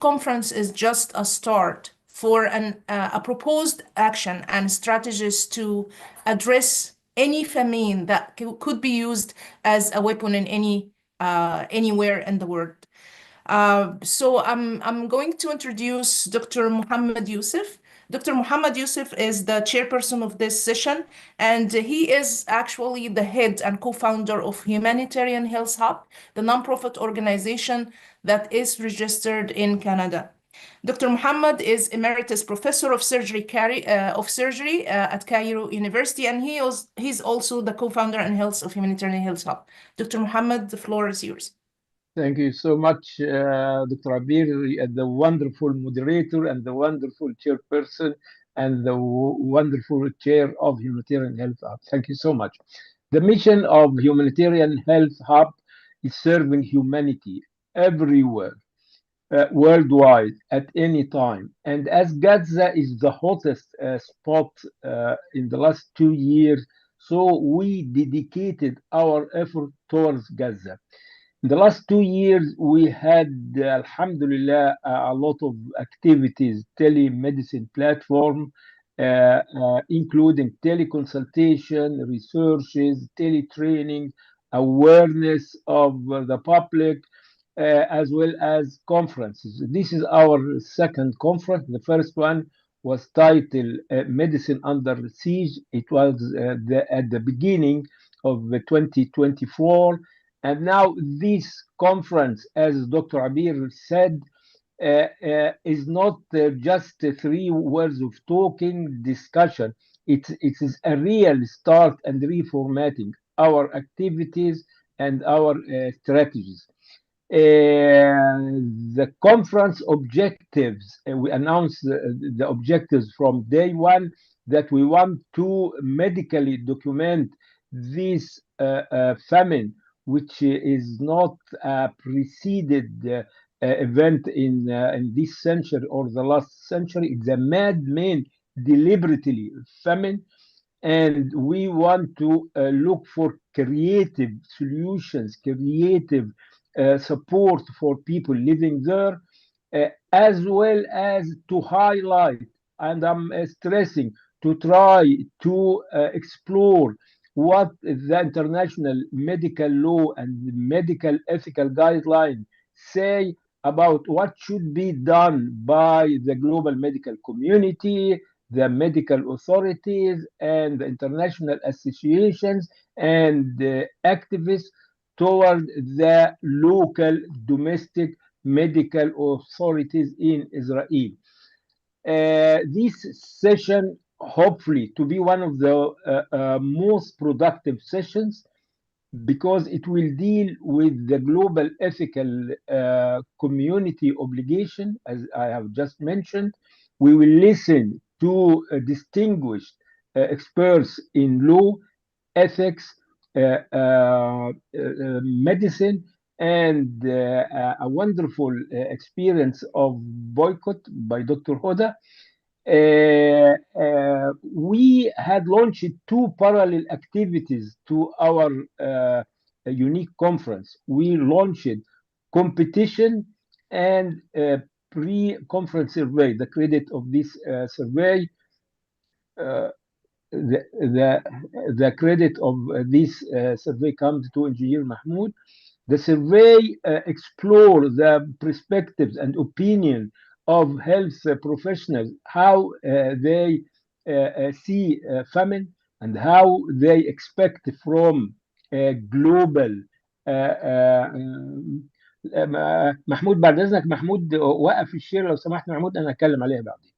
conference is just a start for a proposed action and strategies to address any famine that could be used as a weapon in anywhere in the world. So I'm going to introduce Dr. Muhammad Yusuf. Dr. Muhammad Yusuf is the chairperson of this session, and he is actually the head and co-founder of Humanitarian Health Hub, the nonprofit organization that is registered in Canada. Dr. Muhammad is Emeritus Professor of Surgery at Cairo University, and he's also the co-founder and health of Humanitarian Health Hub. Dr. Muhammad, the floor is yours. Thank you so much, Dr. Abir, the wonderful moderator and the wonderful chairperson and the wonderful chair of Humanitarian Health Hub. Thank you so much. The mission of Humanitarian Health Hub is serving humanity everywhere, worldwide, at any time. And as Gaza is the hottest spot in the last 2 years, so we dedicated our effort towards Gaza. In the last 2 years, we had, alhamdulillah, a lot of activities, telemedicine platform, including teleconsultation, researches, teletraining, awareness of the public, as well as conferences. This is our second conference. The first one was titled Medicine Under Siege. It was at the beginning of 2024. And now this conference, as Dr. Abir said, is not just 3 words of talking discussion. It is a real start and reformatting our activities and our strategies. The conference objectives, we announced the objectives from day one, that we want to medically document this famine, which is not a preceded event in this century or the last century. It's a man-made, deliberately famine, and we want to look for creative solutions, creative support for people living there, as well as to highlight, and I'm stressing, to try to explore what the international medical law and medical ethical guidelines say about what should be done by the global medical community, the medical authorities, and the international associations and activists toward the local domestic medical authorities in Israel. This session, hopefully, to be one of the most productive sessions, because it will deal with the global ethical community obligation, as I have just mentioned. We will listen to distinguished experts in law, ethics, medicine, and a wonderful experience of boycott by Dr. Hoda. We had launched 2 parallel activities to our unique conference. We launched competition and pre-conference survey. The credit of this survey, uh, the credit of this survey comes to Engineer Mahmoud. The survey explores the perspectives and opinion of health professionals, how they see famine and how they expect from global محمود، بعد اذنك محمود وقف الشير لو سمحت محمود، انا هتكلم عليها بعدين.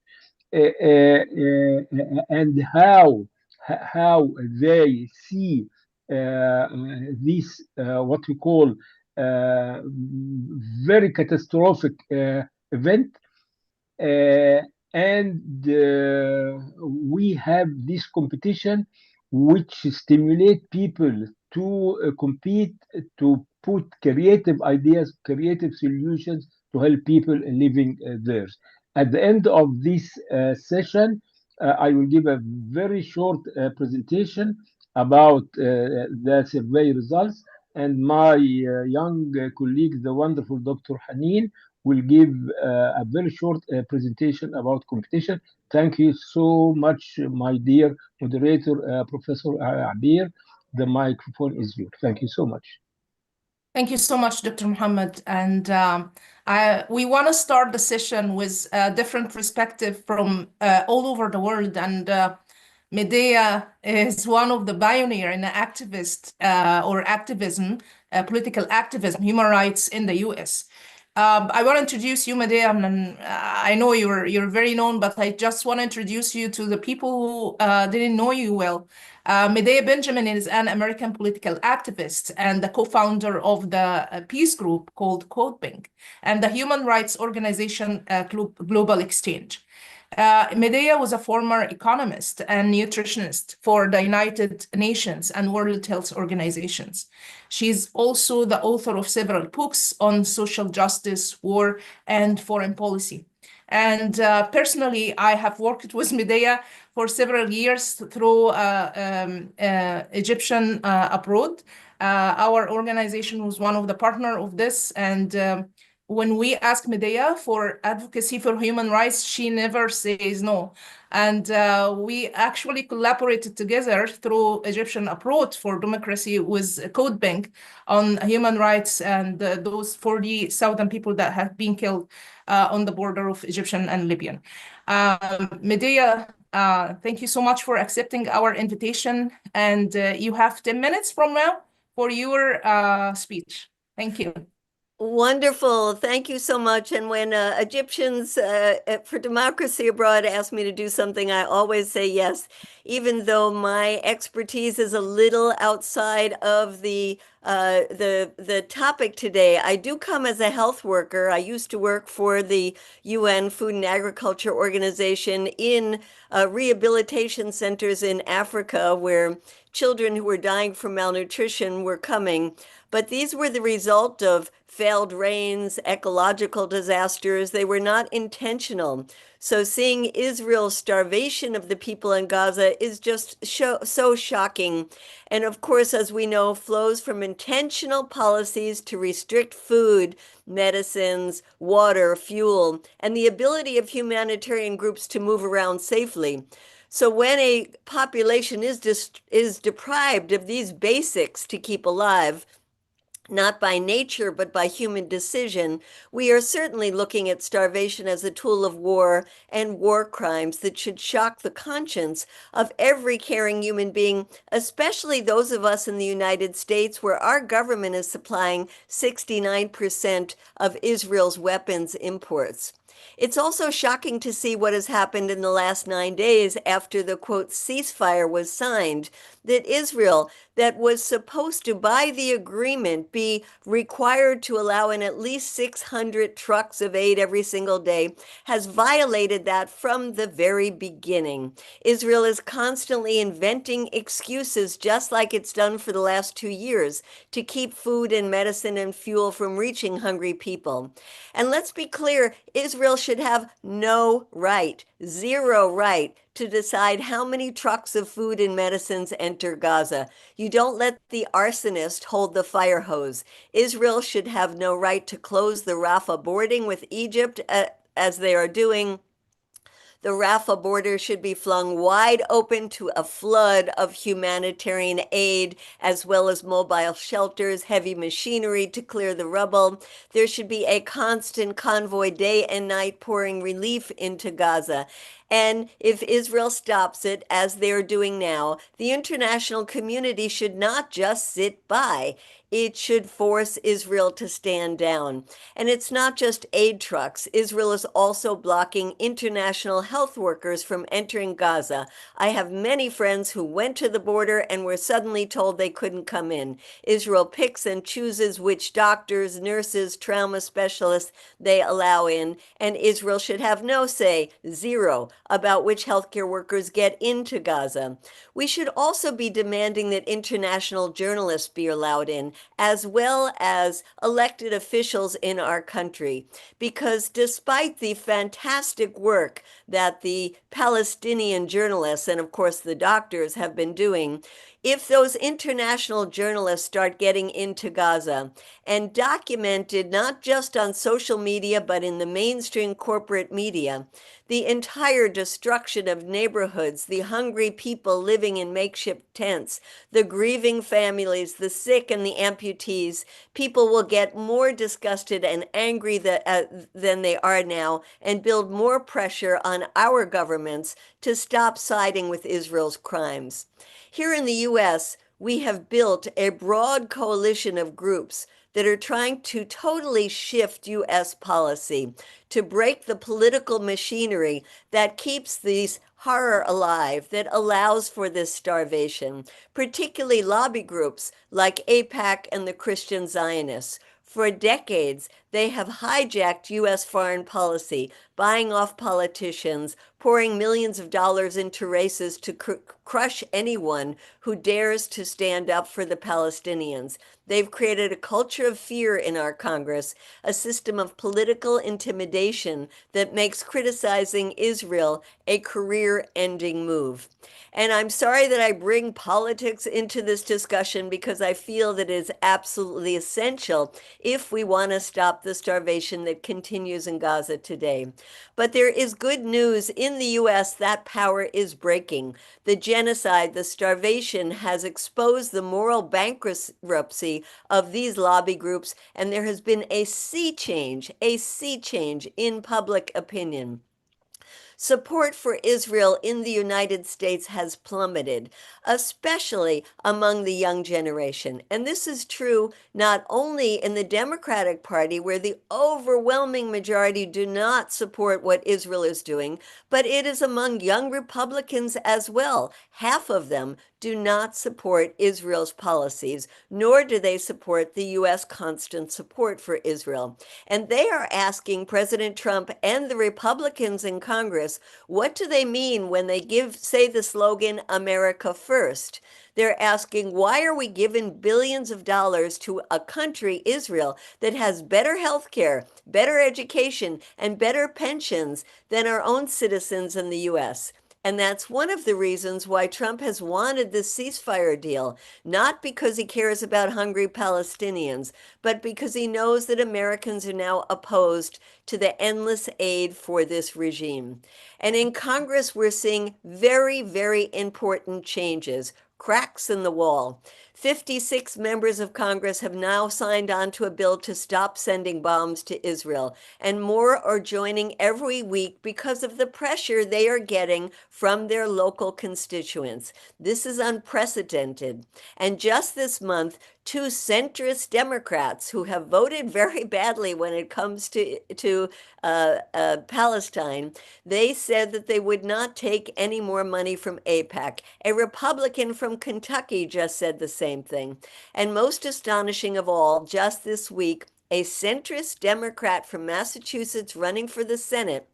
And how they see this what we call very catastrophic event, and we have this competition which stimulate people to compete, to put creative ideas, creative solutions to help people living there. At the end of this session, I will give a very short presentation about the survey results, and my young colleague, the wonderful Dr. Hanin, will give a very short presentation about competition. Thank you so much, my dear moderator, Professor Abir. The microphone is yours. Thank you so much. Thank you so much, Dr. Muhammad. And we want to start the session with a different perspective from all over the world. And Medea is one of the pioneer in the activist or activism, political activism, human rights in the US. I want to introduce you, Medea, and I know you're very known, but I just want to introduce you to the people who didn't know you well. Medea Benjamin is an American political activist and the co-founder of the peace group called CodePink and the human rights organization Global Exchange. Medea was a former economist and nutritionist for the United Nations and World Health Organizations. She's also the author of several books on social justice, war, and foreign policy. And personally, I have worked with Medea for several years through Egyptian abroad. Our organization was one of the partner of this, and when we ask Medea for advocacy for human rights, she never says no. And we actually collaborated together through Egyptian approach for democracy with CodeBank on human rights and those 40,000 people that have been killed on the border of Egyptian and Libyan. Medea, thank you so much for accepting our invitation. And you have 10 minutes from now for your speech. Thank you. Wonderful. Thank you so much. And when Egyptians for Democracy Abroad ask me to do something, I always say yes, even though my expertise is a little outside of the topic today. I do come as a health worker. I used to work for the UN Food and Agriculture Organization in rehabilitation centers in Africa where children who were dying from malnutrition were coming. But these were the result of failed rains, ecological disasters. They were not intentional. So seeing Israel's starvation of the people in Gaza is just so shocking. And of course, as we know, flows from intentional policies to restrict food, medicines, water, fuel, and the ability of humanitarian groups to move around safely. So when a population is deprived of these basics to keep alive, not by nature, but by human decision, we are certainly looking at starvation as a tool of war and war crimes that should shock the conscience of every caring human being, especially those of us in the United States, where our government is supplying 69% of Israel's weapons imports. It's also shocking to see what has happened in the last 9 days after the quote ceasefire was signed, that Israel, that was supposed to, by the agreement, be required to allow in at least 600 trucks of aid every single day, has violated that from the very beginning. Israel is constantly inventing excuses, just like it's done for the last 2 years, to keep food and medicine and fuel from reaching hungry people. And let's be clear, Israel should have no right, zero right, to decide how many trucks of food and medicines enter Gaza. You don't let the arsonist hold the fire hose. Israel should have no right to close the Rafah boarding with Egypt as they are doing. The Rafah border should be flung wide open to a flood of humanitarian aid, as well as mobile shelters, heavy machinery to clear the rubble. There should be a constant convoy day and night pouring relief into Gaza. And if Israel stops it, as they're doing now, the international community should not just sit by. It should force Israel to stand down. And it's not just aid trucks. Israel is also blocking international health workers from entering Gaza. I have many friends who went to the border and were suddenly told they couldn't come in. Israel picks and chooses which doctors, nurses, trauma specialists they allow in, and Israel should have no say, zero, about which healthcare workers get into Gaza. We should also be demanding that international journalists be allowed in, as well as elected officials in our country, because despite the fantastic work that the Palestinian journalists and, of course, the doctors have been doing, If those international journalists start getting into Gaza and documented not just on social media, but in the mainstream corporate media, the entire destruction of neighborhoods, the hungry people living in makeshift tents, the grieving families, the sick and the amputees, people will get more disgusted and angry than they are now and build more pressure on our governments to stop siding with Israel's crimes. Here in the US, we have built a broad coalition of groups that are trying to totally shift US policy to break the political machinery that keeps these horror alive, that allows for this starvation, particularly lobby groups like AIPAC and the Christian Zionists. For decades, they have hijacked US foreign policy, buying off politicians, pouring millions of dollars into races to crush anyone who dares to stand up for the Palestinians. They've created a culture of fear in our Congress, a system of political intimidation that makes criticizing Israel a career-ending move. And I'm sorry that I bring politics into this discussion because I feel that it is absolutely essential if we want to stop the starvation that continues in Gaza today. But there is good news in the US that power is breaking. The genocide, the starvation has exposed the moral bankruptcy of these lobby groups, and there has been a sea change in public opinion. Support for Israel in the United States has plummeted, especially among the young generation. And this is true not only in the Democratic Party, where the overwhelming majority do not support what Israel is doing, but it is among young Republicans as well. Half of them do not support Israel's policies, nor do they support the U.S. constant support for Israel. And they are asking President Trump and the Republicans in Congress, what do they mean when they say the slogan, America First? They're asking, why are we giving billions of dollars to a country, Israel, that has better health care, better education, and better pensions than our own citizens in the U.S.? And that's one of the reasons why Trump has wanted this ceasefire deal, not because he cares about hungry Palestinians, but because he knows that Americans are now opposed to the endless aid for this regime. And in Congress, we're seeing very, very important changes, cracks in the wall. 56 members of Congress have now signed on to a bill to stop sending bombs to Israel, and more are joining every week because of the pressure they are getting from their local constituents. This is unprecedented. And just this month, two centrist Democrats who have voted very badly when it comes to Palestine, they said that they would not take any more money from AIPAC. A Republican from Kentucky just said the same thing. And most astonishing of all, just this week, a centrist Democrat from Massachusetts running for the Senate,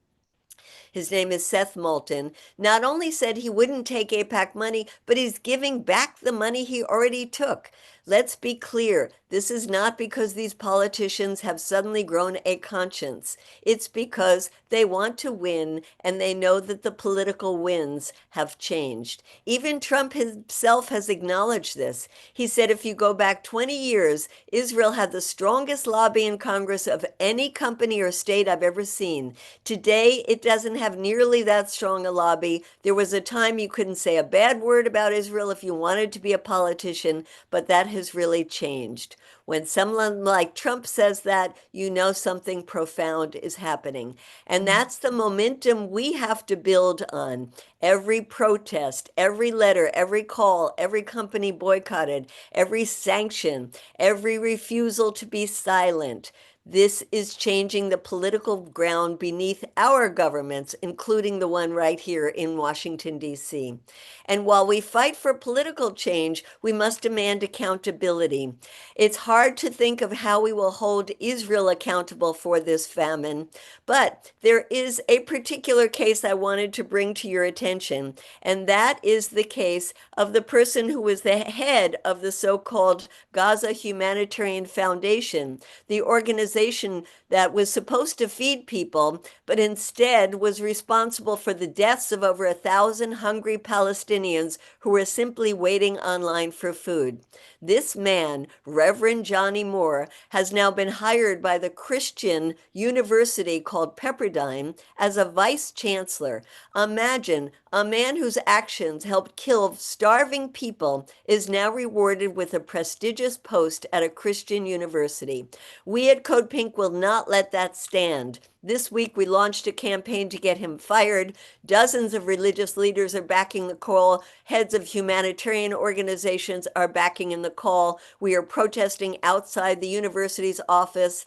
his name is Seth Moulton, not only said he wouldn't take AIPAC money, but he's giving back the money he already took. Let's be clear, this is not because these politicians have suddenly grown a conscience. It's because they want to win and they know that the political winds have changed. Even Trump himself has acknowledged this. He said if you go back 20 years, Israel had the strongest lobby in Congress of any company or state I've ever seen. Today, it doesn't have nearly that strong a lobby. There was a time you couldn't say a bad word about Israel if you wanted to be a politician, but that has really changed. When someone like Trump says that, you know something profound is happening. And that's the momentum we have to build on. Every protest, every letter, every call, every company boycotted, every sanction, every refusal to be silent. This is changing the political ground beneath our governments, including the one right here in Washington, D.C. And while we fight for political change, we must demand accountability. It's hard to think of how we will hold Israel accountable for this famine, but there is a particular case I wanted to bring to your attention, and that is the case of the person who was the head of the so-called Gaza Humanitarian Foundation, the organization organization that was supposed to feed people, but instead was responsible for the deaths of over 1,000 hungry Palestinians who were simply waiting online for food. This man, Reverend Johnny Moore, has now been hired by the Christian university called Pepperdine as a vice chancellor. Imagine a man whose actions helped kill starving people is now rewarded with a prestigious post at a Christian university. We at Code Pink will not let that stand. This week, we launched a campaign to get him fired. Dozens of religious leaders are backing the call. Heads of humanitarian organizations are backing in the call. We are protesting outside the university's office,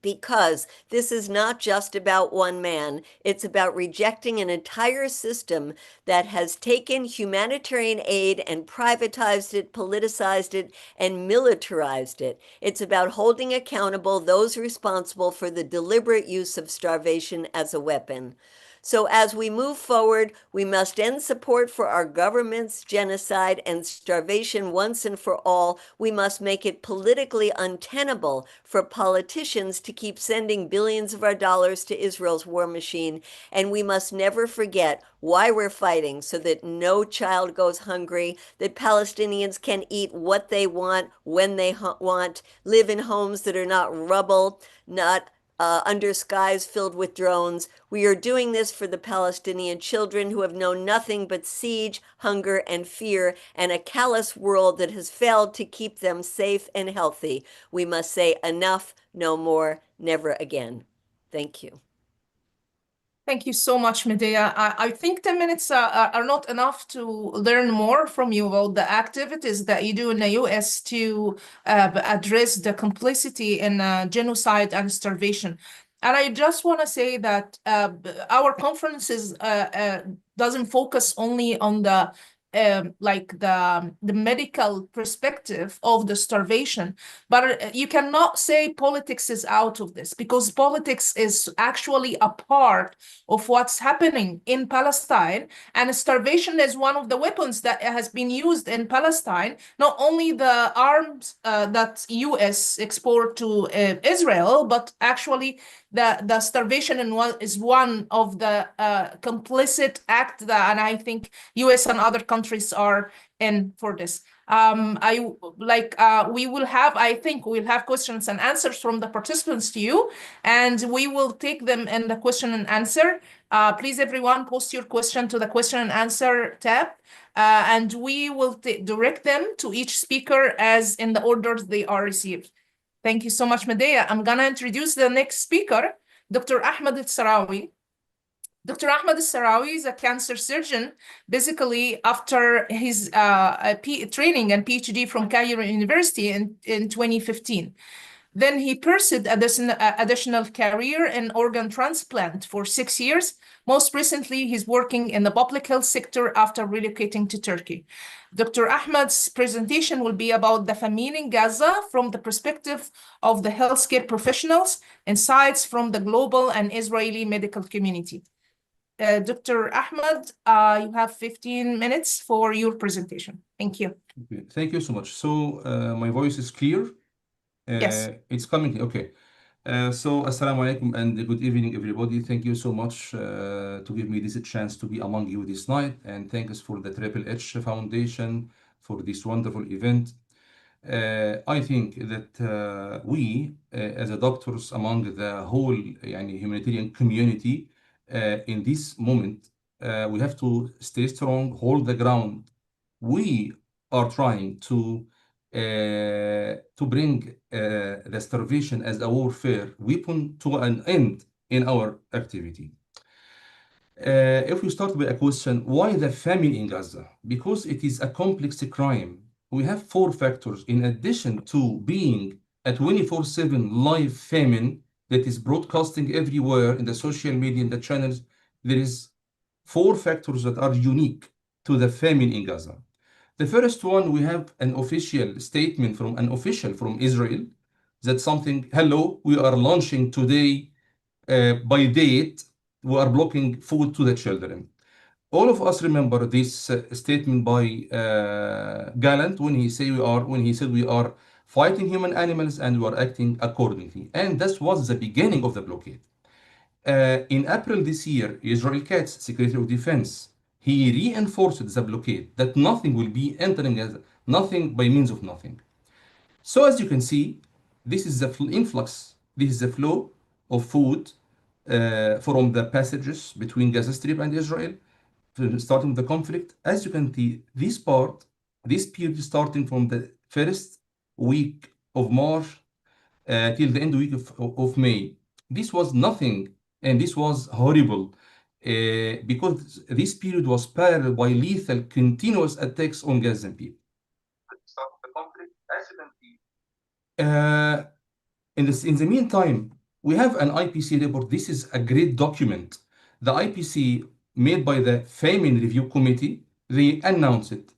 because this is not just about one man. It's about rejecting an entire system that has taken humanitarian aid and privatized it, politicized it, and militarized it. It's about holding accountable those responsible for the deliberate use of starvation as a weapon. So as we move forward, we must end support for our government's genocide and starvation once and for all. We must make it politically untenable for politicians to keep sending billions of our dollars to Israel's war machine. And we must never forget why we're fighting, so that no child goes hungry, that Palestinians can eat what they want, when they want, live in homes that are not rubble, not under skies filled with drones. We are doing this for the Palestinian children who have known nothing but siege, hunger, and fear, and a callous world that has failed to keep them safe and healthy. We must say enough, no more, never again. Thank you. Thank you so much, Medea. I think 10 minutes are not enough to learn more from you about the activities that you do in the US to address the complicity in genocide and starvation. And I just want to say that our conferences doesn't focus only on the like the medical perspective of the starvation, but you cannot say politics is out of this, because politics is actually a part of what's happening in Palestine, and starvation is one of the weapons that has been used in Palestine. Not only the arms that US export to Israel, but actually the starvation is one of the complicit act that, and I think US and other countries are in for this. We will have, I think we'll have questions and answers from the participants to you, and we will take them in the question and answer. Please, everyone, post your question to the question and answer tab, and we will direct them to each speaker as in the order they are received. Thank you so much, Medea. I'm gonna introduce the next speaker, Dr. Ahmed Al-Sarawi. Dr. Ahmed Al-Sarawi is a cancer surgeon, basically after his training and PhD from Cairo University in 2015. Then he pursued additional career in organ transplant for 6 years. Most recently, he's working in the public health sector after relocating to Turkey. Dr. Ahmed's presentation will be about the famine in Gaza from the perspective of the healthcare professionals, insights from the global and Israeli medical community. Dr. Ahmed, you have 15 minutes for your presentation. Thank you. Okay. Thank you so much. So my voice is clear. Yes. It's coming. Okay. So assalamu alaikum and good evening, everybody. Thank you so much to give me this chance to be among you this night, and thanks for the Triple H Foundation for this wonderful event. I think that we, as a doctors among the whole humanitarian community, in this moment, we have to stay strong, hold the ground. We are trying to bring the starvation as a warfare weapon to an end in our activity. If we start with a question, why the famine in Gaza? Because it is a complex crime. We have 4 factors. In addition to being a 24/7 live famine that is broadcasting everywhere in the social media, in the channels, there is 4 factors that are unique to the famine in Gaza. The first one, we have an official statement from an official from Israel that something, hello, we are launching today by date, we are blocking food to the children. All of us remember this statement by Gallant when he said we are fighting human animals, and we are acting accordingly. And that was the beginning of the blockade. In April this year, Israel Katz, Secretary of Defense, he reinforced the blockade that nothing will be entering as nothing by means of nothing. So as you can see, this is the influx, this is the flow of food from the passages between Gaza Strip and Israel, starting the conflict. As you can see, this period is starting from the first week of March till the end week of May. This was nothing, and this was horrible because this period was paralleled by lethal, continuous attacks on Gazan people. Start the conflict, as you can see. In the meantime, we have an IPC report. This is a great document. The IPC made by the Famine Review Committee, they announced it.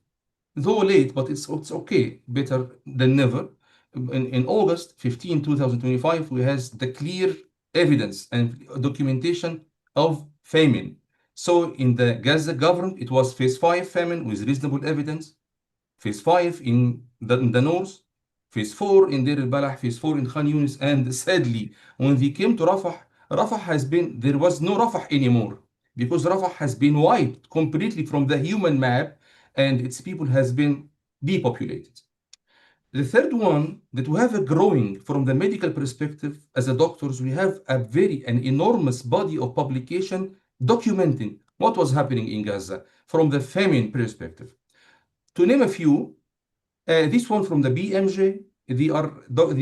Though late, but it's okay, better than never. In August 15, 2025, we has the clear evidence and documentation of famine. So in the Gaza government, it was phase 5 famine with reasonable evidence. Phase 5 in the north, phase 4 in Deir al-Balah, phase 4 in Khan Yunis, and sadly, when they came to Rafah, there was no Rafah anymore because Rafah has been wiped completely from the human map and its people has been depopulated. The third one that we have a growing from the medical perspective as a doctors, we have an enormous body of publication documenting what was happening in Gaza from the famine perspective. To name a few, this one from the BMJ, they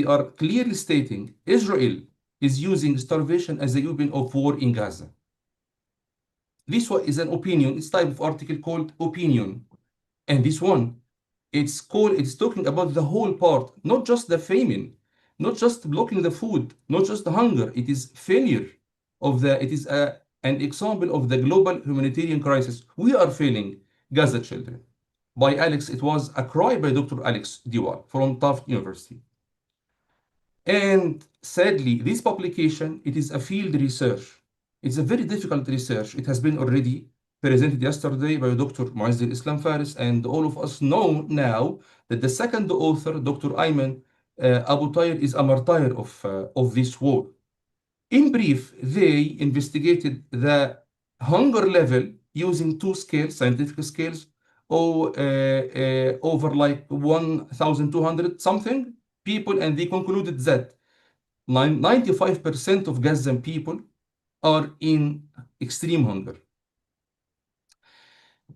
are clearly stating Israel is using starvation as a weapon of war in Gaza. This one is an opinion. It's type of article called opinion. And this one, it's talking about the whole part, not just the famine, not just blocking the food, not just the hunger. It is failure it is an example of the global humanitarian crisis. We are failing Gaza children. By Alex, it was a cry by Dr. Alex Diwar from Tufts University. And sadly, this publication, it is a field research. It's a very difficult research. It has been already presented yesterday by Dr. Muazzez Islam Faris, and all of us know now that the second author, Dr. Ayman Abu Tayr, is a martyr of this war. In brief, they investigated the hunger level using two scales, scientific scales, over like 1,200 something people, and they concluded that 95% of Gazan people are in extreme hunger.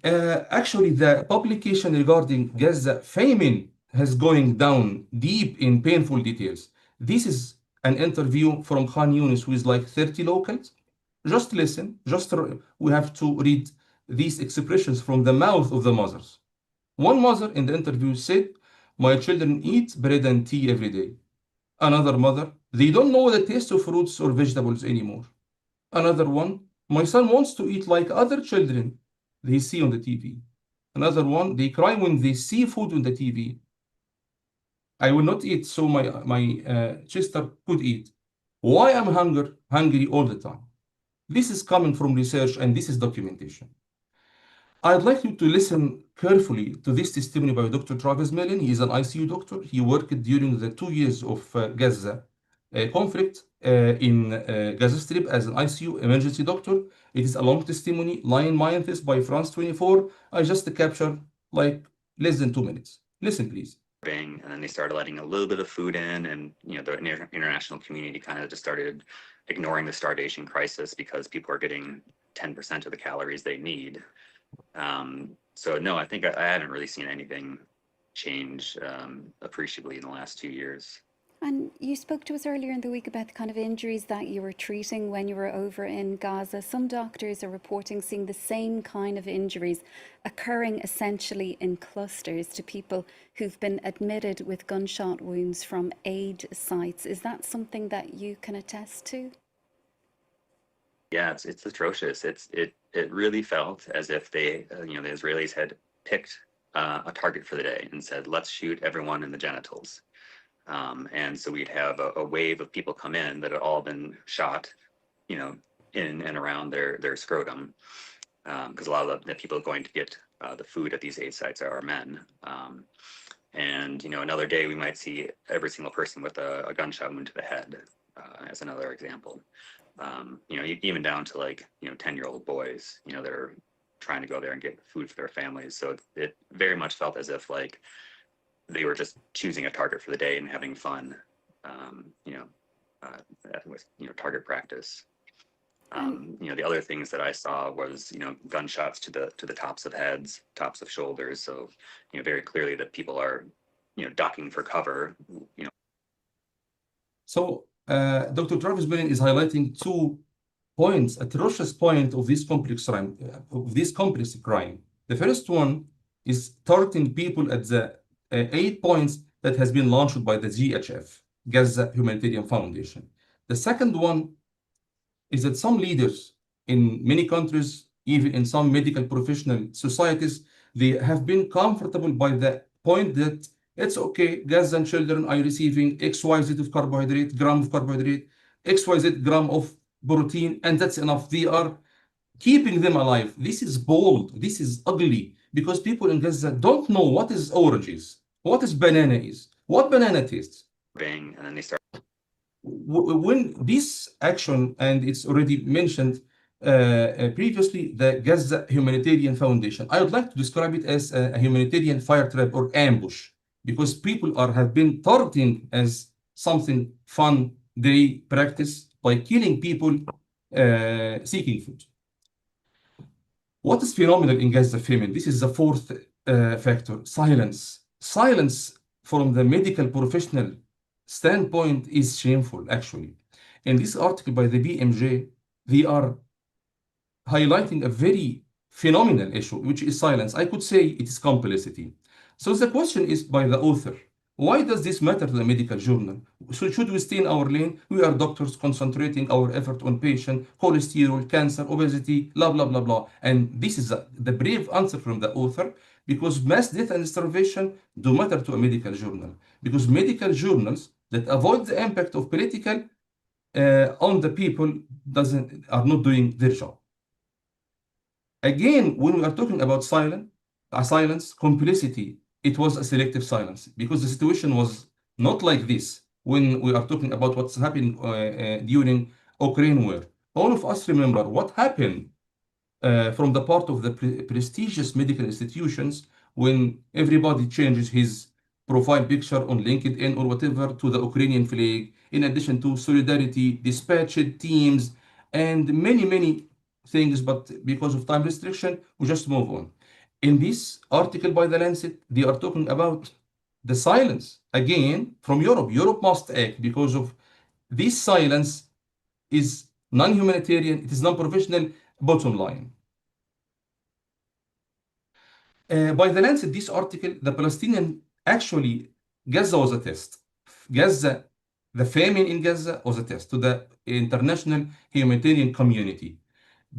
Actually, the publication regarding Gaza famine has going down deep in painful details. This is an interview from Khan Yunis with like 30 locals. Just listen, we have to read these expressions from the mouth of the mothers. One mother in the interview said, "My children eat bread and tea every day." Another mother, "They don't know the taste of fruits or vegetables anymore." Another one, "My son wants to eat like other children they see on the TV." Another one, "They cry when they see food on the TV. I will not eat so my sister could eat. Why I'm hungry all the time?" This is coming from research and this is documentation. I'd like you to listen carefully to this testimony by Dr. Travis Mellon. He is an ICU doctor. He worked during the 2 years of Gaza conflict in Gaza Strip as an ICU emergency doctor. It is a long testimony, line minus by France 24. I just captured like less than 2 minutes. Listen, please. And then they started letting a little bit of food in, and the international community kind of just started ignoring the starvation crisis because people are getting 10% of the calories they need. So no, I think I haven't really seen anything change appreciably in the last 2 years. And you spoke to us earlier in the week about the kind of injuries that you were treating when you were over in Gaza. Some doctors are reporting seeing the same kind of injuries occurring essentially in clusters to people who've been admitted with gunshot wounds from aid sites. Is that something that you can attest to? Yeah, it's atrocious. It really felt as if they, the Israelis had picked a target for the day and said, "Let's shoot everyone in the genitals." And so we'd have a wave of people come in that had all been shot, in and around their scrotum, because a lot of the people going to get the food at these aid sites are men. And, another day we might see every single person with a gunshot wound to the head, as another example. Even down to 10-year-old boys, that are trying to go there and get food for their families. So it very much felt as if they were just choosing a target for the day and having fun, with target practice. The other things that I saw was gunshots to the tops of heads, tops of shoulders. So very clearly that people are ducking for cover. So Dr. Travis Bellin is highlighting 2 points, atrocious point of this complex crime. The first one is targeting people at the 8 points that has been launched by the GHF, Gaza Humanitarian Foundation. The second one is that some leaders in many countries, even in some medical professional societies, they have been comfortable by the point that it's okay, Gazan children are receiving XYZ of carbohydrate, gram of carbohydrate, XYZ gram of protein, and that's enough. They are keeping them alive. This is bold, this is ugly, because people in Gaza don't know what is oranges, what is banana is, what banana tastes. Bang, and then they start. When this action, and it's already mentioned previously, the Gaza Humanitarian Foundation, I would like to describe it as a humanitarian fire trap or ambush, because people have been targeting as something fun they practice by killing people seeking food. What is phenomenal in Gaza famine? This is the fourth factor, silence. Silence from the medical professional standpoint is shameful, actually. In this article by the BMJ, they are highlighting a very phenomenal issue, which is silence. I could say it is complicity. So the question is by the author, why does this matter to the medical journal? So should we stay in our lane? We are doctors concentrating our effort on patient, cholesterol, cancer, obesity, blah, blah, blah, blah. And this is the brave answer from the author, because mass death and starvation do matter to a medical journal. Because medical journals that avoid the impact of political on the people are not doing their job. Again, when we are talking about silence, complicity, it was a selective silence, because the situation was not like this when we are talking about what's happening during Ukraine war. All of us remember what happened from the part of the prestigious medical institutions when everybody changes his profile picture on LinkedIn or whatever to the Ukrainian flag, in addition to solidarity, dispatched teams, and many, many things. But because of time restriction, we just move on. In this article by The Lancet, they are talking about the silence again from Europe. Europe must act because of this silence is non-humanitarian, it is non-professional, bottom line. By The Lancet, this article, the Palestinian, actually, Gaza was a test. Gaza, the famine in Gaza was a test to the international humanitarian community,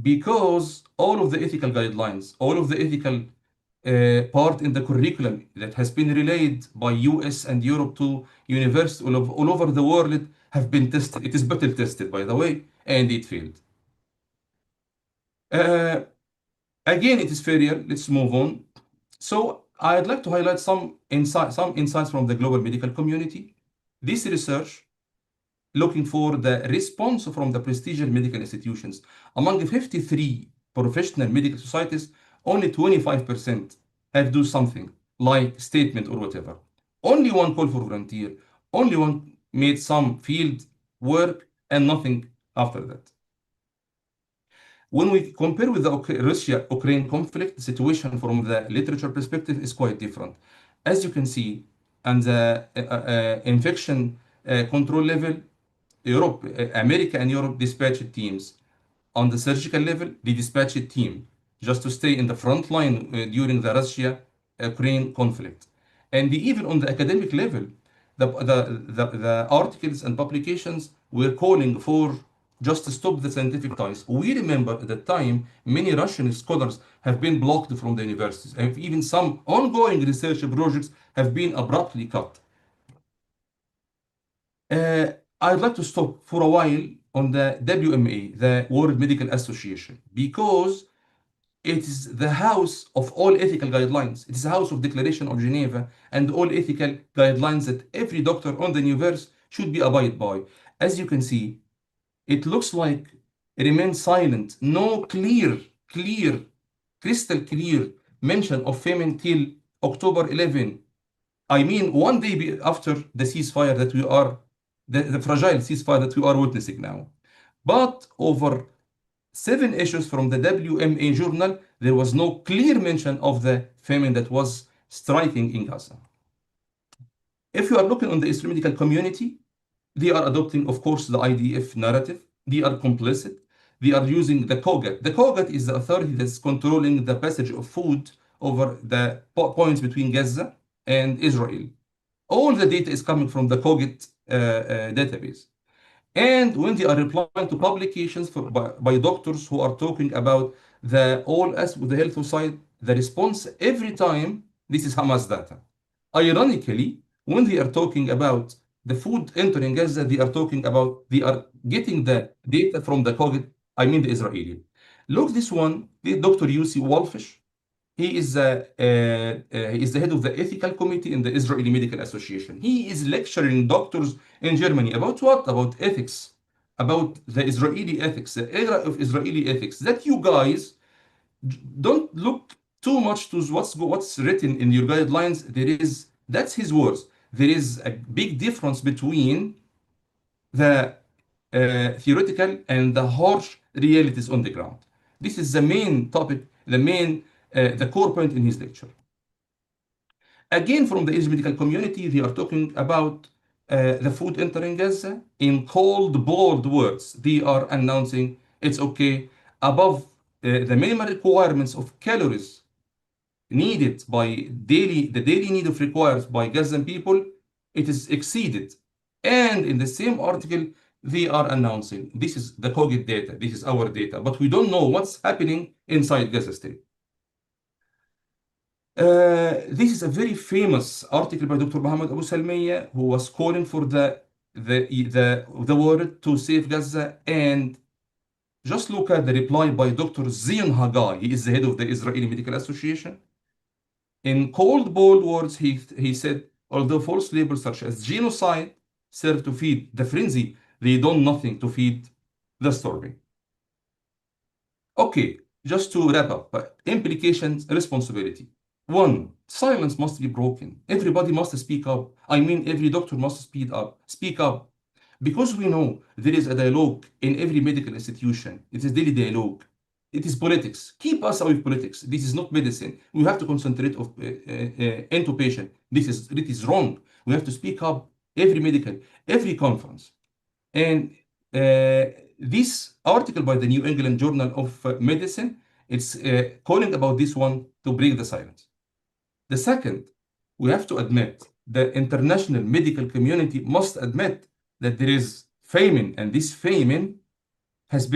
because all of the ethical guidelines, all of the ethical part in the curriculum that has been relayed by US and Europe to universities all over the world have been tested. It is battle tested, by the way, and it failed. Again, it is failure. Let's move on. So I'd like to highlight some insights from the global medical community. This research looking for the response from the prestigious medical institutions. Among 53 professional medical societies, only 25% have do something like statement or whatever. Only one call for volunteer, only one made some field work, and nothing after that. When we compare with the Russia-Ukraine conflict, the situation from the literature perspective is quite different. As you can see, and the infection control level, America and Europe dispatched teams. On the surgical level, they dispatched a team just to stay in the front line during the Russia-Ukraine conflict. And even on the academic level, the articles and publications were calling for just to stop the scientific ties. We remember at the time, many Russian scholars have been blocked from the universities, and even some ongoing research projects have been abruptly cut. I'd like to stop for a while on the WMA, the World Medical Association, because it is the house of all ethical guidelines. It is a house of Declaration of Geneva and all ethical guidelines that every doctor on the universe should be abide by. As you can see, it looks like it remains silent. No clear, crystal clear mention of famine till October 11. I mean, one day after the ceasefire that we are, the fragile ceasefire that we are witnessing now. But over 7 issues from the WMA journal, there was no clear mention of the famine that was striking in Gaza. If you are looking on the Islamic medical community, they are adopting, of course, the IDF narrative. They are complicit. They are using the COGAT. The COGAT is the authority that's controlling the passage of food over the points between Gaza and Israel. All the data is coming from the COGAT database. And when they are replying to publications by doctors who are talking about the health side, the response every time, this is Hamas data. Ironically, when they are talking about the food entering Gaza, they are getting the data from the COGIT, I mean the Israeli. Look this one, the Dr. Yussi Wolfish. He is the head of the ethical committee in the Israeli Medical Association. He is lecturing doctors in Germany about what? About ethics, about the Israeli ethics, the era of Israeli ethics. That you guys don't look too much to what's written in your guidelines. That's his words. There is a big difference between the theoretical and the harsh realities on the ground. This is the main topic, the core point in his lecture. Again, from the Israeli medical community, they are talking about the food entering Gaza in cold, bold words. They are announcing it's okay above the minimum requirements of calories needed by the daily need of requires by Gazan people, it is exceeded. And in the same article, they are announcing this is the COGIT data, this is our data, but we don't know what's happening inside Gaza State. This is a very famous article by Dr. Mohammed Abu Salmiya, who was calling for the world to save Gaza. And just look at the reply by Dr. Zion Hagai. He is the head of the Israeli Medical Association. In cold, bold words, he said, although false labels such as genocide serve to feed the frenzy, they do nothing to feed the starving. Okay, just to wrap up, implications, responsibility. One, silence must be broken. Everybody must speak up. I mean, every doctor must speak up. Because we know there is a dialogue in every medical institution. It is daily dialogue. It is politics. Keep us away from politics. This is not medicine. We have to concentrate into patient. It is wrong. We have to speak up every conference. And this article by the New England Journal of Medicine, it's calling about this one to break the silence. The second, we have to admit, the international medical community must admit that there is famine, and this famine has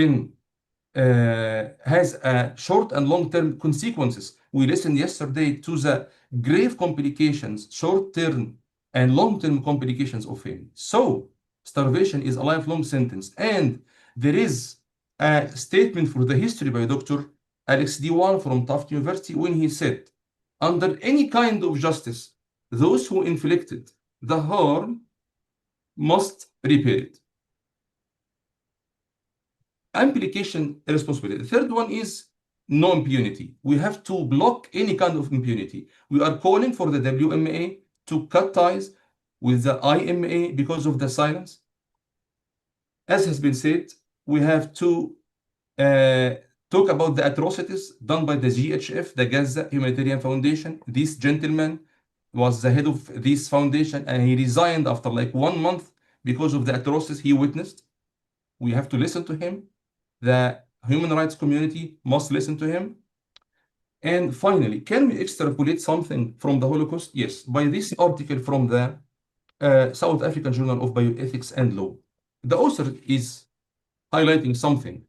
a short and long-term consequences. We listened yesterday to the grave complications, short-term and long-term complications of famine. So starvation is a lifelong sentence. And there is a statement for the history by Dr. Alex Diwan from Tufts University when he said, under any kind of justice, those who inflicted the harm must repair it. Implication responsibility. The third one is no impunity. We have to block any kind of impunity. We are calling for the WMA to cut ties with the IMA because of the silence. As has been said, we have to talk about the atrocities done by the GHF, the Gaza Humanitarian Foundation. This gentleman was the head of this foundation, and he resigned after like 1 month because of the atrocities he witnessed. We have to listen to him. The human rights community must listen to him. And finally, can we extrapolate something from the Holocaust? Yes, by this article from the South African Journal of Bioethics and Law. The author is highlighting something.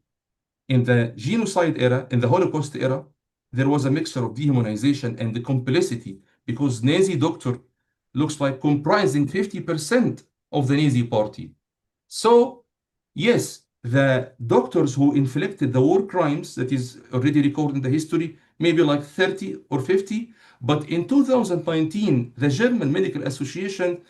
In the genocide era, in the Holocaust era, there was a mixture of dehumanization and the complicity because Nazi doctor looks like comprising 50% of the Nazi party. So, yes, the doctors who inflicted the war crimes that is already recorded in the history, maybe like 30 or 50. But in 2019, the German Medical Association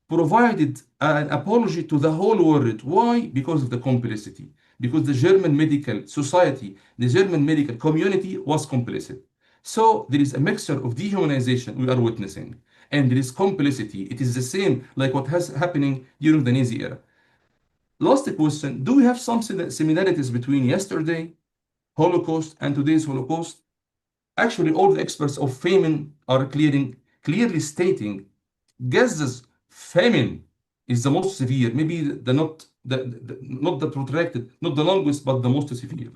provided an apology to the whole world. Why? Because of the complicity. Because the German medical society, the German medical community was complicit. So there is a mixture of dehumanization we are witnessing, and there is complicity. It is the same like what has happening during the Nazi era. Last question, do we have some similarities between yesterday Holocaust and today's Holocaust? Actually, all the experts of famine are clearly stating Gaza's famine is the most severe, maybe not the protracted, not the longest, but the most severe.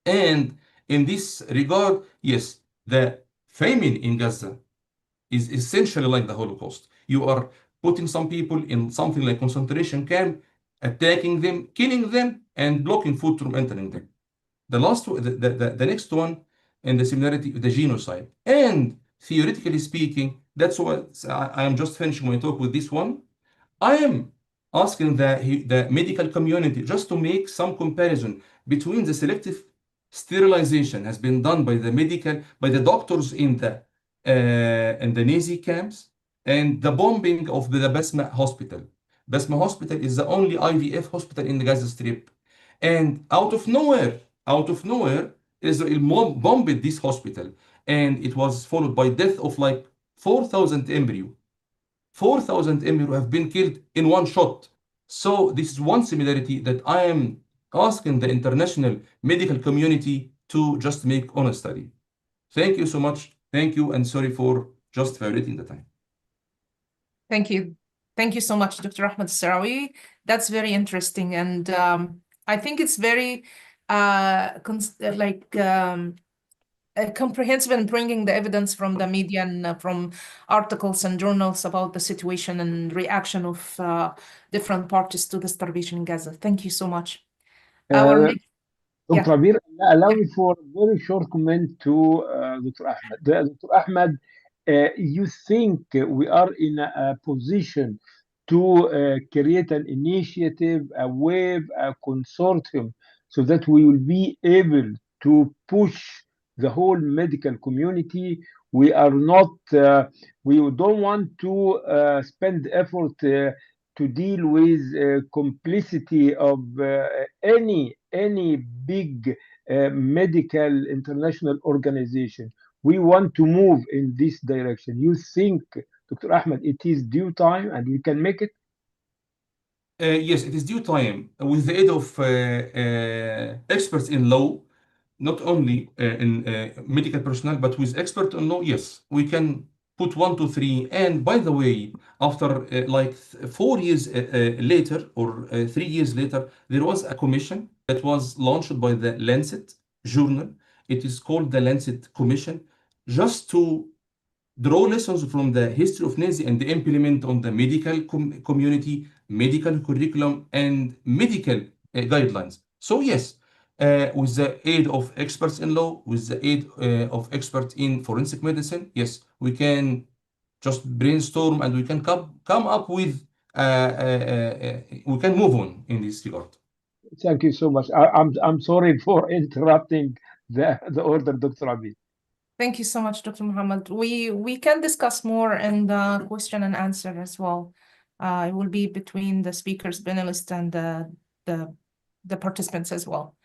And in this regard, yes, the famine in Gaza is essentially like the Holocaust. You are putting some people in something like concentration camp, attacking them, killing them, and blocking food from entering them. The next one in the similarity, the genocide. And theoretically speaking, that's what I am just finishing my talk with this one. I am asking the medical community just to make some comparison between the selective sterilization has been done by the doctors in the Nazi camps and the bombing of the Basma hospital. Basma hospital is the only IVF hospital in the Gaza Strip. And out of nowhere, Israel bombed this hospital. And it was followed by death of like 4,000 embryo. 4,000 embryo have been killed in one shot. So this is one similarity that I am asking the international medical community to just make on a study. Thank you so much. Thank you, and sorry for just violating the time. Thank you. Thank you so much, Dr. Ahmed Sarawi. That's very interesting. And I think it's very comprehensive in bringing the evidence from the media and from articles and journals about the situation and reaction of different parties to the starvation in Gaza. Thank you so much. Our Uh, next, Dr. yeah, Abir, allow me for a very short comment to Dr. Ahmed. Dr. Ahmed, you think we are in a position to create an initiative, a wave, a consortium, so that we will be able to push the whole medical community? We are not, we don't want to spend effort to deal with complicity of any big medical international organization. We want to move in this direction. You think, Dr. Ahmed, it is due time and we can make it? Yes, it is due time with the aid of experts in law, not only in medical personnel, but with expert in law. Yes, we can put 1, 2, 3. And by the way, after 4 years later or 3 years later, there was a commission that was launched by the Lancet journal. It is called the Lancet Commission, just to draw lessons from the history of Nazi and implement on the medical community, medical curriculum, and medical guidelines. So yes, with the aid of experts in law, with the aid of experts in forensic medicine, yes, we can just brainstorm and we can come up with, we can move on in this regard. Thank you so much. I'm sorry for interrupting the order, Dr. Abid. thank you so much, Dr. Muhammad. We can discuss more in the question and answer as well. It will be between the speakers, panelists, and the participants as well.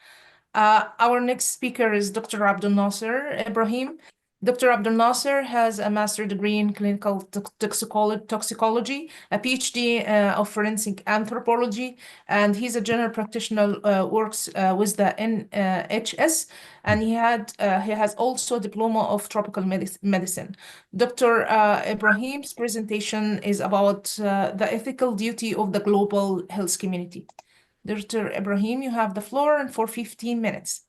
Our next speaker is Dr. Abdul Nasser Ibrahim. Dr. Abdul Nasser has a master's degree in clinical toxicology, a PhD of forensic anthropology, and he's a general practitioner, works with the NHS, and he has also a diploma of tropical medicine. Dr. Ibrahim's presentation is about the ethical duty of the global health community. Dr. Ibrahim, you have the floor and for 15 minutes.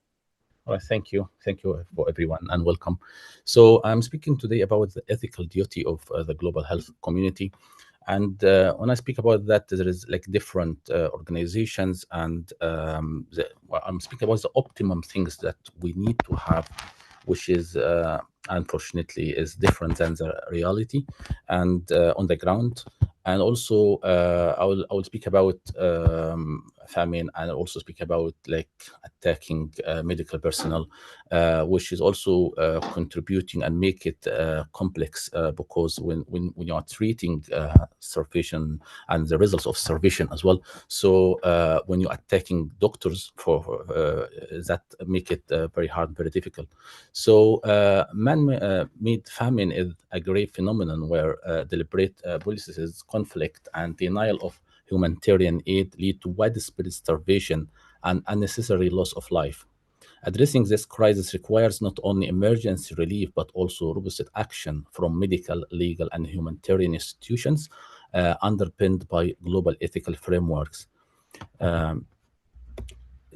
Well, thank you. Thank you for everyone and welcome. So I'm speaking today about the ethical duty of the global health community. And when I speak about that, there is like different organizations and I'm speaking about the optimum things that we need to have, which is unfortunately is different than the reality and on the ground. And also I will speak about famine, and also speak about like attacking medical personnel, which is also contributing and make it complex, because when you are treating starvation and the results of starvation as well, so when you're attacking doctors for that make it very hard, very difficult. So man-made famine is a great phenomenon where deliberate policies, conflict, and denial of humanitarian aid lead to widespread starvation and unnecessary loss of life. Addressing this crisis requires not only emergency relief but also robust action from medical, legal, and humanitarian institutions, underpinned by global ethical frameworks.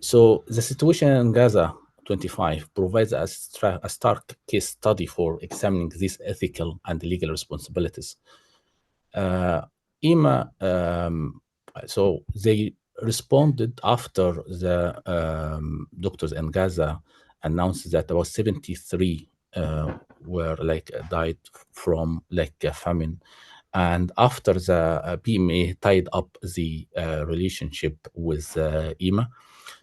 So the situation in Gaza 25 provides a stark case study for examining these ethical and legal responsibilities. EMA, so they responded after the doctors in Gaza announced that about 73 were like died from like famine, and after the PMA tied up the relationship with EMA.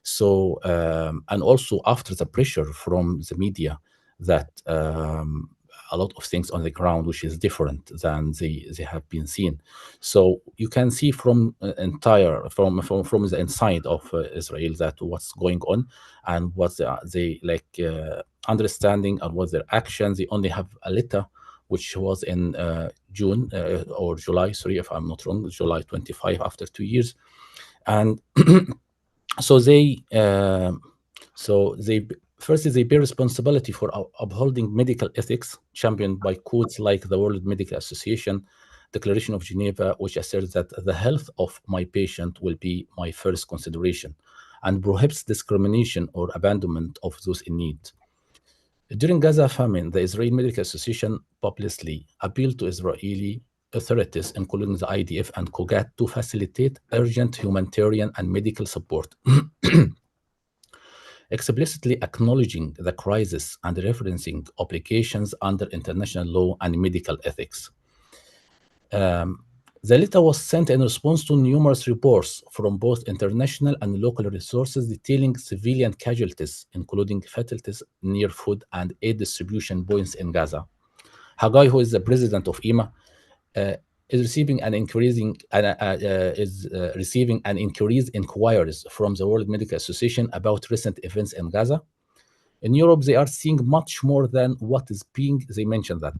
So and also after the pressure from the media that a lot of things on the ground which is different than they have been seen. So you can see from entire from the inside of Israel that what's going on and what they like understanding and what their actions. They only have a letter which was in June or July, sorry if I'm not wrong, July 25, after 2 years. And so they first they bear responsibility for upholding medical ethics championed by codes like the World Medical Association Declaration of Geneva, which asserts that the health of my patient will be my first consideration and prohibits discrimination or abandonment of those in need. During Gaza famine, the Israeli Medical Association publicly appealed to Israeli authorities, including the IDF and COGAT, to facilitate urgent humanitarian and medical support, explicitly acknowledging the crisis and referencing obligations under international law and medical ethics. The letter was sent in response to numerous reports from both international and local resources detailing civilian casualties, including fatalities near food and aid distribution points in Gaza. Haggai, who is the president of EMA, is receiving an increased inquiries from the World Medical Association about recent events in Gaza. In Europe, they are seeing much more than what is being. They mentioned that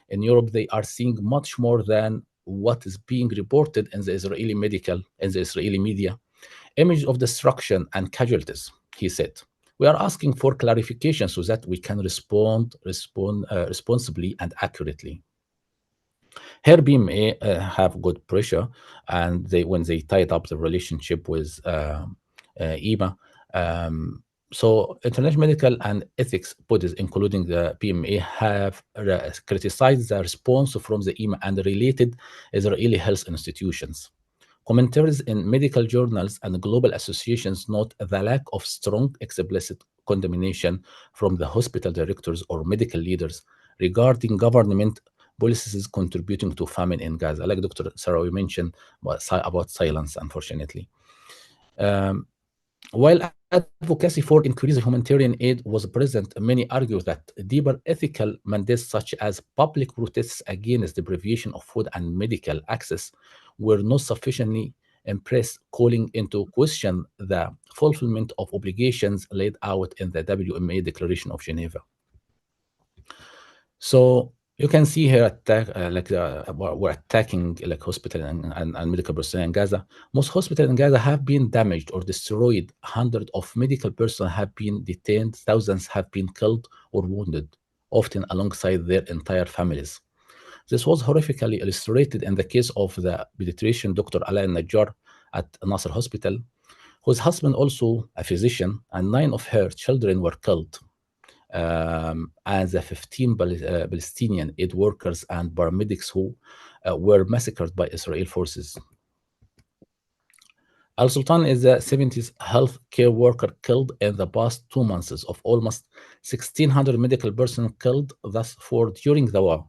in Europe they are seeing much more than what is being reported in the Israeli media. Image of destruction and casualties, he said. We are asking for clarification so that we can respond responsibly and accurately. Her BMA have good pressure, and when they tied up the relationship with EMA. So international medical and ethics bodies, including the PMA, have criticized the response from the EMA and related Israeli health institutions. Commentaries in medical journals and global associations note the lack of strong explicit condemnation from the hospital directors or medical leaders regarding government policies contributing to famine in Gaza. Like Dr. Sarawi mentioned about silence, unfortunately. While advocacy for increased humanitarian aid was present, many argue that deeper ethical mandates such as public protests against deprivation of food and medical access were not sufficiently impressed, calling into question the fulfillment of obligations laid out in the WMA Declaration of Geneva. So you can see here we're attacking like hospital and medical personnel in Gaza. Most hospitals in Gaza have been damaged or destroyed. Hundreds of medical personnel have been detained. Thousands have been killed or wounded, often alongside their entire families. This was horrifically illustrated in the case of the pediatrician Dr. Ala Najjar at Nasser Hospital, whose husband, also a physician, and 9 of her children were killed. And the 15 Palestinian aid workers and paramedics who were massacred by Israel forces. Al Sultan is a 70s health care worker killed in the past 2 months of almost 1,600 medical personnel killed thus far during the war.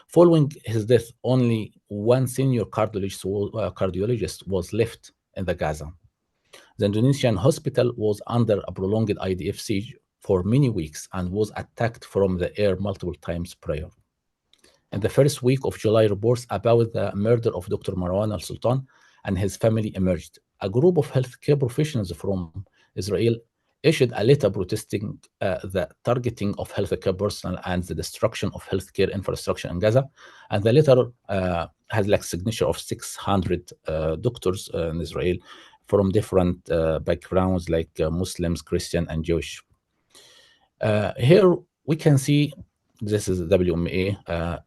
Following his death, only one senior cardiologist was left in the Gaza. The Indonesian hospital was under a prolonged IDF siege for many weeks and was attacked from the air multiple times prior. In the first week of July, reports about the murder of Dr. Marwan al-Sultan and his family emerged. A group of healthcare professionals from Israel issued a letter protesting the targeting of healthcare personnel and the destruction of healthcare infrastructure in Gaza. And the letter has like signature of 600 doctors in Israel from different backgrounds like Muslims, Christian, and Jewish. Here we can see this is WMA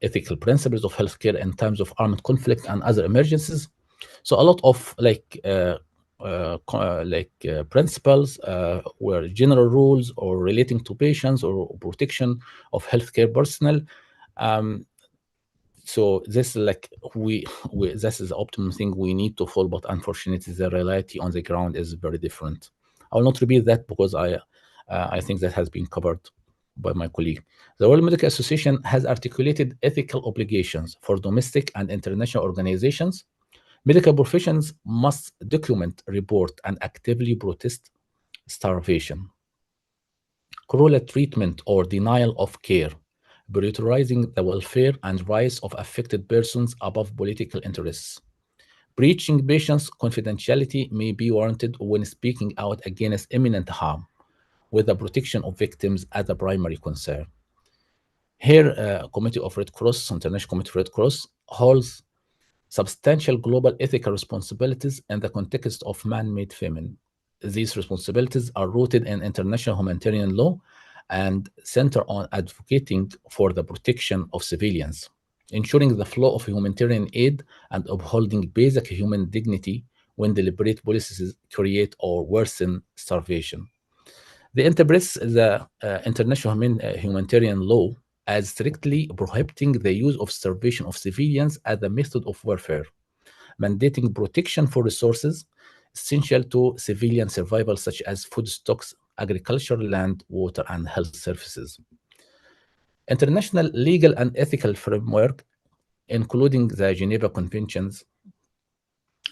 ethical principles of healthcare in times of armed conflict and other emergencies. So a lot of principles were general rules or relating to patients or protection of healthcare personnel. So this is like we this is the optimum thing we need to follow, but unfortunately the reality on the ground is very different. I will not repeat that because I think that has been covered by my colleague. The World Medical Association has articulated ethical obligations for domestic and international organizations. Medical professions must document, report, and actively protest starvation, cruel treatment, or denial of care, prioritizing the welfare and rights of affected persons above political interests. Breaching patients' confidentiality may be warranted when speaking out against imminent harm, with the protection of victims as the primary concern. Here, Committee of Red Cross, International Committee of Red Cross, holds substantial global ethical responsibilities in the context of man-made famine. These responsibilities are rooted in international humanitarian law and center on advocating for the protection of civilians, ensuring the flow of humanitarian aid and upholding basic human dignity when deliberate policies create or worsen starvation. They interprets the international humanitarian law as strictly prohibiting the use of starvation of civilians as a method of warfare, mandating protection for resources essential to civilian survival, such as food stocks, agricultural land, water, and health services. International legal and ethical framework, including the Geneva Conventions,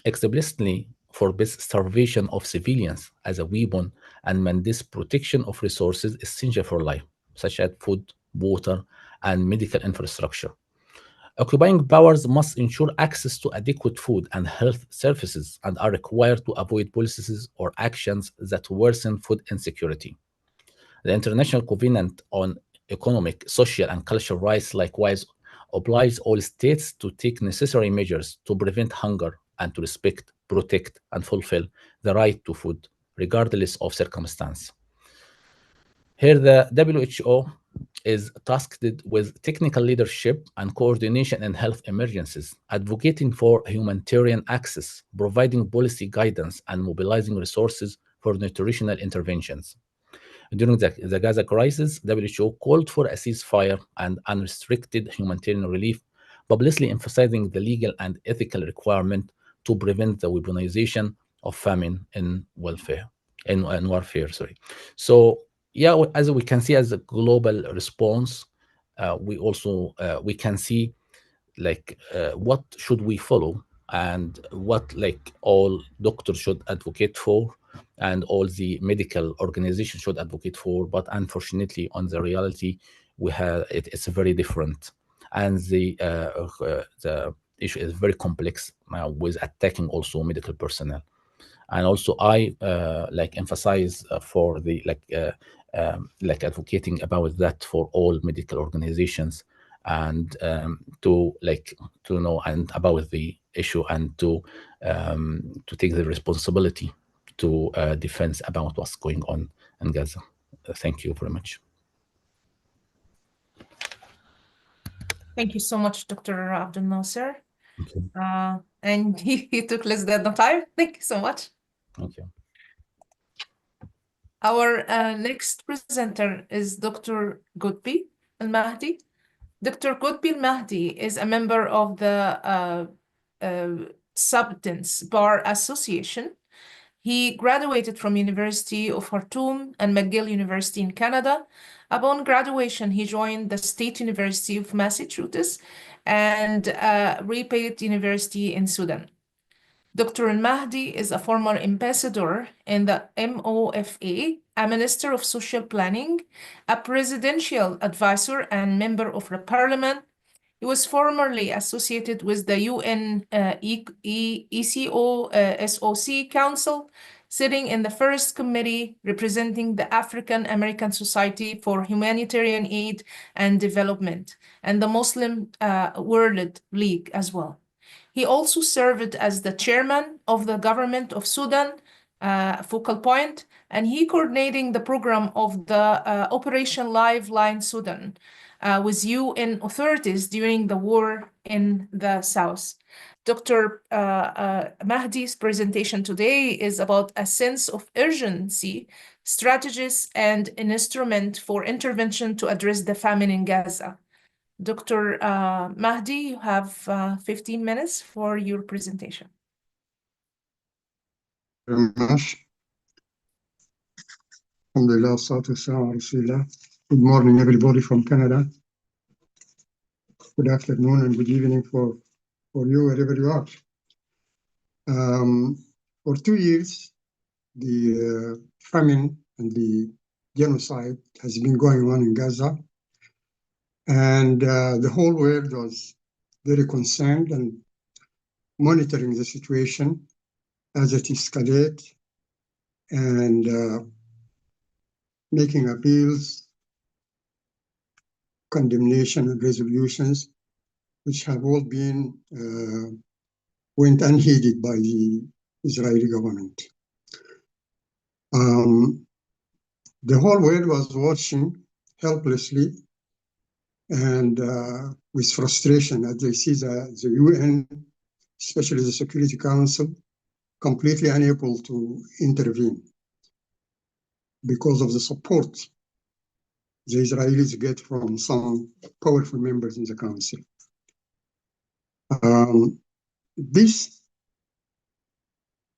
explicitly forbids starvation of civilians as a weapon and mandates protection of resources essential for life, such as food, water, and medical infrastructure. Occupying powers must ensure access to adequate food and health services and are required to avoid policies or actions that worsen food insecurity. The International Covenant on Economic, Social, and Cultural Rights likewise obliges all states to take necessary measures to prevent hunger and to respect, protect, and fulfill the right to food, regardless of circumstance. Here, the WHO is tasked with technical leadership and coordination in health emergencies, advocating for humanitarian access, providing policy guidance, and mobilizing resources for nutritional interventions. During the Gaza crisis, WHO called for a ceasefire and unrestricted humanitarian relief, publicly emphasizing the legal and ethical requirement to prevent the weaponization of famine in warfare. Sorry. So yeah, as we can see, as a global response, we can see like what should we follow and what like all doctors should advocate for and all the medical organizations should advocate for, but unfortunately on the reality we have it's very different, and the issue is very complex with attacking also medical personnel. And also I like emphasize for the like advocating about that for all medical organizations, and to know and about the issue and to take the responsibility to defense about what's going on in Gaza. Thank you very much. Thank you so much, Dr. Abdel Nasser. Okay. And he took less than the time. Thank you so much. Thank you. Our next presenter is Dr. Godbi Al-Mahdi. Dr. Godbi Al-Mahdi is a member of the Substance Bar Association. He graduated from University of Khartoum and McGill University in Canada. Upon graduation, he joined the State University of Massachusetts and Repate University in Sudan. Dr. Al-Mahdi is a former ambassador in the MOFA, a Minister of Social Planning, a presidential advisor and member of the parliament. He was formerly associated with the UN SOC Council, sitting in the first committee representing the African American Society for Humanitarian Aid and Development and the Muslim World League as well. He also served as the chairman of the government of Sudan focal point, and he coordinating the program of the Operation Lifeline Sudan with UN authorities during the war in the south. Dr. Mahdi's presentation today is about a sense of urgency, strategies, and an instrument for intervention to address the famine in Gaza. Dr. Mahdi, you have 15 minutes for your presentation. Very much. Alhamdulillah, salatu wassalamu ala Rasulillah. Good morning, everybody from Canada. Good afternoon and good evening for you, wherever you are. For 2 years, the famine and the genocide has been going on in Gaza. And the whole world was very concerned and monitoring the situation as it escalates and making appeals, condemnation and resolutions, which have all been went unheeded by the Israeli government. The whole world was watching helplessly and with frustration as they see the UN, especially the Security Council, completely unable to intervene because of the support the Israelis get from some powerful members in the council. This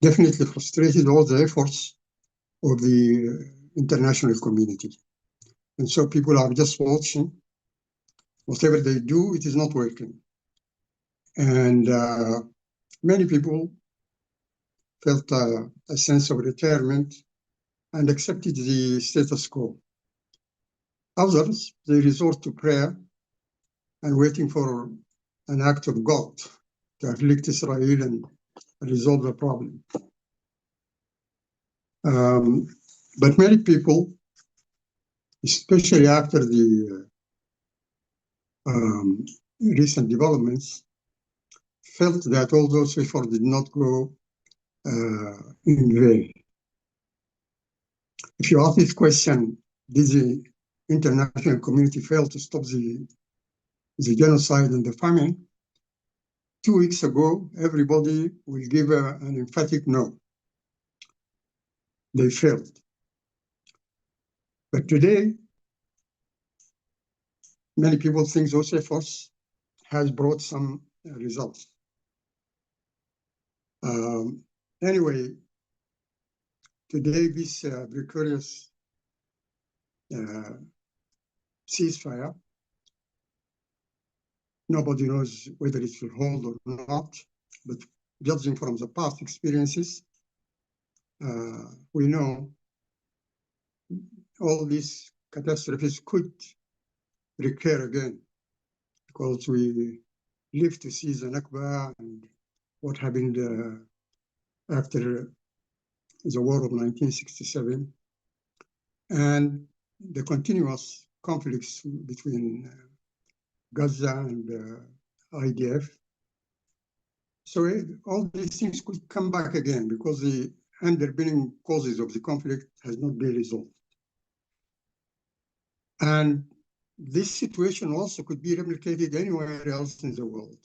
definitely frustrated all the efforts of the international community. And so people are just watching. Whatever they do, it is not working. And many people felt a sense of retirement and accepted the status quo. Others, they resort to prayer and waiting for an act of God to afflict Israel and resolve the problem. But many people, especially after the recent developments, felt that all those efforts did not go in vain. If you ask this question, did the international community fail to stop the genocide and the famine? 2 weeks ago, everybody will give an emphatic no. They failed. But today, many people think those efforts has brought some results. Anyway, today this precarious ceasefire, nobody knows whether it will hold or not, but judging from the past experiences, we know all these catastrophes could recur again because we live to see the Nakba and what happened after the war of 1967 and the continuous conflicts between Gaza and IDF. So all these things could come back again because the underpinning causes of the conflict has not been resolved. And this situation also could be replicated anywhere else in the world.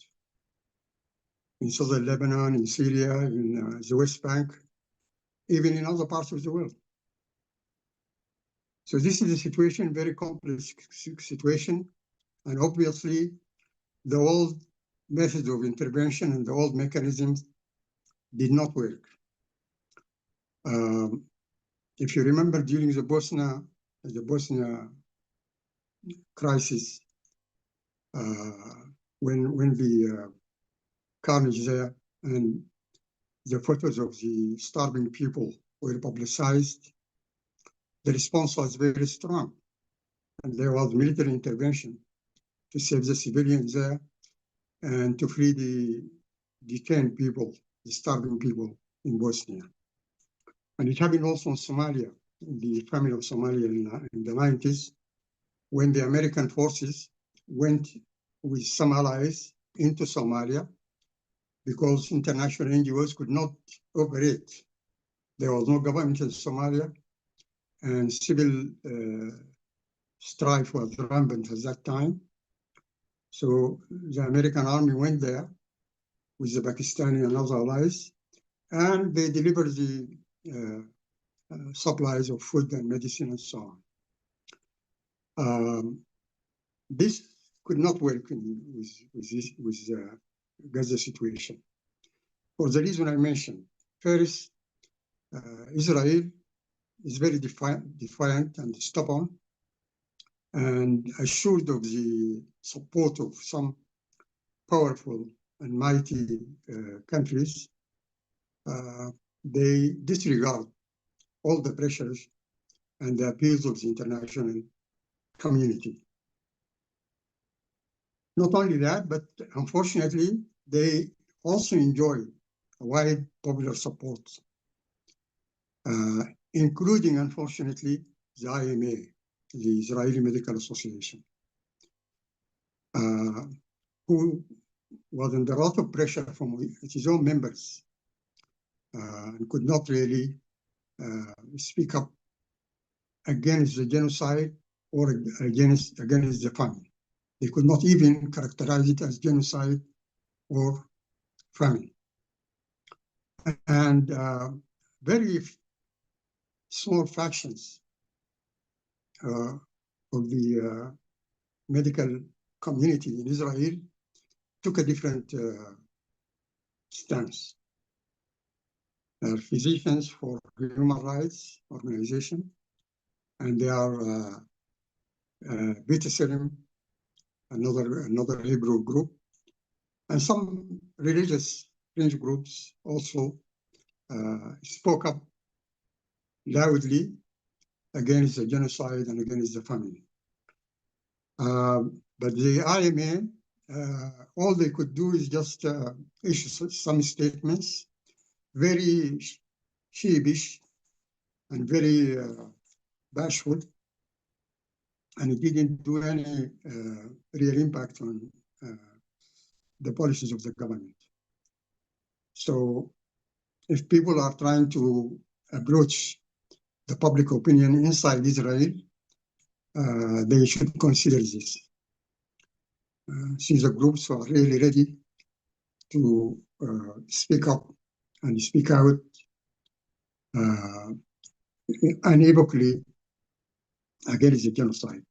In southern Lebanon, in Syria, in the West Bank, even in other parts of the world. So this is a situation, very complex situation, and obviously the old methods of intervention and the old mechanisms did not work. If you remember during the Bosnia crisis, when the carnage there, and the photos of the starving people were publicized, the response was very strong. And there was military intervention to save the civilians there and to free the detained people, the starving people in Bosnia. And it happened also in Somalia, in the famine of Somalia in the 90s, when the American forces went with some allies into Somalia because international NGOs could not operate. There was no government in Somalia, and civil strife was rampant at that time. So the American army went there with the Pakistani and other allies, and they delivered the supplies of food and medicine and so on. This could not work with Gaza situation for the reason I mentioned. First, Israel is very defiant and stubborn, and assured of the support of some powerful and mighty countries, they disregard all the pressures and the appeals of the international community. Not only that, but unfortunately, they also enjoy wide popular support, including, unfortunately, the IMA, the Israeli Medical Association, who was under a lot of pressure from its own members and could not really speak up against the genocide or against the famine. They could not even characterize it as genocide or famine. And very small factions of the medical community in Israel took a different stance. Physicians for Human Rights Organization, and they are B'Tselem, another Hebrew group, and some religious fringe groups also spoke up loudly against the genocide and against the famine. But the IMA, all they could do is just issue some statements, very sheepish and very bashful, and it didn't do any real impact on the policies of the government. So if people are trying to approach the public opinion inside Israel, they should consider this. Since the groups are really ready to speak up and speak out unequivocally against the genocide.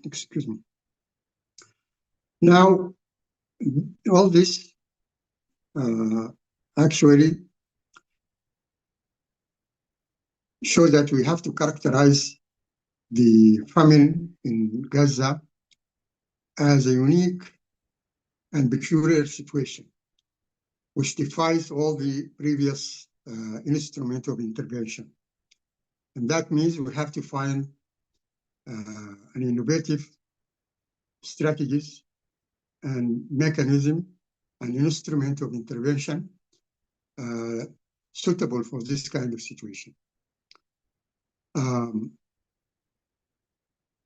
Excuse me. Now, all this actually shows that we have to characterize the famine in Gaza as a unique and peculiar situation, which defies all the previous instruments of intervention. And that means we have to find an innovative strategies and mechanism and instrument of intervention suitable for this kind of situation.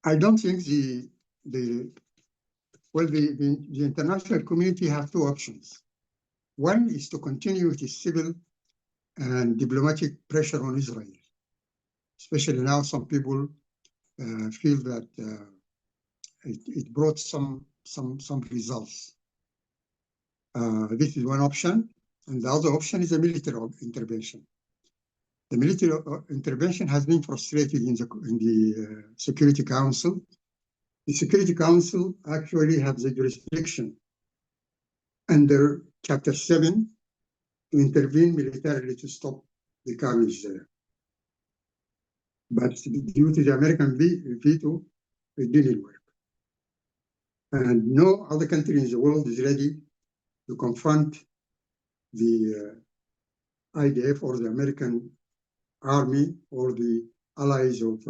I don't think the international community have two options. One is to continue with the civil and diplomatic pressure on Israel, especially now some people feel that it brought some results. This is one option, and the other option is a military intervention. The military intervention has been frustrated in the Security Council. The Security Council actually has the jurisdiction under Chapter 7 to intervene militarily to stop the carnage there. But due to the American veto, it didn't work. And no other country in the world is ready to confront the IDF or the American army or the allies of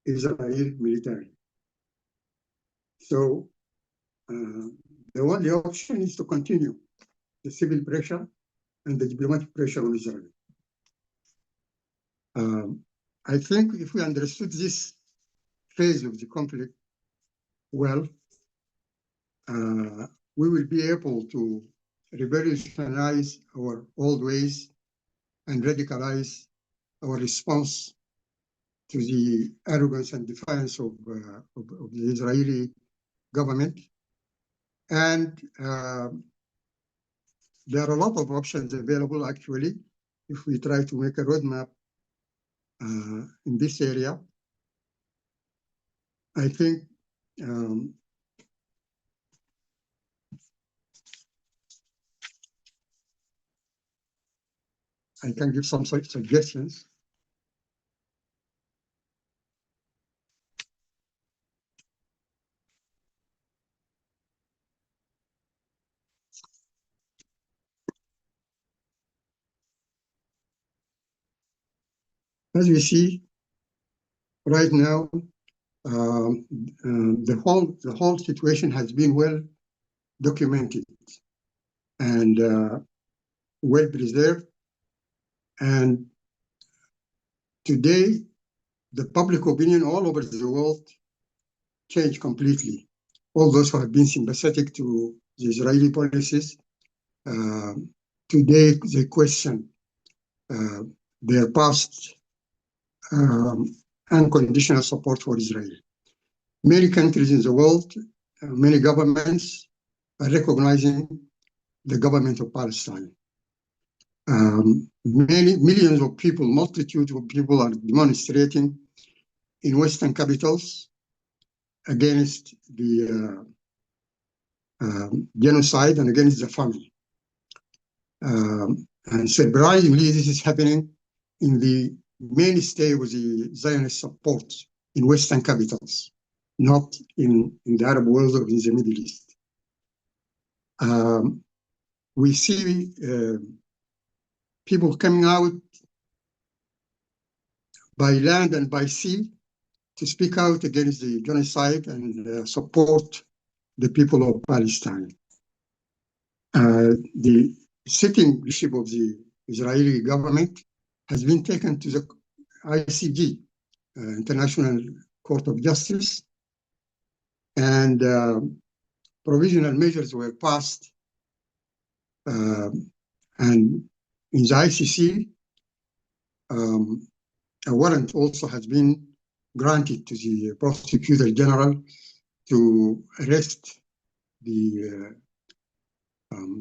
Israel military. So the only option is to continue the civil pressure and the diplomatic pressure on Israel. I think if we understood this phase of the conflict well, we will be able to revolutionize our old ways and radicalize our response to the arrogance and defiance of the Israeli government. And there are a lot of options available, actually, if we try to make a roadmap in this area. I think I can give some suggestions. As we see right now, the whole situation has been well documented and well preserved. And today, the public opinion all over the world changed completely. All those who have been sympathetic to the Israeli policies, today they question their past unconditional support for Israel. Many countries in the world, many governments are recognizing the government of Palestine. Many millions of people, multitudes of people are demonstrating in Western capitals against the genocide and against the family. And surprisingly, this is happening in the mainstay of the Zionist support in Western capitals, not in the Arab world or in the Middle East. We see people coming out by land and by sea to speak out against the genocide and support the people of Palestine. The sitting leadership of the Israeli government has been taken to the ICJ, International Court of Justice, and provisional measures were passed. And in the ICC, a warrant also has been granted to the prosecutor general to arrest the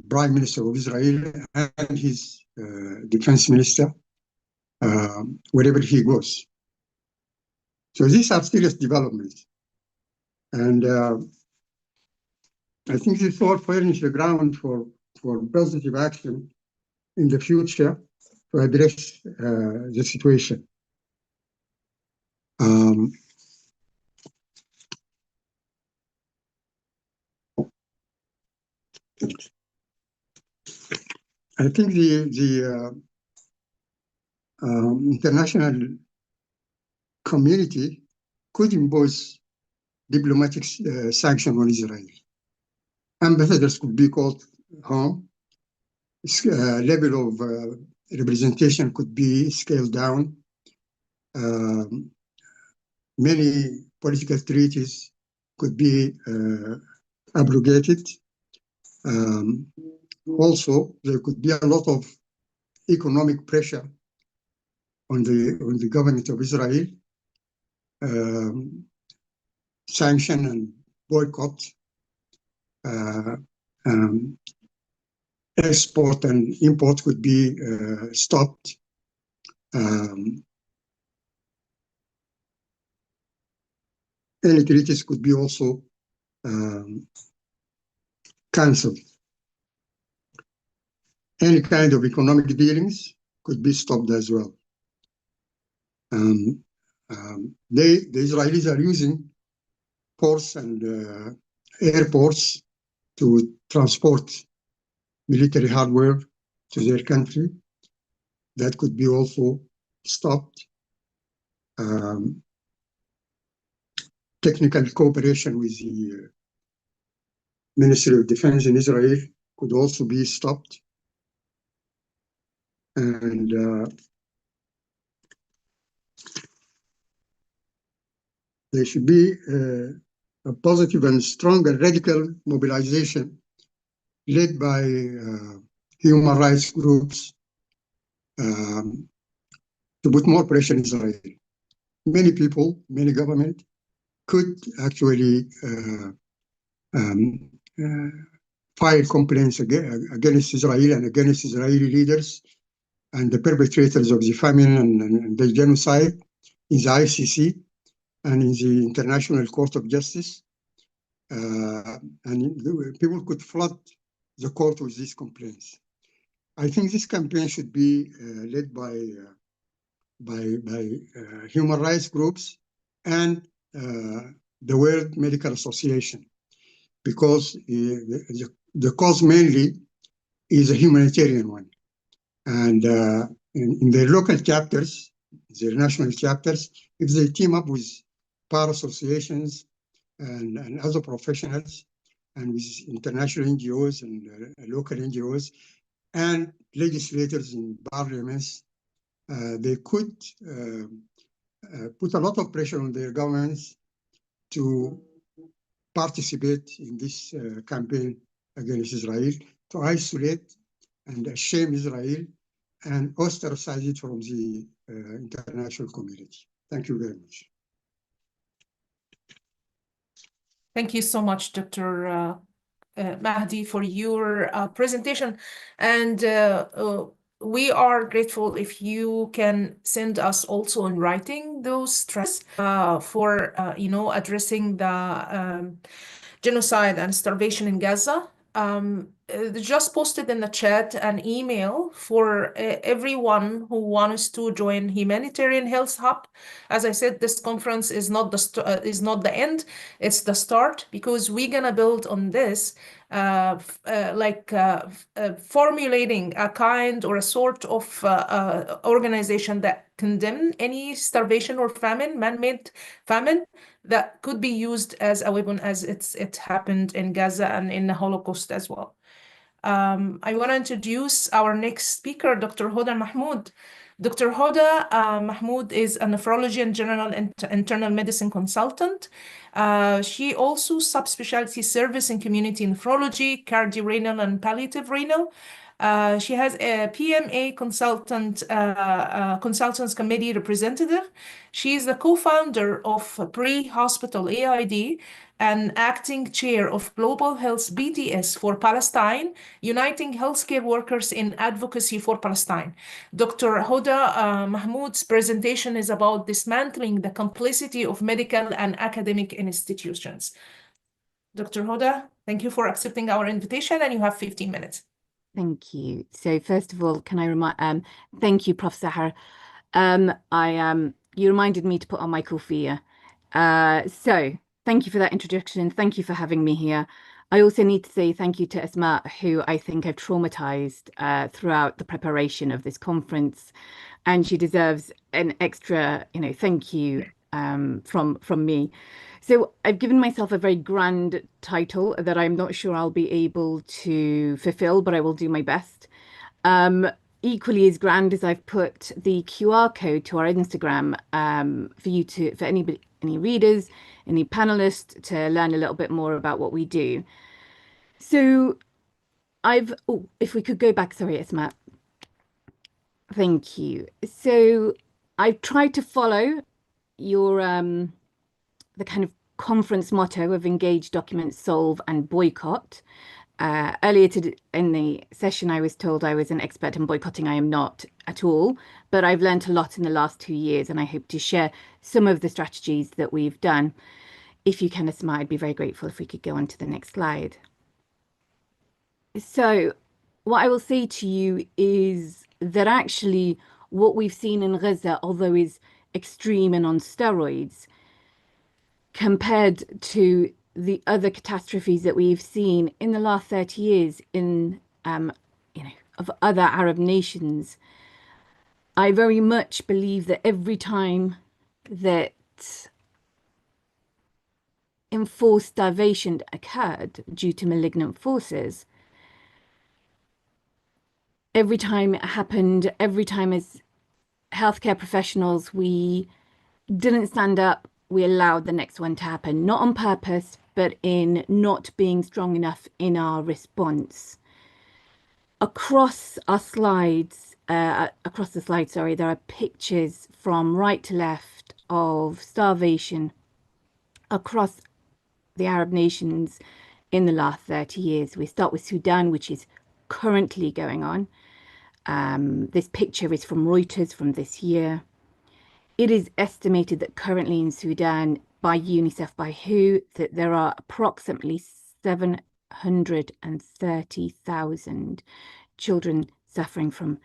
Prime Minister of Israel and his defense minister wherever he goes. So these are serious developments. And I think this all furnish the ground for positive action in the future to address the situation. I think the international community could impose diplomatic sanction on Israel. Ambassadors could be called home. Level of representation could be scaled down. Many political treaties could be abrogated. Also, there could be a lot of economic pressure on the government of Israel, sanction and boycott, export and import could be stopped. Any treaties could be also cancelled. Any kind of economic dealings could be stopped as well. The Israelis are using ports and airports to transport military hardware to their country. That could be also stopped. Technical cooperation with the Ministry of Defense in Israel could also be stopped. And there should be a positive and stronger radical mobilization led by human rights groups to put more pressure on Israel. Many people, many government could actually file complaints against Israel and against Israeli leaders and the perpetrators of the famine and the genocide in the ICC and in the International Court of Justice. And people could flood the court with these complaints. I think this campaign should be led by human rights groups and the World Medical Association, because the cause mainly is a humanitarian one. And in their local chapters, their national chapters, if they team up with power associations and other professionals and with international NGOs and local NGOs and legislators in parliaments, they could put a lot of pressure on their governments to participate in this campaign against Israel, to isolate and shame Israel and ostracize it from the international community. Thank you very much. Thank you so much, Dr. Mahdi, for your presentation. And we are grateful if you can send us also in writing those stress for addressing the genocide and starvation in Gaza. Just posted in the chat an email for everyone who wants to join Humanitarian Health Hub. As I said, this conference is not the end; it's the start, because we're gonna build on this, formulating a kind or a sort of organization that condemn any starvation or famine, man-made famine, that could be used as a weapon, as it happened in Gaza and in the Holocaust as well. I want to introduce our next speaker, Dr. Hoda Mahmoud. Dr. Hoda Mahmoud is a nephrology and general internal medicine consultant. She also subspecialty service in community nephrology, cardiorenal and palliative renal. She has a PMA consultants committee representative. She is the co-founder of Pre-Hospital AID and acting chair of Global Health BTS for Palestine, uniting healthcare workers in advocacy for Palestine. Dr. Hoda Mahmoud's presentation is about dismantling the complicity of medical and academic institutions. Dr. Hoda, thank you for accepting our invitation, and you have 15 minutes. Thank you. So first of all, can I remind, thank you, Prof. Sahar. You reminded me to put on my kufiya. So thank you for that introduction. Thank you for having me here. I also need to say thank you to Asma, who I think I've traumatized throughout the preparation of this conference, and she deserves an extra, thank you from me. So I've given myself a very grand title that I'm not sure I'll be able to fulfill, but I will do my best. Equally as grand as I've put the QR code to our Instagram for anybody, any readers, any panelists, to learn a little bit more about what we do. So if we could go back, sorry, Esma. Thank you. So I've tried to follow your the kind of conference motto of engage, document, solve, and boycott. Earlier in the session, I was told I was an expert in boycotting. I am not at all, but I've learned a lot in the last 2 years, and I hope to share some of the strategies that we've done. If you can, Asma, I'd be very grateful if we could go on to the next slide. So what I will say to you is that actually what we've seen in Gaza, although is extreme and on steroids, compared to the other catastrophes that we've seen in the last 30 years in of other Arab nations, I very much believe that every time that enforced starvation occurred due to malignant forces, every time it happened, every time as healthcare professionals, we didn't stand up, we allowed the next one to happen, not on purpose, but in not being strong enough in our response. Across our slides, across the slide, sorry, there are pictures from right to left of starvation across the Arab nations in the last 30 years. We start with Sudan, which is currently going on. This picture is from Reuters from this year. It is estimated that currently in Sudan, by UNICEF, by WHO, that there are approximately 730,000 children suffering from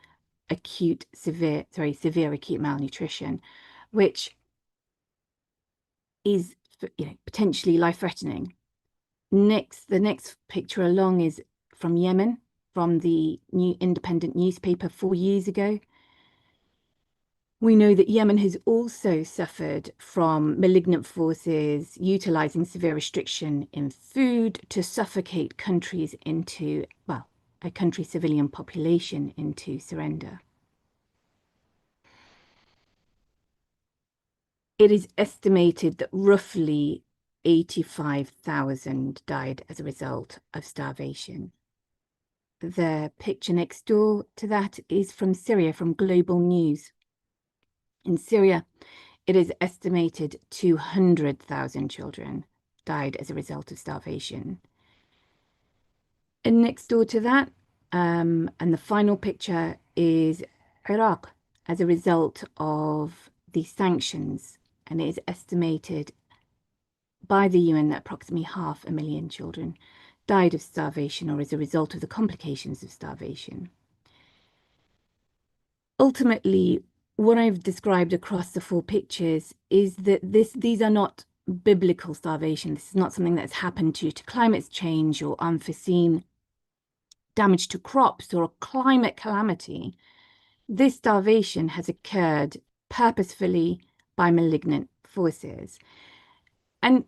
severe acute malnutrition, which is potentially life-threatening. The next picture along is from Yemen, from the New Independent newspaper 4 years ago. We know that Yemen has also suffered from malignant forces utilizing severe restriction in food to suffocate countries into, well, a country's civilian population into surrender. It is estimated that roughly 85,000 died as a result of starvation. The picture next door to that is from Syria, from Global News. In Syria, it is estimated 200,000 children died as a result of starvation. And next door to that, and the final picture is Iraq as a result of the sanctions. And it is estimated by the UN that approximately 500,000 children died of starvation or as a result of the complications of starvation. Ultimately, what I've described across the 4 pictures is that these are not biblical starvation. This is not something that's happened due to climate change or unforeseen damage to crops or a climate calamity. This starvation has occurred purposefully by malignant forces, and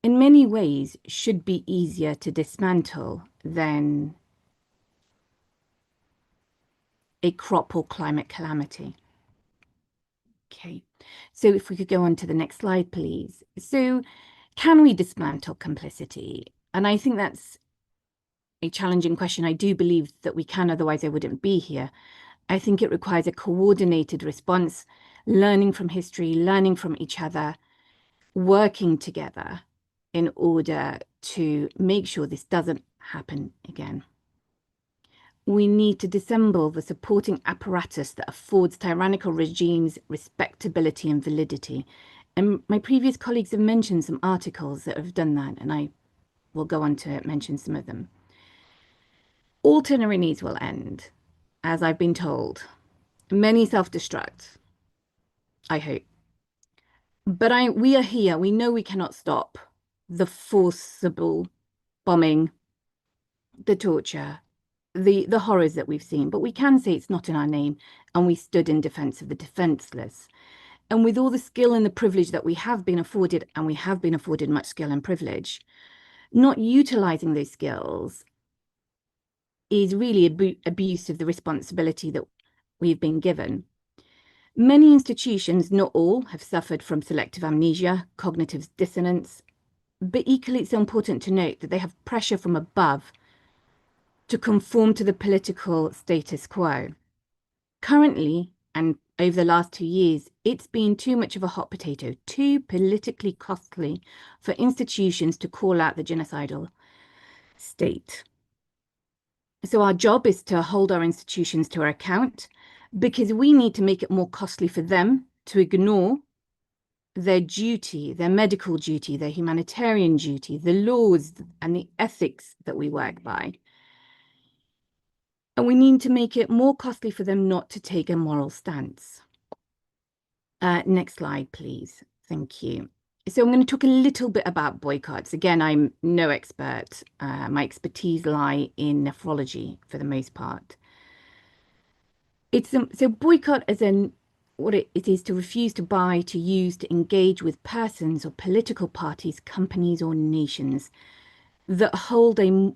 in many ways should be easier to dismantle than a crop or climate calamity. Okay, so if we could go on to the next slide, please. So can we dismantle complicity? And I think that's a challenging question. I do believe that we can, otherwise I wouldn't be here. I think it requires a coordinated response, learning from history, learning from each other, working together in order to make sure this doesn't happen again. We need to disassemble the supporting apparatus that affords tyrannical regimes respectability and validity. And my previous colleagues have mentioned some articles that have done that, and I will go on to mention some of them. All tyrannies will end, as I've been told. Many self-destruct, I hope. But we are here. We know we cannot stop the forcible bombing, the torture, the horrors that we've seen, but we can say it's not in our name, and we stood in defense of the defenseless. And with all the skill and the privilege that we have been afforded, and we have been afforded much skill and privilege, not utilizing those skills is really abuse of the responsibility that we've been given. Many institutions, not all, have suffered from selective amnesia, cognitive dissonance, but equally it's important to note that they have pressure from above to conform to the political status quo. Currently, and over the last 2 years, it's been too much of a hot potato, too politically costly for institutions to call out the genocidal state. So our job is to hold our institutions to our account, because we need to make it more costly for them to ignore their duty, their medical duty, their humanitarian duty, the laws and the ethics that we work by. And we need to make it more costly for them not to take a moral stance. Next slide, please. Thank you. So I'm going to talk a little bit about boycotts. Again, I'm no expert. My expertise lie in nephrology for the most part. So boycott as in what it is to refuse to buy, to use, to engage with persons or political parties, companies or nations that hold an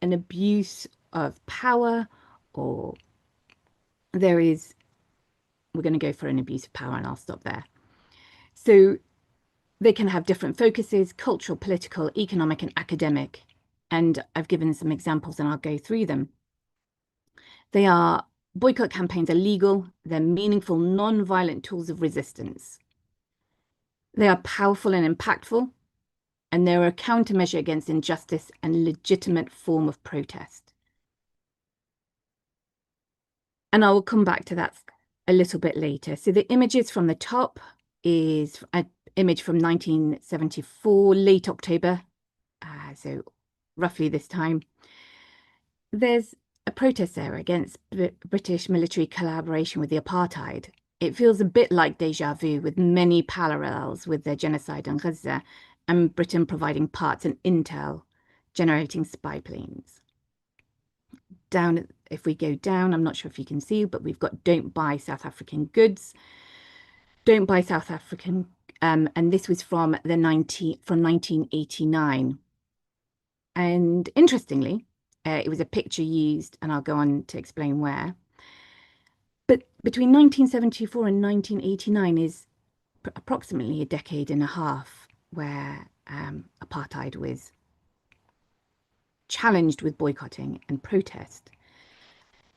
abuse of power, or we're going to go for an abuse of power, and I'll stop there. So they can have different focuses: cultural, political, economic, and academic. And I've given some examples and I'll go through them. Boycott campaigns are legal. They're meaningful, non-violent tools of resistance. They are powerful and impactful, and they're a countermeasure against injustice and legitimate form of protest. And I will come back to that a little bit later. So the images from the top is an image from 1974, late October, so roughly this time. There's a protest there against British military collaboration with the apartheid. It feels a bit like déjà vu, with many parallels with the genocide in Gaza and Britain providing parts and intel, generating spy planes. Down, if we go down, I'm not sure if you can see, but we've got "Don't buy South African goods." Don't buy South African, and this was from 1989. And interestingly, it was a picture used, and I'll go on to explain where. But between 1974 and 1989 is approximately a decade and a half where apartheid was challenged with boycotting and protest.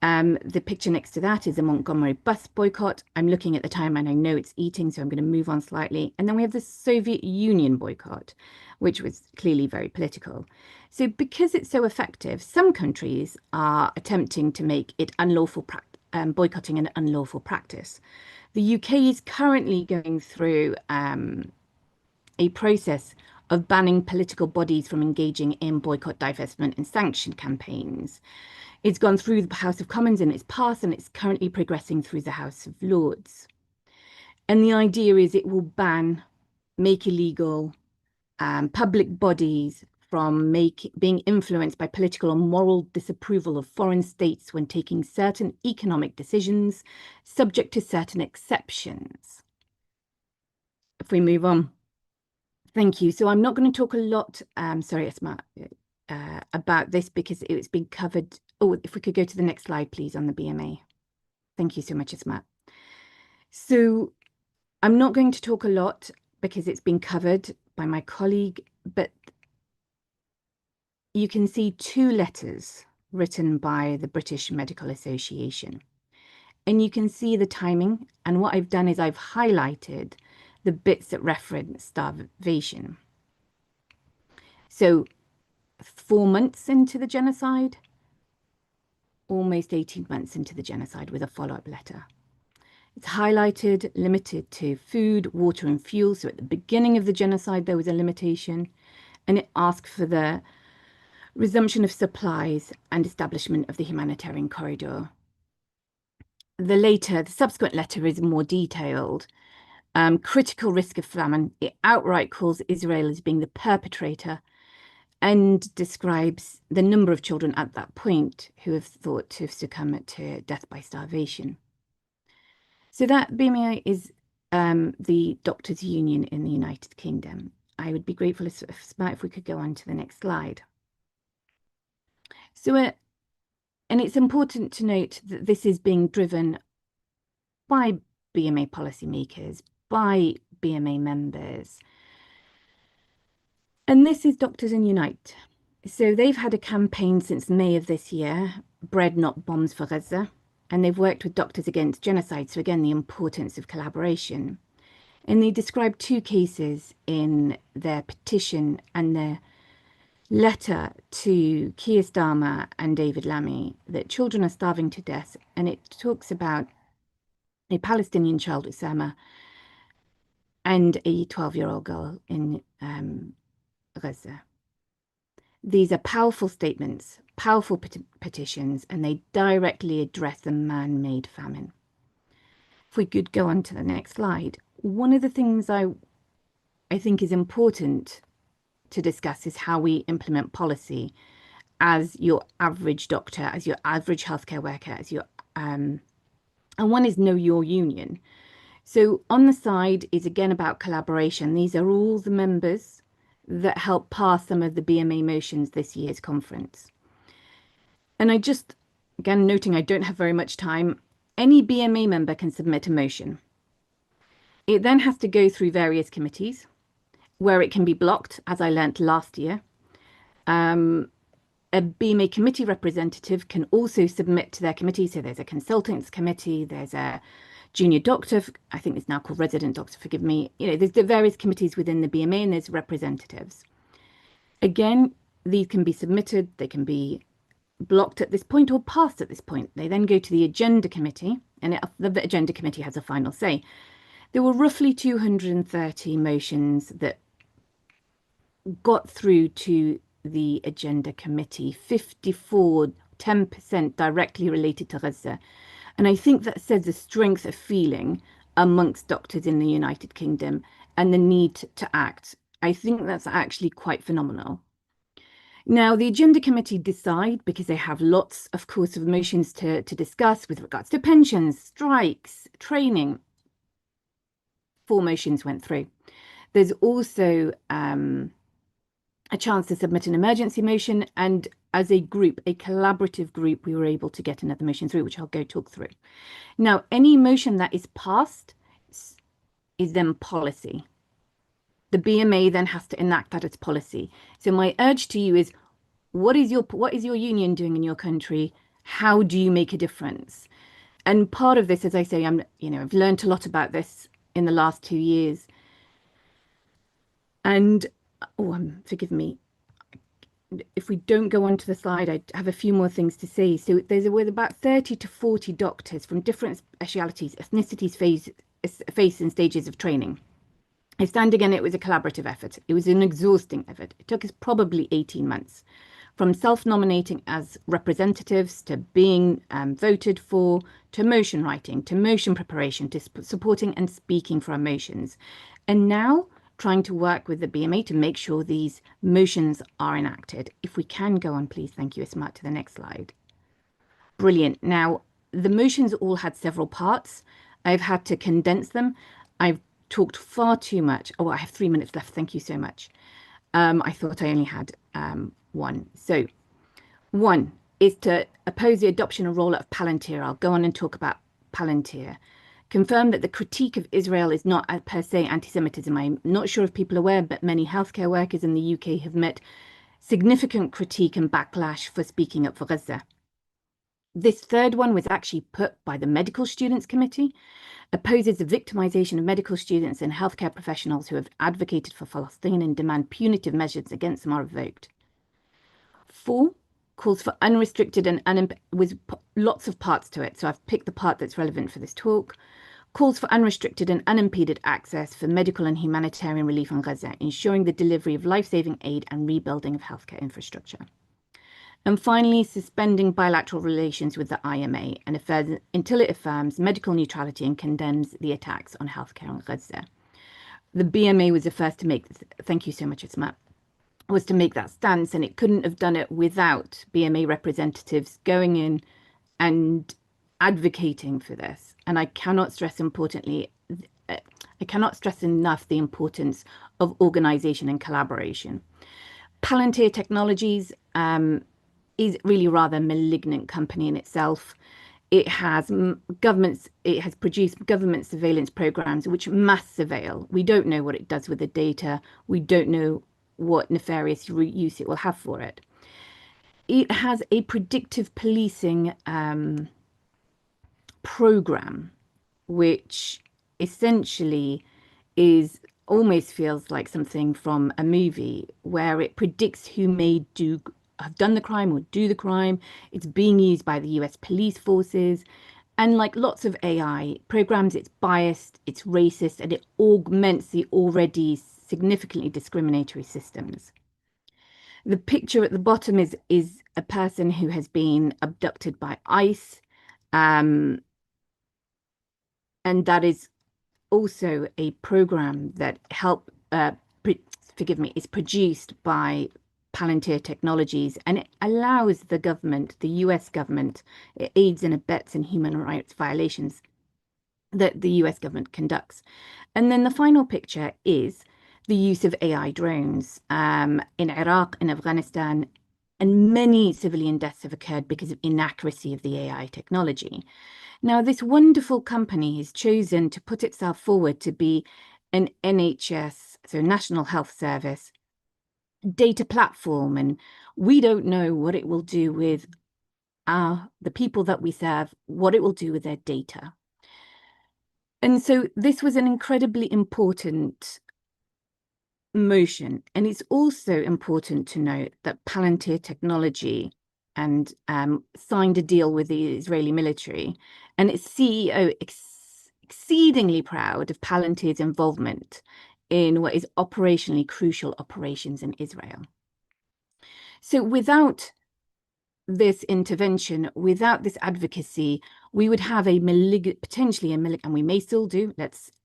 The picture next to that is a Montgomery bus boycott. I'm looking at the time and I know it's eating, so I'm going to move on slightly. And then we have the Soviet Union boycott, which was clearly very political. So because it's so effective, some countries are attempting to make it unlawful, boycotting an unlawful practice. The UK is currently going through a process of banning political bodies from engaging in boycott, divestment and sanction campaigns. It's gone through the House of Commons and it's passed, and it's currently progressing through the House of Lords. And the idea is it will make illegal public bodies from being influenced by political or moral disapproval of foreign states when taking certain economic decisions, subject to certain exceptions. If we move on. Thank you. So I'm not going to talk a lot, sorry, Esma, about this because it's been covered. Oh, if we could go to the next slide, please, on the BMA. Thank you so much, Esma. So I'm not going to talk a lot because it's been covered by my colleague, but you can see 2 letters written by the British Medical Association. And you can see the timing. And what I've done is I've highlighted the bits that reference starvation. So 4 months into the genocide, almost 18 months into the genocide with a follow-up letter. It's highlighted, limited to food, water and fuel. So at the beginning of the genocide, there was a limitation, and it asked for the resumption of supplies and establishment of the humanitarian corridor. The subsequent letter is more detailed. Critical risk of famine. It outright calls Israel as being the perpetrator and describes the number of children at that point who have thought to have succumbed to death by starvation. So that BMI is the Doctors' Union in the United Kingdom. I would be grateful if we could go on to the next slide. So, and it's important to note that this is being driven by BMA policymakers, by BMA members. And this is Doctors in Unite. So they've had a campaign since May of this year, Bread Not Bombs for Gaza, and they've worked with Doctors Against Genocide. So again, the importance of collaboration. And they describe 2 cases in their petition and their letter to Keir Starmer and David Lammy that children are starving to death. And it talks about a Palestinian child, Usama, and a 12-year-old girl in Gaza. These are powerful statements, powerful petitions, and they directly address the man-made famine. If we could go on to the next slide. One of the things I I think is important to discuss is how we implement policy as your average doctor, as your average healthcare worker, as your and one is know your union. So on the side is again about collaboration. These are all the members that help pass some of the BMA motions this year's conference. And I just, again, noting I don't have very much time, any BMA member can submit a motion. It then has to go through various committees where it can be blocked, as I learnt last year. A BMA committee representative can also submit to their committee. So there's a consultants committee, there's a junior doctor, I think it's now called resident doctor, forgive me. You know, there's the various committees within the BMA and there's representatives. Again, these can be submitted, they can be blocked at this point or passed at this point. They then go to the agenda committee and the agenda committee has a final say. There were roughly 230 motions that got through to the agenda committee, 54, 10% directly related to Gaza. And I think that says the strength of feeling amongst doctors in the United Kingdom and the need to act. I think that's actually quite phenomenal. Now, the agenda committee decide, because they have lots, of course, of motions to discuss with regards to pensions, strikes, training. 4 motions went through. There's also a chance to submit an emergency motion, and as a group, a collaborative group, we were able to get another motion through, which I'll go talk through. Now, any motion that is passed is then policy. The BMA then has to enact that as policy. So my urge to you is, what is your union doing in your country? How do you make a difference? And part of this, as I say, I've learned a lot about this in the last 2 years. And forgive me, if we don't go on to the slide, I have a few more things to say. So with about 30 to 40 doctors from different specialities, ethnicities, phase and stages of training. I stand again, it was a collaborative effort. It was an exhausting effort. It took us probably 18 months. From self-nominating as representatives to being voted for, to motion writing, to motion preparation, to supporting and speaking for our motions. And now trying to work with the BMA to make sure these motions are enacted. If we can go on, please. Thank you, Isma, to the next slide. Brilliant. Now, the motions all had several parts. I've had to condense them. I've talked far too much. Oh, I have 3 minutes left. Thank you so much. I thought I only had 1. So 1 is to oppose the adoption and rollout of Palantir. I'll go on and talk about Palantir. Confirm that the critique of Israel is not per se anti-Semitism. I'm not sure if people are aware, but many healthcare workers in the UK have met significant critique and backlash for speaking up for Gaza. This 3rd one was actually put by the Medical Students Committee, opposes the victimization of medical students and healthcare professionals who have advocated for Palestine and demand punitive measures against them are revoked. 4 calls for unrestricted and with lots of parts to it, so I've picked the part that's relevant for this talk. Calls for unrestricted and unimpeded access for medical and humanitarian relief on Gaza, ensuring the delivery of life-saving aid and rebuilding of healthcare infrastructure. And finally, suspending bilateral relations with the IMA until it affirms medical neutrality and condemns the attacks on healthcare on Gaza. The BMA was the first to make this. Thank you so much, Isma. Was to make that stance, and it couldn't have done it without BMA representatives going in and advocating for this. And I cannot stress enough the importance of organization and collaboration. Palantir Technologies is really rather a malignant company in itself. It has produced government surveillance programs which mass surveil. We don't know what it does with the data. We don't know what nefarious use it will have for it. It has a predictive policing program, which essentially almost feels like something from a movie, where it predicts who may have done the crime or do the crime. It's being used by the US police forces, and like lots of AI programs, it's biased, it's racist, and it augments the already significantly discriminatory systems. The picture at the bottom is a person who has been abducted by ICE, and that is also a program that help forgive me, is produced by Palantir Technologies, and it allows the government, the US government, it aids and abets in human rights violations that the US government conducts. And then the final picture is the use of AI drones in Iraq, in Afghanistan, and many civilian deaths have occurred because of inaccuracy of the AI technology. Now, this wonderful company has chosen to put itself forward to be an NHS, so National Health Service, data platform, and we don't know what it will do with the people that we serve, what it will do with their data. And so this was an incredibly important motion. And it's also important to note that Palantir Technology and signed a deal with the Israeli military, and its CEO exceedingly proud of Palantir's involvement in what is operationally crucial operations in Israel. So without this intervention, without this advocacy, we would have a potentially a malignant, and we may still do,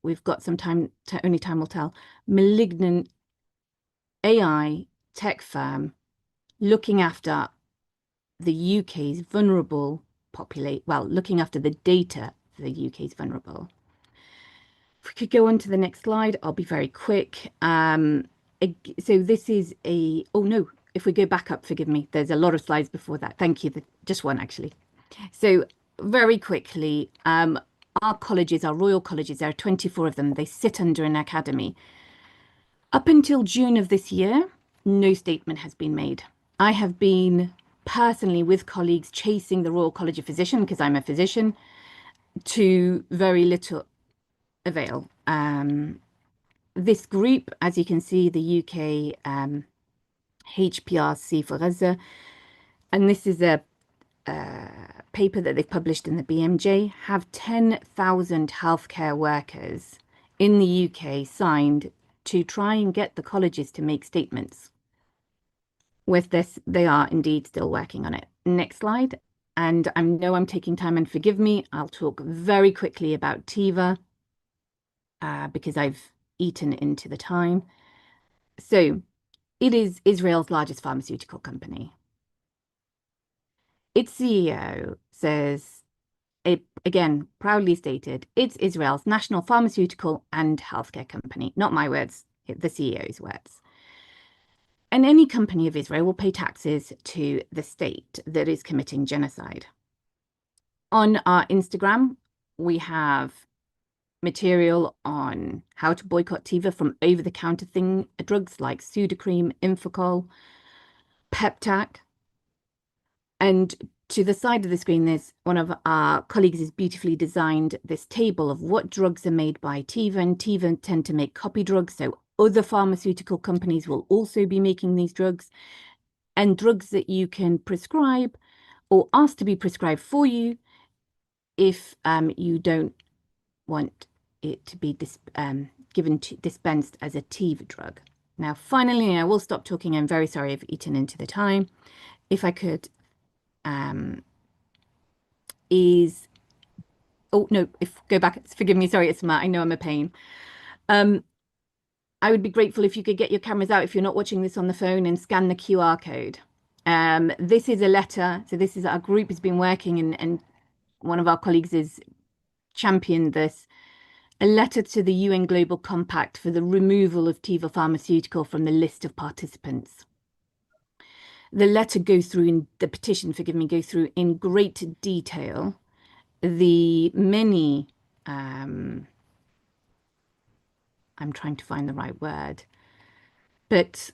we've got some time, only time will tell, malignant AI tech firm looking after the UK's vulnerable looking after the data for the UK's vulnerable. If we could go on to the next slide, I'll be very quick. So this is oh no, if we go back up, forgive me, there's a lot of slides before that. Thank you, just one actually. So very quickly, our colleges, our royal colleges, there are 24 of them, they sit under an academy. Up until June of this year, no statement has been made. I have been personally with colleagues chasing the Royal College of Physicians, because I'm a physician, to very little avail. This group, as you can see, the UK HPRC for Gaza, and this is a paper that they've published in the BMJ, have 10,000 healthcare workers in the UK signed to try and get the colleges to make statements. With this, they are indeed still working on it. Next slide. And I know I'm taking time, and forgive me, I'll talk very quickly about Teva because I've eaten into the time. So it is Israel's largest pharmaceutical company. Its CEO says, again, proudly stated, it's Israel's national pharmaceutical and healthcare company. Not my words, the CEO's words. And any company of Israel will pay taxes to the state that is committing genocide. On our Instagram, we have material on how to boycott Teva from over-the-counter drugs like Sudocrem, Infocol, Peptac. And to the side of the screen, there's one of our colleagues has beautifully designed this table of what drugs are made by Teva, and Teva tend to make copy drugs, so other pharmaceutical companies will also be making these drugs, and drugs that you can prescribe or ask to be prescribed for you if you don't want it to be dispensed as a Teva drug. Now, finally, I will stop talking. I'm very sorry I've eaten into the time. If I could, oh no, go back, forgive me, sorry, it's Matt, I know I'm a pain. I would be grateful if you could get your cameras out if you're not watching this on the phone and scan the QR code. This is a letter. So this is our group has been working, and one of our colleagues has championed this, a letter to the UN Global Compact for the removal of Teva Pharmaceutical from the list of participants. The letter goes through, in the petition, forgive me, goes through in great detail the many, I'm trying to find the right word, but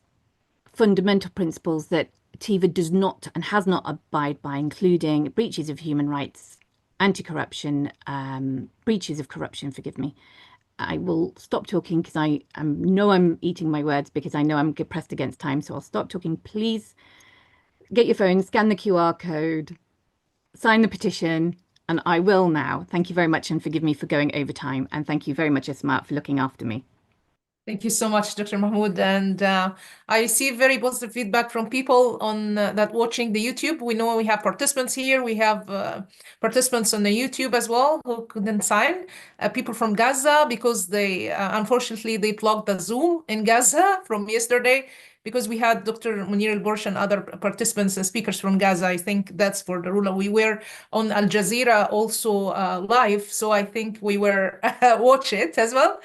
fundamental principles that Teva does not and has not abide by, including breaches of human rights, anti-corruption, breaches of corruption, forgive me. I will stop talking because I know I'm eating my words because I know I'm pressed against time. So I'll stop talking. Please get your phone, scan the QR code, sign the petition, and I will now. Thank you very much, and forgive me for going over time. And thank you very much, Esma, for looking after me. Thank you so much, Dr. Mahmoud. And I receive very positive feedback from people on that watching the YouTube. We know we have participants here. We have participants on the YouTube as well who couldn't sign. People from Gaza, because they unfortunately they blocked the Zoom in Gaza from yesterday, because we had Dr. Munir El-Borsh and other participants and speakers from Gaza. I think that's for the rule. We were on Al Jazeera also live, so I think we were watch it as well.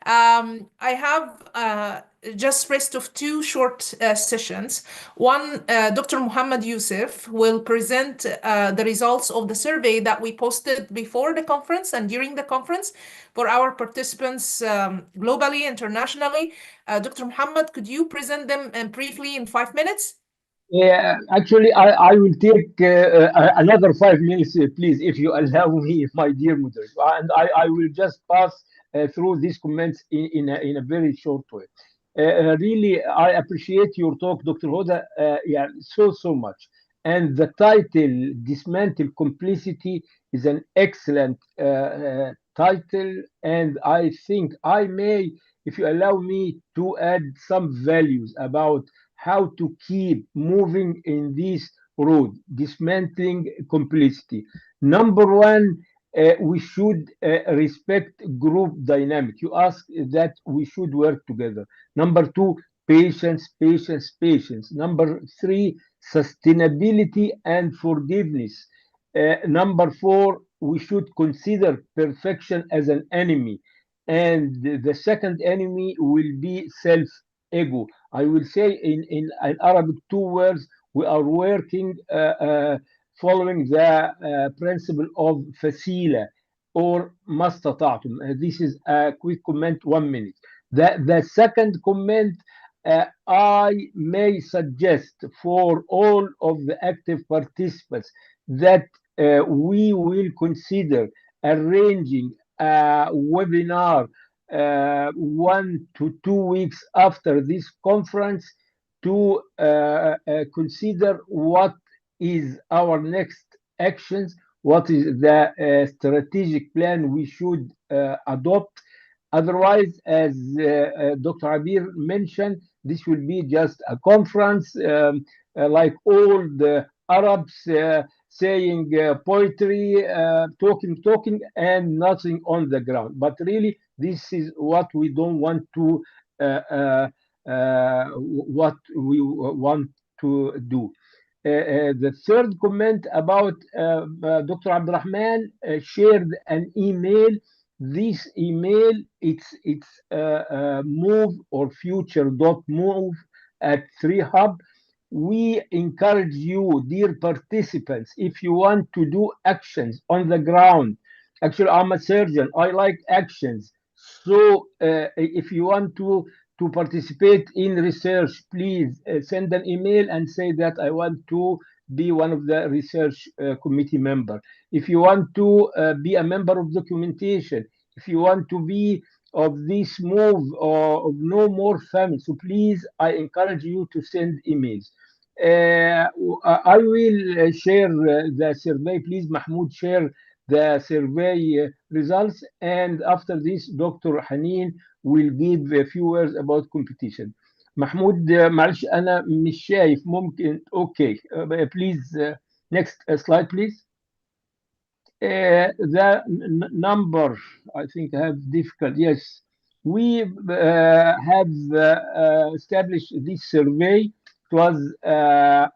I have just rest of two short sessions. One, Dr. Muhammad Youssef will present the results of the survey that we posted before the conference and during the conference for our participants globally, internationally. Dr. Muhammad, could you present them briefly in 5 minutes? Yeah, actually, I will take another 5 minutes, please, if you allow me, my dear moderator. And I will just pass through these comments in a very short way. Really, I appreciate your talk, Dr. Hoda, yeah, so much. And the title, Dismantle Complicity, is an excellent title. And I think I may, if you allow me, to add some values about how to keep moving in this road, dismantling complicity. Number one, we should respect group dynamic. You ask that we should work together. Number two, patience, patience, patience. Number three, sustainability and forgiveness. Number four, we should consider perfection as an enemy. And the second enemy will be self ego. I will say in Arabic two words. We are working following the principle of fasila or mastata'tum. This is a quick comment, 1 minute. The second comment, I may suggest for all of the active participants that we will consider arranging a webinar 1 to 2 weeks after this conference to consider what is our next actions, what is the strategic plan we should adopt. Otherwise, as Dr. Abir mentioned, this will be just a conference like all the Arabs saying poetry, talking, and nothing on the ground. But really, this is what we don't want to, what we want to do. The third comment about Dr. Abdurrahman shared an email. This email, it's move or future.move at 3Hub. We encourage you, dear participants, if you want to do actions on the ground. Actually, I'm a surgeon. I like actions. So if you want to participate in research, please send an email and say that I want to be one of the research committee member. If you want to be a member of documentation, if you want to be of this move or of no more famine, so please, I encourage you to send emails. I will share the survey. Please, Mahmoud, share the survey results. And after this, Dr. Hanin will give a few words about competition. محمود معلش أنا مش شايف ممكن أوكي please next slide please. The number, I think I have difficult. Yes, we have established this survey. It was a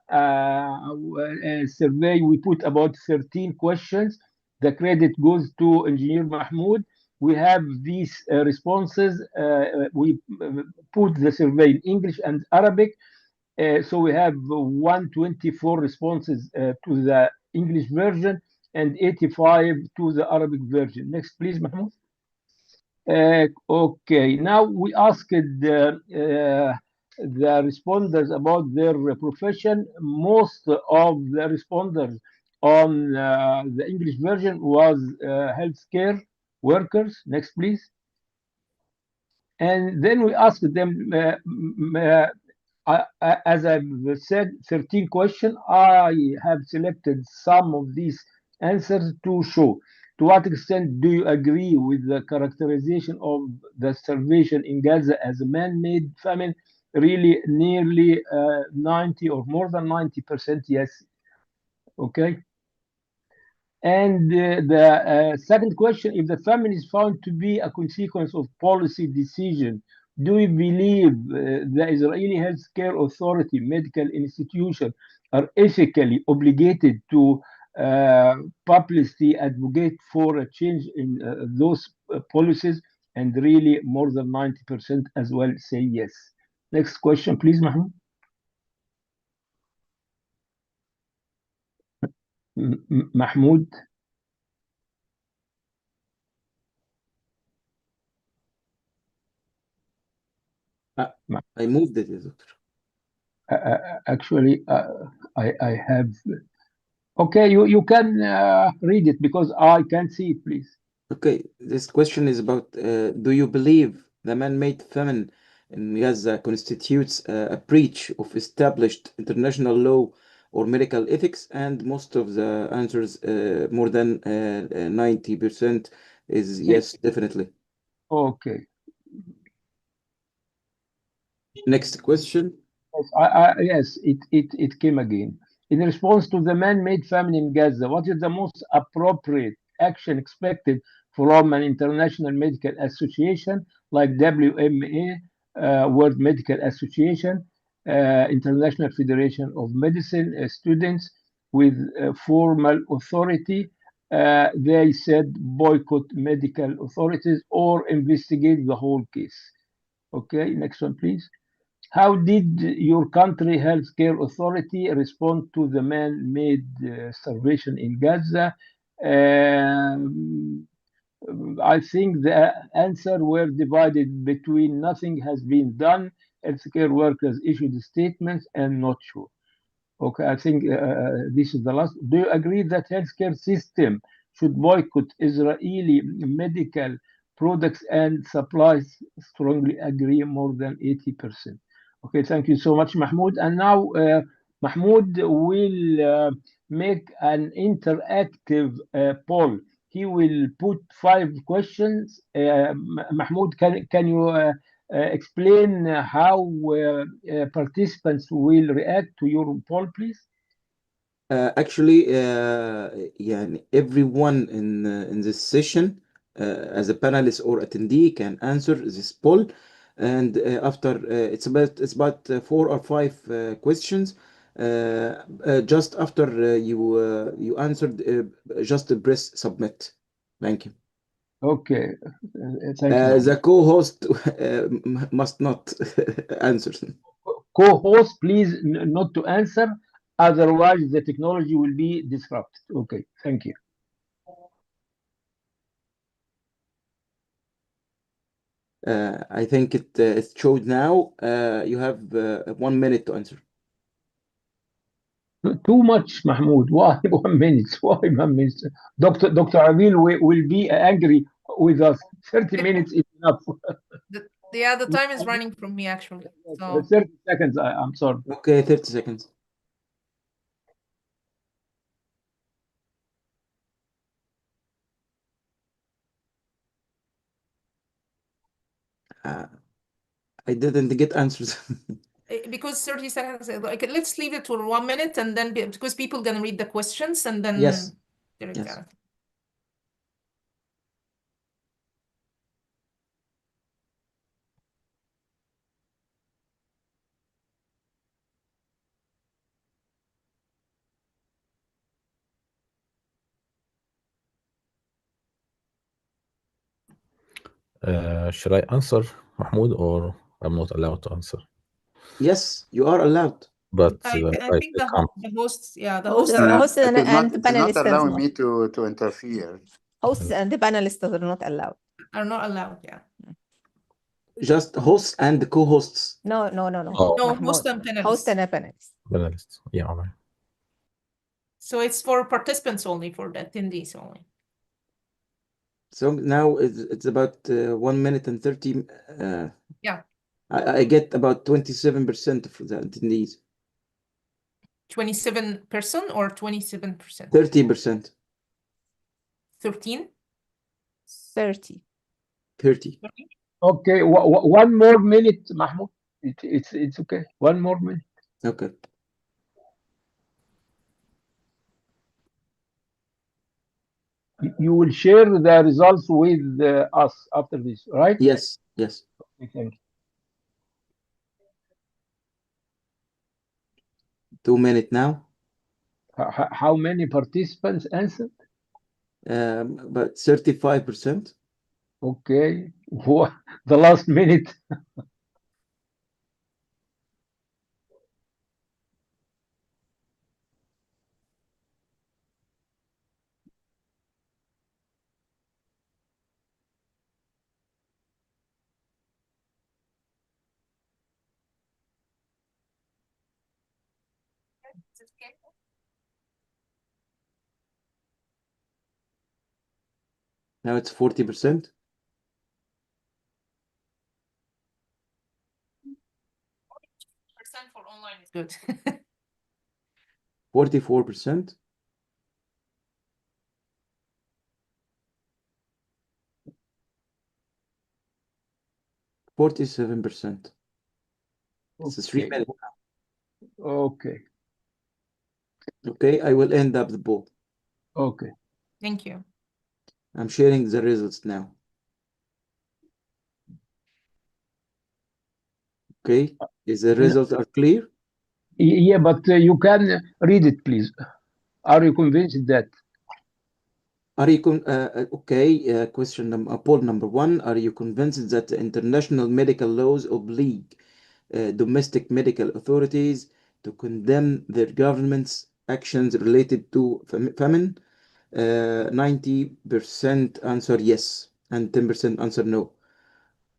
survey we put about 13 questions. The credit goes to Engineer Mahmoud. We have these responses. We put the survey in English and Arabic. So we have 124 responses to the English version and 85 to the Arabic version. Next, please, Mahmoud. Okay, now we asked the responders about their profession. Most of the responders on the English version was healthcare workers. Next, please. And then we asked them, as I've said, 13 questions. I have selected some of these answers to show. To what extent do you agree with the characterization of the starvation in Gaza as a man-made famine? Really, nearly 90 or more than 90%, yes. Okay. And the second question, if the famine is found to be a consequence of policy decision, do you believe the Israeli Healthcare Authority, medical institution are ethically obligated to publicly advocate for a change in those policies? And really more than 90% as well say yes. Next question, please, Mahmoud. Mahmoud. I moved it, Doctor. Actually, I have. Okay, you can read it because I can't see it, please. Okay, this question is about do you believe the man-made famine in Gaza constitutes a breach of established international law or medical ethics? And most of the answers, more than 90%, is yes, definitely. Okay. Next question. Yes, it came again. In response to the man-made famine in Gaza, what is the most appropriate action expected from an international medical association like WMA, World Medical Association, International Federation of Medicine, students with formal authority? They said boycott medical authorities or investigate the whole case. Okay, next one, please. How did your country healthcare authority respond to the man-made starvation in Gaza? I think the answer were divided between nothing has been done, healthcare workers issued statements, and not sure. Okay, I think this is the last. Do you agree that healthcare system should boycott Israeli medical products and supplies? Strongly agree, more than 80%. Okay, thank you so much, Mahmoud. And now Mahmoud will make an interactive poll. He will put 5 questions. Mahmoud, can you explain how participants will react to your poll, please? Actually, yeah, everyone in this session, as a panelist or attendee, can answer this poll, and after it's about 4 or 5 questions. Just after you answered, just press submit. Thank you. Okay, thank you. The co-host must not answer. Co-host, please not to answer, otherwise the technology will be disrupted. Okay, thank you. I think it showed now. You have 1 minute to answer. Too much, Mahmoud. Why 1 minute? Why 1 minute? Dr. Abil will be angry with us. 30 minutes is enough. The time is running from me, actually. So 30 seconds, I'm sorry. Okay, 30 seconds. I didn't get answers. because 30 seconds, like, let's leave it for 1 minute, and then because people gonna read the questions and then Yes. direct Yes. out. Should I answer, Mahmoud, or I'm not allowed to answer? Yes, you are allowed. But I think the hosts, yeah, the Host, hosts host and It the is not panelists allowing me to interfere. hosts and the panelists are not allowed. are not allowed, yeah. Just hosts and co-hosts. No. Oh, No, Mahmoud. host and panelists. Host and a panelist. panelists. Yeah, all right. So it's for participants only, for the attendees only. So now it's about 1 minute and 30. Yeah. I get about 27% of the attendees. 27% or 27%? 30%. 13? 30. 30. Okay, one more minute, Mahmoud. It's okay. One more minute. Okay. You will share the results with us after this, right? Yes, yes. Okay, thank you. 2 minutes now. How many participants answered? About 35%. Okay. The last minute. Now it's 40%. Percent for online is good. 44%. 47%. It's a 3 Okay. minutes. Okay. Okay, I will end up the poll. Okay. Thank you. I'm sharing the results now. Okay, is the results are clear? Yeah, but you can read it, please. Are you convinced that? Are you okay? Question number poll number 1. Are you convinced that the international medical laws oblige domestic medical authorities to condemn their government's actions related to famine? 90% answer yes, and 10% answer no.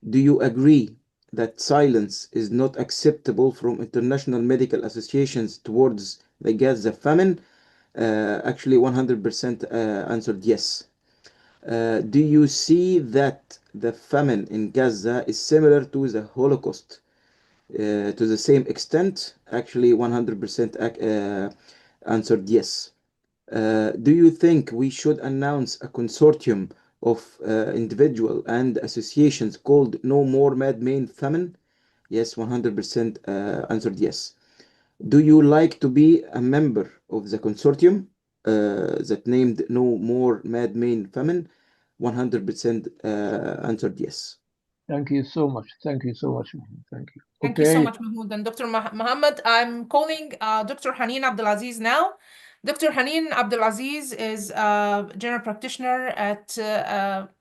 Do you agree that silence is not acceptable from international medical associations towards the Gaza famine? Actually, 100% answered yes. Do you see that the famine in Gaza is similar to the Holocaust to the same extent? Actually, 100% answered yes. Do you think we should announce a consortium of individual and associations called No More Man-Made Famine? Yes, 100% answered yes. Do you like to be a member of the consortium that named No More Man-Made Famine? 100% answered yes. Thank you so much. Thank you so much. Thank you. Thank you so Okay. much, Mahmoud. And Dr. Mohammed, I'm calling Dr. Haneen Abdulaziz now. Dr. Haneen Abdulaziz is a general practitioner at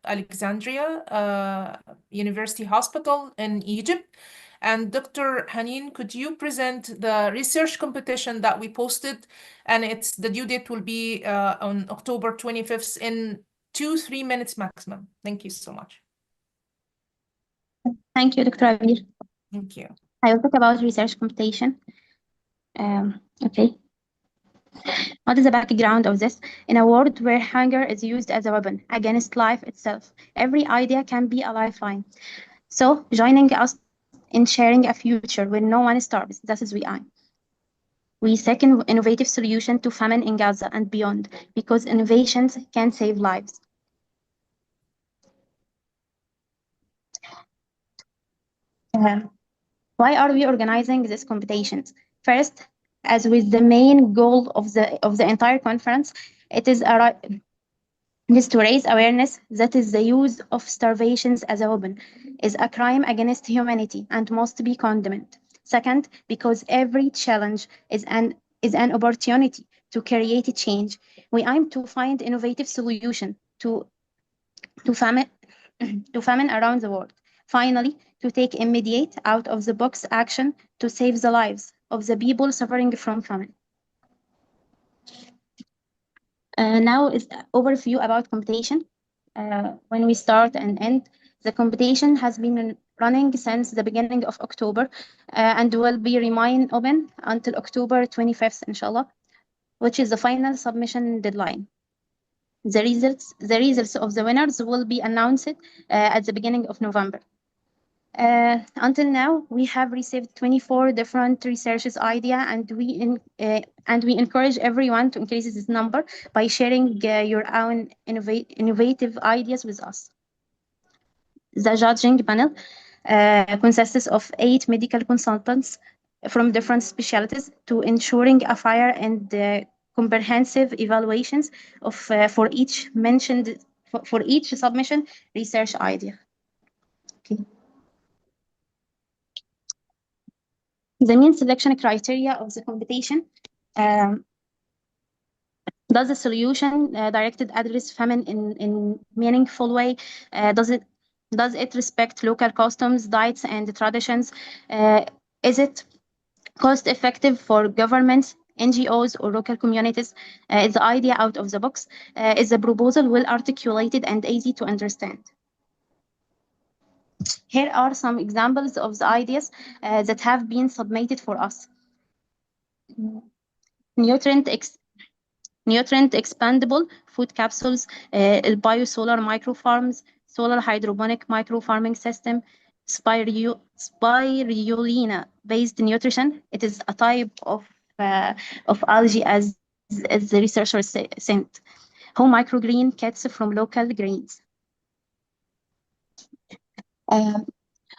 Alexandria University Hospital in Egypt. And Dr. Haneen, could you present the research competition that we posted? And the due date will be on October 25th in 2-3 minutes maximum. Thank you so much. Thank you, Dr. Abir. Thank you. I will talk about research computation. Okay. What is the background of this? In a world where hunger is used as a weapon against life itself, every idea can be a lifeline. So, joining us in sharing a future where no one starves, that is we aim. We seek an innovative solution to famine in Gaza and beyond, because innovations can save lives. Why are we organizing these competitions? First, as with the main goal of the entire conference, it is to raise awareness that is the use of starvations as a weapon is a crime against humanity and must be condemned. Second, because every challenge is an opportunity to create a change. We aim to find innovative solution to famine around the world. Finally, to take immediate out-of-the-box action to save the lives of the people suffering from famine. Now is overview about competition. When we start and end, the competition has been running since the beginning of October and will be remain open until October 25th, inshallah, which is the final submission deadline. The results of the winners will be announced at the beginning of November. Until now, we have received 24 different research ideas, and we encourage everyone to increase this number by sharing your own innovative ideas with us. The judging panel consists of 8 medical consultants from different specialties to ensuring a fair and comprehensive evaluations of for each submission research idea. Okay. The main selection criteria of the competition: does the solution directed address famine in meaningful way? Does it respect local customs, diets, and traditions? Is it cost effective for governments, NGOs, or local communities? Is the idea out of the box? Is the proposal well articulated and easy to understand? Here are some examples of the ideas that have been submitted for us. Nutrient expandable food capsules, biosolar microfarms, solar hydroponic microfarming system, spirulina-based nutrition. It is a type of algae, as the researchers said. Home microgreen kits from local greens.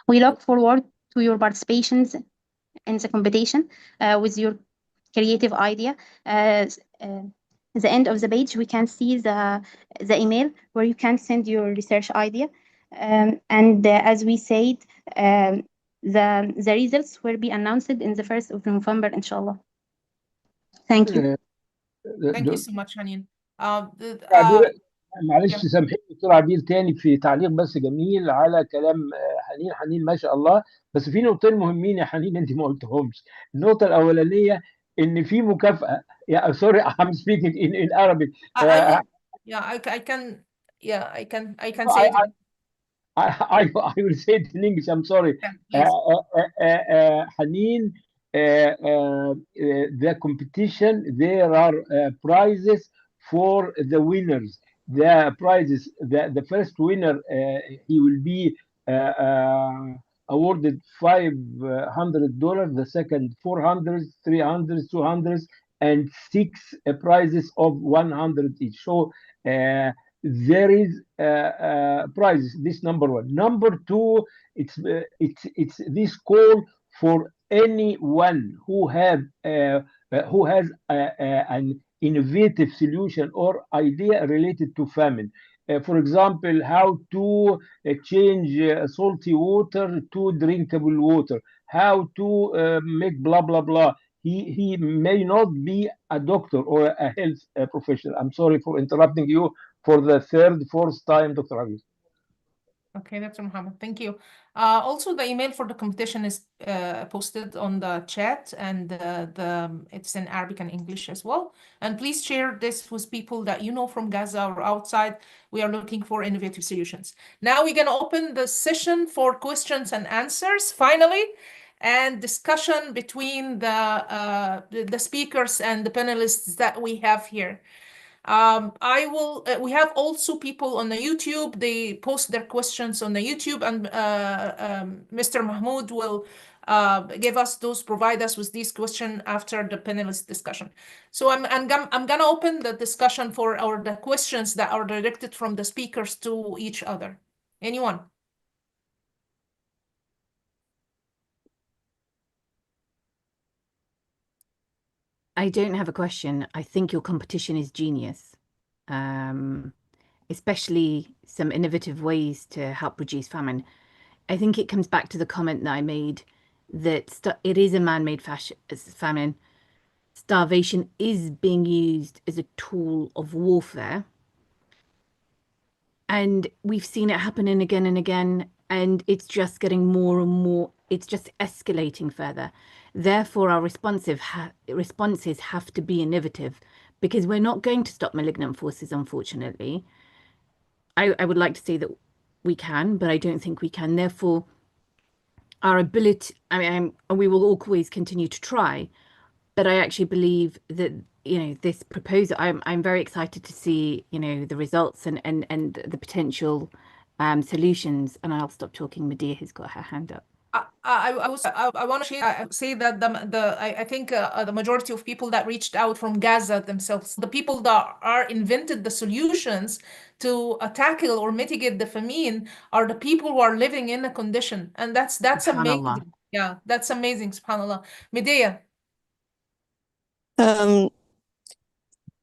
We look forward to your participations in the competition with your creative idea. The end of the page, we can see the email where you can send your research idea. And as we said, the results will be announced in the 1st of November, inshallah. Thank you. Thank you so much, Hanin. معلش سامحيني دكتور عبير تاني في تعليق بس جميل على كلام حنين ما شاء الله، بس في نقطتين مهمين يا حنين انت ما قلتهمش. النقطه الاولانيه ان في مكافاه. يا سوري I'm speaking in Arabic. I can say it. I will say it in English. I'm sorry. Hanin, the competition, there are prizes for the winners. The prizes, the first winner, he will be awarded $500. The second, 400, 300, 200, and 6 prizes of 100 each. So there is prizes. This number one. Number two, it's this call for anyone who has an innovative solution or idea related to famine. For example, how to change salty water to drinkable water, how to make blah blah blah. He may not be a doctor or a health professional. I'm sorry for interrupting you for the third, fourth time, Dr. Aziz. Okay, Dr. Muhammad, thank you. Also, the email for the competition is posted on the chat, and it's in Arabic and English as well. And please share this with people that you know from Gaza or outside. We are looking for innovative solutions. Now we're going to open the session for questions and answers, finally, and discussion between the speakers and the panelists that we have here. We have also people on the YouTube. They post their questions on the YouTube, and Mr. Mahmoud will provide us with these questions after the panelist discussion. So I'm gonna open the discussion for the questions that are directed from the speakers to each other. Anyone? I don't have a question. I think your competition is genius, especially some innovative ways to help reduce famine. I think it comes back to the comment that I made that it is a man-made famine. Starvation is being used as a tool of warfare. And we've seen it happening again and again, and it's just getting more and more, it's just escalating further. Therefore, our responses have to be innovative, because we're not going to stop malignant forces, unfortunately. I would like to say that we can, but I don't think we can. Therefore, our ability, we will always continue to try, but I actually believe that, this proposal, I'm very excited to see, the results and the potential solutions. And I'll stop talking. Medea has got her hand up. I want to say that I think the majority of people that reached out from Gaza themselves, the people that are invented the solutions to tackle or mitigate the famine, are the people who are living in a condition, and that's SubhanAllah. amazing. Yeah, that's amazing, subhanallah. Medea.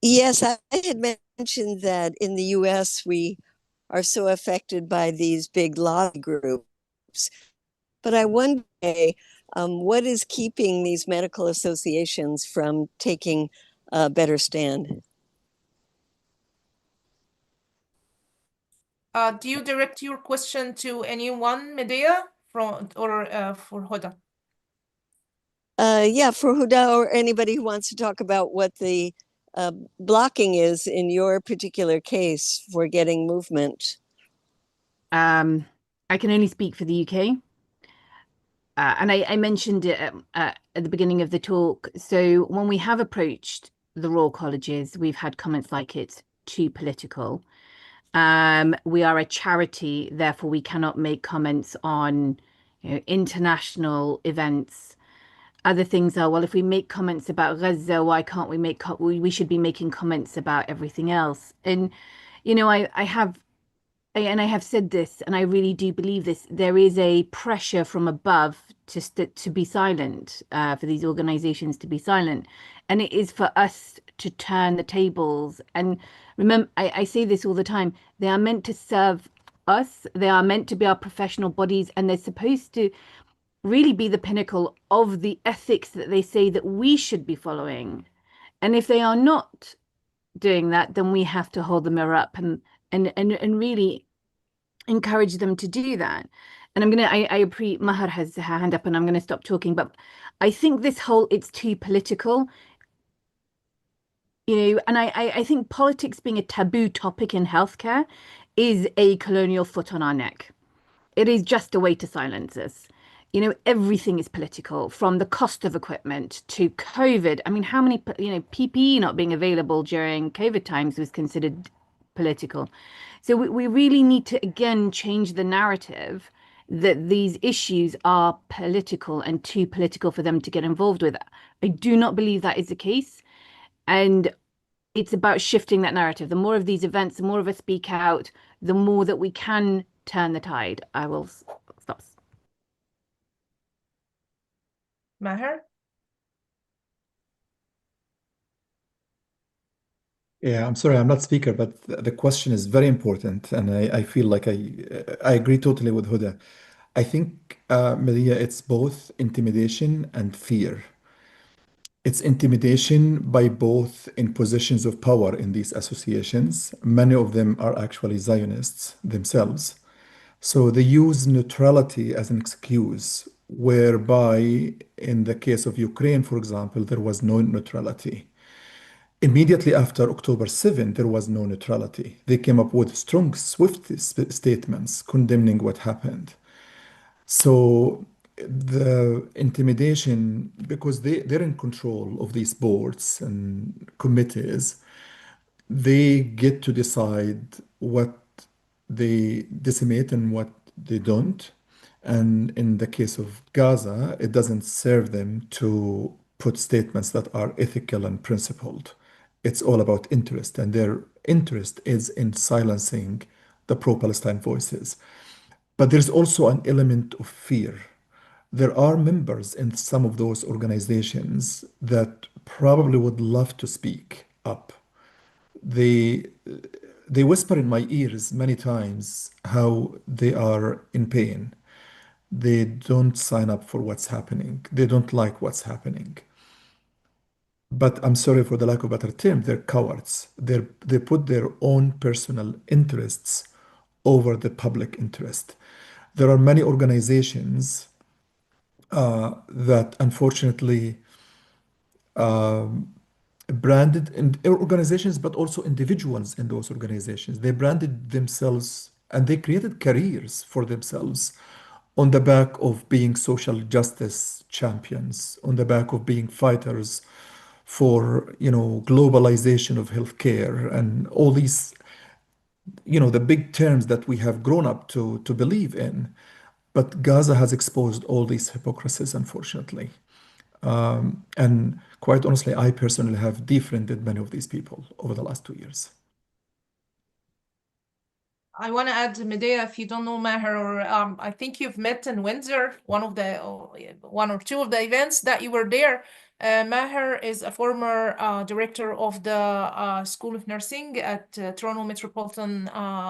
Yes, I had mentioned that in the US we are so affected by these big lobby groups. But I wonder what is keeping these medical associations from taking a better stand? Do you direct your question to anyone, Medea, or for Huda? Yeah, for Huda or anybody who wants to talk about what the blocking is in your particular case for getting movement. I can only speak for the UK. And I mentioned it at the beginning of the talk. So when we have approached the Royal Colleges, we've had comments like it's too political. We are a charity, therefore we cannot make comments on, international events. Other things are, well, if we make comments about Gaza, why can't we we should be making comments about everything else. And, I have said this, and I really do believe this. There is a pressure from above to be silent, for these organizations to be silent, and it is for us to turn the tables. And remember, I say this all the time. They are meant to serve us. They are meant to be our professional bodies, and they're supposed to really be the pinnacle of the ethics that they say that we should be following. And if they are not doing that, then we have to hold the mirror up and really encourage them to do that. And Mahar has her hand up and I'm going to stop talking, but I think this whole, it's too political, and I think politics being a taboo topic in healthcare is a colonial foot on our neck. It is just a way to silence us. Everything is political, from the cost of equipment to COVID. I mean, how many, PPE not being available during COVID times was considered political. So we really need to, again, change the narrative that these issues are political and too political for them to get involved with. I do not believe that is the case. And it's about shifting that narrative. The more of these events, the more of us speak out, the more that we can turn the tide. I will stop. Maher? Yeah, I'm sorry, I'm not speaker, but the question is very important, and I feel like I agree totally with Huda. I think, Maria, it's both intimidation and fear. It's intimidation by both in positions of power in these associations. Many of them are actually Zionists themselves. So they use neutrality as an excuse, whereby in the case of Ukraine, for example, there was no neutrality. Immediately after October 7, there was no neutrality. They came up with strong, swift statements condemning what happened. So the intimidation, because they're in control of these boards and committees, they get to decide what they decimate and what they don't. And in the case of Gaza, it doesn't serve them to put statements that are ethical and principled. It's all about interest, and their interest is in silencing the pro Palestine voices. But there's also an element of fear. There are members in some of those organizations that probably would love to speak up. They they whisper in my ears many times how they are in pain. They don't sign up for what's happening. They don't like what's happening. But I'm sorry for the lack of better term, they're cowards. They put their own personal interests over the public interest. There are many organizations that unfortunately branded in organizations, but also individuals in those organizations. They branded themselves and they created careers for themselves on the back of being social justice champions, on the back of being fighters for, globalization of healthcare and all these the big terms that we have grown up to believe in. But Gaza has exposed all these hypocrisies, unfortunately. And quite honestly, I personally have defriended many of these people over the last 2 years. I want to add, Medea, if you don't know Maher, or I think you've met in Windsor, one or two of the events that you were there. Maher is a former director of the School of Nursing at Toronto Metropolitan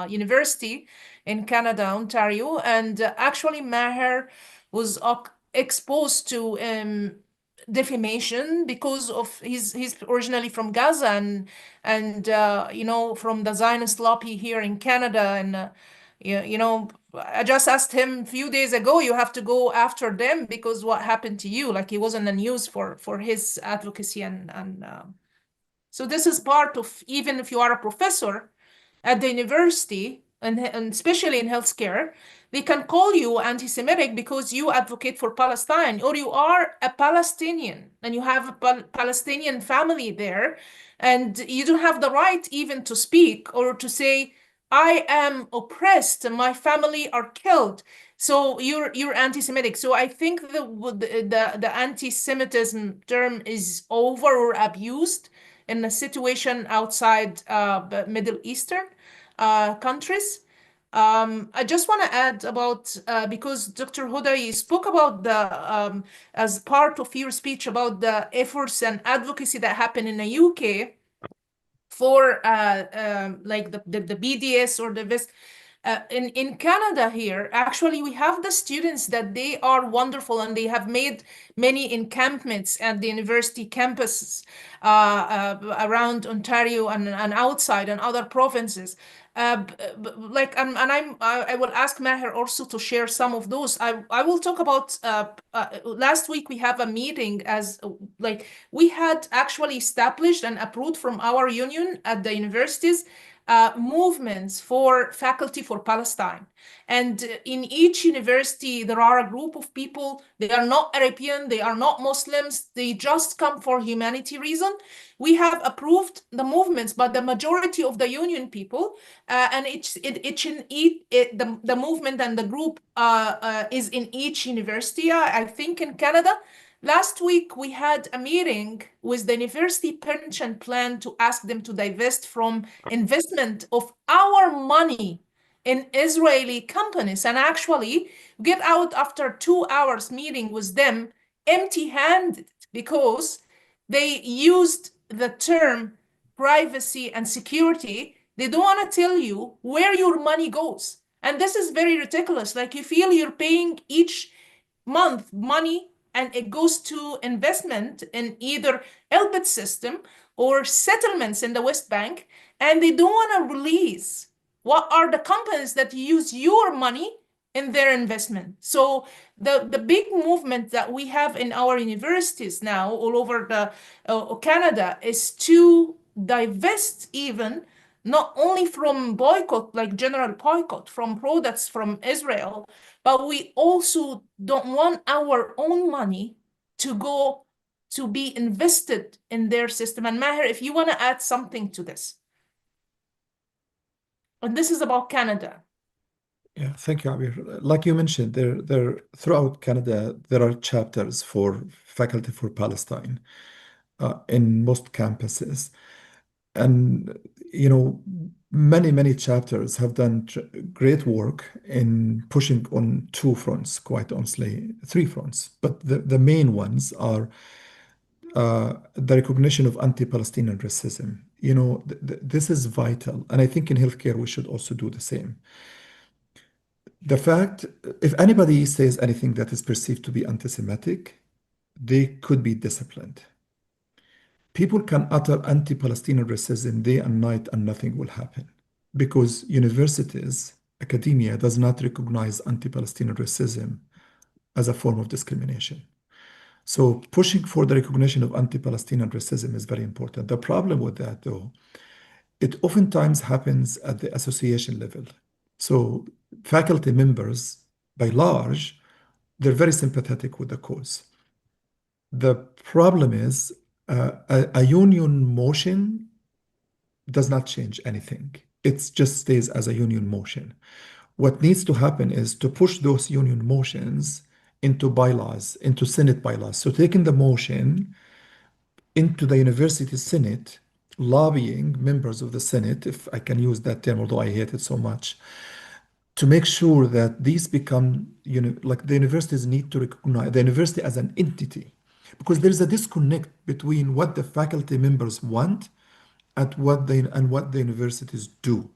University in Canada, Ontario. And actually, Maher was exposed to defamation because of he's originally from Gaza, and from the Zionist lobby here in Canada. And I just asked him a few days ago, you have to go after them because what happened to you? Like, he was in the news for his advocacy. And so this is part of, even if you are a professor at the university, and especially in healthcare, they can call you anti-Semitic because you advocate for Palestine, or you are a Palestinian and you have a Palestinian family there, and you don't have the right even to speak or to say, I am oppressed, my family are killed, so you're anti-Semitic. So I think the anti-Semitism term is over or abused in a situation outside Middle Eastern countries. I just want to add about, because Dr. Huda, you spoke about as part of your speech about the efforts and advocacy that happen in the UK for like the BDS or the West. In Canada here, actually, we have the students that they are wonderful, and they have made many encampments at the university campuses around Ontario and outside and other provinces. I will ask Maher also to share some of those. I will talk about last week we have a meeting as like we had actually established and approved from our union at the universities movements for faculty for Palestine. And in each university, there are a group of people. They are not Arabian, they are not Muslims, they just come for humanity reason. We have approved the movements, but the majority of the union people, and the movement and the group is in each university. I think in Canada, last week, we had a meeting with the university pension plan to ask them to divest from investment of our money in Israeli companies, and actually get out after 2 hours meeting with them empty-handed because they used the term privacy and security. They don't want to tell you where your money goes. And this is very ridiculous. Like, you feel you're paying each month money, and it goes to investment in either Elbit system or settlements in the West Bank, and they don't want to release what are the companies that use your money in their investment. So the big movement that we have in our universities now all over the Canada is to divest, even not only from boycott, like general boycott from products from Israel, but we also don't want our own money to go to be invested in their system. And Maher, if you want to add something to this. And this is about Canada. Yeah, thank you, Abir. Like you mentioned, there throughout Canada, there are chapters for faculty for Palestine in most campuses. And, many chapters have done great work in pushing on two fronts, quite honestly, three fronts. But the main ones are the recognition of anti-Palestinian racism. This is vital. And I think in healthcare, we should also do the same. The fact, if anybody says anything that is perceived to be anti-Semitic, they could be disciplined. People can utter anti-Palestinian racism day and night and nothing will happen because universities, academia does not recognize anti-Palestinian racism as a form of discrimination. So pushing for the recognition of anti-Palestinian racism is very important. The problem with that, though, it oftentimes happens at the association level. So faculty members, by large, they're very sympathetic with the cause. The problem is a union motion does not change anything. It just stays as a union motion. What needs to happen is to push those union motions into bylaws, into Senate bylaws. So taking the motion into the university Senate, lobbying members of the Senate, if I can use that term, although I hate it so much, to make sure that these become, like the universities need to recognize the university as an entity, because there's a disconnect between what the faculty members want and what the universities do.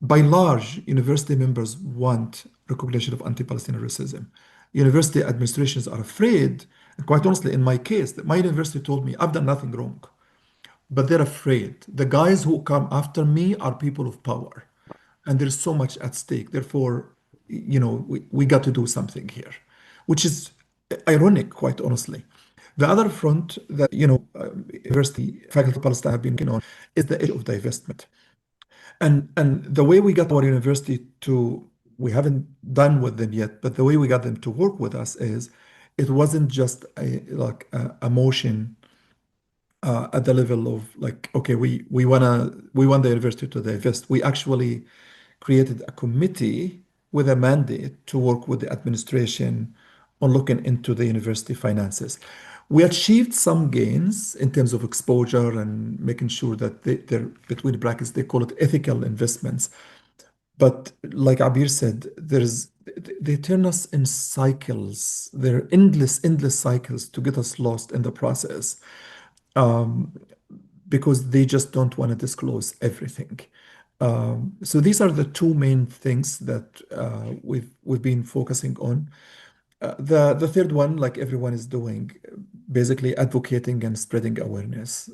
By large, university members want recognition of anti-Palestinian racism. University administrations are afraid, and quite honestly, in my case, my university told me I've done nothing wrong, but they're afraid. The guys who come after me are people of power, and there's so much at stake. Therefore, we got to do something here, which is ironic, quite honestly. The other front that, university faculty of Palestine have been working on is the issue of divestment. And the way we got our university to, we haven't done with them yet, but the way we got them to work with us is it wasn't just a motion at the level of like, okay, we want the university to divest. We actually created a committee with a mandate to work with the administration on looking into the university finances. We achieved some gains in terms of exposure and making sure that they're between brackets, they call it ethical investments. But like Abir said, they turn us in cycles. They're endless cycles to get us lost in the process, because they just don't want to disclose everything. So these are the two main things that we've been focusing on. The third one, like everyone is doing, basically advocating and spreading awareness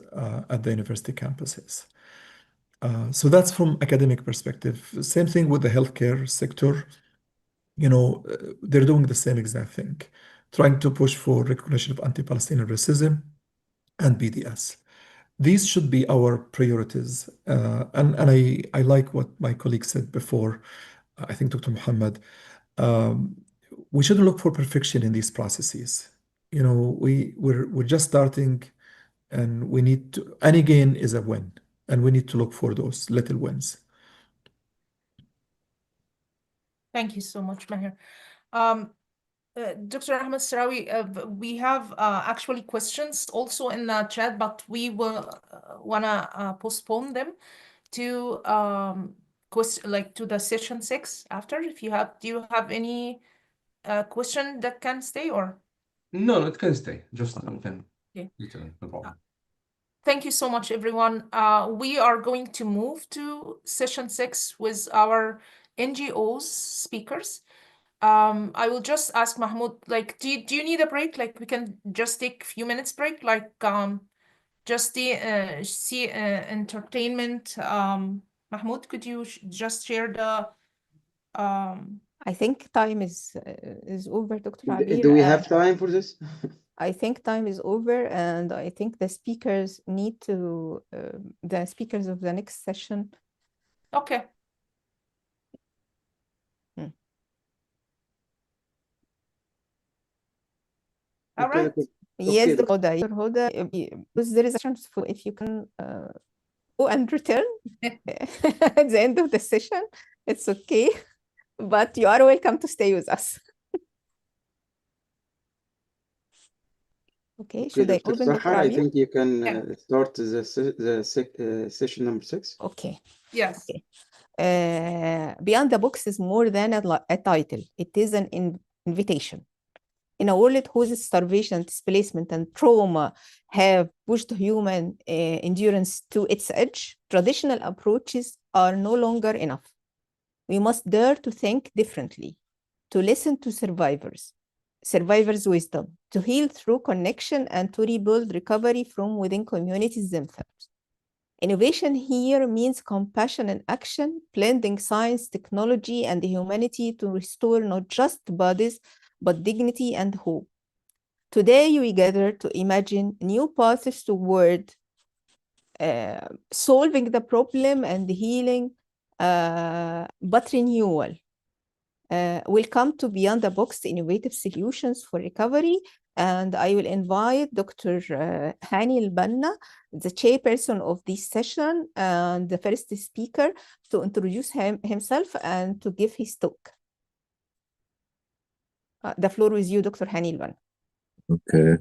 at the university campuses. So that's from academic perspective. Same thing with the healthcare sector. They're doing the same exact thing, trying to push for recognition of anti-Palestinian racism and BDS. These should be our priorities. And I like what my colleague said before, I think Dr. Muhammad, we shouldn't look for perfection in these processes. We're just starting, and we need to, any gain is a win, and we need to look for those little wins. Thank you so much, Maher. Dr. Ahmed Sarawi, we have actually questions also in the chat, but we will wanna postpone them to to the session 6 after. Do you have any question that can stay or? No, it can stay. Just we can Yeah. later, no problem. Thank you so much, everyone. We are going to move to session 6 with our NGOs speakers. I will just ask Mahmoud, do you need a break? Like, we can just take a few minutes break, just see entertainment. Mahmoud, could you just share the I think time is over, Dr. Abir. Do we have time for this? I think time is over, and I think the speakers need to, the speakers of the next session. Okay. All right. Yes, Okay, Dr. Hoda, because there is a chance for if you can go and return at the end of the session, it's okay, but you are welcome to stay with us. Okay, should I Dr. open the Sahar, I think you can start the session number 6. Okay. Yes. Okay. Beyond the Box is more than a title. It is an invitation. In a world whose starvation, displacement, and trauma have pushed human endurance to its edge, traditional approaches are no longer enough. We must dare to think differently, to listen to survivors' wisdom, to heal through connection, and to rebuild recovery from within communities themselves. Innovation here means compassion and action, blending science, technology, and humanity to restore not just bodies, but dignity and hope. Today, we gather to imagine new paths toward solving the problem and healing, but renewal. Welcome to Beyond the Box, innovative solutions for recovery. And I will invite Dr. Hani Al-Banna, the chairperson of this session and the first speaker, to introduce himself and to give his talk. The floor with you, Dr. Hani Al-Banna. Okay.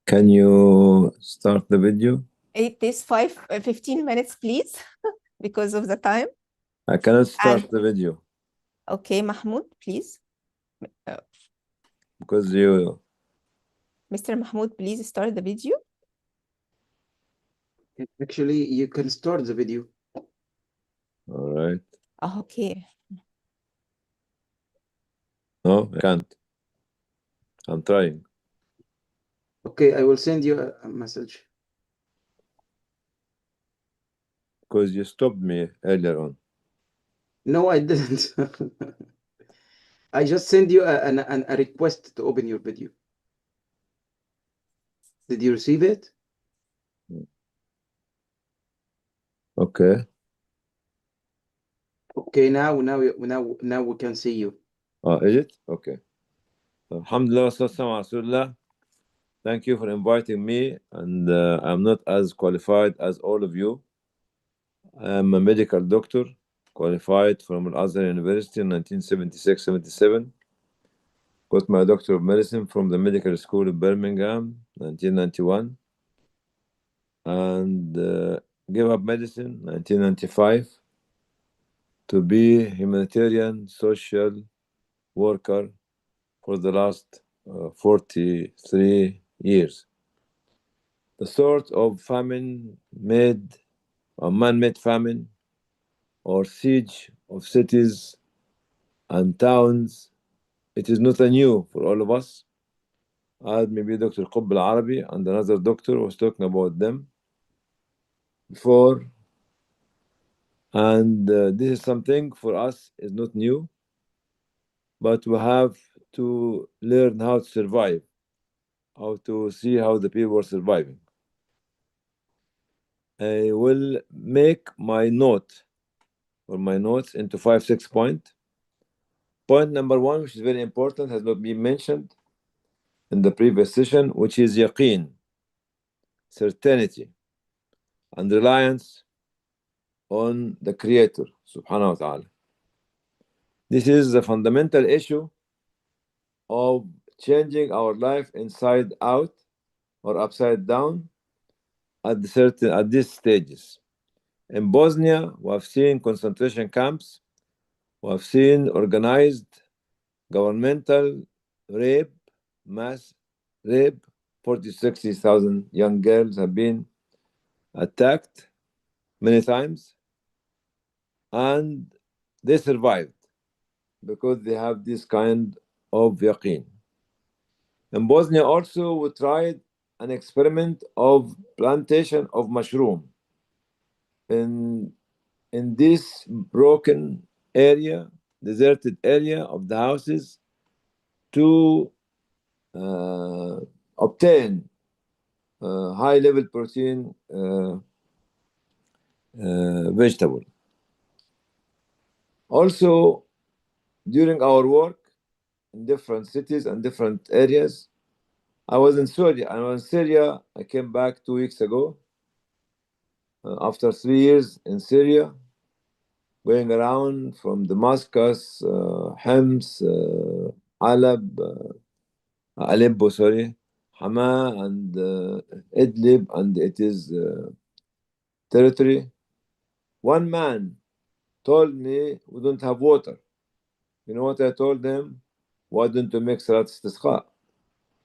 Can you start the video? It is 15 minutes, please, because of the time. I cannot start the video. Okay, Mahmoud, please. Because you... Mr. Mahmoud, please start the video. Actually, you can start the video. All right. Okay. No, I can't. I'm trying. Okay, I will send you a message. Because you stopped me earlier on. No, I didn't. I just sent you a request to open your video. Did you receive it? Okay. Okay, now we can see you. Oh, is it? Okay. Alhamdulillah, Rasulullah. Thank you for inviting me, and I'm not as qualified as all of you. I'm a medical doctor, qualified from Al-Azhar University in 1976-77. Got my Doctor of Medicine from the Medical School of Birmingham, 1991. And gave up medicine, 1995, to be humanitarian social worker for the last 43 years. The sort of famine made, or man-made famine, or siege of cities and towns, it is not a new for all of us. As maybe Dr. Qub Al-Arabi and another doctor was talking about them before, and this is something for us is not new, but we have to learn how to survive, how to see how the people are surviving. I will make my note or my notes into 5-6 points. Point number 1, which is very important, has not been mentioned in the previous session, which is yaqeen, certainty, and reliance on the Creator, subhanahu wa ta'ala. This is the fundamental issue of changing our life inside out or upside down at these stages. In Bosnia, we have seen concentration camps, we have seen organized governmental rape, mass rape. 40,000-60,000 young girls have been attacked many times, and they survived because they have this kind of yaqeen. In Bosnia also, we tried an experiment of plantation of mushroom in this broken area, deserted area of the houses, to obtain high level protein vegetable. Also, during our work in different cities and different areas, I was in Syria. I came back 2 weeks ago after 3 years in Syria, going around from Damascus, Homs, Aleppo, Hama, and Idlib, and it is territory. One man told me, we don't have water. You know what I told him? Why don't you make Salat Istisqa,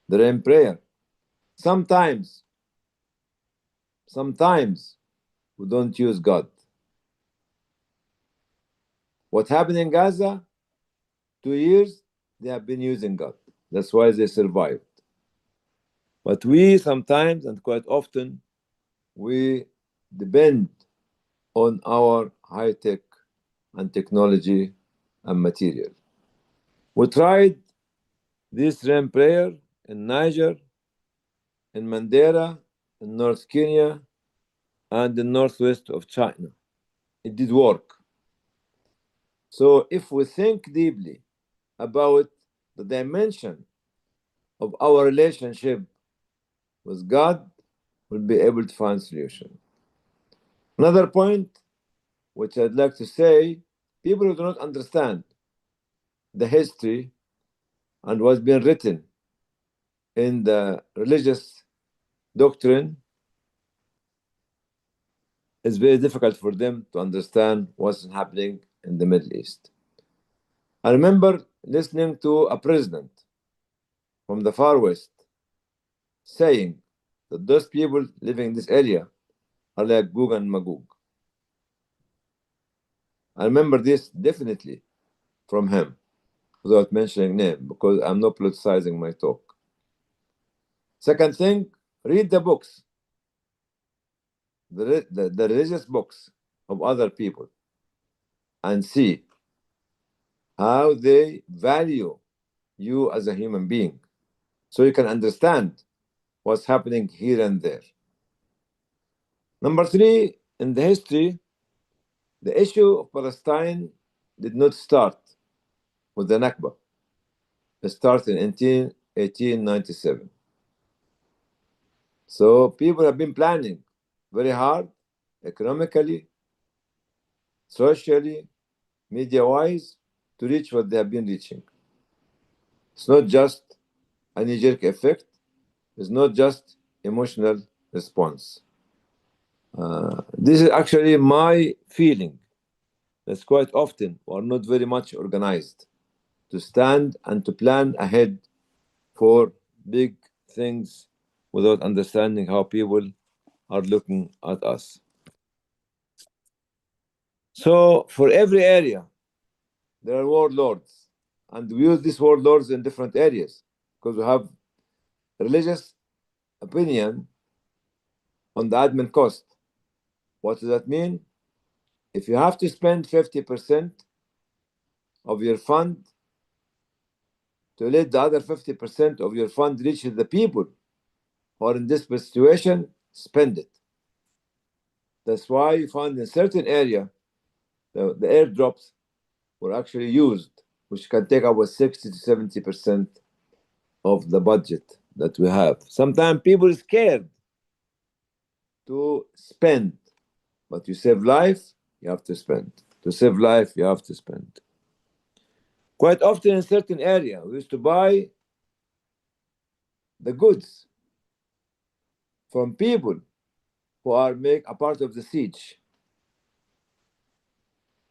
the rain prayer? Sometimes we don't use God. What happened in Gaza? 2 years, they have been using God. That's why they survived. But we sometimes, and quite often, we depend on our high-tech and technology and material. We tried this rain prayer in Niger, in Mandera, in North Kenya, and the northwest of China. It did work. So if we think deeply about the dimension of our relationship with God, we'll be able to find solution. Another point which I'd like to say, people who do not understand the history and what's been written in the religious doctrine, it's very difficult for them to understand what's happening in the Middle East. I remember listening to a president from the Far West saying that those people living in this area are like Gog and Magog. I remember this definitely from him, without mentioning name, because I'm not politicizing my talk. Second thing, read the books, the religious books of other people, and see how they value you as a human being, so you can understand what's happening here and there. Number three, in the history, the issue of Palestine did not start with the Nakba. It started in 1897. So people have been planning very hard, economically, socially, media-wise, to reach what they have been reaching. It's not just a knee-jerk effect. It's not just emotional response. This is actually my feeling. That's quite often we are not very much organized to stand and to plan ahead for big things without understanding how people are looking at us. So for every area, there are warlords, and we use these warlords in different areas because we have religious opinion on the admin cost. What does that mean? If you have to spend 50% of your fund to let the other 50% of your fund reach the people who are in this situation, spend it. That's why you find in certain area the airdrops were actually used, which can take about 60 to 70% of the budget that we have. Sometimes people are scared to spend, but you save life, you have to spend. To save life, you have to spend. Quite often in certain area, we used to buy the goods from people who are make a part of the siege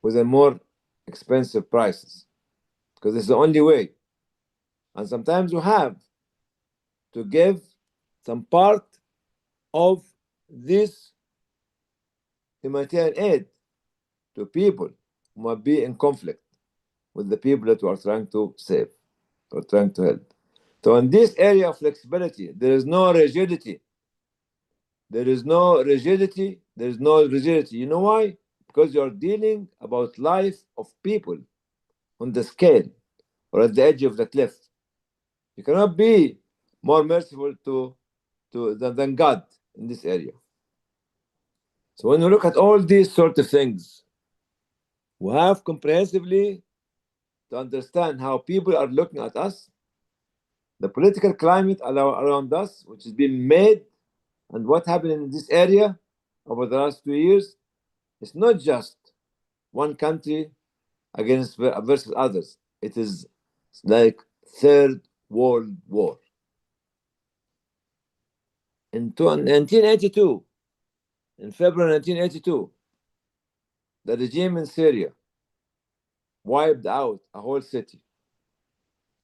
with a more expensive prices, because it's the only way. And sometimes you have to give some part of this humanitarian aid to people who might be in conflict with the people that we are trying to save or trying to help. So in this area of flexibility, there is no rigidity. There is no rigidity. There is no rigidity. You know why? Because you are dealing about life of people on the scale or at the edge of the cliff. You cannot be more merciful than God in this area. So when you look at all these sort of things, we have comprehensively to understand how people are looking at us, the political climate around us, which has been made, and what happened in this area over the last 2 years. It's not just one country against versus others. It is like Third World War. In 1982, in February 1982, the regime in Syria wiped out a whole city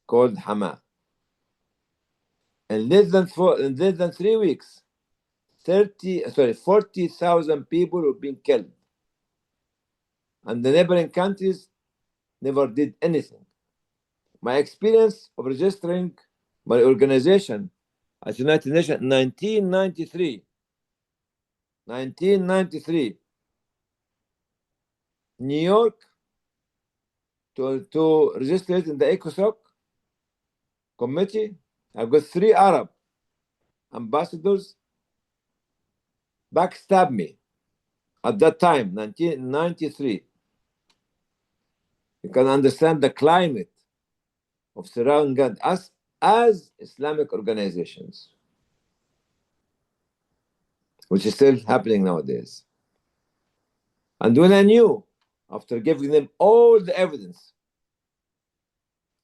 called Hama. In less than 3 weeks, 40,000 people have been killed. And the neighboring countries never did anything. My experience of registering my organization at United Nations in 1993, New York, to register it in the ECOSOC committee, I've got 3 Arab ambassadors backstab me at that time, 1993. You can understand the climate of surrounding us as Islamic organizations, which is still happening nowadays. And when I knew, after giving them all the evidence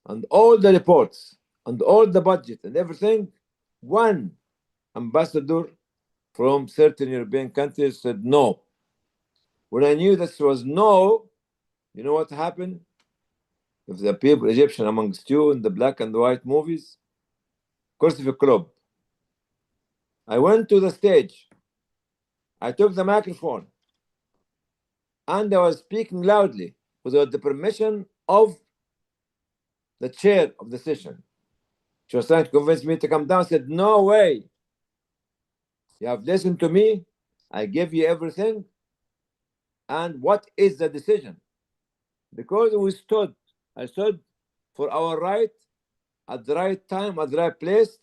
and all the reports and all the budget and everything, one ambassador from certain European countries said no. When I knew this was no, you know what happened? If the people Egyptian amongst you in the black and white movies, Kursi في club. I went to the stage. I took the microphone and I was speaking loudly without the permission of the chair of the session. She was trying to convince me to come down. I said, no way. You have listened to me. I gave you everything. And what is the decision? Because I stood for our right at the right time, at the right place,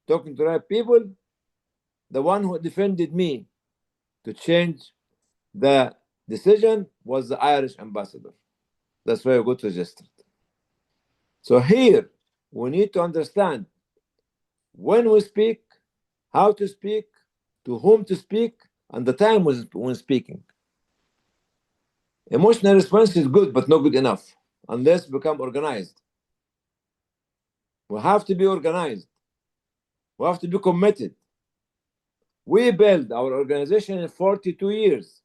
talking to the right people. The one who defended me to change the decision was the Irish ambassador. That's why I got registered. So here, we need to understand when we speak, how to speak, to whom to speak, and the time when speaking. Emotional response is good, but not good enough unless we become organized. We have to be organized. We have to be committed. We built our organization in 42 years.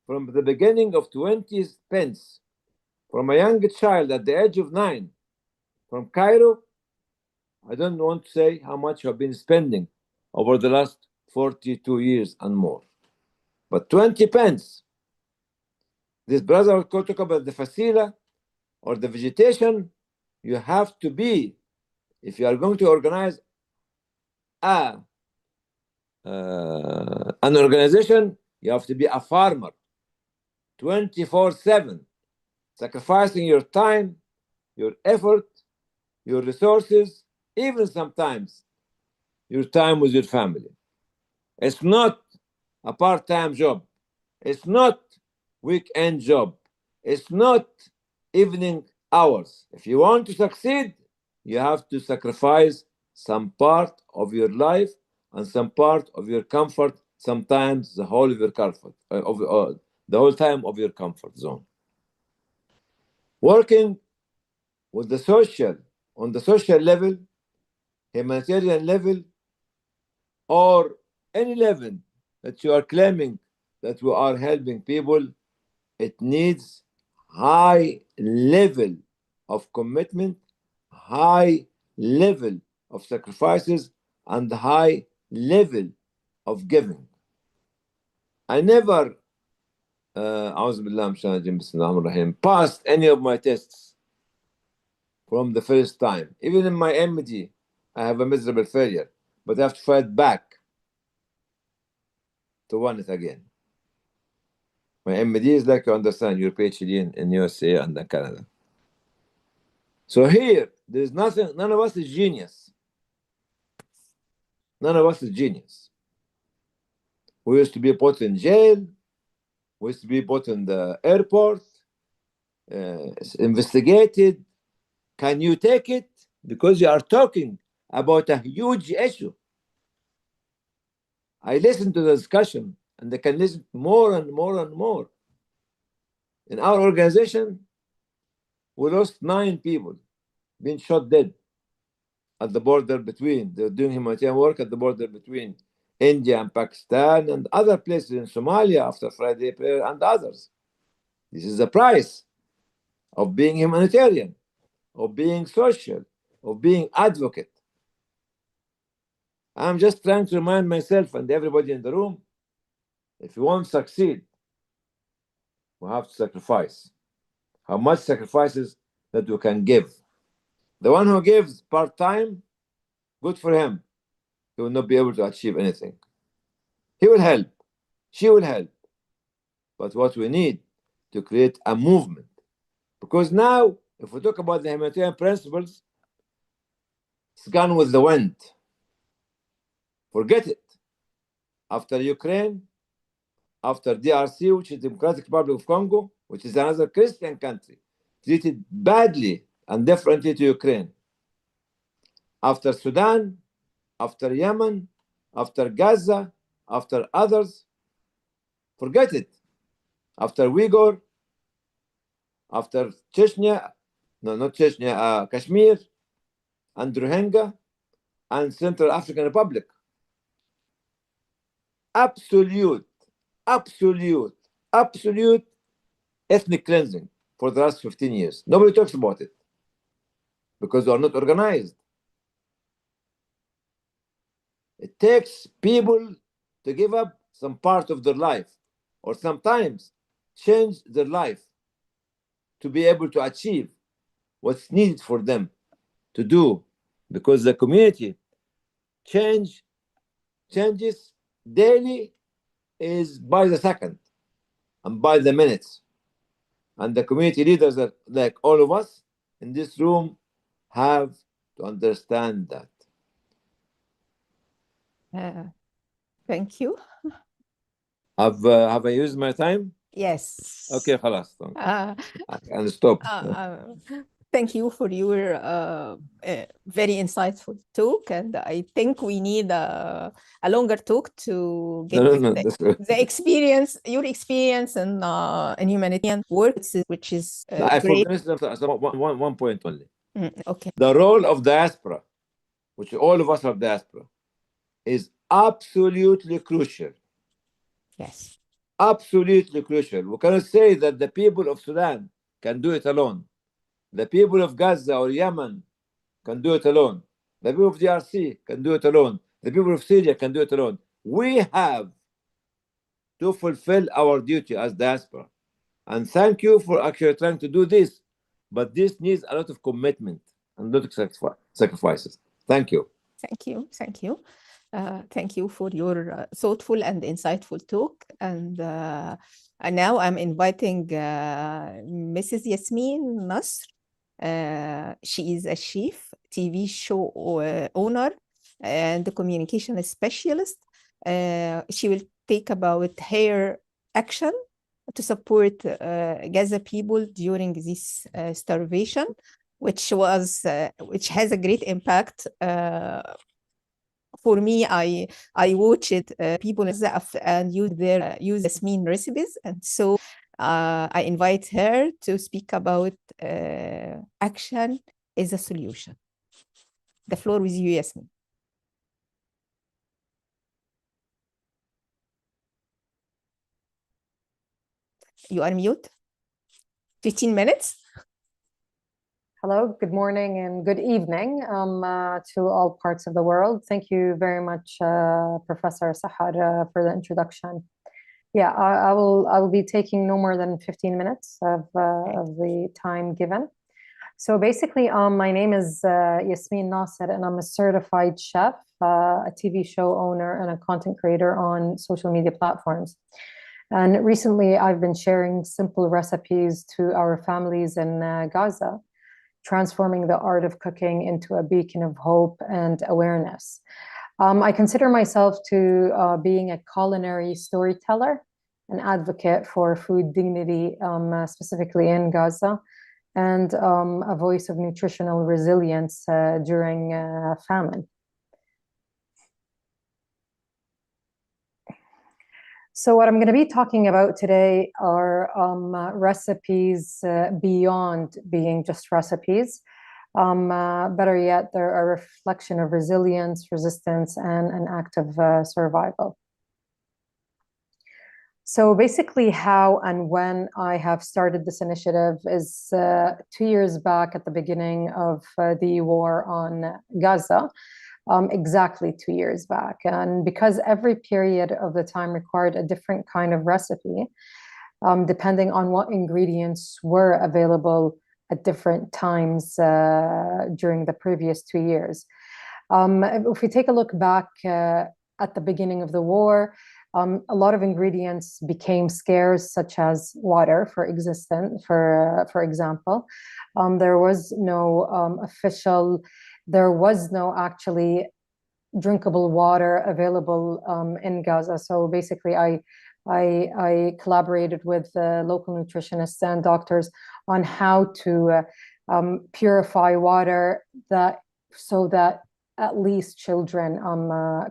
From the beginning of 20 pence, from a young child at the age of 9, from Cairo. I don't want to say how much I've been spending over the last 42 years and more. But 20 pence. This brother will talk about the facila or the vegetation. You have to be, if you are going to organize an organization, you have to be a farmer 24/7, sacrificing your time, your effort, your resources, even sometimes your time with your family. It's not a part-time job. It's not weekend job. It's not evening hours. If you want to succeed, you have to sacrifice some part of your life and some part of your comfort, sometimes the whole of your comfort, the whole time of your comfort zone. Working with the social, on the social level, humanitarian level, or any level that you are claiming that we are helping people, it needs high level of commitment, high level of sacrifices, and high level of giving. I never passed any of my tests from the first time. Even in my MD, I have a miserable failure, but I have to fight back to win it again. My MD is like you understand your PhD in USA and in Canada. So here, there's nothing, none of us is genius. None of us is genius. We used to be put in jail. We used to be put in the airport, investigated. Can you take it? Because you are talking about a huge issue. I listen to the discussion and I can listen more and more and more. In our organization, we lost 9 people being shot dead at the border between, they're doing humanitarian work at the border between India and Pakistan and other places in Somalia after Friday prayer and others. This is the price of being humanitarian, of being social, of being advocate. I'm just trying to remind myself and everybody in the room, if you want to succeed, we have to sacrifice. How much sacrifices that we can give. The one who gives part-time, good for him. He will not be able to achieve anything. He will help. She will help. But what we need to create a movement. Because now, if we talk about the humanitarian principles, it's gone with the wind. Forget it. After Ukraine, after DRC, which is Democratic Republic of Congo, which is another Christian country, treated badly and differently to Ukraine. After Sudan, after Yemen, after Gaza, after others, forget it. After Uyghur, after Chechnya, no, not Chechnya, Kashmir, and Rohingya, and Central African Republic. Absolute ethnic cleansing for the last 15 years. Nobody talks about it because they are not organized. It takes people to give up some part of their life or sometimes change their life to be able to achieve what's needed for them to do, because the community changes daily, is by the second and by the minutes. And the community leaders that, like all of us in this room, have to understand that. Thank you. Have I used my time? Yes. Okay, خلاص. And stop. Thank you for your very insightful talk, and I think we need a longer talk to get the experience, your experience in humanitarian work, which is I great. forgot one point only. Okay. The role of diaspora, which all of us are diaspora, is absolutely crucial. Yes. Absolutely crucial. We cannot say that the people of Sudan can do it alone. The people of Gaza or Yemen can do it alone. The people of DRC can do it alone. The people of Syria can do it alone. We have to fulfill our duty as diaspora. And thank you for actually trying to do this. But this needs a lot of commitment and a lot of sacrifices. Thank you. Thank you. Thank you. Thank you for your thoughtful and insightful talk. And now I'm inviting Mrs. Yasmin Nasr. She is a chef, TV show owner, and a communication specialist. She will take about her action to support Gaza people during this starvation, which has a great impact. For me, I watch it, people and use Yasmin recipes, and so I invite her to speak about action is a solution. The floor with you, Yasmin. You are mute. 15 minutes. Hello, good morning and good evening to all parts of the world. Thank you very much, Professor Sahar, for the introduction. Yeah, I will be taking no more than 15 minutes of the time given. So basically, my name is Yasmin Nasser, and I'm a certified chef, a TV show owner, and a content creator on social media platforms. And recently, I've been sharing simple recipes to our families in Gaza, transforming the art of cooking into a beacon of hope and awareness. I consider myself to being a culinary storyteller, an advocate for food dignity, specifically in Gaza, and a voice of nutritional resilience during famine. So what I'm going to be talking about today are recipes beyond being just recipes. Better yet, they're a reflection of resilience, resistance, and an act of survival. So basically how and when I have started this initiative is 2 years back at the beginning of the war on Gaza. Exactly 2 years back. And because every period of the time required a different kind of recipe, depending on what ingredients were available at different times during the previous 2 years. If we take a look back at the beginning of the war, a lot of ingredients became scarce, such as water, for example. There was no there was no actually drinkable water available in Gaza. So basically, I collaborated with local nutritionists and doctors on how to purify water so that at least children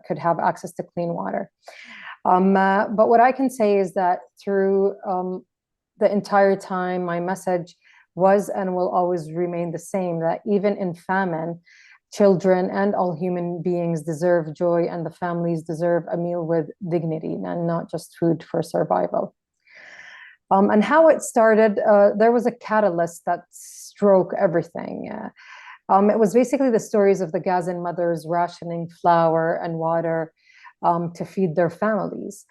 could have access to clean water. But what I can say is that through the entire time, my message was and will always remain the same, that even in famine, children and all human beings deserve joy, and the families deserve a meal with dignity and not just food for survival. And how it started, there was a catalyst that struck everything. It was basically the stories of the Gazan mothers rationing flour and water to feed their families.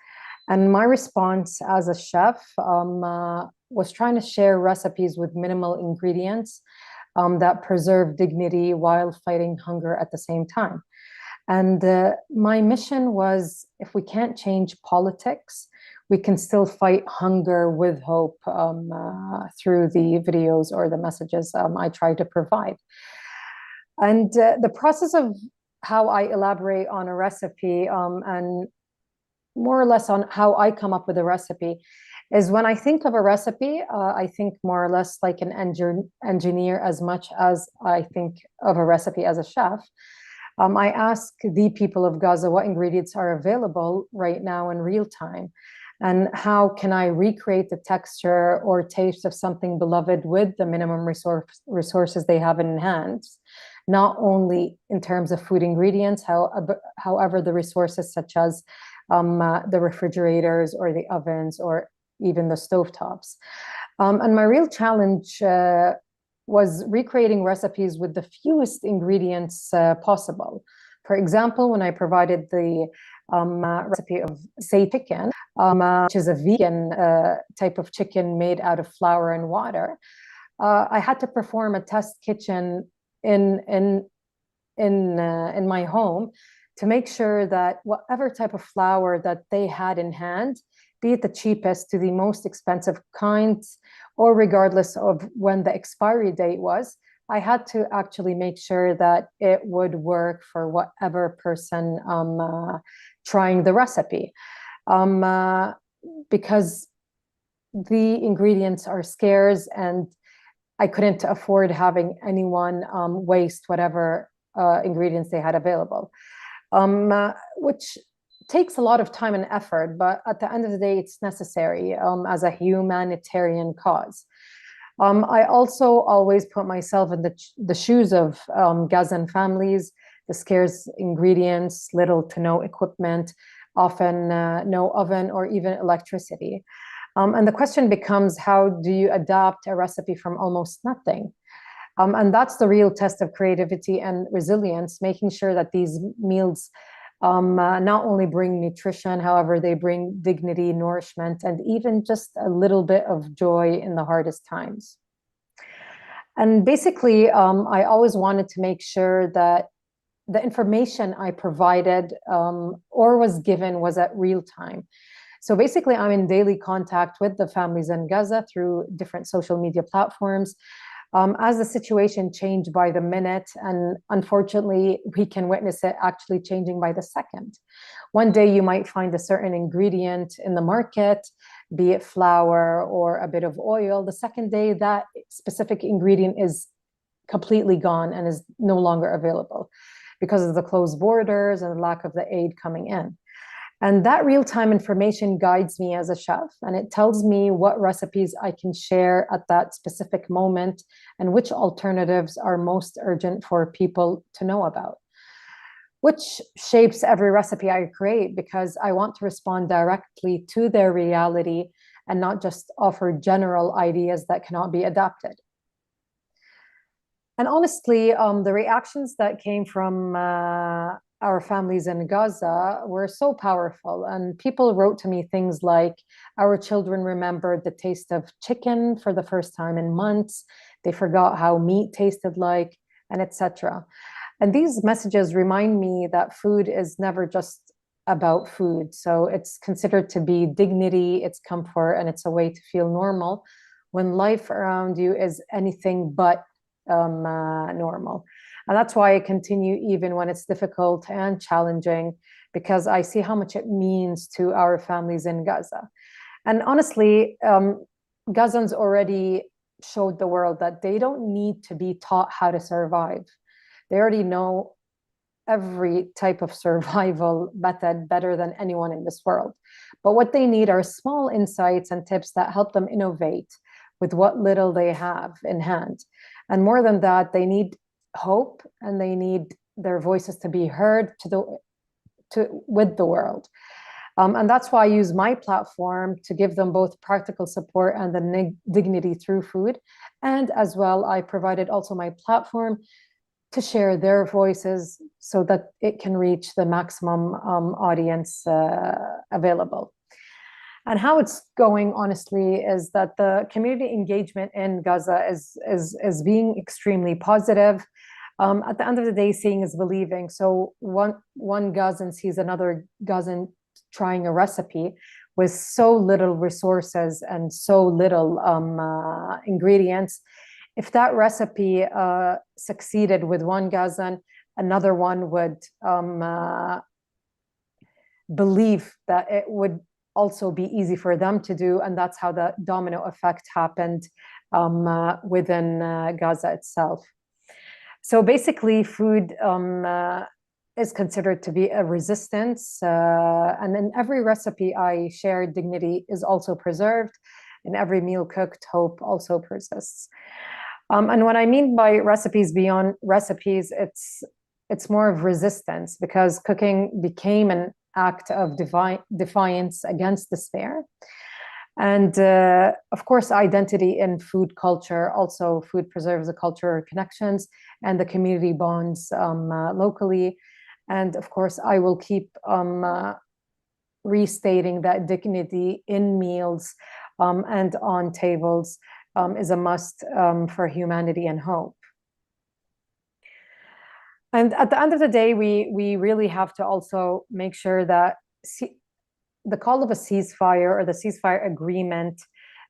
And my response as a chef was trying to share recipes with minimal ingredients that preserve dignity while fighting hunger at the same time. And my mission was, if we can't change politics, we can still fight hunger with hope through the videos or the messages I try to provide. And the process of how I elaborate on a recipe and more or less on how I come up with a recipe is when I think of a recipe, I think more or less like an engineer as much as I think of a recipe as a chef. I ask the people of Gaza what ingredients are available right now in real time, and how can I recreate the texture or taste of something beloved with the minimum resources they have in hand, not only in terms of food ingredients, however, the resources such as the refrigerators or the ovens or even the stovetops. And my real challenge was recreating recipes with the fewest ingredients possible. For example, when I provided the recipe of say chicken, which is a vegan type of chicken made out of flour and water, I had to perform a test kitchen in my home to make sure that whatever type of flour that they had in hand, be it the cheapest to the most expensive kinds, or regardless of when the expiry date was, I had to actually make sure that it would work for whatever person trying the recipe. Because the ingredients are scarce and I couldn't afford having anyone waste whatever ingredients they had available, which takes a lot of time and effort, but at the end of the day, it's necessary as a humanitarian cause. I also always put myself in the shoes of Gazan families, the scarce ingredients, little to no equipment, often no oven or even electricity. And the question becomes, how do you adapt a recipe from almost nothing? And that's the real test of creativity and resilience, making sure that these meals not only bring nutrition, however, they bring dignity, nourishment, and even just a little bit of joy in the hardest times. And basically, I always wanted to make sure that the information I provided or was given was at real time. So basically, I'm in daily contact with the families in Gaza through different social media platforms. As the situation changed by the minute, and unfortunately, we can witness it actually changing by the second. One day you might find a certain ingredient in the market, be it flour or a bit of oil. The second day, that specific ingredient is completely gone and is no longer available because of the closed borders and the lack of the aid coming in. And that real-time information guides me as a chef, and it tells me what recipes I can share at that specific moment and which alternatives are most urgent for people to know about, which shapes every recipe I create because I want to respond directly to their reality and not just offer general ideas that cannot be adapted. And honestly, the reactions that came from our families in Gaza were so powerful. And people wrote to me things like, our children remembered the taste of chicken for the first time in months. They forgot how meat tasted like, and etc. And these messages remind me that food is never just about food. So it's considered to be dignity, it's comfort, and it's a way to feel normal when life around you is anything but normal. And that's why I continue even when it's difficult and challenging, because I see how much it means to our families in Gaza. And honestly, Gazans already showed the world that they don't need to be taught how to survive. They already know every type of survival method better than anyone in this world. But what they need are small insights and tips that help them innovate with what little they have in hand. And more than that, they need hope, and they need their voices to be heard with the world. And that's why I use my platform to give them both practical support and the dignity through food. And as well, I provided also my platform to share their voices so that it can reach the maximum audience available. And how it's going, honestly, is that the community engagement in Gaza is being extremely positive. At the end of the day, seeing is believing. So one Gazan sees another Gazan trying a recipe with so little resources and so little ingredients. If that recipe succeeded with one Gazan, another one would believe that it would also be easy for them to do. And that's how the domino effect happened within Gaza itself. So basically, food is considered to be a resistance. And in every recipe I share, dignity is also preserved. In every meal cooked, hope also persists. And what I mean by recipes beyond recipes, it's more of resistance, because cooking became an act of defiance against despair. And of course, identity in food culture. Also, food preserves the cultural connections and the community bonds locally. And of course, I will keep restating that dignity in meals and on tables is a must for humanity and hope. And at the end of the day, we really have to also make sure that the call of a ceasefire or the ceasefire agreement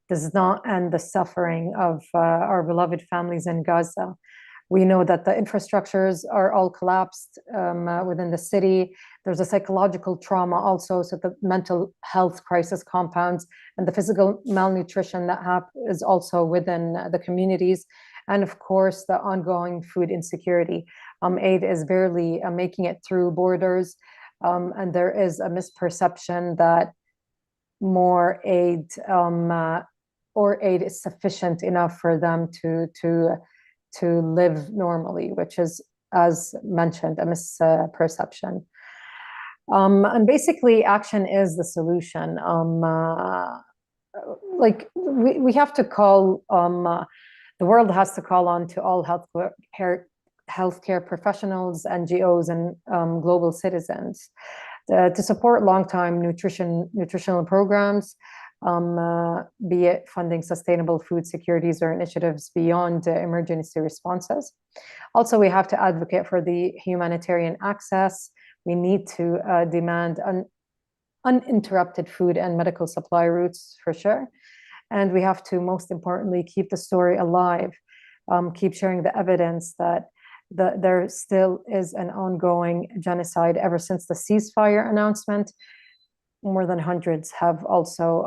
does not end the suffering of our beloved families in Gaza. We know that the infrastructures are all collapsed within the city. There's a psychological trauma also, so the mental health crisis compounds, and the physical malnutrition that is also within the communities. And of course, the ongoing food insecurity. Aid is barely making it through borders. And there is a misperception that more aid or aid is sufficient enough for them to live normally, which is, as mentioned, a misperception. And basically, action is the solution. Like we have to call, the world has to call on to all healthcare professionals, NGOs, and global citizens to support long-term nutritional programs, be it funding sustainable food securities or initiatives beyond emergency responses. Also, we have to advocate for the humanitarian access. We need to demand uninterrupted food and medical supply routes for sure. And we have to, most importantly, keep the story alive, keep sharing the evidence that there still is an ongoing genocide ever since the ceasefire announcement. More than hundreds have also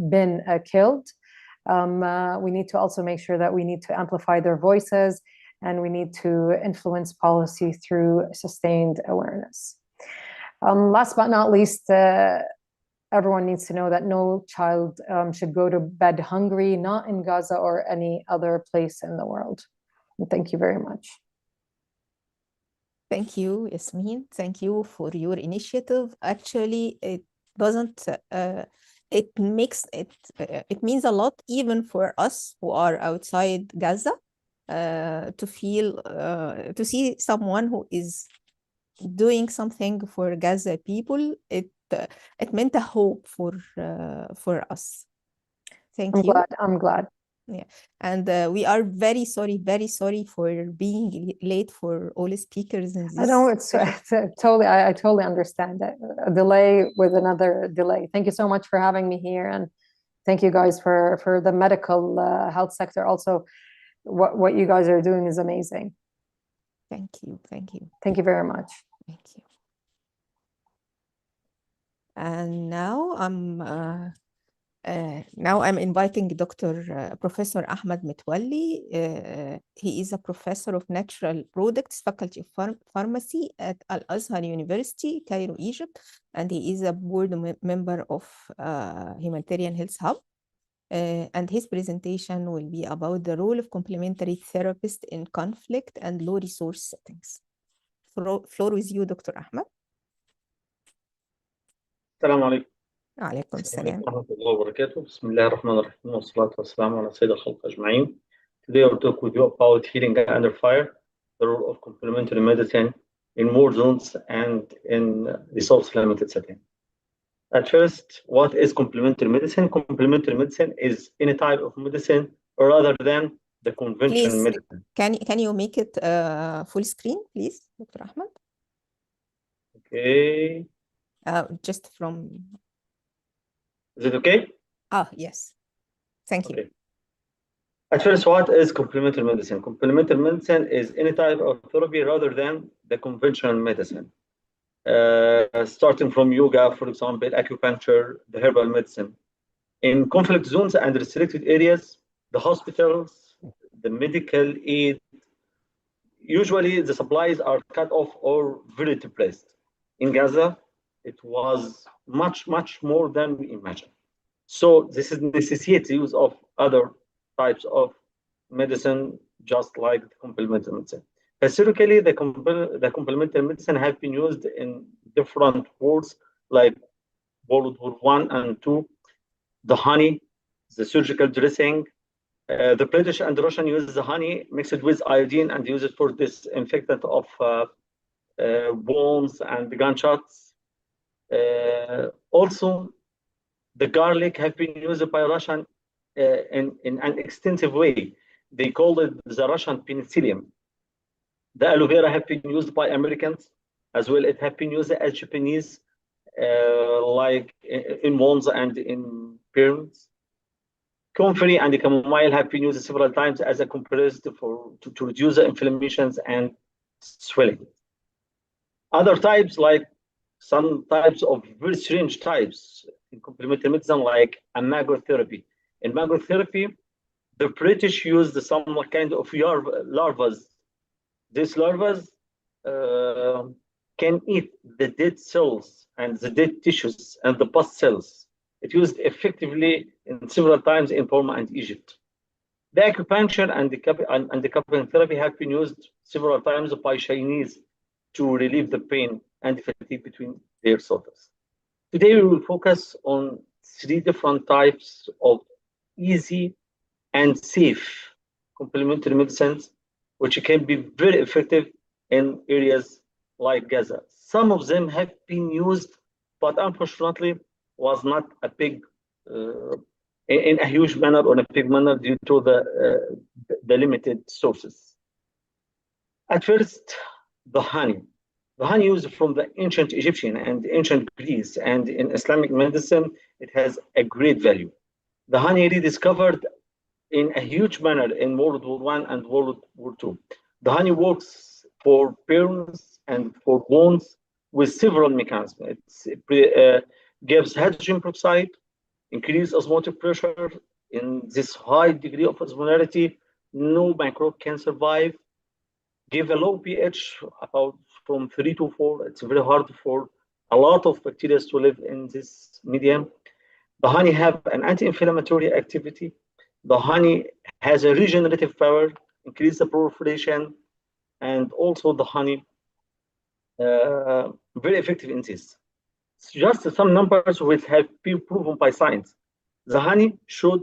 been killed. We need to also make sure that we need to amplify their voices, and we need to influence policy through sustained awareness. Last but not least, everyone needs to know that no child should go to bed hungry, not in Gaza or any other place in the world. And thank you very much. Thank you, Yasmin. Thank you for your initiative. Actually, it doesn't, it means a lot even for us who are outside Gaza to feel, to see someone who is doing something for Gaza people. It meant a hope for us. Thank you. I'm glad. Yeah, and we are very sorry for being late for all speakers in this. I know it's totally, I totally understand that. A delay with another delay. Thank you so much for having me here, and thank you guys for the medical health sector. Also, what you guys are doing is amazing. Thank you. Thank you very much. Thank you. And now I'm Now I'm inviting Professor Ahmed Metwalli. He is a professor of natural products, faculty of pharmacy at Al Azhar University, Cairo, Egypt, and he is a board member of Humanitarian Health Hub. And his presentation will be about the role of complementary therapists in conflict and low resource settings. Floor with you, Dr. Ahmed. السلام عليكم. وعليكم السلام. ورحمة الله وبركاته. بسم الله الرحمن الرحيم والصلاة والسلام على سيد الخلق أجمعين. Today I'll talk with you about healing under fire, the role of complementary medicine in war zones and in resource limited setting. At first, what is complementary medicine? Complementary medicine is any type of medicine rather than the conventional medicine. Can you make it full screen, please, Dr. Ahmed? Okay. Just from. Is it okay? Yes. Thank you. Okay. At first, what is complementary medicine? Complementary medicine is any type of therapy rather than the conventional medicine. Starting from yoga, for example, acupuncture, the herbal medicine. In conflict zones and restricted areas, the hospitals, the medical aid, usually the supplies are cut off or very depressed. In Gaza, it was much, much more than we imagined. So this is necessitates use of other types of medicine, just like the complementary medicine. Historically, the complementary medicine have been used in different wars, like World War I and II, the honey, the surgical dressing. The British and Russian use the honey mixed with iodine and use it for disinfectant of wounds and gunshots. Also, the garlic have been used by Russian in an extensive way. They called it the Russian penicillium. The aloe vera have been used by Americans as well. It have been used as Japanese, like in wounds and in burns. Comfrey and the chamomile have been used several times as a compressed to reduce the inflammations and swelling. Other types, like some types of very strange types in complementary medicine, like immunotherapy. In immunotherapy, the British used some kind of larvae. These larvae can eat the dead cells and the dead tissues and the pus cells. It used effectively in several times in Burma and Egypt. The acupuncture and the cupping therapy have been used several times by Chinese to relieve the pain and fatigue between their soldiers. Today we will focus on 3 different types of easy and safe complementary medicines, which can be very effective in areas like Gaza. Some of them have been used, but unfortunately was not a big, in a huge manner or a big manner due to the limited sources. At first, the honey. The honey used from the ancient Egyptian and ancient Greece, and in Islamic medicine, it has a great value. The honey rediscovered in a huge manner in World War I and World War II. The honey works for burns and for wounds with several mechanisms. It gives hydrogen peroxide, increased osmotic pressure. In this high degree of osmolarity, no microbe can survive. Give a low pH, about from 3 to 4. It's very hard for a lot of bacteria to live in this medium. The honey have an anti-inflammatory activity. The honey has a regenerative power, increase the proliferation, and also the honey very effective in this. Just some numbers which have been proven by science. The honey showed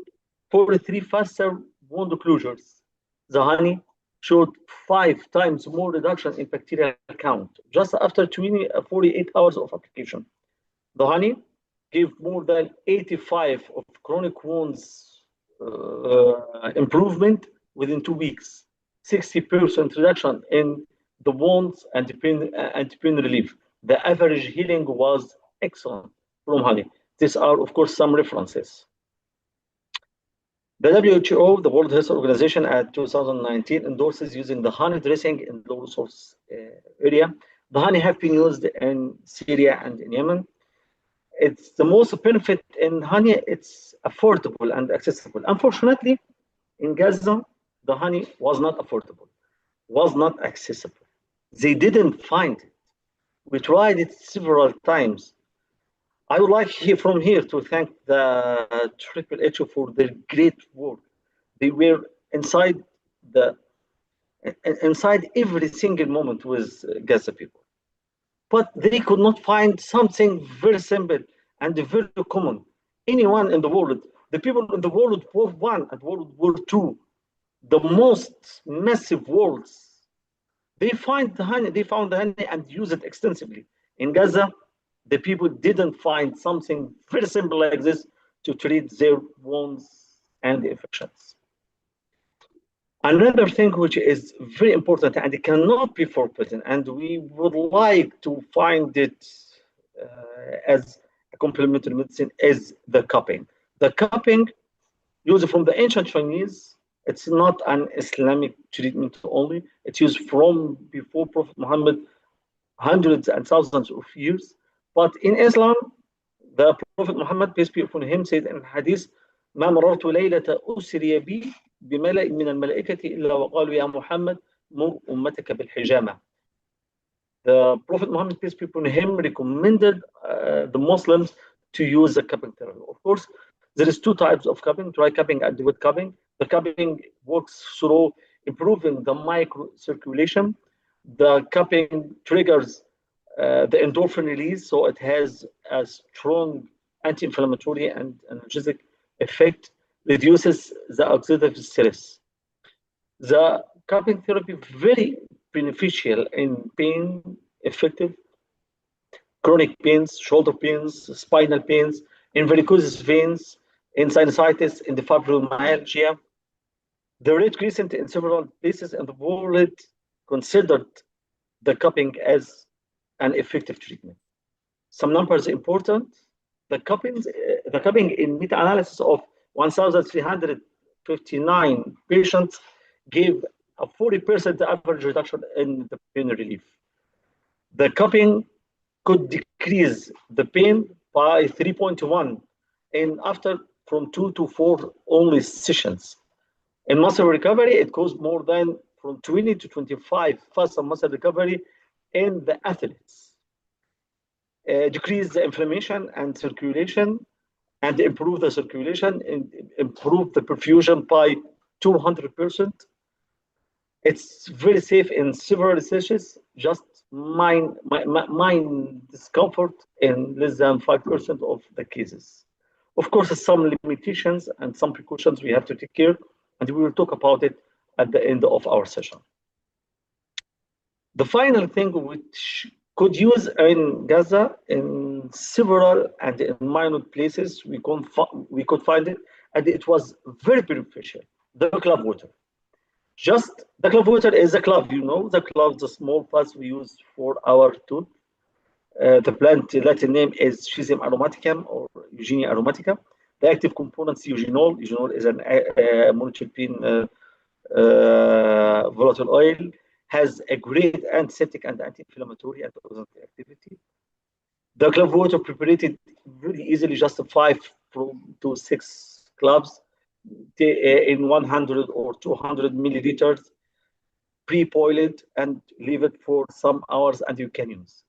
43 faster wound closures. The honey showed 5 times more reduction in bacterial count just after 48 hours of application. The honey gave more than 85 of chronic wounds improvement within 2 weeks, 60% reduction in the wounds and pain relief. The average healing was excellent from honey. These are, of course, some references. The WHO, the World Health Organization, at 2019 endorses using the honey dressing in low resource area. The honey have been used in Syria and in Yemen. It's the most benefit in honey. It's affordable and accessible. Unfortunately, in Gaza, the honey was not affordable, was not accessible. They didn't find it. We tried it several times. I would like from here to thank the Triple H for their great work. They were inside the inside every single moment with Gaza people, but they could not find something very simple and very common. Anyone in the world, the people in the World War One and World War Two, the most massive wars, they found the honey and use it extensively. In Gaza, the people didn't find something very simple like this to treat their wounds and infections. Another thing which is very important and it cannot be forbidden, and we would like to find it as a complementary medicine, is the cupping. The cupping used from the ancient Chinese, it's not an Islamic treatment only. It's used from before Prophet Muhammad, hundreds and thousands of years. But in Islam, the Prophet Muhammad, peace be upon him, said in Hadith, ما مررت ليلة أسري بي بملأ من الملائكة إلا وقالوا يا محمد مر أمتك بالحجامة. The Prophet Muhammad, peace be upon him, recommended the Muslims to use the cupping therapy. Of course, there is two types of cupping, dry cupping and wet cupping. The cupping works through improving the microcirculation. The cupping triggers the endorphin release, so it has a strong anti-inflammatory and analgesic effect, reduces the oxidative stress. The cupping therapy very beneficial in pain, effective, chronic pains, shoulder pains, spinal pains, in varicose veins, in sinusitis, in the fibromyalgia. The Red Crescent in several places in the world considered the cupping as an effective treatment. Some numbers important. The cupping in meta-analysis of 1,359 patients gave a 40% average reduction in the pain relief. The cupping could decrease the pain by 3.1 in after from 2 to 4 only sessions. In muscle recovery, it caused more than from 20 to 25 faster muscle recovery in the athletes. Decrease the inflammation and circulation, and improve the circulation and improve the perfusion by 200%. It's very safe in several sessions, just mind discomfort in less than 5% of the cases. Of course, some limitations and some precautions we have to take care, and we will talk about it at the end of our session. The final thing which could use in Gaza in several and in minor places we could find it, and it was very beneficial. The clove water. Just the clove water is a clove, you know, the clove, the small parts we use for our tooth. The plant Latin name is Schizem aromaticum or Eugenia aromatica. The active components eugenol. Eugenol is an monoterpene volatile oil, has a great antiseptic and anti-inflammatory and oxidative activity. The clove water prepared very easily, just 5 to 6 cloves in 100 or 200 milliliters, pre-boiled, and leave it for some hours, and you can use.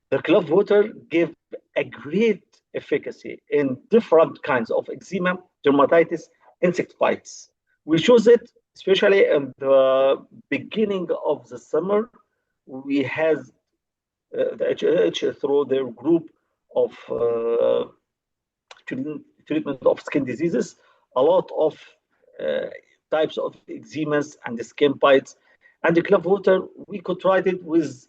The clove water gives a great efficacy in different kinds of eczema, dermatitis, insect bites. We choose it especially in the beginning of the summer. We have the HH through their group of treatment of skin diseases, a lot of types of eczemas and the skin bites. And the clove water, we could try it with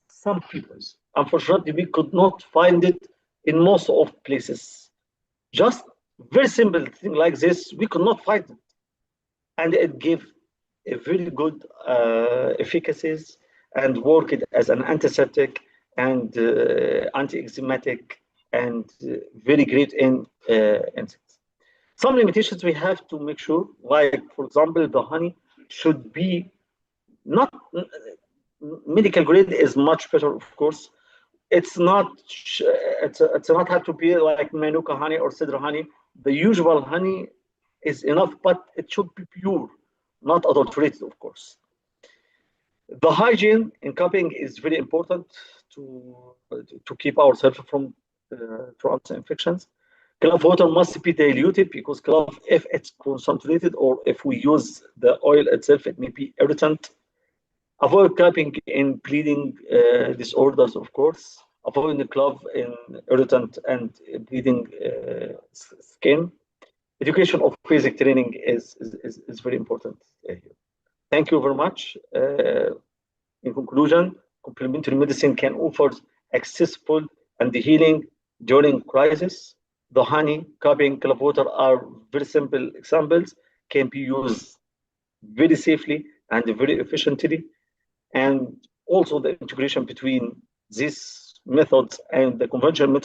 some people. Unfortunately, we could not find it in most of places. Just very simple thing like this, we could not find it. And it gave a very good efficacies and worked as an antiseptic and anti-eczematic and very great in insects. Some limitations we have to make sure, like for example, the honey should be not medical grade is much better, of course. it's not it's not have to be like Manuka honey or cedar honey. The usual honey is enough, but it should be pure, not adulterated, of course. The hygiene in cupping is very important to keep ourselves from infections. Clove water must be diluted because clove, if it's concentrated or if we use the oil itself, it may be irritant. Avoid cupping in bleeding disorders, of course. Avoid the clove in irritant and bleeding skin. Education of basic training is very important here. Thank you very much. In conclusion, complementary medicine can offer accessible and healing during crisis. The honey, cupping, clove water are very simple examples, can be used very safely and very efficiently. And also the integration between these methods and the conventional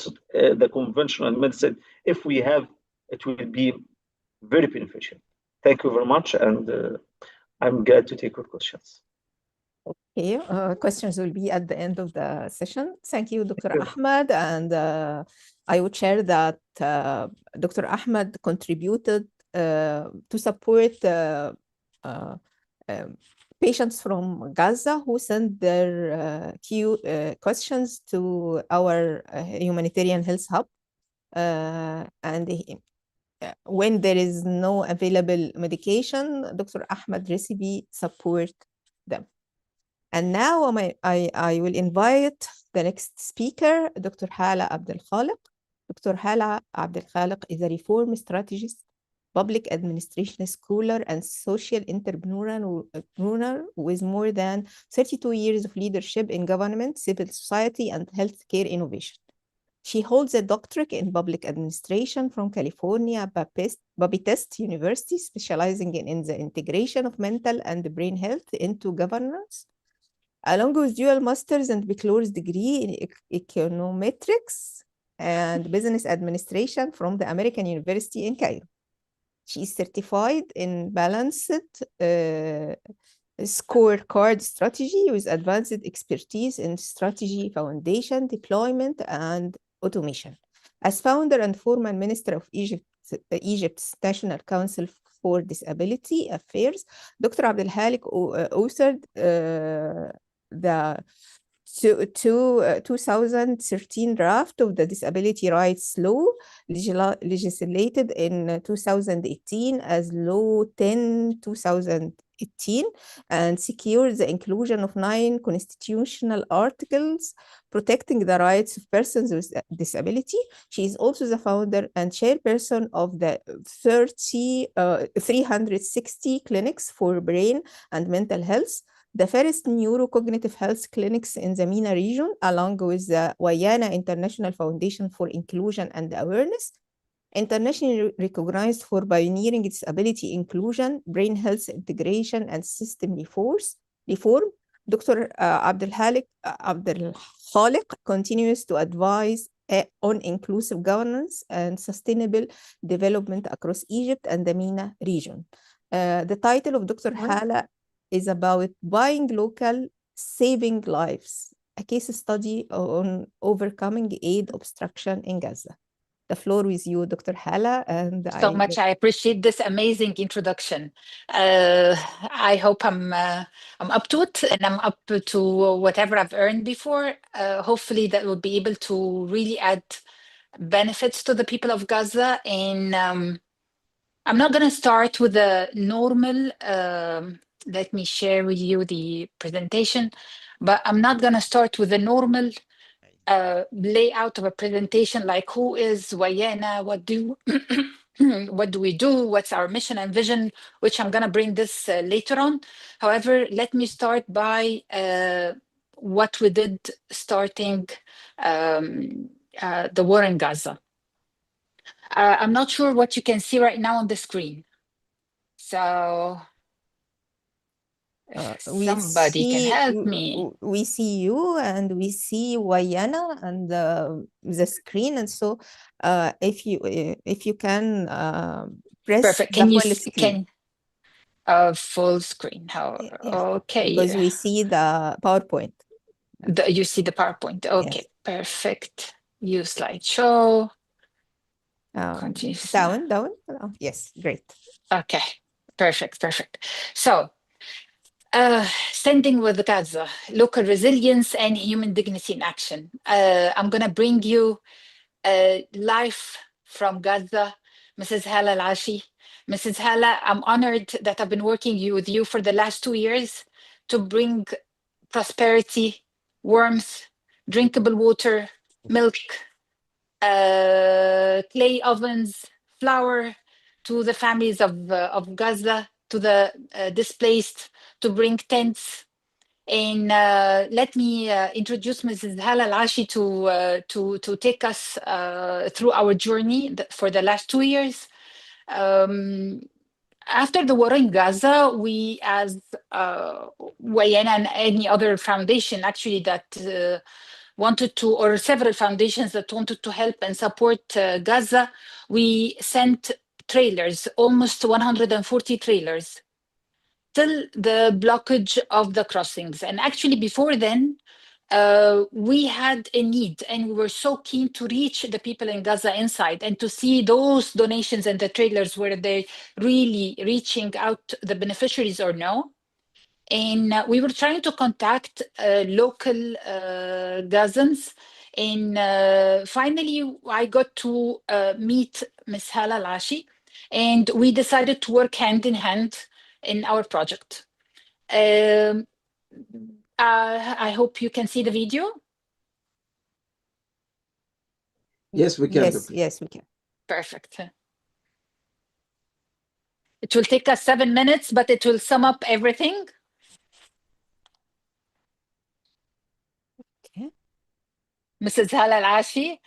medicine, if we have, it will be very beneficial. Thank you very much, and I'm glad to take your questions. Okay, questions will be at the end of the session. Thank you, Dr. Ahmed. And I would share that Dr. Ahmed contributed to support patients from Gaza who sent their questions to our humanitarian health hub. When there is no available medication, Dr. Ahmed recipe support them. And now I will invite the next speaker, Dr. Hala Abdel Khaliq. Dr. Hala Abdel Khaliq is a reform strategist, public administration scholar, and social entrepreneur with more than 32 years of leadership in government, civil society, and healthcare innovation. She holds a doctorate in public administration from California Baptist University, specializing in the integration of mental and brain health into governance, along with dual master's and baccalaureate degree in econometrics and business administration from the American University in Cairo. She is certified in balanced scorecard strategy with advanced expertise in strategy, foundation, deployment, and automation. As founder and former minister of Egypt's National Council for Disability Affairs, Dr. Abdel Khaliq authored the 2013 draft of the Disability Rights Law, legislated in 2018 as Law 10/2018, and secured the inclusion of 9 constitutional articles protecting the rights of persons with disability. She is also the founder and chairperson of the 360 clinics for brain and mental health, the first neurocognitive health clinics in the MENA region, along with the Wayana International Foundation for Inclusion and Awareness, internationally recognized for pioneering disability inclusion, brain health integration, and system reform. Dr. Abdel Khaliq continues to advise on inclusive governance and sustainable development across Egypt and the MENA region. The title of Dr. Hala is about buying local, saving lives, a case study on overcoming aid obstruction in Gaza. The floor with you, Dr. Hala. And so much. I appreciate this amazing introduction. I hope I'm up to it, and I'm up to whatever I've earned before. Hopefully that will be able to really add benefits to the people of Gaza. And I'm not going to start with the normal, let me share with you the presentation, but I'm not going to start with the normal layout of a presentation, like who is Wayana, what do we do, what's our mission and vision, which I'm going to bring this later on. However, let me start by what we did starting the war in Gaza. I'm not sure what you can see right now on the screen. So somebody can help me. We see you and we see Wayana and the screen. And so if you can press Perfect. the full screen. Full screen. How? Yeah, okay. because we see the PowerPoint. You see the PowerPoint. Okay, Yes. perfect. Use slideshow. Continue. Down. Oh, yes, great. Okay, perfect. So, standing with Gaza, local resilience and human dignity in action. I'm gonna bring you life from Gaza, Mrs. Hala Al-Ashi. Mrs. Hala, I'm honored that I've been working with you for the last 2 years to bring prosperity, warmth, drinkable water, milk, clay ovens, flour to the families of Gaza, to the displaced, to bring tents. And let me introduce Mrs. Hala Al-Ashi to take us through our journey for the last 2 years. After the war in Gaza, we, as Wayana and any other foundation actually that wanted to, or several foundations that wanted to help and support Gaza, we sent trailers, almost 140 trailers, till the blockage of the crossings. And actually before then, we had a need and we were so keen to reach the people in Gaza inside and to see those donations and the trailers, were they really reaching out the beneficiaries or no. And we were trying to contact local Gazans. And finally, I got to meet Ms. Hala Al-Ashi, and we decided to work hand in hand in our project. I hope you can see the video. Yes, we can. Yes, we can. Perfect. It will take us 7 minutes, but it will sum up everything. Okay. Mrs. Hala Al-Ashi.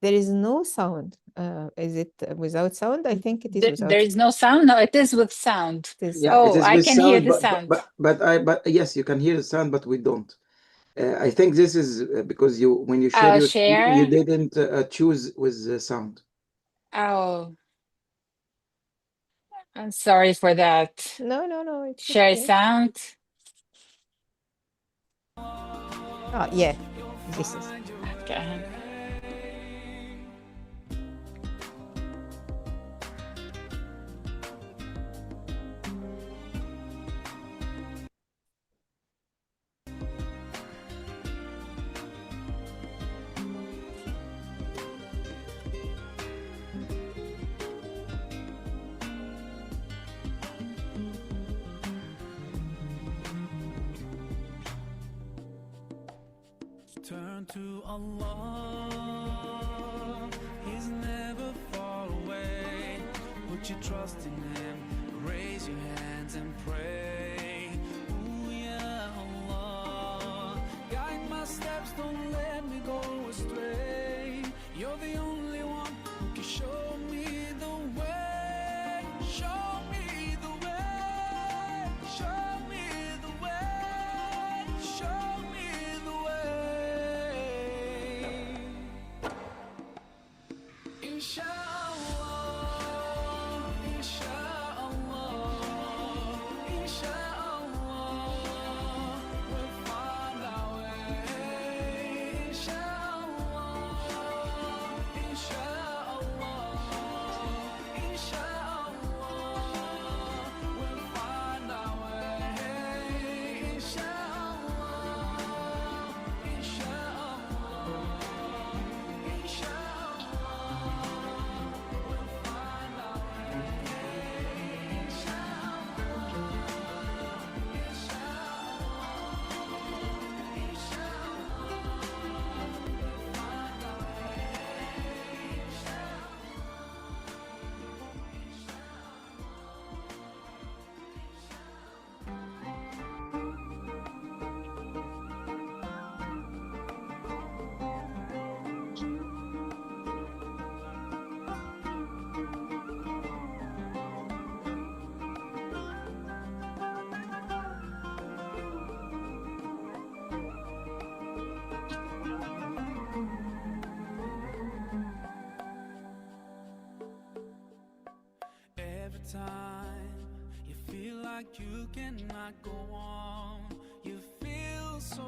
There is no sound. Is it without sound? I think it is without. There is no sound? No, it is with sound. Yeah, Oh, it is I with can sound, hear the sound. but yes, you can hear the sound, but we don't. I think this is because when you share Share. you didn't choose with the sound. Oh, I'm sorry for that. No, it's Share okay. sound. Oh, yeah, this is. Okay. Turn to Allah, He's never far away. Put your trust in Him, raise your hands and pray. Ooh, yeah, Allah, guide my steps, don't let me go astray. You're the only one who can show me the way. Show me the way. Show you cannot go on. You feel so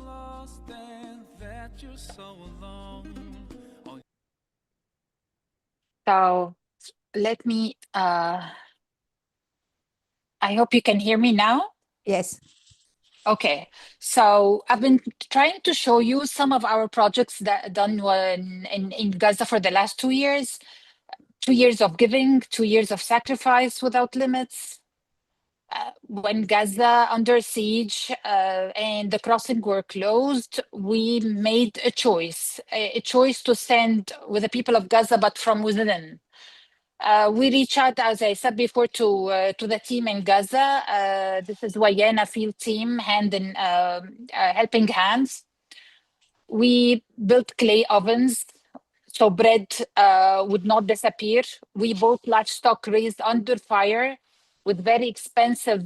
lost and that you're so alone. Oh. So let me, I hope you can hear me now. Yes. Okay, so I've been trying to show you some of our projects that done in Gaza for the last 2 years. 2 years of giving, 2 years of sacrifice without limits. When Gaza under siege and the crossing were closed, we made a choice to stand with the people of Gaza, but from within. We reach out, as I said before, to the team in Gaza. This is Wayana field team, hand in helping hands. We built clay ovens so bread would not disappear. We bought livestock raised under fire with very expensive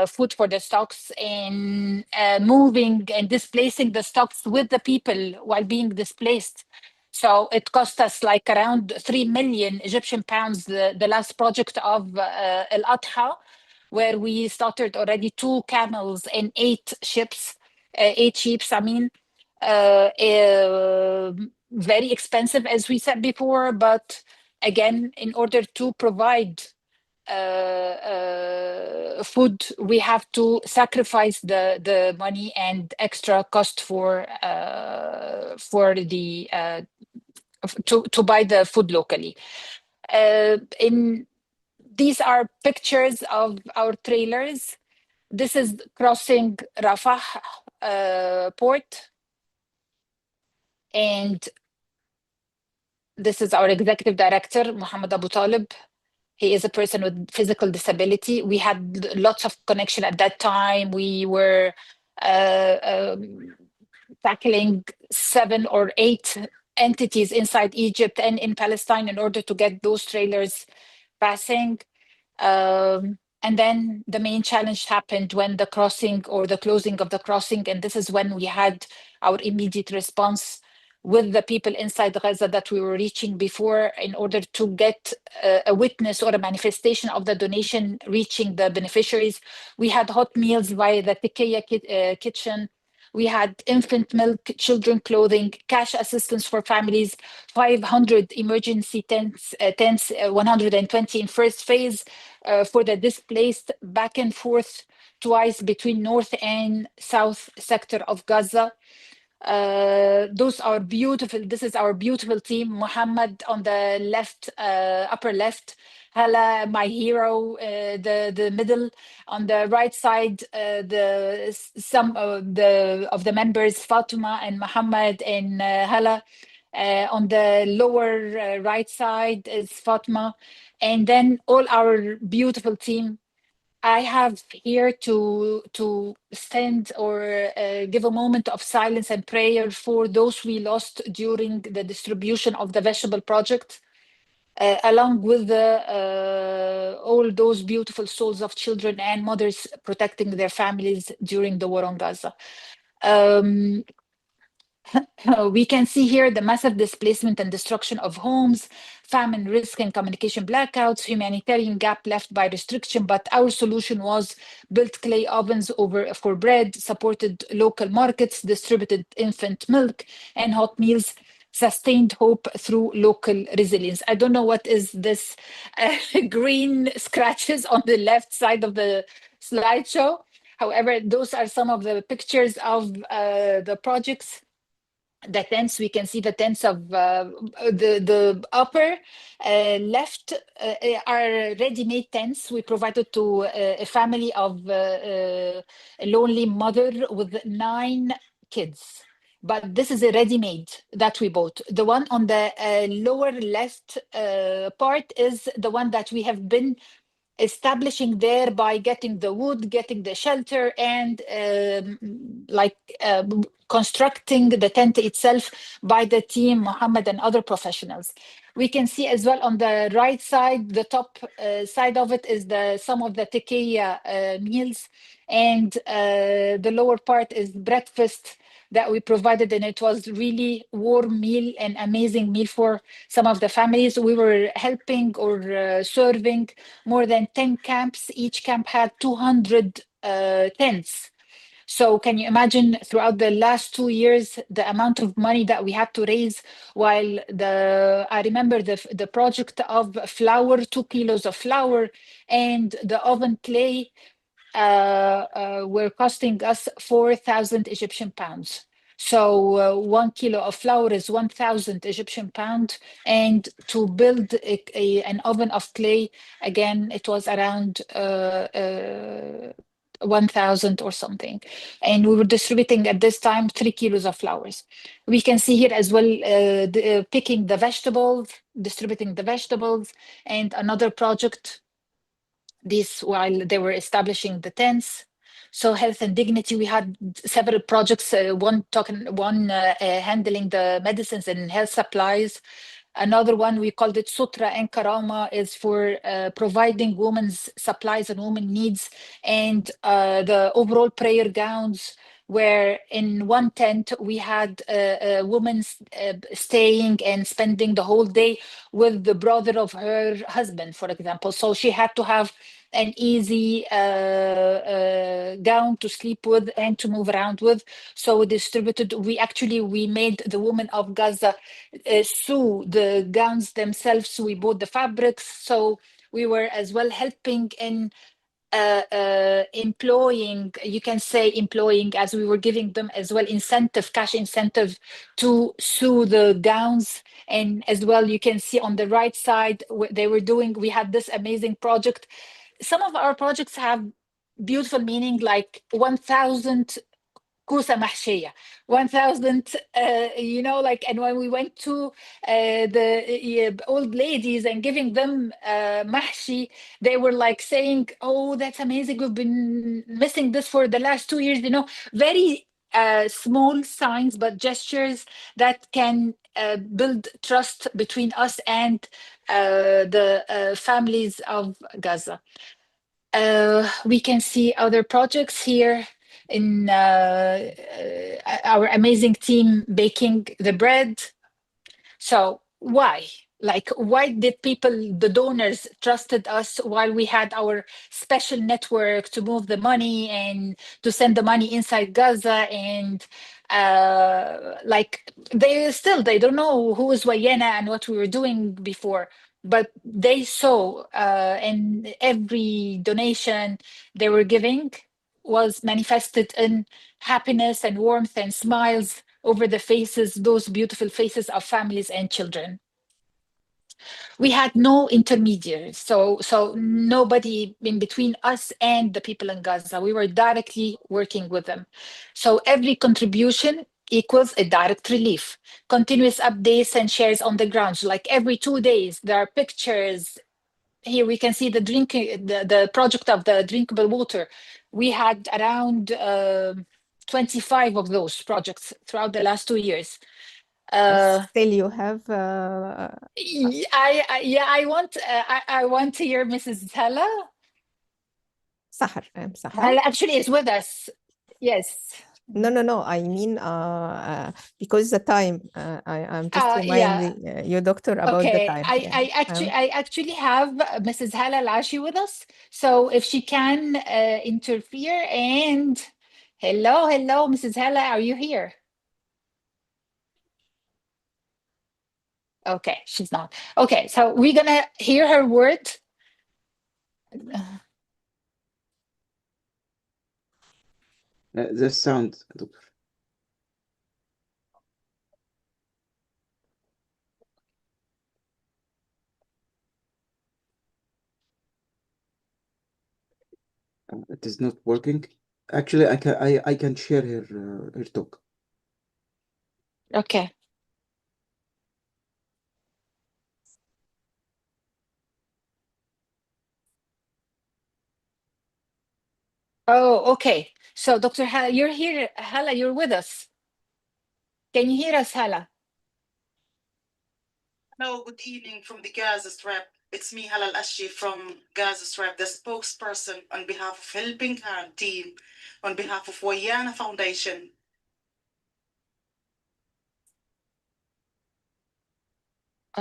food for the stocks, and moving and displacing the stocks with the people while being displaced. So it cost us like around 3 million Egyptian pounds, the last project of El Adha, where we started already 2 camels and 8 ships, 8 sheep, I mean. Very expensive, as we said before, but again, in order to provide food, we have to sacrifice the money and extra cost for the to buy the food locally. These are pictures of our trailers. This is crossing Rafah port. And this is our executive director, Mohammed Abu Talib. He is a person with physical disability. We had lots of connection at that time. We were tackling 7 or 8 entities inside Egypt and in Palestine in order to get those trailers passing. And then the main challenge happened when the crossing or the closing of the crossing. And this is when we had our immediate response with the people inside Gaza that we were reaching before in order to get a witness or a manifestation of the donation reaching the beneficiaries. We had hot meals via the Tekeya kitchen. We had infant milk, children clothing, cash assistance for families, 500 emergency tents, 120 in first phase for the displaced, back and forth twice between north and south sector of Gaza. Those are beautiful. This is our beautiful team. Muhammad on the left, upper left. Hala, my hero, the middle. On the right side, some of the members, Fatima and Muhammad and Hala. On the lower right side is Fatima, and then all our beautiful team. I have here to stand or give a moment of silence and prayer for those we lost during the distribution of the vegetable project, along with all those beautiful souls of children and mothers protecting their families during the war on Gaza. We can see here the massive displacement and destruction of homes, famine risk and communication blackouts, humanitarian gap left by restriction, but our solution was built clay ovens for bread, supported local markets, distributed infant milk and hot meals, sustained hope through local resilience. I don't know what is this green scratches on the left side of the slideshow. However, those are some of the pictures of the projects. The tents, we can see the tents of the upper left are ready-made tents we provided to a family of a lonely mother with 9 kids. But this is a ready-made that we bought. The one on the lower left part is the one that we have been establishing there by getting the wood, getting the shelter, and constructing the tent itself by the team, Mohammed and other professionals. We can see as well on the right side, the top side of it is some of the tekeya meals, and the lower part is breakfast that we provided, and it was really warm meal and amazing meal for some of the families. We were helping or serving more than 10 camps. Each camp had 200 tents. So can you imagine throughout the last 2 years, the amount of money that we had to raise, while I remember the project of flour, 2 kilos of flour, and the oven clay were costing us 4,000 Egyptian pounds. So 1 kilo of flour is 1,000 Egyptian pound, and to build an oven of clay, again, it was around 1,000 or something. And we were distributing at this time 3 kilos of flours. We can see here as well picking the vegetables, distributing the vegetables, and another project, this while they were establishing the tents. So health and dignity, we had several projects, one handling the medicines and health supplies. Another one, we called it Sutra and Karama, is for providing women's supplies and women needs, and the overall prayer gowns, where in one tent we had women staying and spending the whole day with the brother of her husband, for example. So she had to have an easy gown to sleep with and to move around with. So we distributed, we made the women of Gaza sew the gowns themselves. We bought the fabrics. So we were as well helping in employing, you can say employing, as we were giving them as well incentive, cash incentive to sew the gowns. And as well, you can see on the right side, we had this amazing project. Some of our projects have beautiful meaning, like 1,000 kusa mahshiya, 1,000, like, and when we went to the old ladies and giving them mahshi, they were like saying, oh, that's amazing, we've been missing this for the last 2 years, very small signs, but gestures that can build trust between us and the families of Gaza. We can see other projects here in our amazing team baking the bread. So why? Why did the donors trusted us while we had our special network to move the money and to send the money inside Gaza? And they don't know who is Wayena and what we were doing before, but they saw, and every donation they were giving was manifested in happiness and warmth and smiles over the faces, those beautiful faces of families and children. We had no intermediaries, so nobody in between us and the people in Gaza. We were directly working with them. So every contribution equals a direct relief. Continuous updates and shares on the ground. So like every 2 days, there are pictures. Here we can see the project of the drinkable water. We had around 25 of those projects throughout the last 2 years. Still you have I want to hear Mrs. Hala. Sahar. I'm Sahar. Hala actually is with us. Yes. No. I mean, because the time. I'm just reminding you, doctor, about the time. I actually have Mrs. Hala Lashi with us. So if she can interfere, and hello, Mrs. Hala, are you here? Okay, she's not. Okay, so we're gonna hear her word. The sound, doctor. It is not working. Actually, I can share her talk. Okay. Oh, okay. So, Dr. Hala, you're here. Hala, you're with us. Can you hear us, Hala? Hello, good evening from the Gaza Strip. It's me, Hala Ashi from Gaza Strip, the spokesperson on behalf of Helping Hand team, on behalf of Wayana Foundation.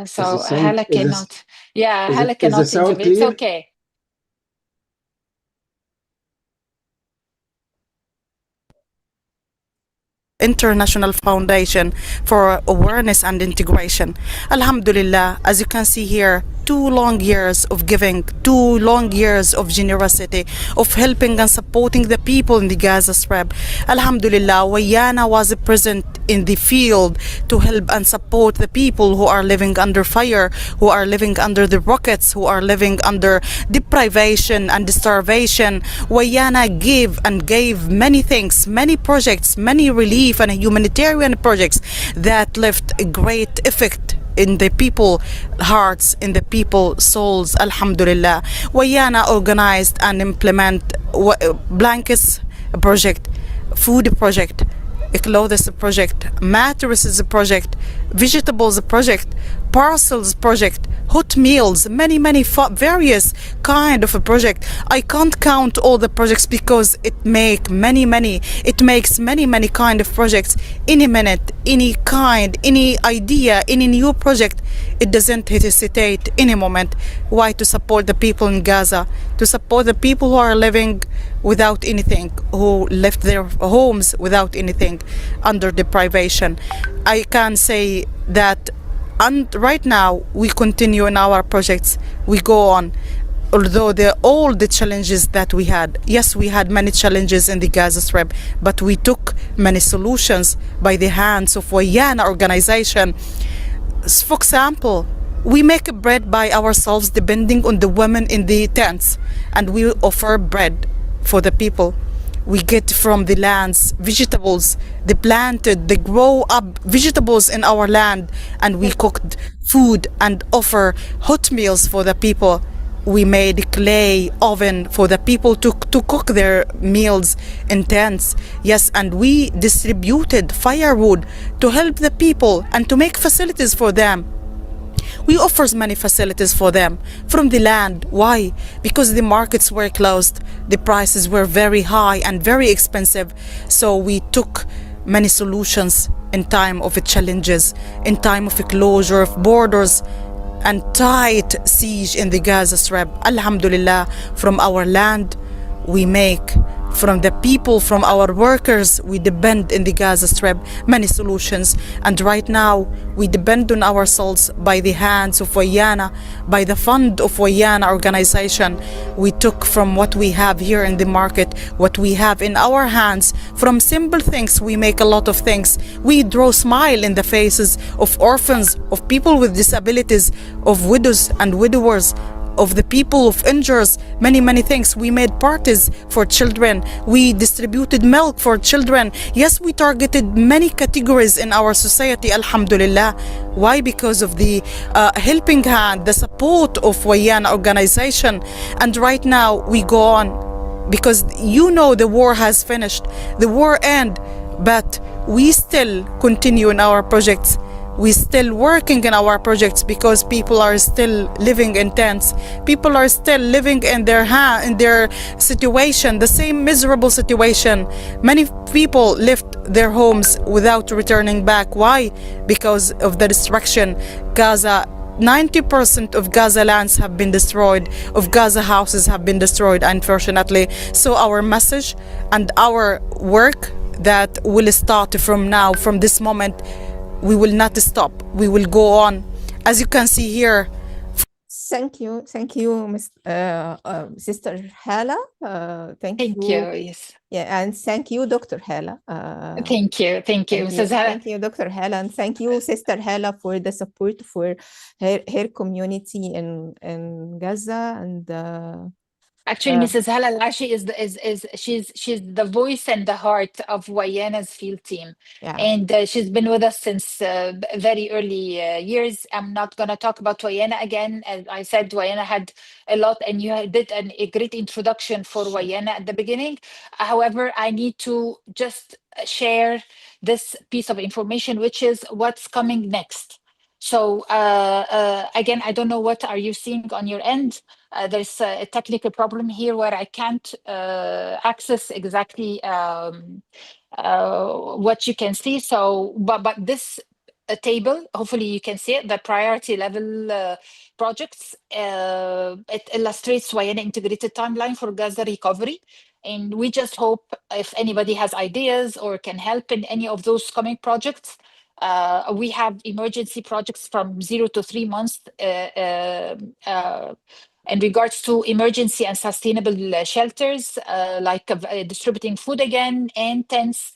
So sound Hala is this cannot. Yeah, is Hala it is the cannot sound intervene. It's clear? okay. International Foundation for Awareness and Integration. Alhamdulillah, as you can see here, 2 long years of giving, 2 long years of generosity, of helping and supporting the people in the Gaza Strip. Alhamdulillah, Wayana was present in the field to help and support the people who are living under fire, who are living under the rockets, who are living under deprivation and starvation. Wayana gave many things, many projects, many relief and humanitarian projects that left a great effect in the people hearts, in the people souls. Alhamdulillah, Wayana organized and implement blankets project, food project, clothes project, mattresses project, vegetables project, parcels project, hot meals, many various kind of a project. I can't count all the projects because it makes many kind of projects. Any minute, any kind, any idea, any new project, it doesn't hesitate any moment. Why? To support the people in Gaza, to support the people who are living without anything, who left their homes without anything, under deprivation. I can say that, and right now we continue in our projects, we go on. Although all the challenges that we had, yes, we had many challenges in the Gaza Strip, but we took many solutions by the hands of Wayana organization. For example, we make bread by ourselves depending on the women in the tents, and we offer bread for the people. We get from the lands vegetables, they planted, they grow up vegetables in our land, and we cooked food and offer hot meals for the people. We made clay oven for the people to cook their meals in tents. Yes, and we distributed firewood to help the people and to make facilities for them. We offers many facilities for them from the land. Why? Because the markets were closed, the prices were very high and very expensive. So we took many solutions in time of challenges, in time of closure of borders and tight siege in the Gaza Strip. Alhamdulillah, from our land we make, from the people, from our workers, we depend in the Gaza Strip many solutions. And right now we depend on ourselves by the hands of Wayana, by the fund of Wayana organization. We took from what we have here in the market, what we have in our hands. From simple things we make a lot of things. We draw smile in the faces of orphans, of people with disabilities, of widows and widowers, of the people of injuries, many things. We made parties for children, we distributed milk for children. Yes, we targeted many categories in our society. Alhamdulillah. Why? Because of the helping hand, the support of Wayana organization. And right now we go on, because the war has finished, the war end, but we still continue in our projects. We still working in our projects because people are still living in tents. People are still living in their situation, the same miserable situation. Many people left their homes without returning back. Why? Because of the destruction. Gaza, 90% of Gaza lands have been destroyed, of Gaza houses have been destroyed, unfortunately. So our message and our work that will start from now, from this moment, we will not stop. We will go on. As you can see here. Thank you, Sister Hala. Thank Thank you. you. Yes. Yeah, and thank you, Dr. Hala. Thank you, Mrs. Hala. Thank you, Dr. Hala, and thank you, Sister Hala, for the support for her community in Gaza. And actually, Mrs. Hala Al-Ashi she's the voice and the heart of Wayana's field team. Yeah. And she's been with us since very early years. I'm not going to talk about Wayana again. As I said, Wayana had a lot, and you did a great introduction for Wayana at the beginning. However, I need to just share this piece of information, which is what's coming next. So again, I don't know what are you seeing on your end. There's a technical problem here where I can't access exactly what you can see. So, but this table. Hopefully you can see it, the priority level projects. It illustrates Wayana integrated timeline for Gaza recovery. And we just hope if anybody has ideas or can help in any of those coming projects. We have emergency projects from 0 to 3 months in regards to emergency and sustainable shelters, like distributing food again and tents.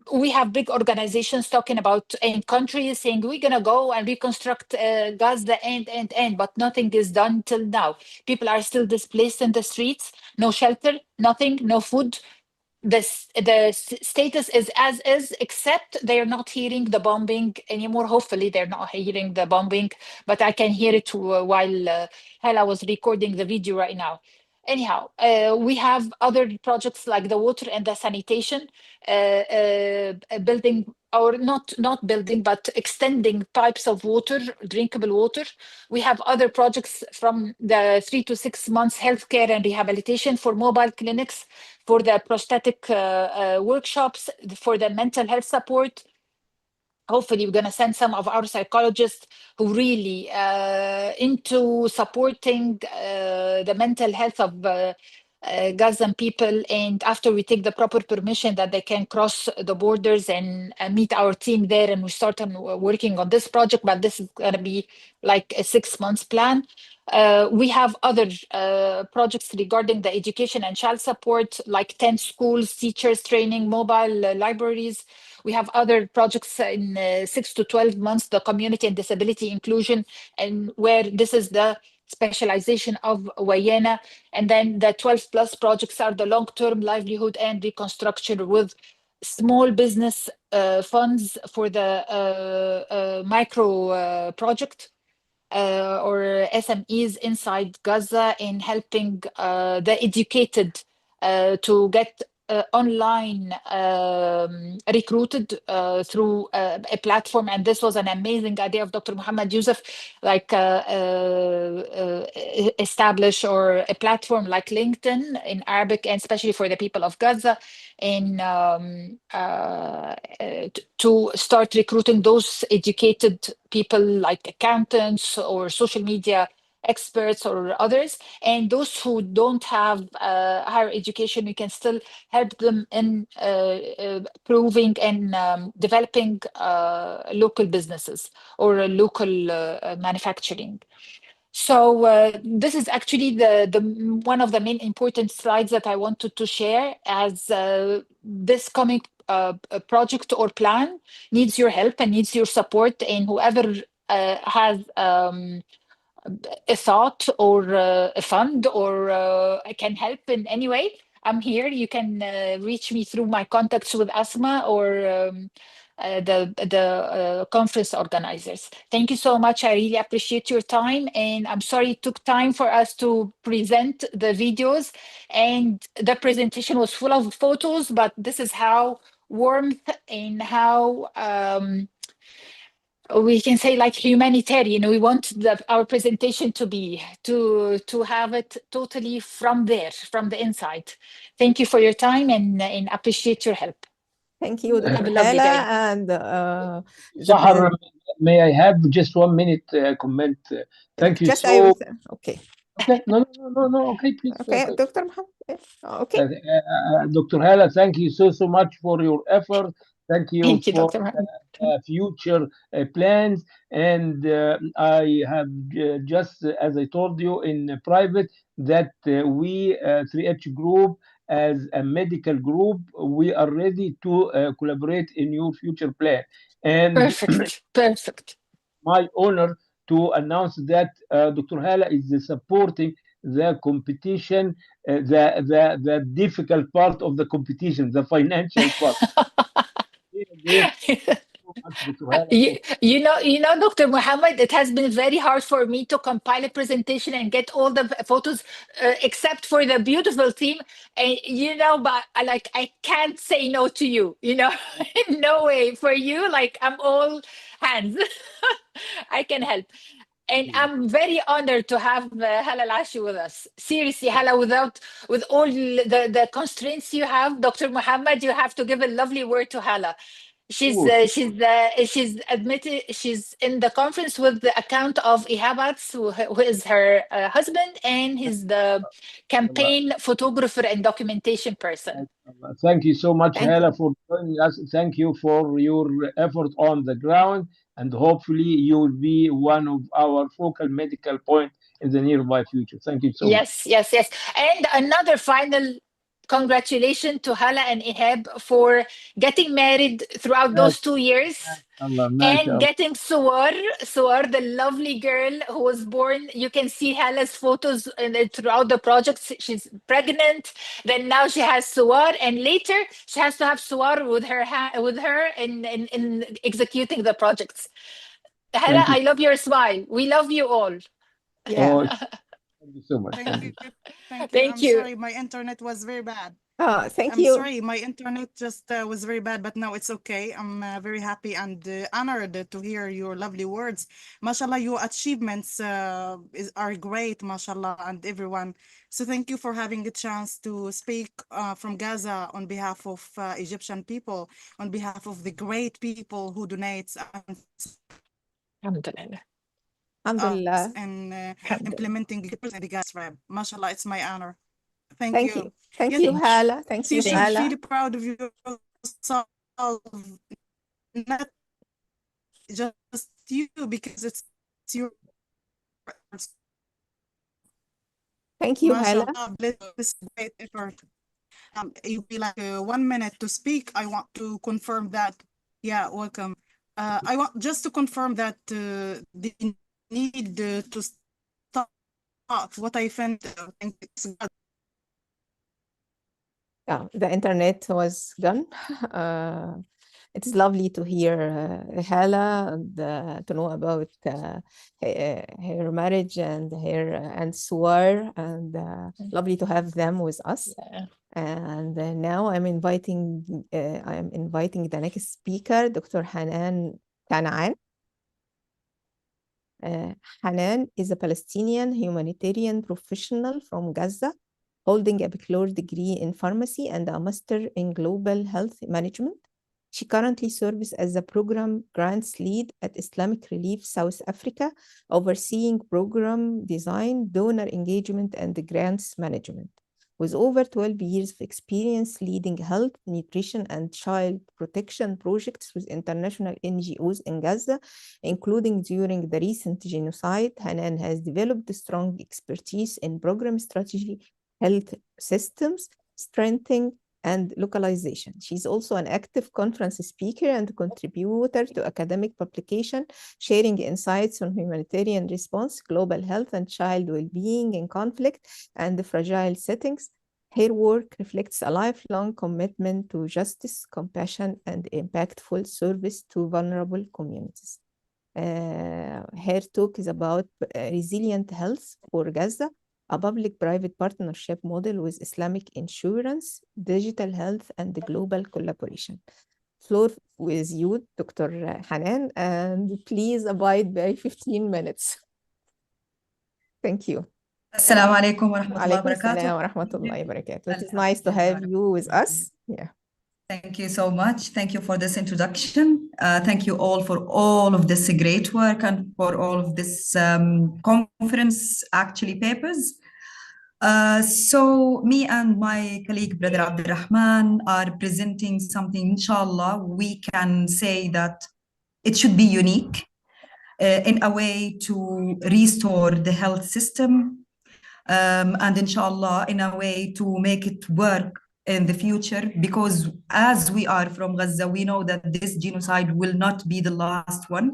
We have big organizations talking about in countries saying we're going to go and reconstruct Gaza and, but nothing is done till now. People are still displaced in the streets, no shelter, nothing, no food. The status is as is, except they're not hearing the bombing anymore. Hopefully they're not hearing the bombing, but I can hear it while Hala was recording the video right now. Anyhow, we have other projects like the water and the sanitation, building or not building, but extending pipes of water, drinkable water. We have other projects from the 3 to 6 months healthcare and rehabilitation for mobile clinics, for the prosthetic workshops, for the mental health support. Hopefully we're going to send some of our psychologists who really into supporting the mental health of Gazan people, and after we take the proper permission that they can cross the borders and meet our team there, and we start on working on this project, but this is going to be like a 6 months plan. We have other projects regarding the education and child support, like 10 schools, teachers training, mobile libraries. We have other projects in 6 to 12 months, the community and disability inclusion, and where this is the specialization of Wayana. And then the 12 plus projects are the long-term livelihood and reconstruction with small business funds for the micro project. Or SMEs inside Gaza in helping the educated to get online recruited through a platform. And this was an amazing idea of Dr. Muhammad Yusuf, like establish or a platform like LinkedIn in Arabic, and especially for the people of Gaza, in to start recruiting those educated people like accountants or social media experts or others. And those who don't have higher education, we can still help them in proving and developing local businesses or local manufacturing. So this is actually the one of the main important slides that I wanted to share, as this coming project or plan needs your help and needs your support, and whoever has a thought or a fund or can help in any way, I'm here. You can reach me through my contacts with Asma or the conference organizers. Thank you so much. I really appreciate your time, and I'm sorry it took time for us to present the videos, and the presentation was full of photos, but this is how warmth and how we can say like humanitarian. We want our presentation to be to have it totally from there, from the inside. Thank you for your time and appreciate your help. Thank you, Have Dr. a lovely Hala. day. And Sahar, may I have just 1 minute comment? Thank you just I will so. okay. Okay, no. Okay, please. Okay, Okay. Dr. Muhammad. Okay. Dr. Hala, thank you so much for your effort. Thank you Thank you, for Dr. Muhammad. future plans. And I have just, as I told you in private, that we, 3H Group, as a medical group, we are ready to collaborate in your future plan. And perfect. My honor to announce that Dr. Hala is supporting the competition, the difficult part of the competition, the financial part. You know, Dr. Muhammad, it has been very hard for me to compile a presentation and get all the photos, except for the beautiful team. And but I can't say no to you. No way. For you, I'm all hands. I can help. And I'm very honored to have Hala Lashi with us. Seriously, Hala, with all the constraints you have, Dr. Muhammad, you have to give a lovely word to Hala. She's admitted she's in the conference with the account of Ihabats, who is her husband, and he's the campaign photographer and documentation person. Thank you so much, Thank Hala, for joining us. Thank you for your effort on the ground, and hopefully you will be one of our focal medical point in the nearby future. Thank you so much. Yes. And another final congratulations to Hala and Ihab for getting married throughout those 2 years. Allah, And mashallah. getting Suwar, the lovely girl who was born. You can see Hala's photos throughout the project. She's pregnant. Then now she has Suwar, and later she has to have Suwar with her in executing the projects. Hala, Thank you. I love your smile. We love you all. Yeah. Oh, thank you so much. Thank you. Thank I'm you. sorry, my internet was very bad. Oh, thank I'm you. sorry, my internet just was very bad, but now it's okay. I'm very happy and honored to hear your lovely words. Mashallah, your achievements are great, mashallah, and everyone. So thank you for having a chance to speak from Gaza on behalf of Egyptian people, on behalf of the great people who donates and Alhamdulillah. Alhamdulillah. us in implementing the gas rap. Mashallah, it's my honor. Thank Thank you. you. Thank Yes, you, Hala. Thank you you, should Hala. feel proud of yourself, not just you, because it's your Thank you, Hala. mashallah, this great effort. You be like 1 minute to speak. I want to confirm that. Yeah, welcome. I want just to confirm that the need to stop what I found. Yeah, the internet was gone. It is lovely to hear Hala and to know about her marriage and her and Suwar, and lovely to have them with us. Yeah. And now I'm inviting the next speaker, Dr. Hanan Kanaan. Hanan is a Palestinian humanitarian professional from Gaza, holding a bachelor's degree in pharmacy and a master in global health management. She currently serves as a program grants lead at Islamic Relief South Africa, overseeing program design, donor engagement, and grants management. With over 12 years of experience leading health, nutrition, and child protection projects with international NGOs in Gaza, including during the recent genocide, Hanan has developed strong expertise in program strategy, health systems, strengthening, and localization. She's also an active conference speaker and contributor to academic publication, sharing insights on humanitarian response, global health, and child well-being in conflict and fragile settings. Her work reflects a lifelong commitment to justice, compassion, and impactful service to vulnerable communities. Her talk is about resilient health for Gaza, a public-private partnership model with Islamic insurance, digital health, and global collaboration. Floor with you, Dr. Hanan, and please abide by 15 minutes. Thank you. Assalamu alaikum wa rahmatullahi wa Alaikum barakatuh. assalam wa rahmatullahi wa barakatuh. It is nice to have you with us. Yeah. Thank you so much. Thank you for this introduction. Thank you all for all of this great work and for all of this conference actually papers. So me and my colleague, Brother Abdurrahman, are presenting something, inshallah, we can say that it should be unique in a way to restore the health system and inshallah in a way to make it work in the future, because as we are from Gaza, we know that this genocide will not be the last one.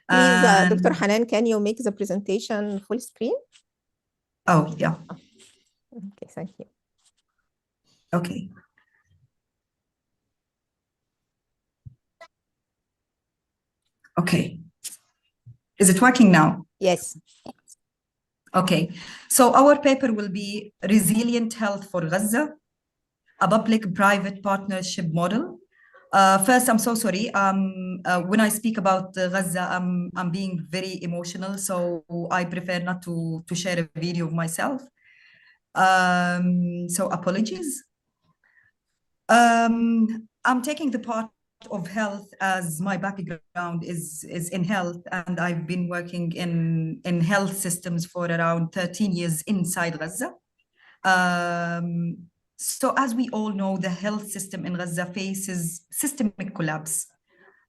Please, And Dr. Hanan, can you make the presentation full screen? oh, yeah. Okay, thank you. Okay. Okay. Is it working now? Yes. Okay. So our paper will be Resilient Health for Gaza, a public-private partnership model. First, I'm so sorry. When I speak about Gaza, I'm being very emotional, so I prefer not to share a video of myself. So apologies. I'm taking the part of health, as my background is in health, and I've been working in health systems for around 13 years inside Gaza. So as we all know, the health system in Gaza faces systemic collapse.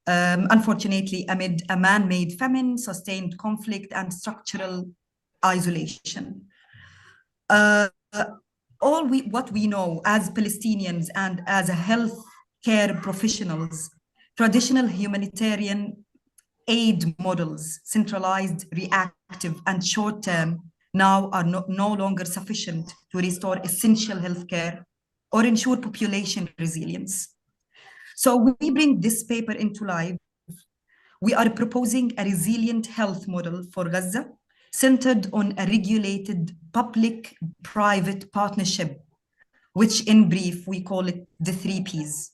Unfortunately, amid a man-made famine, sustained conflict, and structural isolation. What we know as Palestinians and as a health care professionals, traditional humanitarian aid models, centralized, reactive, and short-term, now are no longer sufficient to restore essential healthcare or ensure population resilience. So we bring this paper into life. We are proposing a resilient health model for Gaza, centered on a regulated public-private partnership, which in brief, we call it the 3 Ps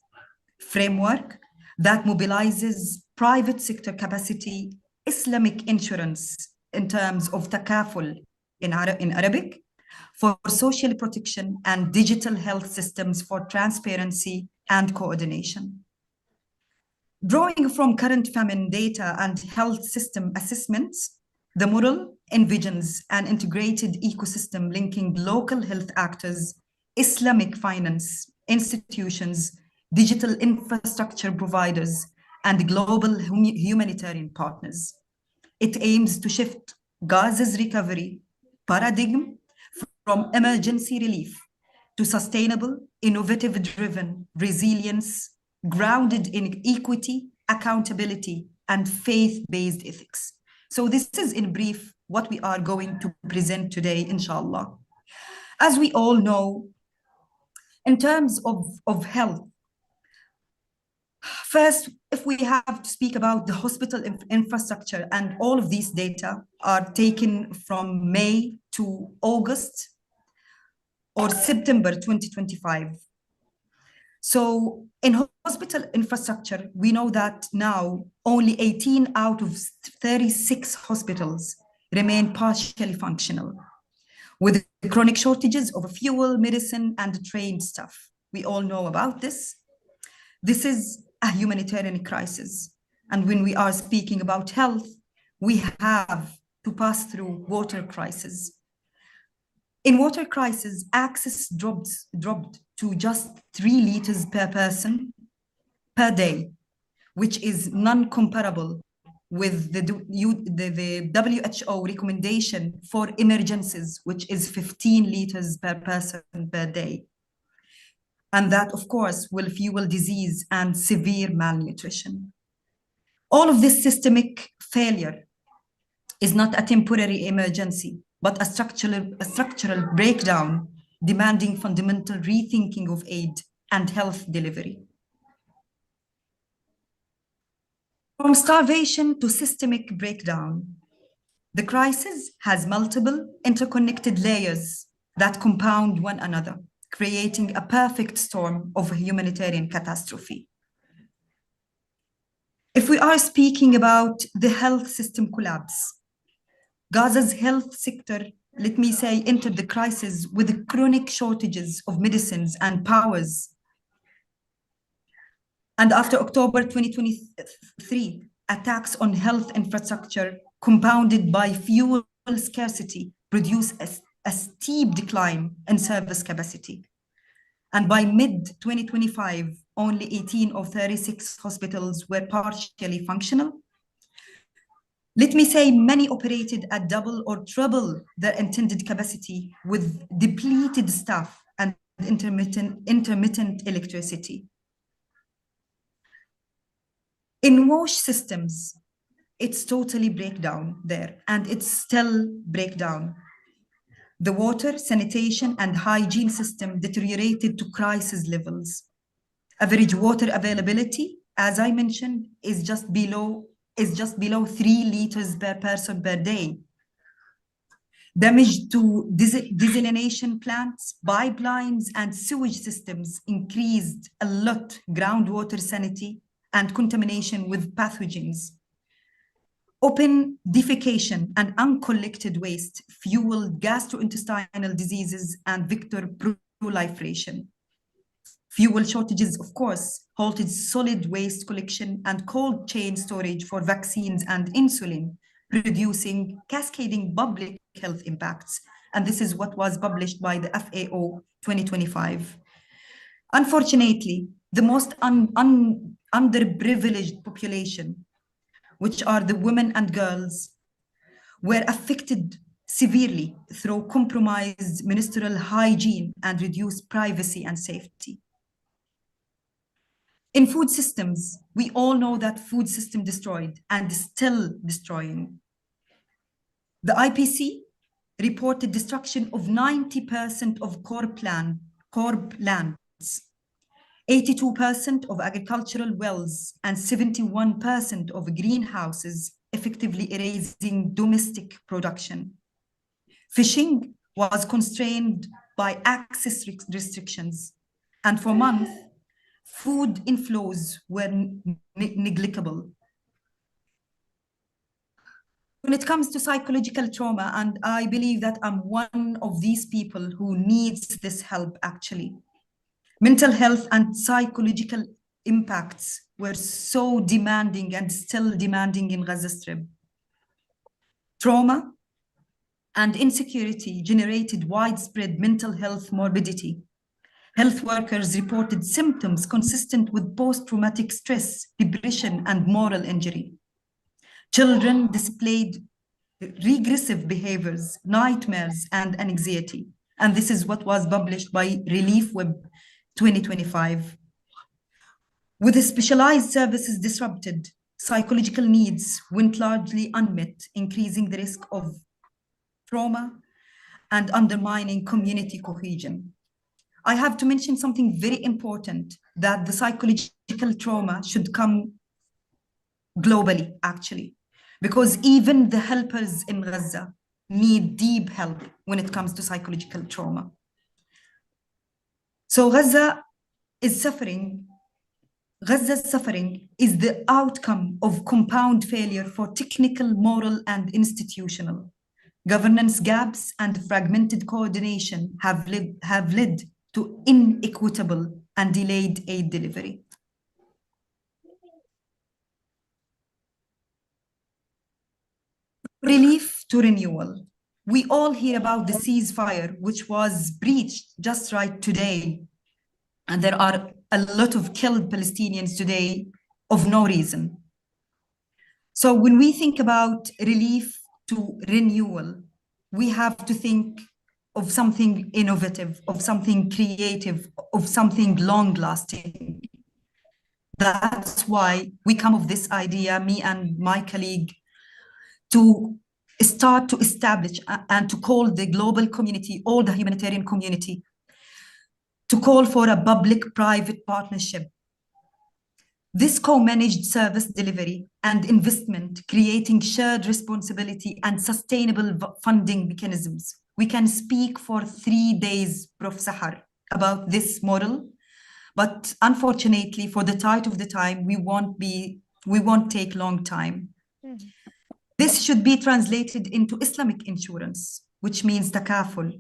framework that mobilizes private sector capacity, Islamic insurance in terms of takaful in Arabic, for social protection, and digital health systems for transparency and coordination. Drawing from current famine data and health system assessments, the model envisions an integrated ecosystem linking local health actors, Islamic finance institutions, digital infrastructure providers, and global humanitarian partners. It aims to shift Gaza's recovery paradigm from emergency relief to sustainable, innovative-driven resilience grounded in equity, accountability, and faith-based ethics. So this is in brief what we are going to present today, inshallah. As we all know, in terms of health, first, if we have to speak about the hospital infrastructure, and all of these data are taken from May to August or September 2025. So in hospital infrastructure, we know that now only 18 out of 36 hospitals remain partially functional, with chronic shortages of fuel, medicine, and trained staff. We all know about this. This is a humanitarian crisis. And when we are speaking about health, we have to pass through water crisis. In water crisis, access dropped to just 3 liters per person per day, which is non-comparable with the WHO recommendation for emergencies, which is 15 liters per person per day. And that, of course, will fuel disease and severe malnutrition. All of this systemic failure is not a temporary emergency, but a structural breakdown demanding fundamental rethinking of aid and health delivery. From starvation to systemic breakdown, the crisis has multiple interconnected layers that compound one another, creating a perfect storm of a humanitarian catastrophe. If we are speaking about the health system collapse, Gaza's health sector, let me say, entered the crisis with chronic shortages of medicines and powers. And after October 2023, attacks on health infrastructure compounded by fuel scarcity produced a steep decline in service capacity. And by mid-2025, only 18 of 36 hospitals were partially functional. Let me say many operated at double or triple their intended capacity with depleted staff and intermittent electricity. In WASH systems, it's totally breakdown there, and it's still breakdown. The water, sanitation, and hygiene system deteriorated to crisis levels. Average water availability, as I mentioned, is just below 3 liters per person per day. Damage to desalination plants, pipelines, and sewage systems increased a lot groundwater salinity and contamination with pathogens. Open defecation and uncollected waste fueled gastrointestinal diseases and vector proliferation. Fuel shortages, of course, halted solid waste collection and cold chain storage for vaccines and insulin, producing cascading public health impacts. And this is what was published by the FAO 2025. Unfortunately, the most underprivileged population, which are the women and girls, were affected severely through compromised menstrual hygiene and reduced privacy and safety. In food systems, we all know that food system destroyed and still destroying. The IPC reported destruction of 90% of corp lands, 82% of agricultural wells, and 71% of greenhouses, effectively erasing domestic production. Fishing was constrained by access restrictions, and for months, food inflows were negligible. When it comes to psychological trauma, and I believe that I'm one of these people who needs this help actually, mental health and psychological impacts were so demanding and still demanding in Gaza Strip. Trauma and insecurity generated widespread mental health morbidity. Health workers reported symptoms consistent with post-traumatic stress, depression, and moral injury. Children displayed regressive behaviors, nightmares, and anxiety. And this is what was published by Relief Web 2025. With the specialized services disrupted, psychological needs went largely unmet, increasing the risk of trauma and undermining community cohesion. I have to mention something very important, that the psychological trauma should come globally, actually, because even the helpers in Gaza need deep help when it comes to psychological trauma. So Gaza's suffering is the outcome of compound failure for technical, moral, and institutional. Governance gaps and fragmented coordination have led to inequitable and delayed aid delivery. Relief to renewal. We all hear about the ceasefire, which was breached just right today. And there are a lot of killed Palestinians today of no reason. So when we think about relief to renewal, we have to think of something innovative, of something creative, of something long-lasting. That's why we come up with this idea, me and my colleague, to start to establish and to call the global community, all the humanitarian community, to call for a public-private partnership. This co-managed service delivery and investment, creating shared responsibility and sustainable funding mechanisms. We can speak for 3 days, Prof. Sahar, about this model, but unfortunately, for the tight of the time, we won't take long time. This should be translated into Islamic insurance, which means takaful,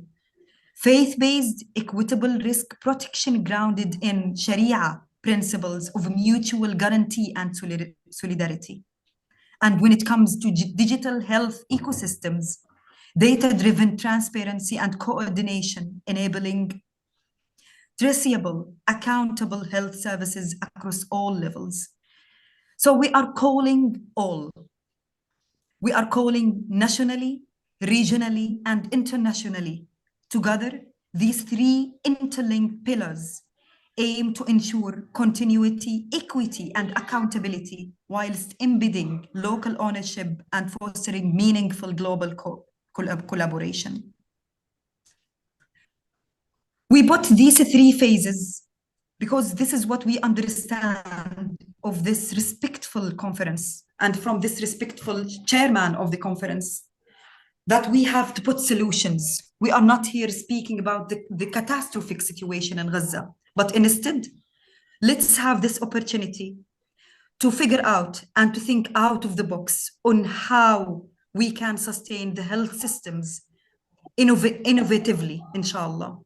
faith-based, equitable risk protection grounded in Sharia principles of mutual guarantee and solidarity. And when it comes to digital health ecosystems, data-driven transparency and coordination, enabling traceable, accountable health services across all levels. So we are calling all. We are calling nationally, regionally, and internationally. Together, these 3 interlinked pillars aim to ensure continuity, equity, and accountability, whilst embedding local ownership and fostering meaningful global collaboration. We put these 3 phases because this is what we understand of this respectful conference, and from this respectful chairman of the conference, that we have to put solutions. We are not here speaking about the catastrophic situation in Gaza, but instead, let's have this opportunity to figure out and to think out of the box on how we can sustain the health systems innovatively, inshallah,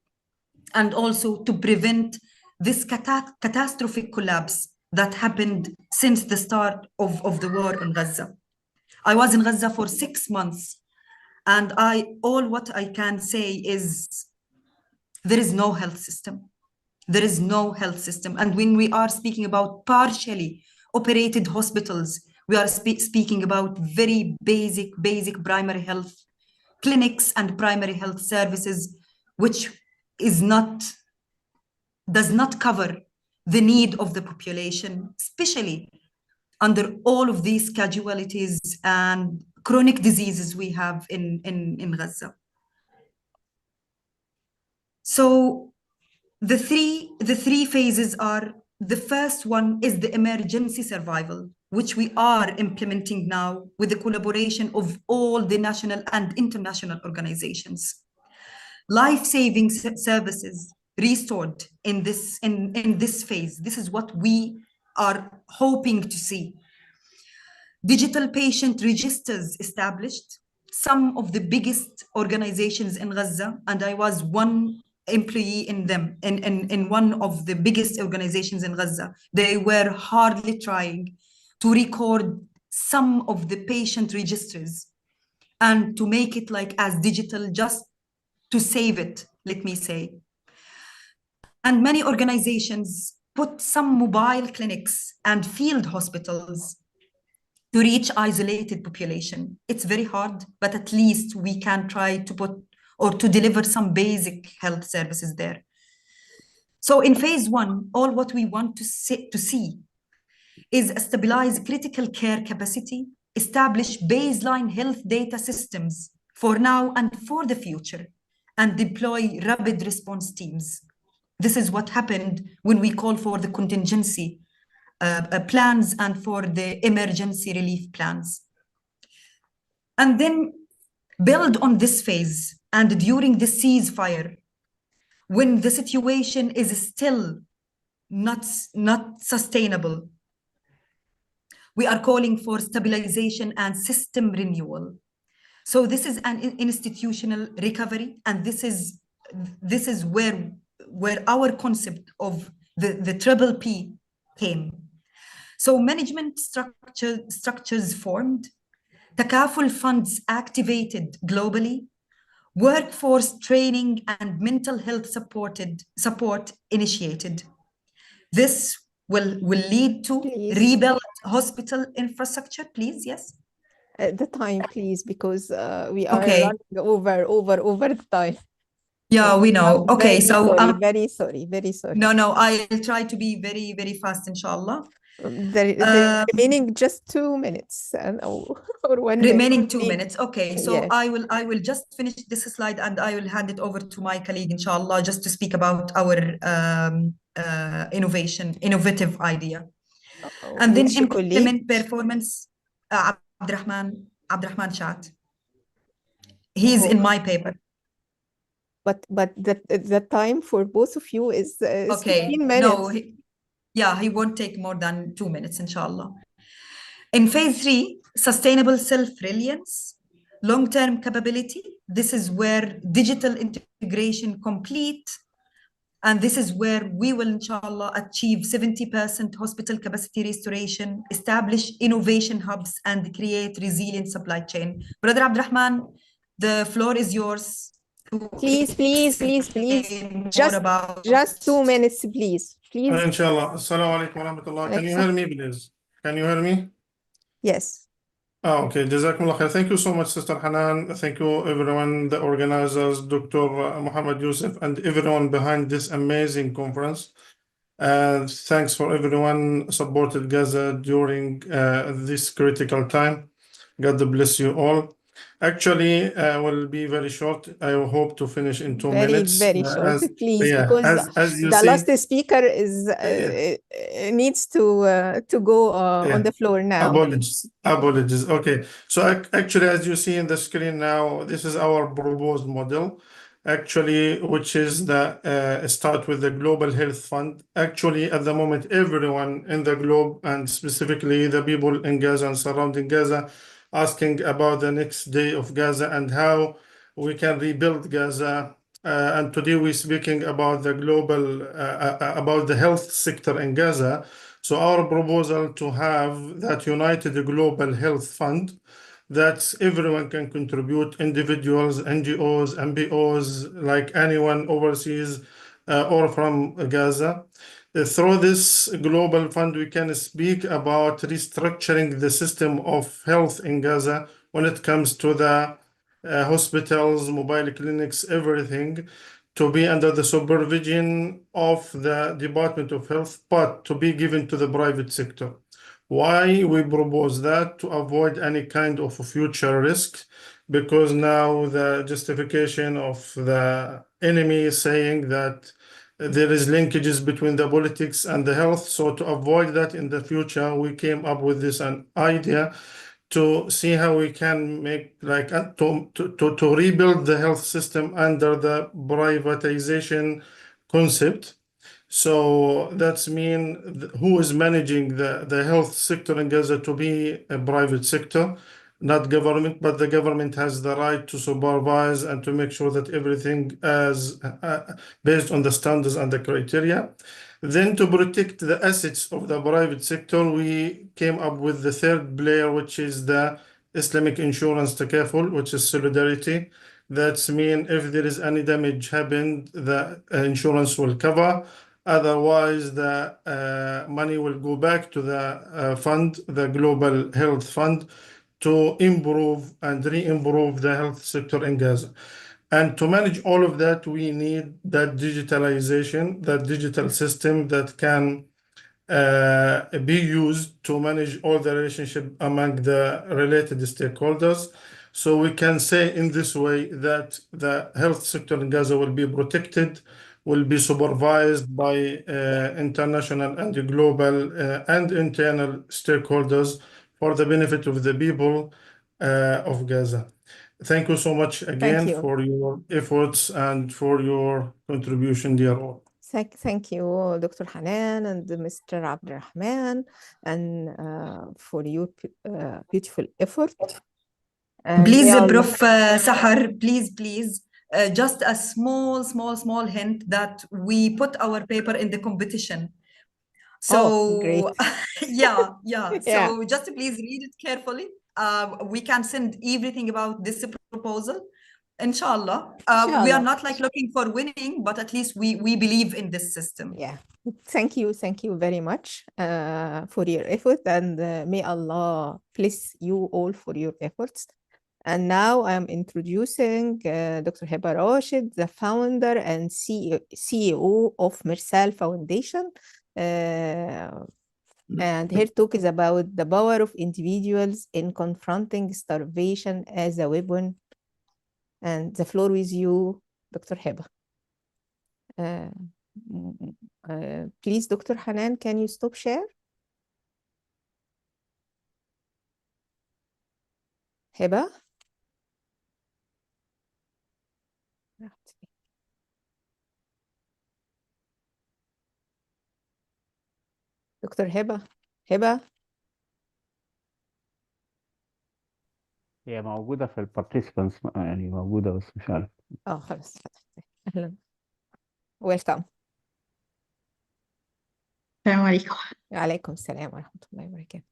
and also to prevent this catastrophic collapse that happened since the start of the war in Gaza. I was in Gaza for 6 months, and all what I can say is there is no health system. There is no health system. And when we are speaking about partially operated hospitals, we are speaking about very basic primary health clinics and primary health services, which does not cover the need of the population, especially under all of these casualties and chronic diseases we have in Gaza. So the three phases are, the first one is the emergency survival, which we are implementing now with the collaboration of all the national and international organizations. Life-saving services restored in this phase. This is what we are hoping to see. Digital patient registers established. Some of the biggest organizations in Gaza, and I was one employee in them, in one of the biggest organizations in Gaza, they were hardly trying to record some of the patient registers and to make it like as digital, just to save it, let me say. And many organizations put some mobile clinics and field hospitals to reach isolated population. It's very hard, but at least we can try to put or to deliver some basic health services there. So in phase one, all what we want to see is stabilize critical care capacity, establish baseline health data systems for now and for the future, and deploy rapid response teams. This is what happened when we call for the contingency plans and for the emergency relief plans. And then build on this phase, and during the ceasefire, when the situation is still not sustainable, we are calling for stabilization and system renewal. So this is an institutional recovery, and this is where our concept of the triple P came. So management structures formed, takaful funds activated globally, workforce training and mental health support initiated. This will lead to rebuild hospital infrastructure, please, yes? The time, please, because we are running over the time. Yeah, we know. Okay, so very sorry. No, I'll try to be very, very fast, inshallah. The remaining just 2 minutes or 1 minute. Remaining 2 minutes. Okay, so yes. I will just finish this slide and I will hand it over to my colleague, inshallah, just to speak about our innovative idea. And then implement performance. Abdurrahman Shat. He's in my paper. But the time for both of you is 15 minutes. No, he won't take more than 2 minutes, inshallah. In phase 3, sustainable self-reliance, long-term capability. This is where digital integration complete, and this is where we will, inshallah, achieve 70% hospital capacity restoration, establish innovation hubs, and create resilient supply chain. Brother Abdurrahman, the floor is yours. Please. Just 2 minutes, please. Inshallah. Assalamu alaikum wa rahmatullah. Can you hear me, please? Can you hear me? Yes. Oh, okay. Jazakumullah khair. Thank you so much, Sister Hanan. Thank you, everyone, the organizers, Dr. Muhammad Yusuf, and everyone behind this amazing conference. Thanks for everyone supported Gaza during this critical time. God bless you all. Actually, will be very short. I hope to finish in 2 minutes. Very short, please, because as you the see, last speaker is needs to go on the floor now. Apologies. Okay. So actually, as you see in the screen now, this is our proposed model. Actually, which is the start with the Global Health Fund. Actually, at the moment, everyone in the globe, and specifically the people in Gaza and surrounding Gaza, asking about the next day of Gaza and how we can rebuild Gaza and today we're speaking about the global, about the health sector in Gaza. So our proposal to have that United Global Health Fund, that everyone can contribute, individuals, NGOs, MBOs, like anyone overseas or from Gaza. Through this global fund, we can speak about restructuring the system of health in Gaza when it comes to the hospitals, mobile clinics, everything, to be under the supervision of the Department of Health, but to be given to the private sector. Why we propose that? To avoid any kind of future risk, because now the justification of the enemy is saying that there is linkages between the politics and the health. So to avoid that in the future, we came up with this an idea to see how we can make like to rebuild the health system under the privatization concept. So that's mean who is managing the health sector in Gaza to be a private sector, not government, but the government has the right to supervise and to make sure that everything is based on the standards and the criteria. Then to protect the assets of the private sector, we came up with the third player, which is the Islamic insurance takaful, which is solidarity. That's mean if there is any damage happened, the insurance will cover. Otherwise, the money will go back to the fund, the Global Health Fund, to improve and re-improve the health sector in Gaza. And to manage all of that, we need that digitalization, that digital system that can be used to manage all the relationship among the related stakeholders. So we can say in this way that the health sector in Gaza will be protected, will be supervised by international and global and internal stakeholders for the benefit of the people of Gaza. Thank you so much again you. for your efforts and for your contribution, dear all. Thank you, Dr. Hanan and Mr. Abdurrahman, and for your beautiful effort. And Please, may Allah- Prof. Sahar, please, just a small hint that we put our paper in the competition. So, great. yeah. Yeah. So just please read it carefully. We can send everything about this proposal. Inshallah. We are Inshallah. not like looking for winning, but at least we believe in this system. Yeah. Thank you very much for your effort, and may Allah bless you all for your efforts. And now I'm introducing Dr. Heba Rashid, the founder and CEO of Mersal Foundation. And her talk is about the power of individuals in confronting starvation as a weapon. And the floor with you, Dr. Heba. Please, Dr. Hanan, can you stop share? Heba? دكتور هبة هي موجودة في البارتيسيبانتس يعني موجودة بس مش عارف. خلاص أهلا ويلكم. السلام عليكم. وعليكم السلام ورحمة الله وبركاته.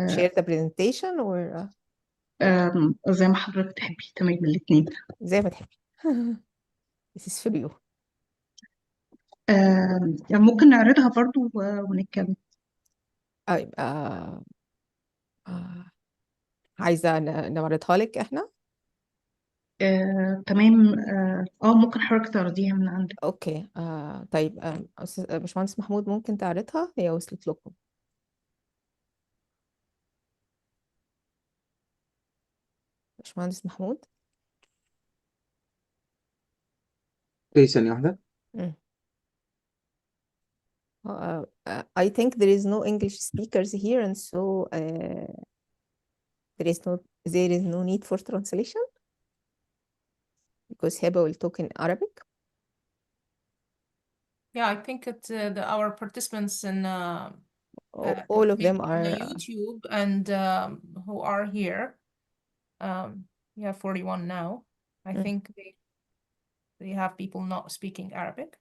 share the presentation or زي ما حضرتك تحبي. تمام الاثنين زي ما تحبي. This is for you. يعني ممكن نعرضها برضو ونتكلم. عايزة نعرضها لك احنا؟ تمام. ممكن حضرتك تعرضيها من عندك. اوكي. طيب باشمهندس محمود ممكن تعرضها؟ هي وصلت لكم. باشمهندس محمود. ثانية واحدة. I think there is no English speakers here, and so there is no need for translation because Heba will talk in Arabic. Yeah, I think our participants in all of them are YouTube and who are here. Yeah, 41 now. I think they have people not speaking Arabic.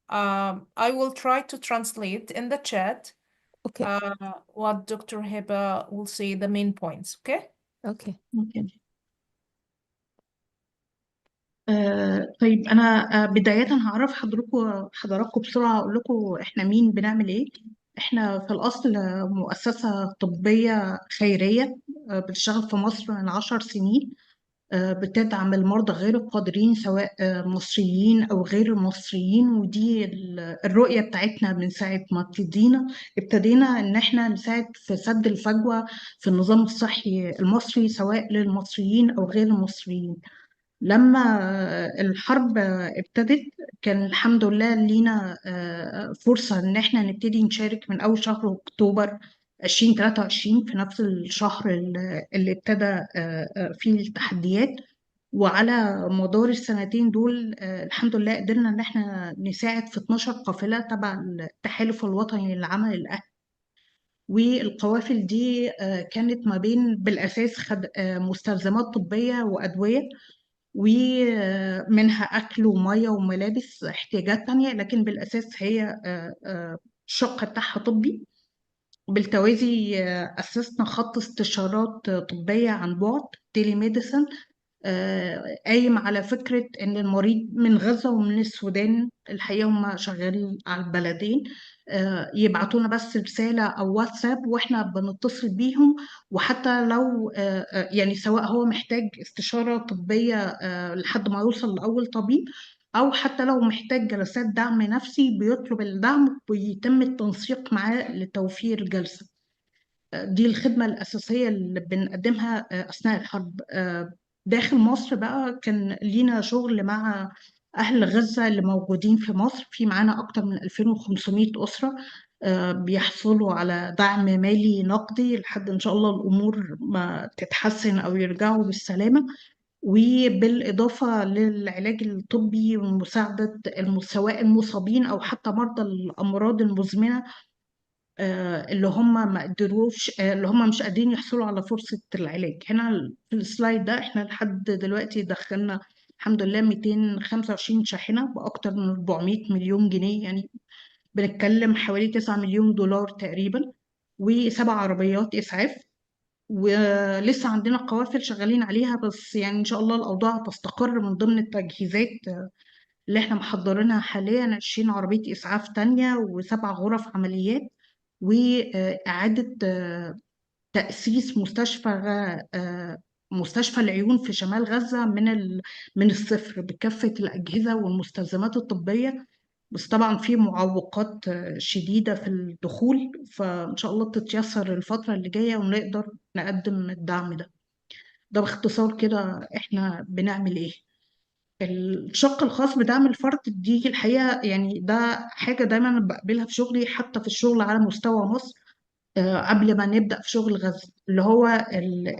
I will try to translate in the chat what Dr. Heba will say, the main points, okay? Okay. طيب أنا بداية هعرف حضراتكم بسرعة، أقول لكم إحنا مين بنعمل إيه. إحنا في الأصل مؤسسة طبية خيرية بتشتغل في مصر من 10 سنين، بتدعم المرضى غير القادرين سواء مصريين أو غير مصريين. ودي الرؤية بتاعتنا من ساعة ما ابتدينا إن إحنا نساعد في سد الفجوة في النظام الصحي المصري سواء للمصريين أو غير المصريين. لما الحرب ابتدت كان الحمد لله لينا فرصة إن إحنا نبتدي نشارك من أول شهر أكتوبر 2023 في نفس الشهر اللي ابتدى فيه التحديات. وعلى مدار السنتين دول الحمد لله قدرنا إن إحنا نساعد في 12 قافلة تبع التحالف الوطني للعمل الأهلي. والقوافل دي كانت ما بين بالأساس مستلزمات طبية وأدوية، ومنها أكل ومية وملابس احتياجات تانية، لكن بالأساس هي الشق بتاعها طبي. بالتوازي أسسنا خط استشارات طبية عن بعد تيلي ميديسن، قايم على فكرة إن المريض من غزة ومن السودان الحقيقة هم شغالين على البلدين، يبعتونا بس رسالة أو واتساب وإحنا بنتصل بيهم. وحتى لو يعني سواء هو محتاج استشارة طبية لحد ما يوصل لأول طبيب، أو حتى لو محتاج جلسات دعم نفسي بيطلب الدعم ويتم التنسيق معاه لتوفير جلسة. دي الخدمة الأساسية اللي بنقدمها أثناء الحرب. داخل مصر بقى كان لينا شغل مع أهل غزة اللي موجودين في مصر، في معانا أكتر من 2500 أسرة بيحصلوا على دعم مالي نقدي لحد إن شاء الله الأمور ما تتحسن أو يرجعوا بالسلامة. وبالإضافة للعلاج الطبي ومساعدة سواء المصابين أو حتى مرضى الأمراض المزمنة اللي هم ما قدروش اللي هم مش قادرين يحصلوا على فرصة العلاج. هنا في السلايد ده احنا لحد دلوقتي دخلنا الحمد لله 225 شاحنة بأكتر من 400 مليون جنيه، يعني بنتكلم حوالي 9 مليون دولار تقريبا، و7 عربيات إسعاف. ولسه عندنا قوافل شغالين عليها، بس يعني إن شاء الله الأوضاع تستقر. من ضمن التجهيزات اللي احنا محضرينها حاليا 20 عربية إسعاف تانية و7 غرف عمليات، وإعادة تأسيس مستشفى العيون في شمال غزة من الصفر بكافة الأجهزة والمستلزمات الطبية. بس طبعا في معوقات شديدة في الدخول، فإن شاء الله تتيسر الفترة اللي جاية ونقدر نقدم الدعم ده. ده باختصار كده احنا بنعمل ايه. الشق الخاص بدعم الفرد دي الحقيقة يعني ده حاجة دايما بقابلها في شغلي، حتى في الشغل على مستوى مصر قبل ما نبدأ في شغل غزة، اللي هو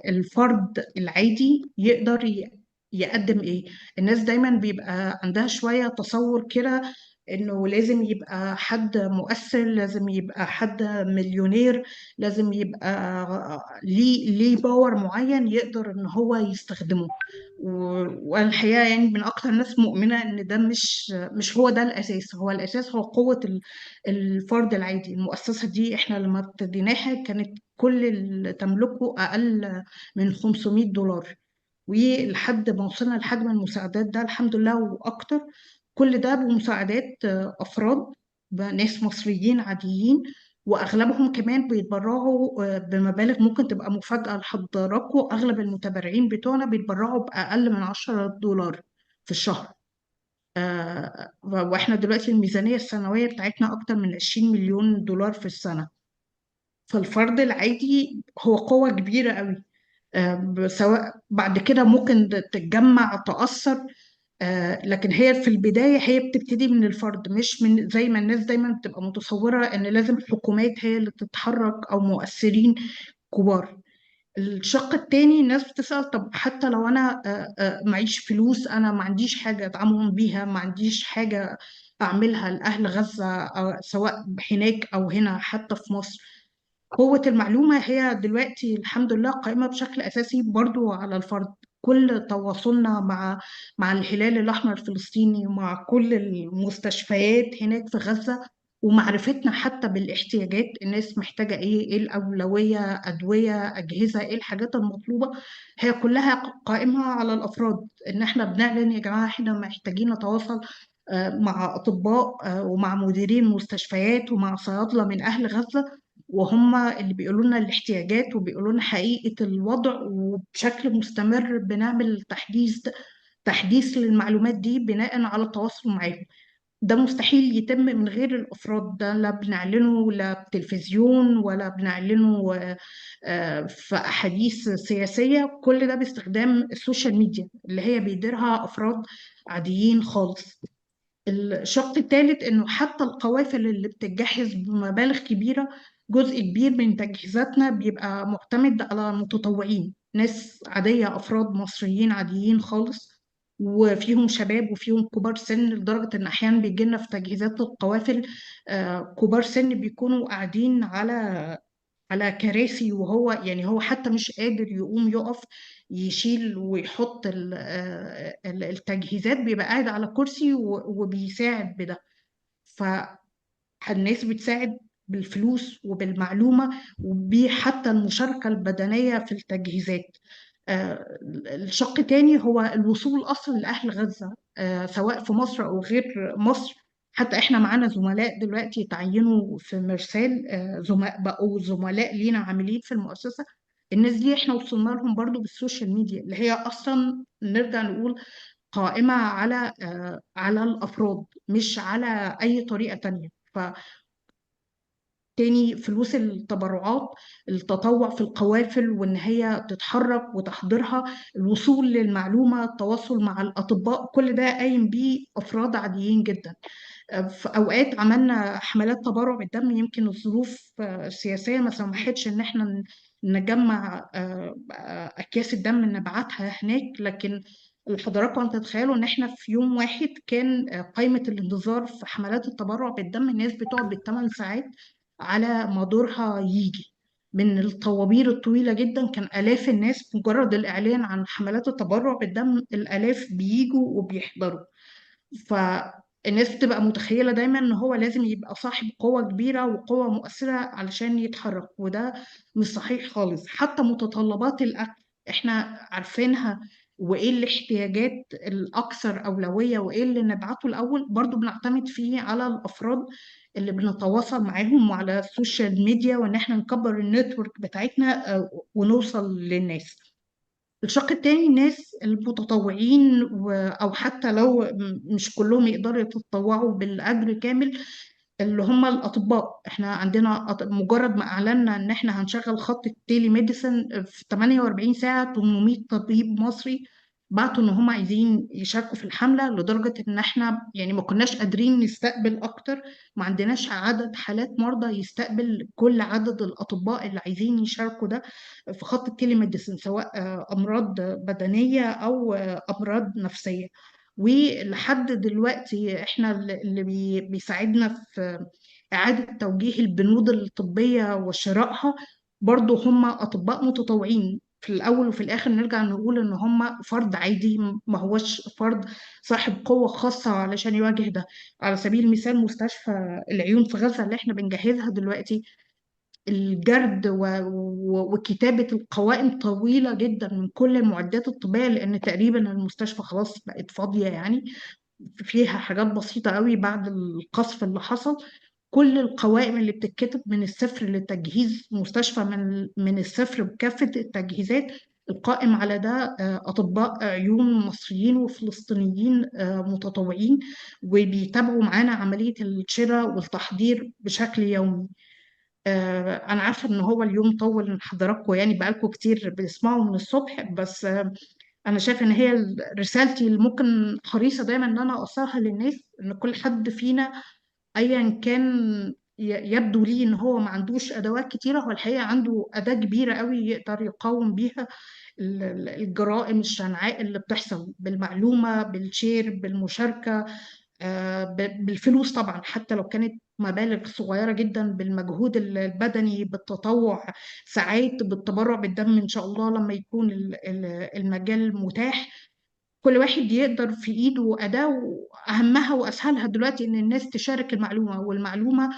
الفرد العادي يقدر يقدم ايه. الناس دايما بيبقى عندها شوية تصور كده انه لازم يبقى حد مؤثر، لازم يبقى حد مليونير، لازم يبقى ليه باور معين يقدر ان هو يستخدمه. والحقيقة يعني من اكتر الناس مؤمنة ان ده مش هو ده الاساس. هو الاساس هو قوة الفرد العادي. المؤسسة دي احنا لما ابتديناها كانت كل اللي تملكه اقل من 500 دولار، ولحد ما وصلنا لحجم المساعدات ده الحمد لله واكتر. كل ده بمساعدات افراد، ناس مصريين عاديين، واغلبهم كمان بيتبرعوا بمبالغ ممكن تبقى مفاجأة لحضراتكم. اغلب المتبرعين بتوعنا بيتبرعوا باقل من 10 دولار في الشهر. واحنا دلوقتي الميزانية السنوية بتاعتنا اكتر من 20 مليون دولار في السنة. فالفرد العادي هو قوة كبيرة قوي. سواء بعد كده ممكن تتجمع تأثر، لكن هي في البداية هي بتبتدي من الفرد، مش من زي ما الناس دايما بتبقى متصورة ان لازم حكومات هي اللي تتحرك او مؤثرين كبار. الشق التاني الناس بتسأل طب حتى لو أنا معيش فلوس، أنا ما عنديش حاجة أدعمهم بيها، ما عنديش حاجة أعملها لأهل غزة سواء هناك أو هنا حتى في مصر، قوة المعلومة هي دلوقتي الحمد لله قائمة بشكل أساسي برضو على الفرد. كل تواصلنا مع الهلال الأحمر الفلسطيني ومع كل المستشفيات هناك في غزة، ومعرفتنا حتى بالاحتياجات، الناس محتاجة إيه الأولوية، أدوية، أجهزة، إيه الحاجات المطلوبة، هي كلها قائمة على الأفراد. إن إحنا بنعلن يا جماعة إحنا محتاجين نتواصل مع أطباء ومع مديرين مستشفيات ومع صيادلة من أهل غزة، وهم اللي بيقولوا لنا الاحتياجات وبيقولوا لنا حقيقة الوضع، وبشكل مستمر بنعمل تحديث للمعلومات دي بناء على التواصل معاهم. ده مستحيل يتم من غير الأفراد ده، لا بنعلنه لا بتلفزيون ولا بنعلنه في أحاديث سياسية، كل ده باستخدام السوشيال ميديا اللي هي بيديرها أفراد عاديين خالص. الشق الثالث انه حتى القوافل اللي بتتجهز بمبالغ كبيره، جزء كبير من تجهيزاتنا بيبقى معتمد على متطوعين، ناس عاديه، افراد مصريين عاديين خالص، وفيهم شباب وفيهم كبار سن، لدرجه ان احيانا بيجي لنا في تجهيزات القوافل كبار سن بيكونوا قاعدين على كراسي، وهو يعني هو حتى مش قادر يقوم يقف يشيل ويحط التجهيزات، بيبقى قاعد على كرسي وبيساعد بده. فالناس بتساعد بالفلوس وبالمعلومة وبحتى المشاركة البدنية في التجهيزات. الشق الثاني هو الوصول أصلا لأهل غزة، سواء في مصر أو غير مصر. حتى احنا معانا زملاء دلوقتي تعينوا في مرسال، بقوا زملاء لينا عاملين في المؤسسة. الناس دي احنا وصلنا لهم برضو بالسوشيال ميديا، اللي هي اصلا نرجع نقول قائمة على الافراد، مش على اي طريقة تانية. تاني، فلوس التبرعات، التطوع في القوافل وإن هي تتحرك وتحضيرها، الوصول للمعلومة، التواصل مع الأطباء، كل ده قايم بيه أفراد عاديين جدا. في أوقات عملنا حملات تبرع بالدم، يمكن الظروف السياسية ما سمحتش إن احنا نجمع أكياس الدم نبعتها هناك، لكن حضراتكم تتخيلوا إن احنا في يوم واحد كان قائمة الانتظار في حملات التبرع بالدم، الناس بتقعد بالثمان ساعات على ما دورها يجي، من الطوابير الطويلة جدا. كان آلاف الناس، مجرد الإعلان عن حملات التبرع بالدم الآلاف بيجوا وبيحضروا. فالناس بتبقى متخيلة دايما ان هو لازم يبقى صاحب قوة كبيرة وقوة مؤثرة علشان يتحرك، وده مش صحيح خالص. حتى متطلبات الأكل احنا عارفينها، وايه الاحتياجات الأكثر أولوية وايه اللي نبعته الأول، برضو بنعتمد فيه على الأفراد اللي بنتواصل معاهم وعلى السوشيال ميديا، وان احنا نكبر النتورك بتاعتنا ونوصل للناس. الشق التاني الناس المتطوعين أو حتى لو مش كلهم يقدروا يتطوعوا بالأجر كامل، اللي هم الأطباء. احنا عندنا مجرد ما أعلنا إن احنا هنشغل خط التيلي ميديسن في 48 ساعة 800 طبيب مصري بعتوا إن هم عايزين يشاركوا في الحملة، لدرجة إن احنا يعني ما كناش قادرين نستقبل أكتر، ما عندناش عدد حالات مرضى يستقبل كل عدد الأطباء اللي عايزين يشاركوا ده في خط التيلي ميديسن، سواء أمراض بدنية أو أمراض نفسية. ولحد دلوقتي احنا اللي بيساعدنا في إعادة توجيه البنود الطبية وشرائها برضو هم أطباء متطوعين. في الأول وفي الآخر نرجع نقول إن هم فرد عادي، ما هوش فرد صاحب قوة خاصة علشان يواجه ده. على سبيل المثال مستشفى العيون في غزة اللي احنا بنجهزها دلوقتي، الجرد وكتابة القوائم طويلة جدا من كل المعدات الطبية، لأن تقريبا المستشفى خلاص بقت فاضية يعني، فيها حاجات بسيطة قوي بعد القصف اللي حصل. كل القوائم اللي بتتكتب من الصفر لتجهيز مستشفى من الصفر بكافة التجهيزات، القائم على ده أطباء عيون مصريين وفلسطينيين متطوعين، وبيتابعوا معانا عملية الشراء والتحضير بشكل يومي. أنا عارفة إن هو اليوم طول من حضراتكم، يعني بقالكم كتير بتسمعوا من الصبح، بس أنا شايفة إن هي رسالتي اللي ممكن حريصة دايما إن أنا أوصلها للناس، إن كل حد فينا أيا كان يبدو لي إن هو ما عندوش أدوات كتيرة، هو الحقيقة عنده أداة كبيرة قوي يقدر يقاوم بيها الجرائم الشنعاء اللي بتحصل، بالمعلومة، بالشير، بالمشاركة، بالفلوس طبعا، حتى لو كانت مبالغ صغيرة جدا، بالمجهود البدني، بالتطوع، ساعات بالتبرع بالدم إن شاء الله لما يكون المجال متاح. كل واحد يقدر في إيده أداة، وأهمها وأسهلها دلوقتي إن الناس تشارك المعلومة، والمعلومة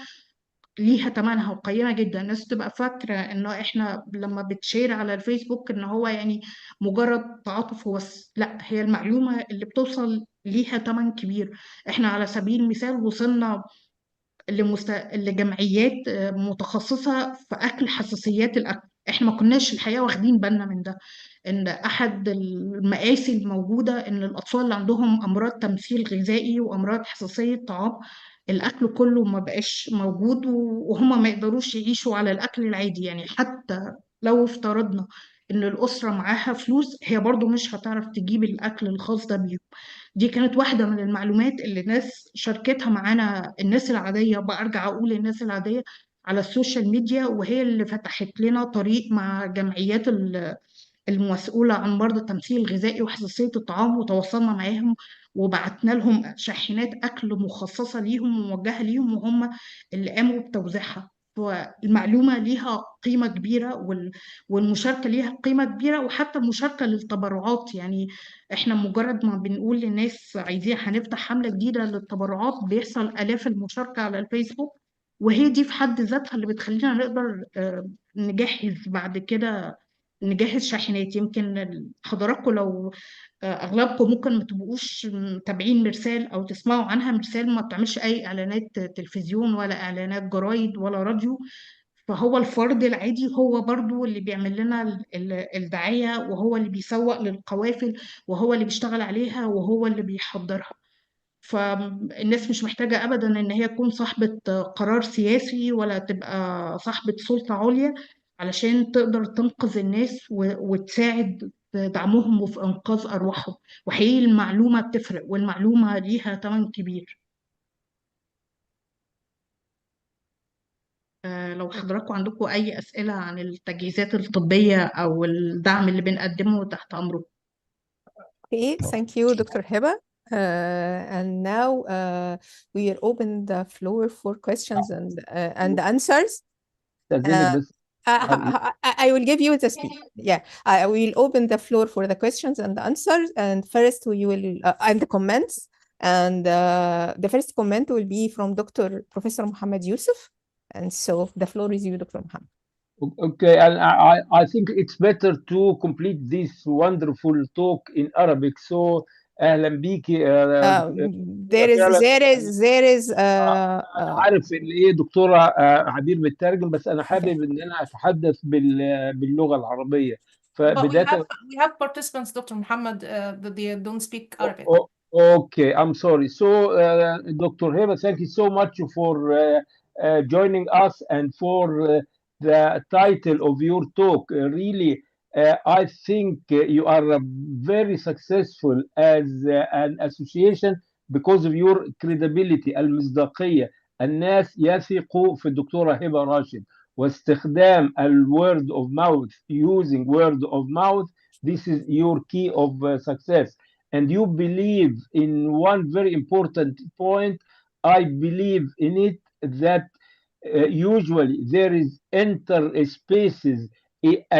ليها تمنها وقيمة جدا. الناس تبقى فاكرة إنه إحنا لما بتشير على الفيسبوك إن هو يعني مجرد تعاطف وبس، لا، هي المعلومة اللي بتوصل ليها تمن كبير. إحنا على سبيل المثال وصلنا لجمعيات متخصصة في أكل حساسيات الأكل. إحنا ما كناش الحقيقة واخدين بالنا من ده، إن أحد المآسي الموجودة إن الأطفال اللي عندهم أمراض تمثيل غذائي وأمراض حساسية طعام، الأكل كله ما بقاش موجود، وهما ما يقدروش يعيشوا على الأكل العادي. يعني حتى لو افترضنا إن الأسرة معاها فلوس، هي برضو مش هتعرف تجيب الأكل الخاص ده بيهم. دي كانت واحدة من المعلومات اللي الناس شاركتها معانا، الناس العادية، برجع أقول الناس العادية على السوشيال ميديا، وهي اللي فتحت لنا طريق مع جمعيات المسؤولة عن مرضى التمثيل الغذائي وحساسية الطعام، وتواصلنا معاهم وبعتنا لهم شاحنات أكل مخصصة ليهم وموجهة ليهم، وهم اللي قاموا بتوزيعها. فالمعلومة ليها قيمة كبيرة، والمشاركة ليها قيمة كبيرة، وحتى المشاركة للتبرعات. يعني احنا مجرد ما بنقول للناس عايزين هنفتح حملة جديدة للتبرعات، بيحصل آلاف المشاركة على الفيسبوك، وهي دي في حد ذاتها اللي بتخلينا نقدر نجهز بعد كده، نجهز شاحنات. يمكن حضراتكم لو اغلبكم ممكن ما تبقوش متابعين مرسال او تسمعوا عنها. مرسال ما بتعملش اي اعلانات تلفزيون ولا اعلانات جرايد ولا راديو، فهو الفرد العادي هو برضو اللي بيعمل لنا الدعاية، وهو اللي بيسوق للقوافل، وهو اللي بيشتغل عليها، وهو اللي بيحضرها. فالناس مش محتاجة أبدا إن هي تكون صاحبة قرار سياسي ولا تبقى صاحبة سلطة عليا علشان تقدر تنقذ الناس وتساعد في دعمهم وفي إنقاذ أرواحهم. وحقيقي المعلومة بتفرق، والمعلومة ليها ثمن كبير. لو حضراتكم عندكم أي أسئلة عن التجهيزات الطبية أو الدعم اللي بنقدمه، تحت أمره. Okay, thank you, Dr. Heba. And now we will open the floor for questions and answers. استاذنك بس I will give you the speed. Yeah, I will open the floor for the questions and the answers. And first, we will and the comments. And the first comment will be from Dr. Professor Muhammad Yusuf. And so the floor is you, Dr. Muhammad. Okay, and I think it's better to complete this wonderful talk in Arabic. So أهلا بيكي فعلا There is أنا عارف إن إيه دكتورة عبير بتترجم، بس أنا حابب إن أنا أتحدث باللغة العربية. But فبداية we have participants, Dr. Muhammad, that they don't speak Arabic. Okay, I'm sorry. So, Dr. Heba, thank you so much for joining us and for the title of your talk. Really, I think you are very successful as an association because of your credibility. المصداقية. الناس يثقوا في الدكتورة هبة راشد، واستخدام word of mouth, using word of mouth. This is your key of success. And you believe in one very important point. I believe in it that usually there is interspaces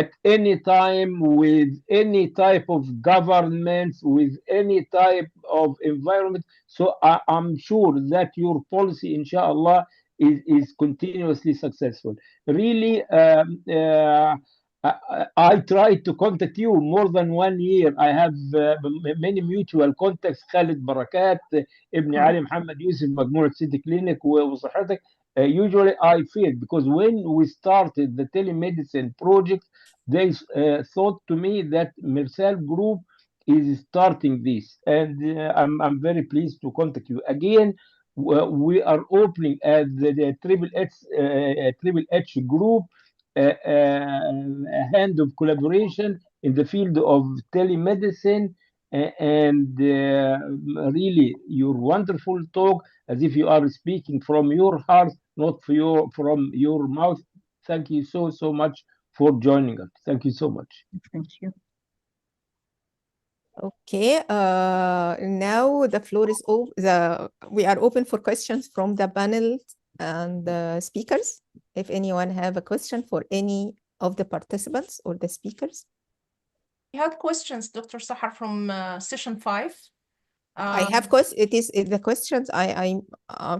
at any time with any type of governments, with any type of environment. So I'm sure that your policy, inshallah, is continuously successful. Really, I tried to contact you more than 1 year. I have many mutual contacts. Khalid Barakat, ابن علي محمد يوسف, مجموعة سيتي كلينيك وصحتك. Usually I feel because when we started the telemedicine project, they thought to me that Mersal Group is starting this, and I'm very pleased to contact you again. We are opening at the Triple H Group a hand of collaboration in the field of telemedicine, and really your wonderful talk, as if you are speaking from your heart, not from your mouth. Thank you so much for joining us. Thank you so much. Thank you. Okay, now the floor is open. We are open for questions from the panel and the speakers. If anyone have a question for any of the participants or the speakers. We had questions, Dr. Sahar, from session 5. I have the questions.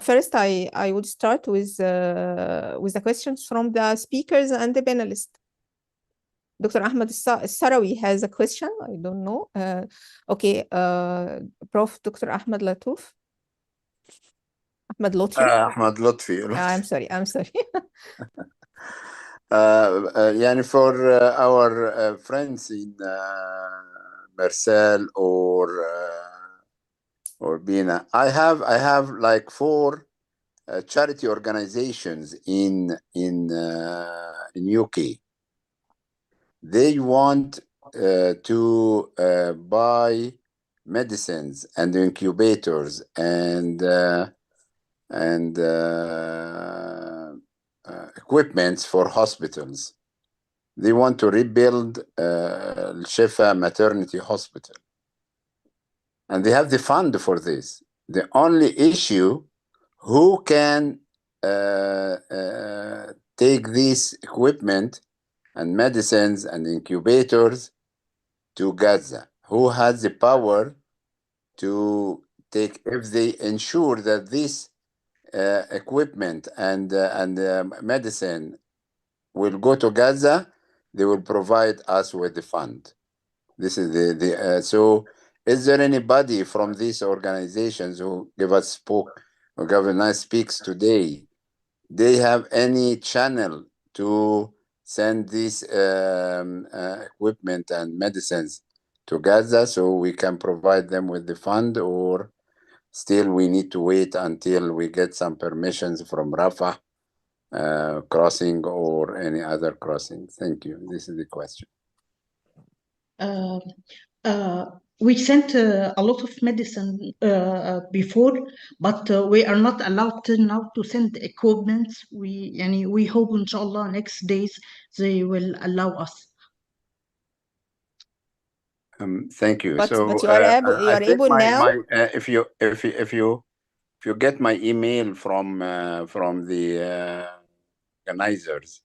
First I would start with the questions from the speakers and the panelists. Dr. Ahmed Sarawi has a question. I don't know. Okay, Prof. Dr. Ahmed Latouf. Ahmed Lotfi. Ahmed Lotfi. I'm sorry. يعني for our friends in Marcel or Bina, I have like 4 charity organizations in UK. They want to buy medicines and incubators and equipments for hospitals. They want to rebuild Shifa Maternity Hospital. And they have the fund for this. The only issue, who can take this equipment and medicines and incubators to Gaza? Who has the power to take, if they ensure that this equipment and medicine will go to Gaza, they will provide us with the fund. This is so is there anybody from these organizations who give us speaks today? They have any channel to send this equipment and medicines to Gaza so we can provide them with the fund, or still we need to wait until we get some permissions from Rafah crossing or any other crossing? Thank you. This is the question. We sent a lot of medicine before, but we are not allowed till now to send equipment. We hope inshallah next days they will allow us. Thank you. But you are able now. If you get my email from the organizers,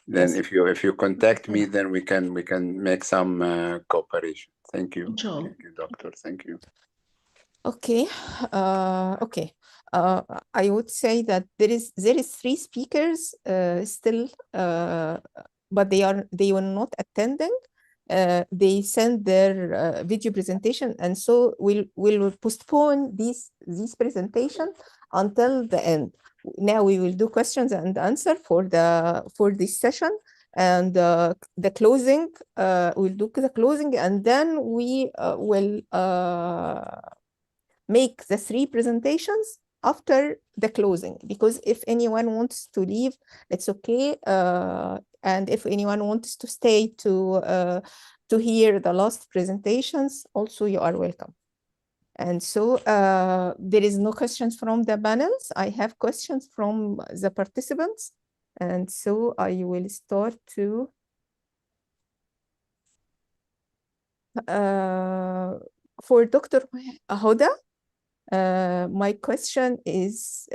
then Yes. if you contact me, then we can make some cooperation. Thank you. Inshallah. Thank you, doctor. Thank you. Okay. Okay. I would say that there is 3 speakers still, but they were not attending. They sent their video presentation, and so we'll postpone this presentation until the end. Now we will do questions and answer for this session, and the closing. We'll do the closing, and then we will make the 3 presentations after the closing, because if anyone wants to leave, it's okay. And if anyone wants to stay to hear the last presentations, also you are welcome. And so there is no questions from the panels. I have questions from the participants. And so I will start to for Dr. Huda. My question is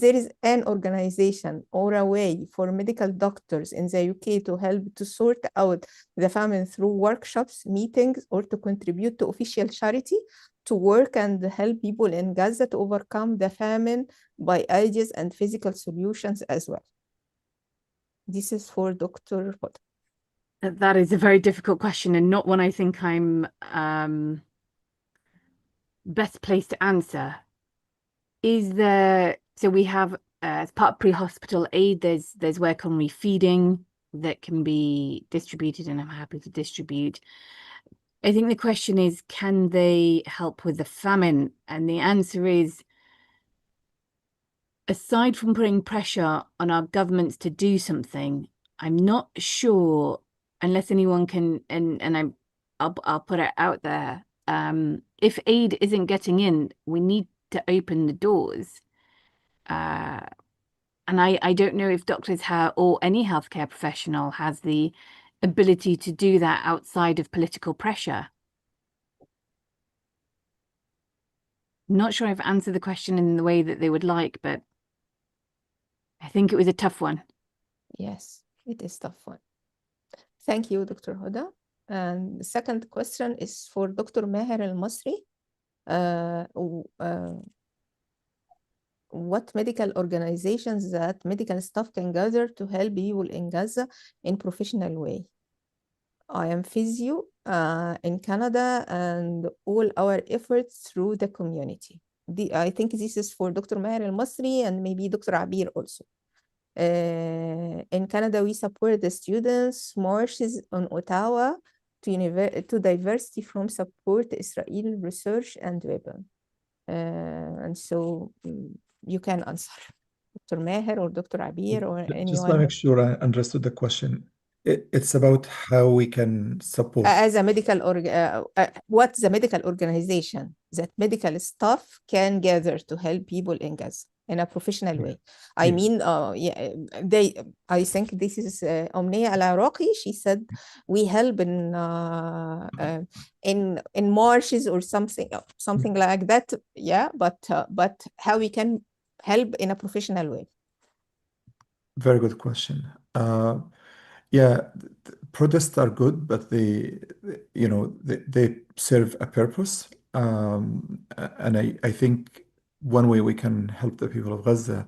there is an organization or a way for medical doctors in the UK to help to sort out the famine through workshops, meetings, or to contribute to official charity to work and help people in Gaza to overcome the famine by ideas and physical solutions as well? This is for Dr. Huda. That is a very difficult question, and not one I think I'm best placed to answer. So we have as part of pre-hospital aid, there's work on refeeding that can be distributed, and I'm happy to distribute. I think the question is, can they help with the famine? And the answer is, aside from putting pressure on our governments to do something, I'm not sure, unless anyone can, and I'll put it out there, if aid isn't getting in, we need to open the doors. And I don't know if doctors have, or any healthcare professional has the ability to do that outside of political pressure? Not sure I've answered the question in the way that they would like, but I think it was a tough one. Yes, it is tough one. Thank you, Dr. Huda. And the second question is for Dr. Maher Al-Masri. What medical organizations that medical staff can gather to help people in Gaza in professional way? I am physio in Canada and all our efforts through the community. I think this is for Dr. Maher Al-Masri and maybe Dr. Abir also. In Canada, we support the students' marches on Ottawa to diversity from support Israel research and weapon. And so you can answer, Dr. Maher or Dr. Abir or Just to anyone. make sure I understood the question. It's about how we can support. As a medical what's the medical organization that medical staff can gather to help people in Gaza in a professional way? I mean, I think this is Omnia Al-Araqi. She said we help in marches or something like that. Yeah, but how we can help in a professional way? Very good question. Yeah, protests are good, but they serve a purpose. And I think one way we can help the people of Gaza,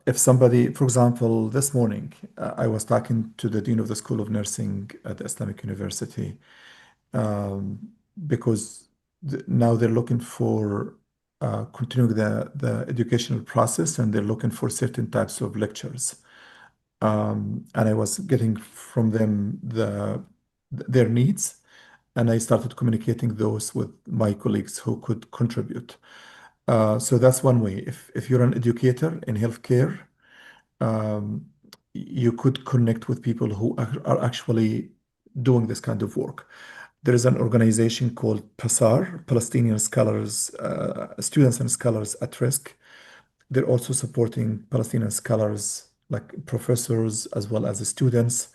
if somebody, for example, this morning, I was talking to the dean of the School of Nursing at the Islamic University, because now they're looking for continuing the educational process, and they're looking for certain types of lectures. And I was getting from them their needs, and I started communicating those with my colleagues who could contribute. So that's one way. If you're an educator in healthcare, you could connect with people who are actually doing this kind of work. There is an organization called PASAR, Palestinian Scholars, Students and Scholars at Risk. They're also supporting Palestinian scholars, like professors as well as the students,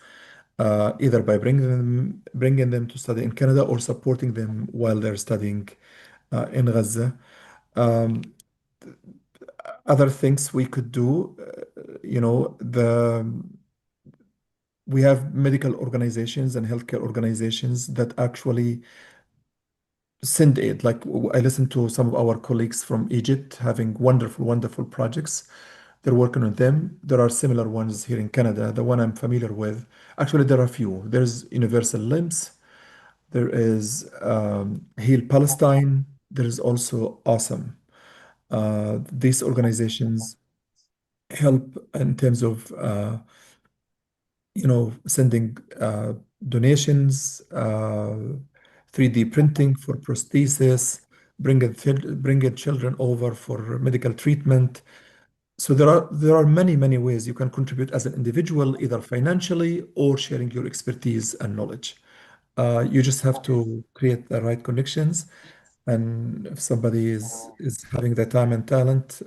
either by bringing them to study in Canada or supporting them while they're studying in Gaza. Other things we could do, we have medical organizations and healthcare organizations that actually send aid. Like I listened to some of our colleagues from Egypt having wonderful, wonderful projects. They're working on them. There are similar ones here in Canada. The one I'm familiar with, actually, there are a few. There's Universal Limbs. There is Heal Palestine. There is also Awesome. These organizations help in terms of sending donations, 3D printing for prosthesis, bringing children over for medical treatment. So there are many, many ways you can contribute as an individual, either financially or sharing your expertise and knowledge. You just have to create the right connections, and if somebody is having the time and talent,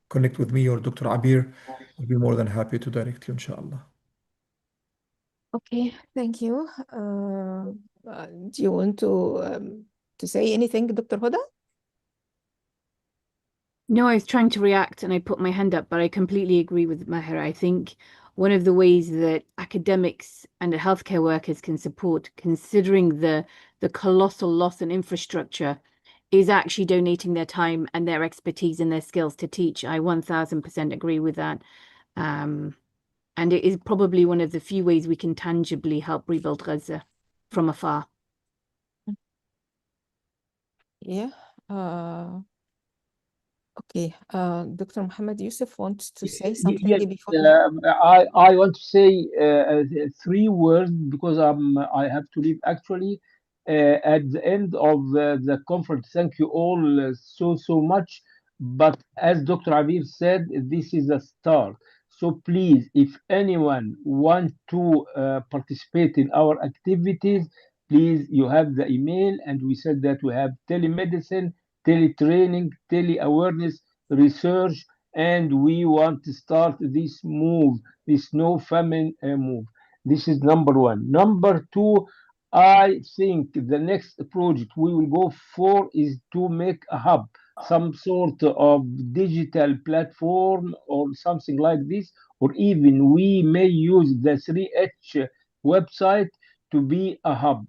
connect with me or Dr. Abir. I'll be more than happy to direct you, inshallah. Okay, thank you. Do you want to say anything, Dr. Huda? No, I was trying to react and I put my hand up, but I completely agree with Maher. I think one of the ways that academics and healthcare workers can support, considering the colossal loss in infrastructure, is actually donating their time and their expertise and their skills to teach. I 1000% agree with that. And it is probably one of the few ways we can tangibly help rebuild Gaza from afar. Yeah. Okay. Dr. Muhammad Yusuf wants to say something Yes, before we... I want to say three words because I have to leave actually at the end of the conference. Thank you all so much. But as Dr. Abir said, this is a start. So please, if anyone want to participate in our activities, please, you have the email, and we said that we have telemedicine, teletraining, tele-awareness, research, and we want to start this move, this no famine move. This is number one. Number two, I think the next project we will go for is to make a hub, some sort of digital platform or something like this, or even we may use the 3H website to be a hub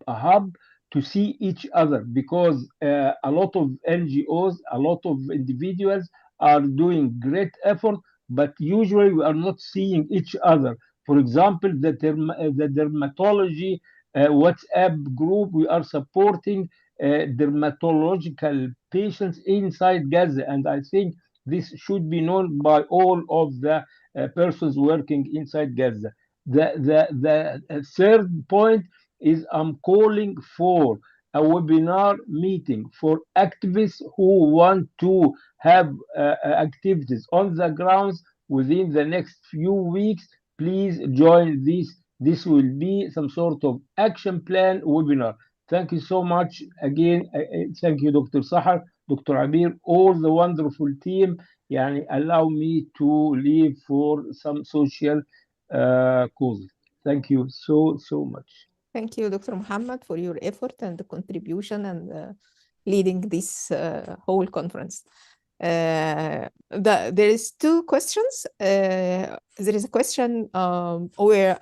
to see each other, because a lot of NGOs, a lot of individuals are doing great effort, but usually we are not seeing each other. For example, the dermatology WhatsApp group, we are supporting dermatological patients inside Gaza, and I think this should be known by all of the persons working inside Gaza. The third point is I'm calling for a webinar meeting for activists who want to have activities on the grounds within the next few weeks. Please join this. This will be some sort of action plan webinar. Thank you so much again. Thank you, Dr. Sahar, Dr. Abir, all the wonderful team. Yani, allow me to leave for some social causes. Thank you so much. Thank you, Dr. Muhammad, for your effort and the contribution and leading this whole conference. There is two questions. There is a question where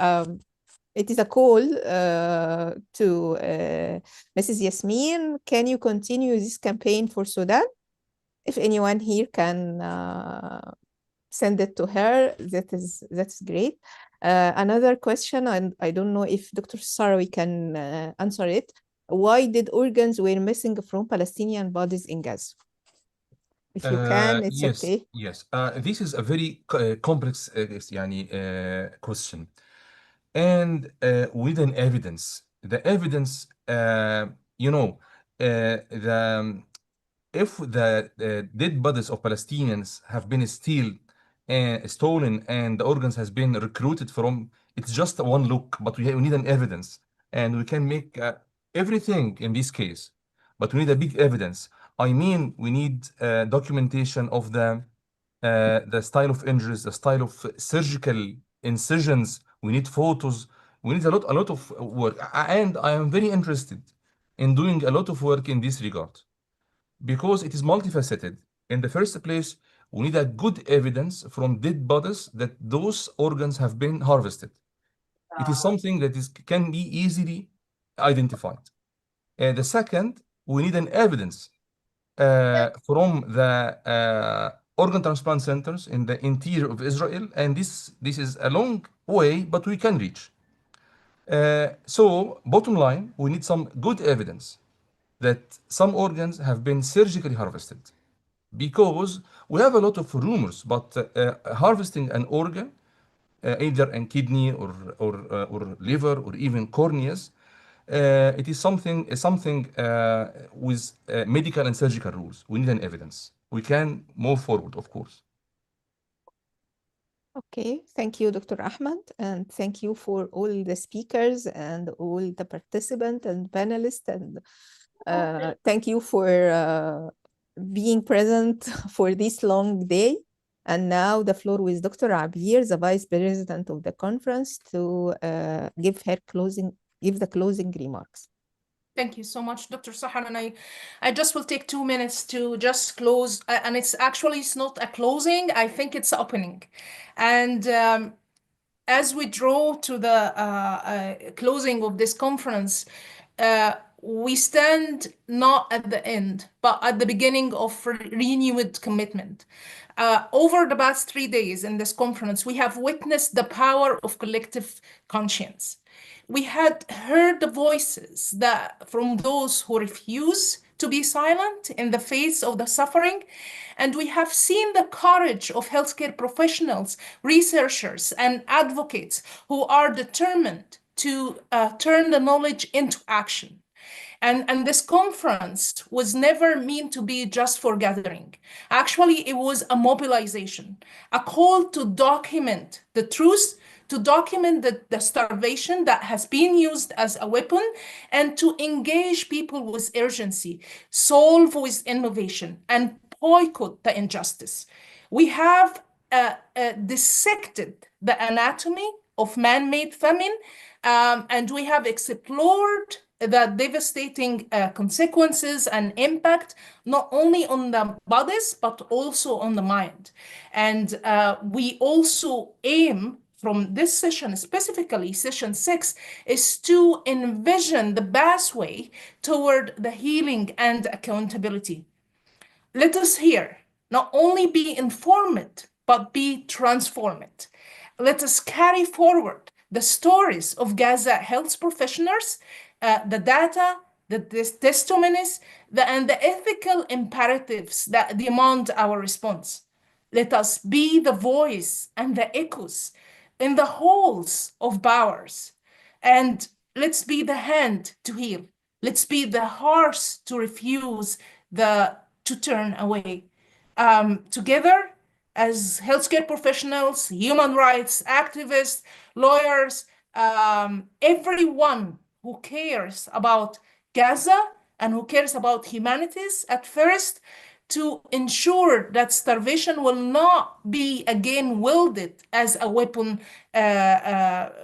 it is a call to Mrs. Yasmin. Can you continue this campaign for Sudan? If anyone here can send it to her, that's great. Another question, and I don't know if Dr. Sarawi can answer it. Why did organs were missing from Palestinian bodies in Gaza? If you can, it's Yes, okay. yes. This is a very complex question. And with an evidence, the evidence, if the dead bodies of Palestinians have been stolen and the organs has been recruited from, it's just one look, but we need an evidence, and we can make everything in this case, but we need a big evidence. I mean, we need documentation of the style of injuries, the style of surgical incisions. We need photos. We need a lot of work, and I am very interested in doing a lot of work in this regard, because it is multifaceted. In the first place, we need a good evidence from dead bodies that those organs have been harvested. It is something that can be easily identified. The second, we need an evidence from the organ transplant centers in the interior of Israel, and this is a long way, but we can reach. So, bottom line, we need some good evidence that some organs have been surgically harvested, because we have a lot of rumors, but harvesting an organ, either a kidney or liver or even corneas, it is something with medical and surgical rules. We need an evidence. We can move forward, of course. Okay, thank you, Dr. Ahmed, and thank you for all the speakers and all the participants and panelists, and thank you for being present for this long day. And now the floor with Dr. Abir, the Vice President of the conference, to give the closing remarks. Thank you so much, Dr. Sahar. And I just will take 2 minutes to just close. And it's not a closing. I think it's an opening. And as we draw to the closing of this conference, we stand not at the end, but at the beginning of renewed commitment. Over the past 3 days in this conference, we have witnessed the power of collective conscience. We had heard the voices from those who refuse to be silent in the face of the suffering, and we have seen the courage of healthcare professionals, researchers, and advocates who are determined to turn the knowledge into action. And this conference was never meant to be just for gathering. Actually, it was a mobilization, a call to document the truth, to document the starvation that has been used as a weapon, and to engage people with urgency, solve with innovation, and boycott the injustice. We have dissected the anatomy of man-made famine, and we have explored the devastating consequences and impact not only on the bodies but also on the mind. And we also aim from this session, specifically session 6, is to envision the pathway toward the healing and accountability. Let us here not only be informed, but be transformed. Let us carry forward the stories of Gaza health professionals, the data, the testimonies, and the ethical imperatives that demand our response. Let us be the voice and the echoes in the halls of powers. And let's be the hand to heal. Let's be the heart to refuse, to turn away. Together, as healthcare professionals, human rights activists, lawyers, everyone who cares about Gaza and who cares about humanities at first, to ensure that starvation will not be again wielded as a weapon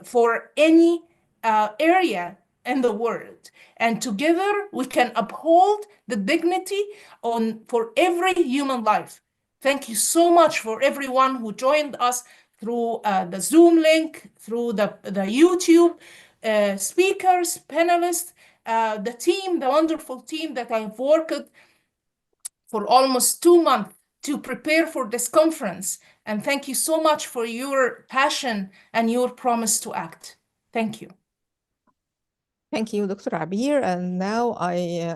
for any area in the world. And together we can uphold the dignity for every human life. Thank you so much for everyone who joined us through the Zoom link, through the YouTube, speakers, panelists, the team, the wonderful team that I've worked for almost 2 months to prepare for this conference. And thank you so much for your passion and your promise to act. Thank you. Thank you, Dr. Abir. And now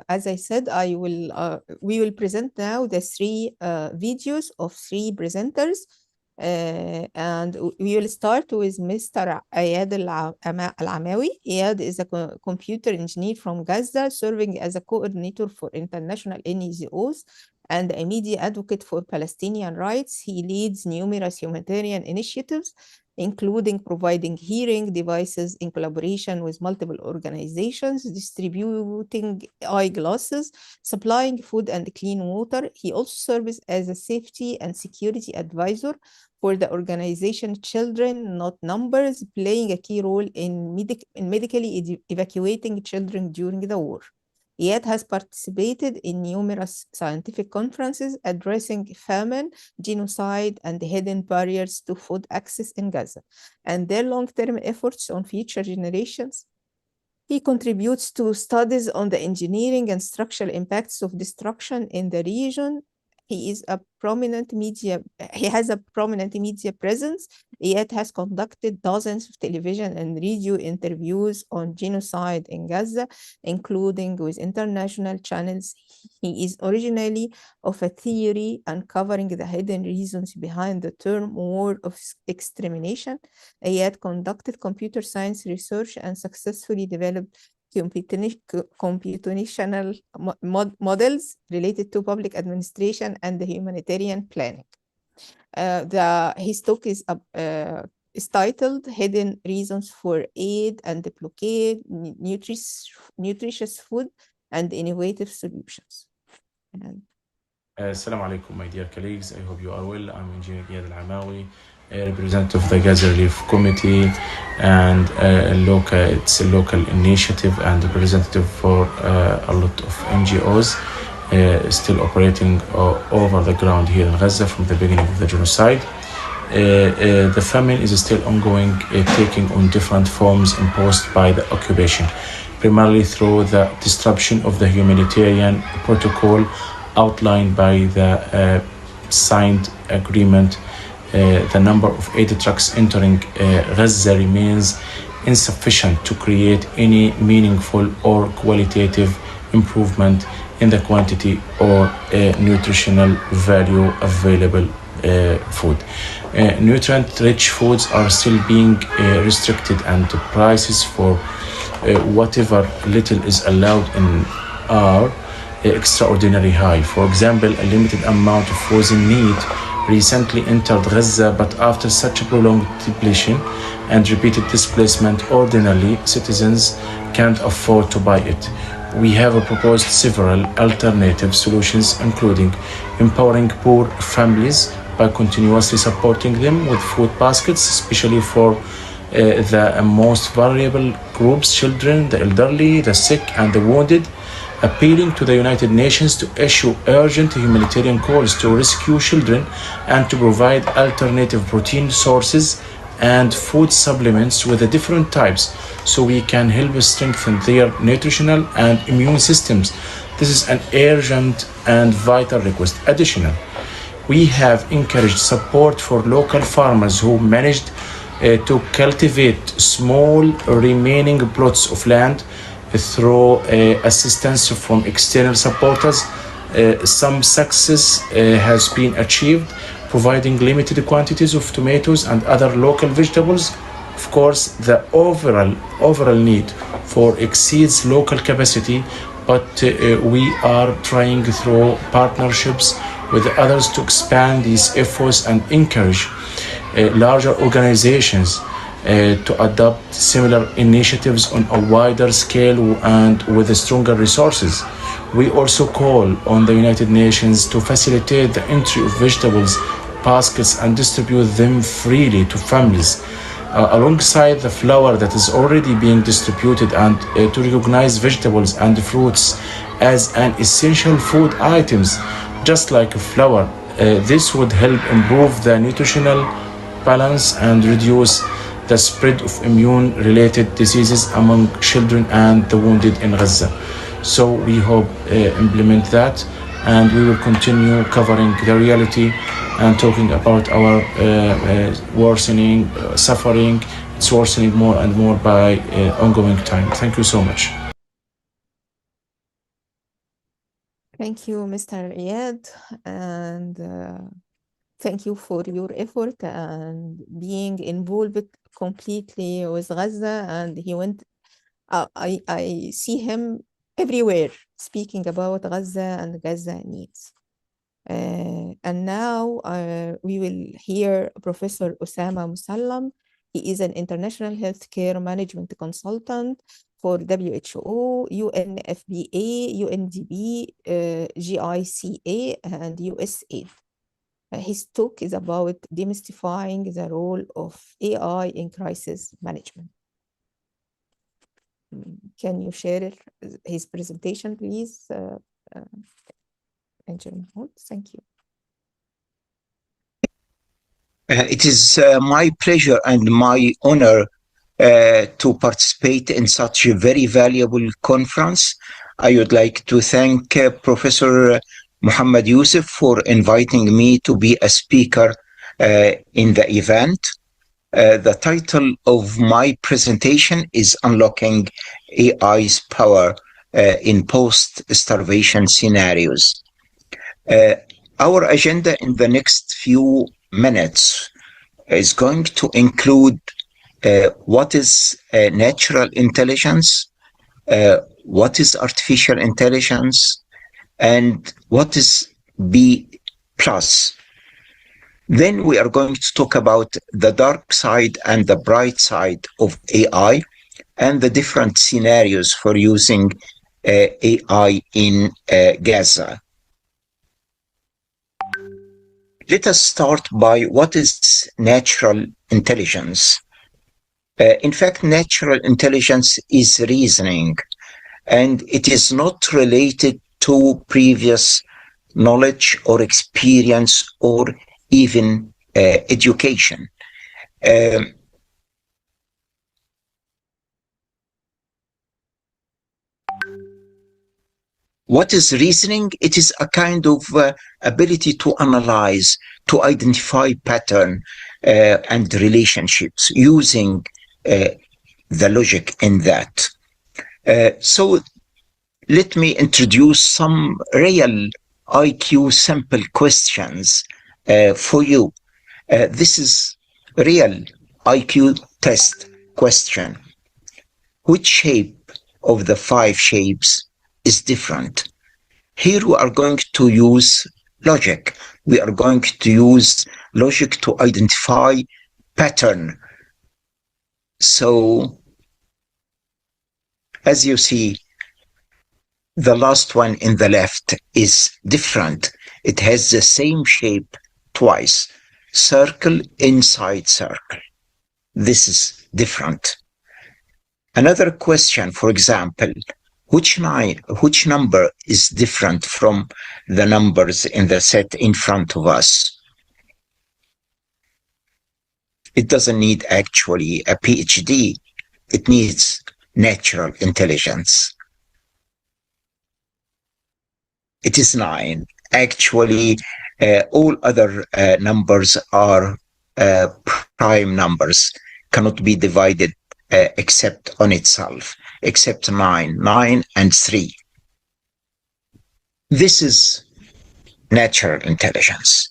as I said, we will present now the 3 videos of 3 presenters. And we will start with Mr. Ayad Al-Amawi. Ayad is a computer engineer from Gaza, serving as a coordinator for international NGOs and a media advocate for Palestinian rights. He leads numerous humanitarian initiatives, including providing hearing devices in collaboration with multiple organizations, distributing eyeglasses, supplying food and clean water. He also serves as a safety and security advisor for the organization Children Not Numbers, playing a key role in medically evacuating children during the war. Ayad has participated in numerous scientific conferences addressing famine, genocide, and hidden barriers to food access in Gaza, and their long-term efforts on future generations. He contributes to studies on the engineering and structural impacts of destruction in the region. He has a prominent media presence. Ayad has conducted dozens of television and radio interviews on genocide in Gaza, including with international channels. He is originally of a theory uncovering the hidden reasons behind the term war of extermination. Ayad conducted computer science research and successfully developed computational models related to public administration and the humanitarian planning. His talk is titled Hidden Reasons for Aid and Blockade, Nutritious Food and Innovative Solutions. Assalamu alaikum, my dear colleagues. I hope you are well. I'm Engineer Ayad Al-Amawi, representative of the Gaza Relief Committee, and it's a local initiative and representative for a lot of NGOs still operating over the ground here in Gaza from the beginning of the genocide. The famine is still ongoing, taking on different forms imposed by the occupation, primarily through the disruption of the humanitarian protocol outlined by the signed agreement. The number of aid trucks entering Gaza remains insufficient to create any meaningful or qualitative improvement in the quantity or nutritional value available food. Nutrient-rich foods are still being restricted, and the prices for whatever little is allowed in are extraordinarily high. For example, a limited amount of frozen meat recently entered Gaza, but after such a prolonged depletion and repeated displacement, ordinary citizens can't afford to buy it. we have proposed several alternative solutions, including empowering poor families by continuously supporting them with food baskets, especially for the most vulnerable groups: children, the elderly, the sick, and the wounded; appealing to the United Nations to issue urgent humanitarian calls to rescue children and to provide alternative protein sources and food supplements with the different types so we can help strengthen their nutritional and immune systems. This is an urgent and vital request. Additional, we have encouraged support for local farmers who managed to cultivate small remaining plots of land through assistance from external supporters. Some success has been achieved, providing limited quantities of tomatoes and other local vegetables. Of course, the overall need for exceeds local capacity, but we are trying through partnerships with others to expand these efforts and encourage larger organizations to adopt similar initiatives on a wider scale and with stronger resources. We also call on the United Nations to facilitate the entry of vegetables baskets and distribute them freely to families, alongside the flour that is already being distributed, and to recognize vegetables and fruits as an essential food items, just like flour. This would help improve the nutritional balance and reduce the spread of immune-related diseases among children and the wounded in Gaza. So we hope implement that, and we will continue covering the reality and talking about our worsening suffering. It's worsening more and more by ongoing time. Thank you so much. Thank you, Mr. Riyad, and thank you for your effort and being involved completely with Gaza. And he went, I see him everywhere speaking about Gaza and Gaza needs. And now we will hear Professor Osama Musallam. He is an international healthcare management consultant for WHO, UNFPA, UNDP, GICA, and USAID. His talk is about demystifying the role of AI in crisis management. Can you share his presentation, please, Engineer Mahmoud? Thank you. It is my pleasure and my honor to participate in such a very valuable conference. I would like to thank Professor Muhammad Yusuf for inviting me to be a speaker in the event. The title of my presentation is Unlocking AI's Power in Post-Starvation Scenarios. Our agenda in the next few minutes is going to include what is natural intelligence, what is artificial intelligence, and what is B+. Then we are going to talk about the dark side and the bright side of AI and the different scenarios for using AI in Gaza. Let us start by what is natural intelligence. In fact, natural intelligence is reasoning, and it is not related to previous knowledge or experience or even education. What is reasoning? It is a kind of ability to analyze, to identify pattern and relationships using the logic in that. So let me introduce some real IQ simple questions for you. This is real IQ test question. Which shape of the 5 shapes is different? Here we are going to use logic. We are going to use logic to identify pattern. So, as you see, The last one in the left is different. It has the same shape twice. Circle inside circle. This is different. Another question, for example, which number is different from the numbers in the set in front of us? It doesn't need actually a PhD. It needs natural intelligence. It is 9. Actually, all other numbers are prime numbers, cannot be divided except on itself, except 9, 9 and 3. This is natural intelligence.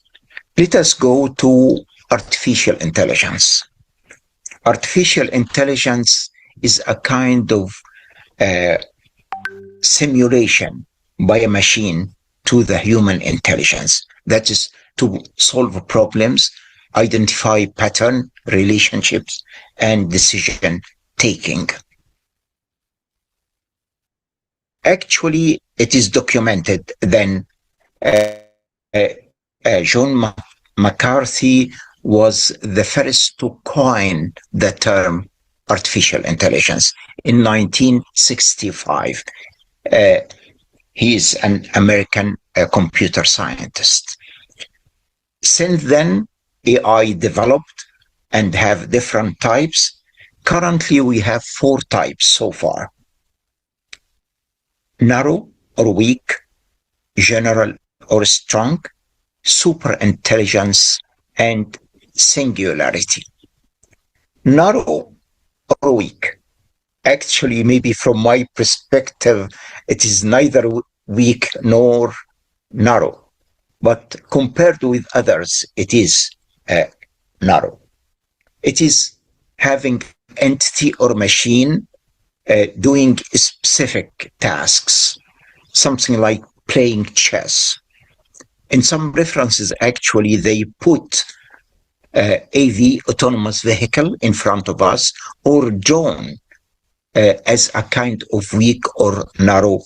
Let us go to artificial intelligence. Artificial intelligence is a kind of simulation by a machine to the human intelligence. That is to solve problems, identify pattern, relationships, and decision taking. Actually, it is documented then John McCarthy was the first to coin the term artificial intelligence in 1965. He is an American computer scientist. Since then, AI developed and have different types. Currently, we have 4 types so far: narrow or weak, general or strong, super intelligence, and singularity. Narrow or weak. Actually, maybe from my perspective, it is neither weak nor narrow, but compared with others, it is narrow. It is having entity or machine doing specific tasks, something like playing chess. In some references, actually, they put AV, autonomous vehicle, in front of us, or drone as a kind of weak or narrow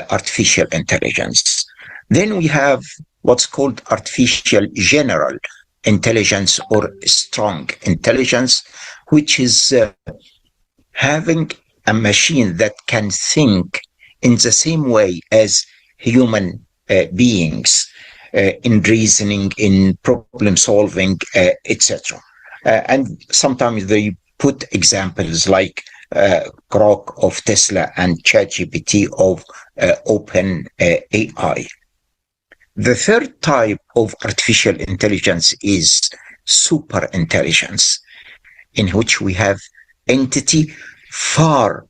artificial intelligence. Then we have what's called artificial general intelligence or strong intelligence, which is having a machine that can think in the same way as human beings, in reasoning, in problem solving, etc. And sometimes they put examples like Grok of Tesla and ChatGPT of OpenAI. The third type of artificial intelligence is super intelligence, in which we have entity far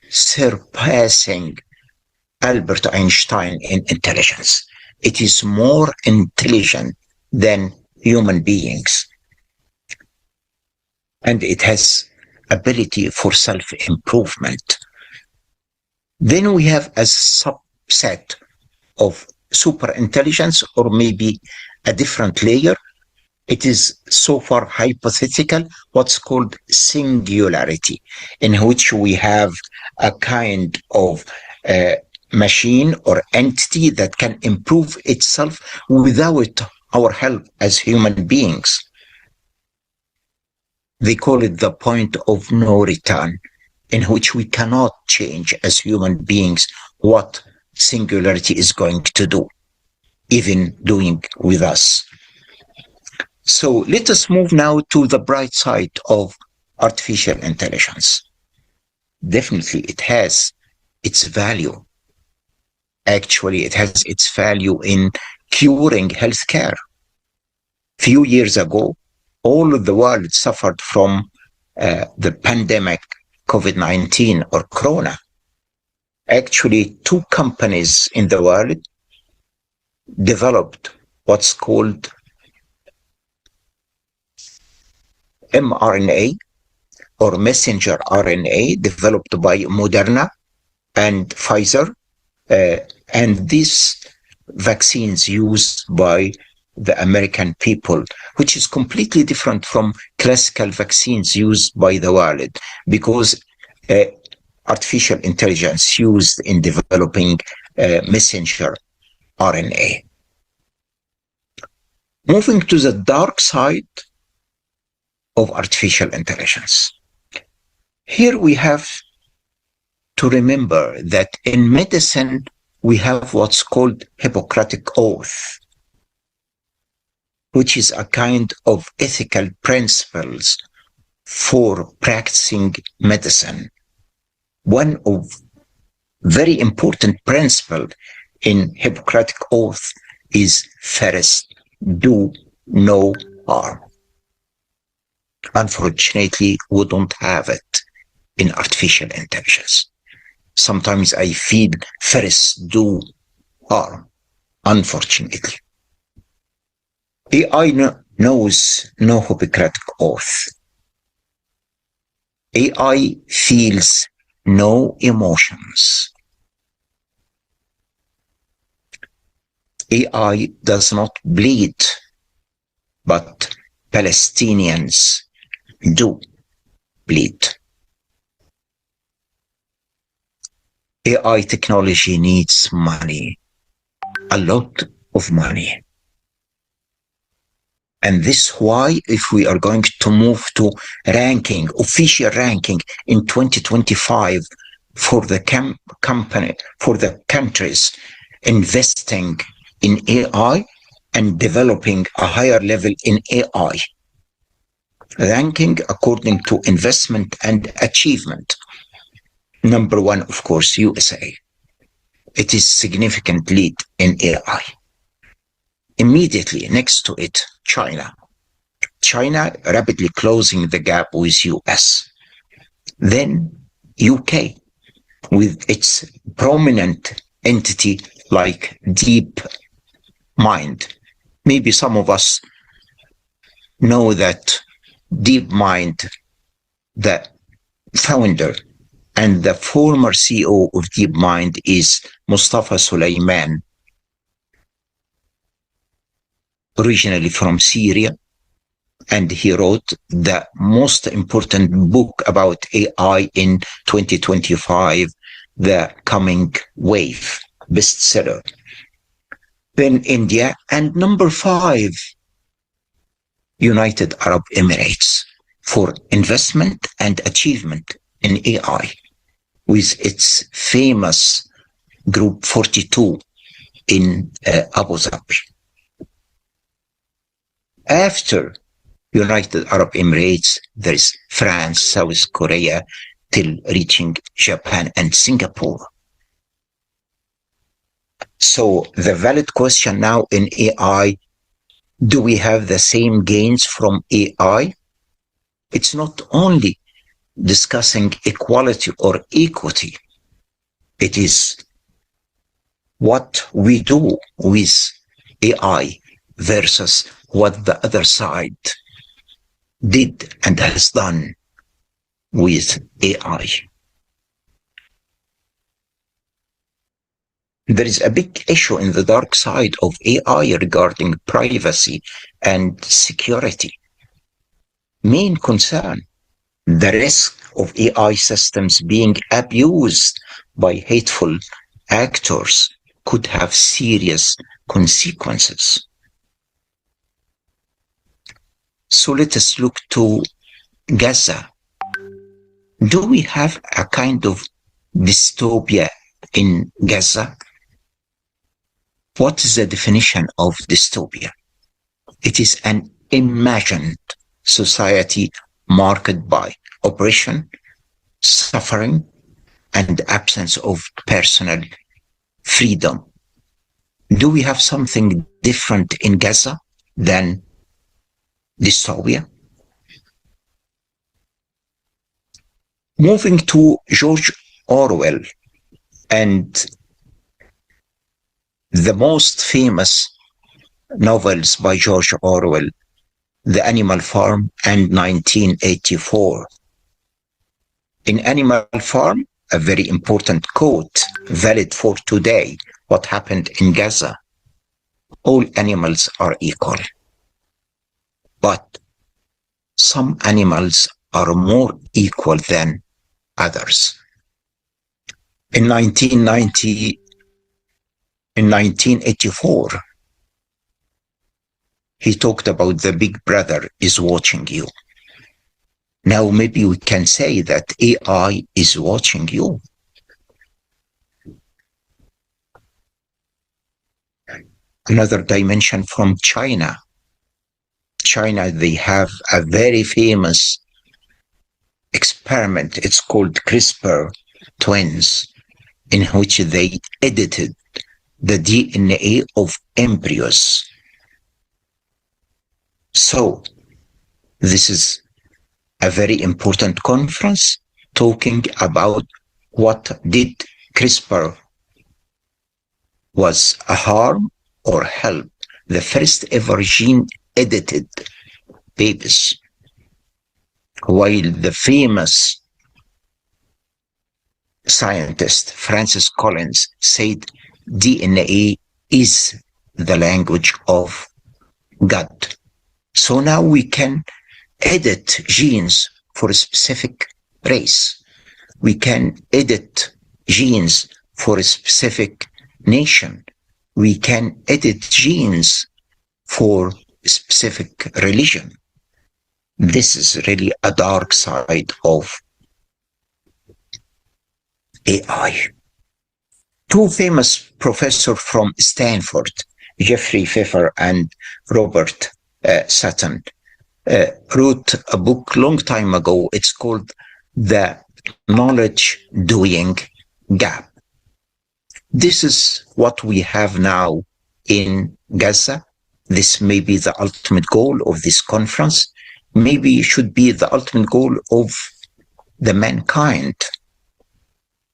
surpassing Albert Einstein in intelligence. It is more intelligent than human beings. And it has ability for self-improvement. Then we have a subset of super intelligence, or maybe a different layer. It is so far hypothetical, what's called singularity, in which we have a kind of machine or entity that can improve itself without our help as human beings. They call it the point of no return, in which we cannot change as human beings what singularity is going to do, even doing with us. So let us move now to the bright side of artificial intelligence. Definitely it has its value. Actually, it has its value in curing healthcare. Few years ago, all of the world suffered from the pandemic, COVID-19 or Corona. Actually, 2 companies in the world developed what's called mRNA or messenger RNA, developed by Moderna and Pfizer, and these vaccines used by the American people, which is completely different from classical vaccines used by the world, because artificial intelligence used in developing messenger RNA. Moving to the dark side of artificial intelligence. Here we have to remember that in medicine, we have what's called Hippocratic Oath, which is a kind of ethical principles for practicing medicine. One of very important principle in Hippocratic Oath is first, do no harm. Unfortunately, we don't have it in artificial intelligence. Sometimes I feel first, do harm, unfortunately. AI knows no Hippocratic Oath. AI feels no emotions. AI does not bleed, but Palestinians do bleed. AI technology needs money, a lot of money. And this is why if we are going to move to ranking, official ranking in 2025 for the company, for the countries investing in AI and developing a higher level in AI, ranking according to investment and achievement. Number one, of course, USA. It is significant lead in AI. Immediately next to it, China. China rapidly closing the gap with US. Then UK with its prominent entity like DeepMind. Maybe some of us know that DeepMind, the founder and the former CEO of DeepMind is Mustafa Suleyman, originally from Syria, and he wrote the most important book about AI in 2025, The Coming Wave, bestseller. Then India, and number 5, United Arab Emirates for investment and achievement in AI, with its famous Group 42 in Abu Dhabi. After United Arab Emirates, there is France, South Korea, till reaching Japan and Singapore. So the valid question now in AI, do we have the same gains from AI? It's not only discussing equality or equity. It is what we do with AI versus what the other side did and has done with AI. There is a big issue in the dark side of AI regarding privacy and security. Main concern, the risk of AI systems being abused by hateful actors could have serious consequences. So let us look to Gaza. Do we have a kind of dystopia in Gaza? What is the definition of dystopia? It is an imagined society marked by oppression, suffering, and absence of personal freedom. Do we have something different in Gaza than dystopia? Moving to George Orwell and the most famous novels by George Orwell, The Animal Farm and 1984. In Animal Farm, a very important quote, valid for today, what happened in Gaza. All animals are equal, but some animals are more equal than others. In 1990, in 1984. He talked about the big brother is watching you. Now maybe we can say that AI is watching you. Another dimension from China. China, they have a very famous experiment. It's called CRISPR twins, in which they edited the DNA of embryos. So this is a very important conference talking about what did CRISPR was a harm or help. The first ever gene edited babies, while the famous scientist Francis Collins said DNA is the language of God. So now we can edit genes for a specific race. We can edit genes for a specific nation. We can edit genes for a specific religion. This is really a dark side of AI. Two famous professors from Stanford, Jeffrey Pfeffer and Robert Sutton, wrote a book long time ago. It's called The Knowledge Doing Gap. This is what we have now in Gaza. This may be the ultimate goal of this conference. Maybe it should be the ultimate goal of the mankind,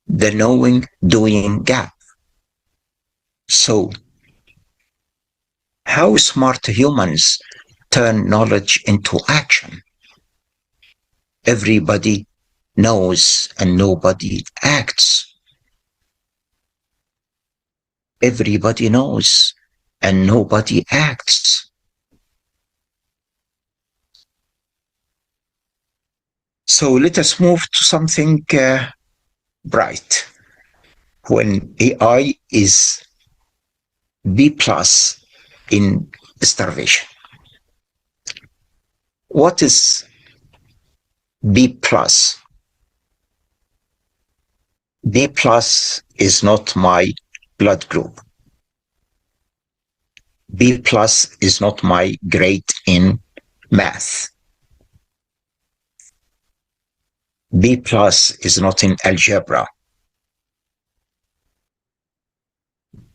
the knowing doing gap. So how smart humans turn knowledge into action? Everybody knows and nobody acts. Everybody knows and nobody acts. So let us move to something bright. When AI is B+ in starvation. What is B+? B+ is not my blood group. B+ is not my grade in math. B+ is not in algebra.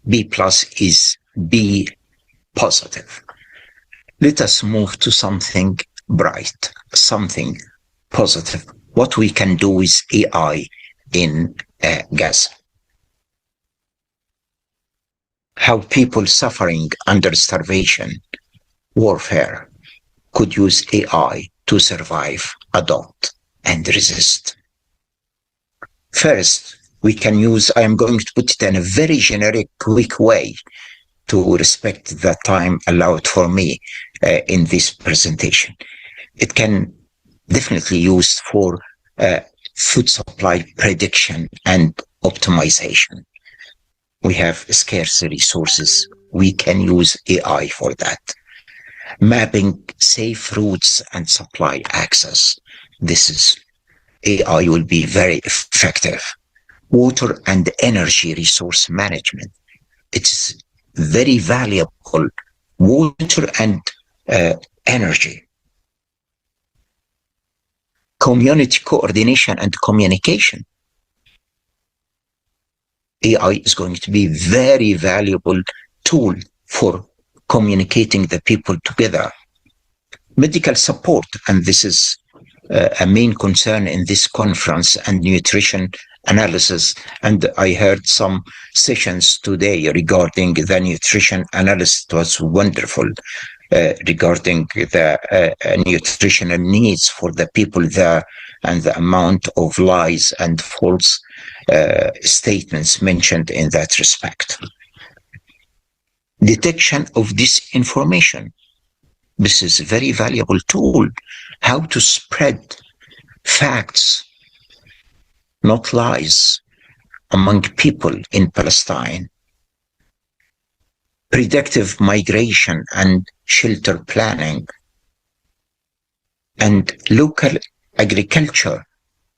B+ is B positive. Let us move to something bright, something positive. What we can do with AI in Gaza. How people suffering under starvation, warfare, could use AI to survive, adopt, and resist. First, we can use, I am going to put it in a very generic, quick way to respect the time allowed for me in this presentation. It can definitely used for food supply prediction and optimization. We have scarce resources. We can use AI for that. Mapping safe routes and supply access. This is AI will be very effective. Water and energy resource management. It's very valuable. Water and energy. Community coordination and communication. AI is going to be very valuable tool for communicating the people together. Medical support, and this is a main concern in this conference, and nutrition analysis. And I heard some sessions today regarding the nutrition analysis. It was wonderful regarding the nutritional needs for the people there and the amount of lies and false statements mentioned in that respect. Detection of disinformation. This is a very valuable tool. How to spread facts, not lies, among people in Palestine. predictive migration and shelter planning, and local agriculture,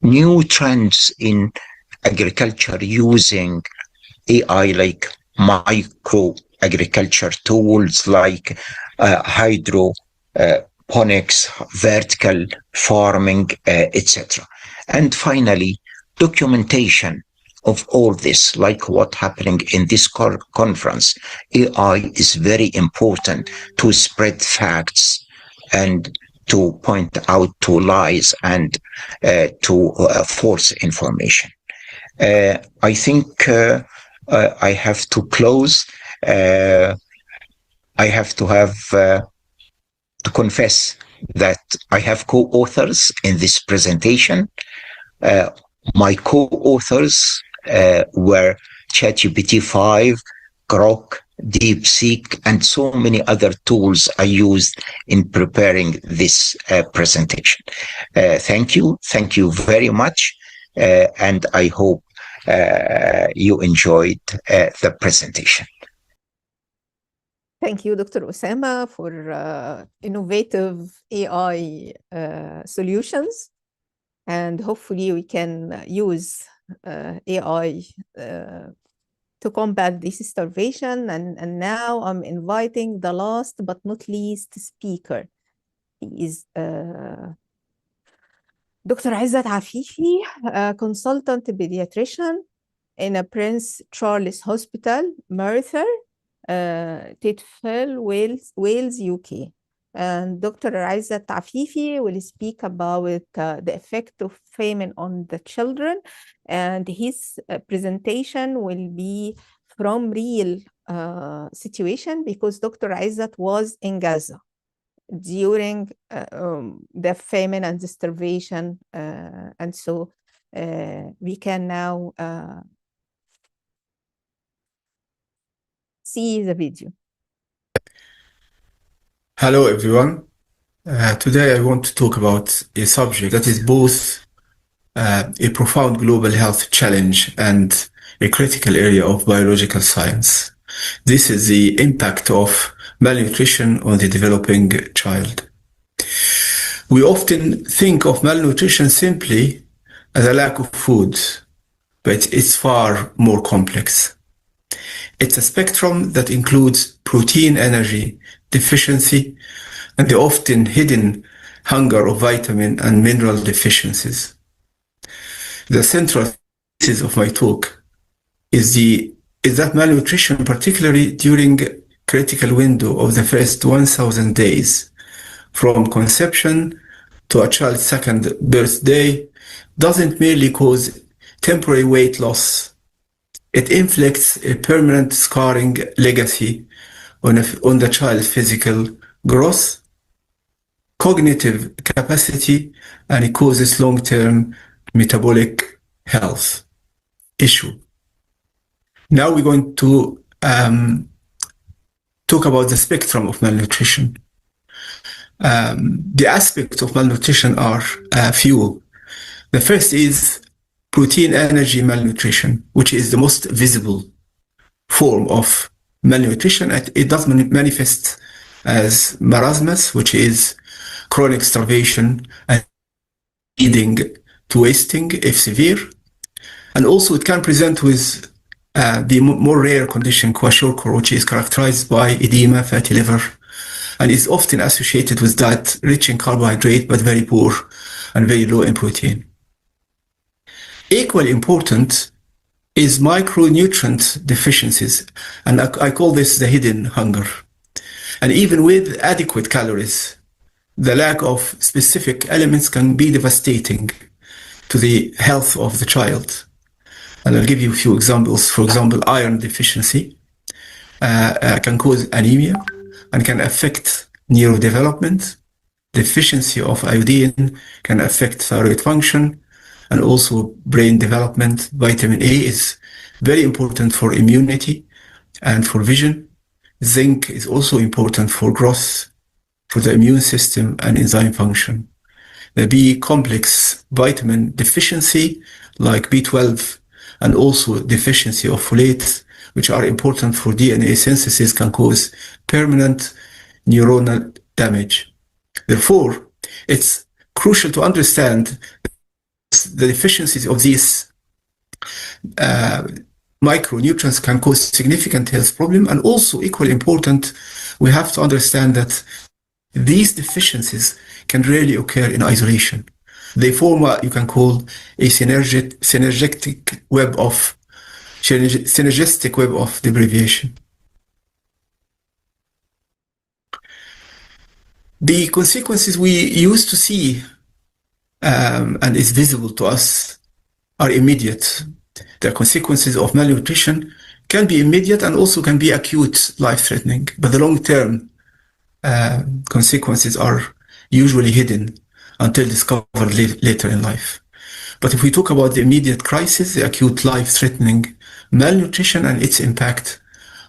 new trends in agriculture using AI like micro agriculture tools like hydroponics, vertical farming, etc. And finally, documentation of all this, like what happening in this conference. AI is very important to spread facts and to point out to lies and to false information. I think I have to close. I have to confess that I have co-authors in this presentation. My co-authors were ChatGPT-5, Grok, DeepSeek, and so many other tools I used in preparing this presentation. Thank you very much, and I hope you enjoyed the presentation. Thank you, Dr. Osama, for innovative AI solutions. And hopefully we can use AI to combat this starvation. And now I'm inviting the last but not least speaker. He is Dr. Izzat Afifi, a consultant pediatrician in a Prince Charles Hospital, Merthyr, Tydfil, Wales, UK. And Dr. Izzat Afifi will speak about the effect of famine on the children. And his presentation will be from real situation because Dr. Izzat was in Gaza during the famine and the starvation. And so we can now see the video. Hello, everyone. Today I want to talk about a subject that is both a profound global health challenge and a critical area of biological science. This is the impact of malnutrition on the developing child. We often think of malnutrition simply as a lack of food, but it's far more complex. It's a spectrum that includes protein energy deficiency and the often hidden hunger of vitamin and mineral deficiencies. The central thesis of my talk is that malnutrition, particularly during critical window of the first 1,000 days, from conception to a child's second birthday, doesn't merely cause temporary weight loss. It inflicts a permanent scarring legacy on the child's physical growth, cognitive capacity, and it causes long-term metabolic health issue. Now we're going to talk about the spectrum of malnutrition. The aspects of malnutrition are few. The first is protein energy malnutrition, which is the most visible form of malnutrition. It does manifest as marasmus, which is chronic starvation and leading to wasting if severe. And also it can present with the more rare condition, kwashiorkor, which is characterized by edema, fatty liver, and is often associated with diet rich in carbohydrate, but very poor and very low in protein. Equally important is micronutrient deficiencies, and I call this the hidden hunger. And even with adequate calories, the lack of specific elements can be devastating to the health of the child. And I'll give you a few examples. For example, iron deficiency can cause anemia and can affect neurodevelopment. Deficiency of iodine can affect thyroid function and also brain development. Vitamin A is very important for immunity and for vision. Zinc is also important for growth, for the immune system and enzyme function. The B complex vitamin deficiency, like B12, and also deficiency of folate, which are important for DNA synthesis, can cause permanent neuronal damage. Therefore, it's crucial to understand the deficiencies of these micronutrients can cause significant health problem, and also equally important, we have to understand that these deficiencies can rarely occur in isolation. They form what you can call a synergistic web of deprivation. The consequences we used to see and is visible to us are immediate. The consequences of malnutrition can be immediate and also can be acute, life-threatening, but the long-term consequences are usually hidden until discovered later in life. But if we talk about the immediate crisis, the acute life-threatening malnutrition and its impact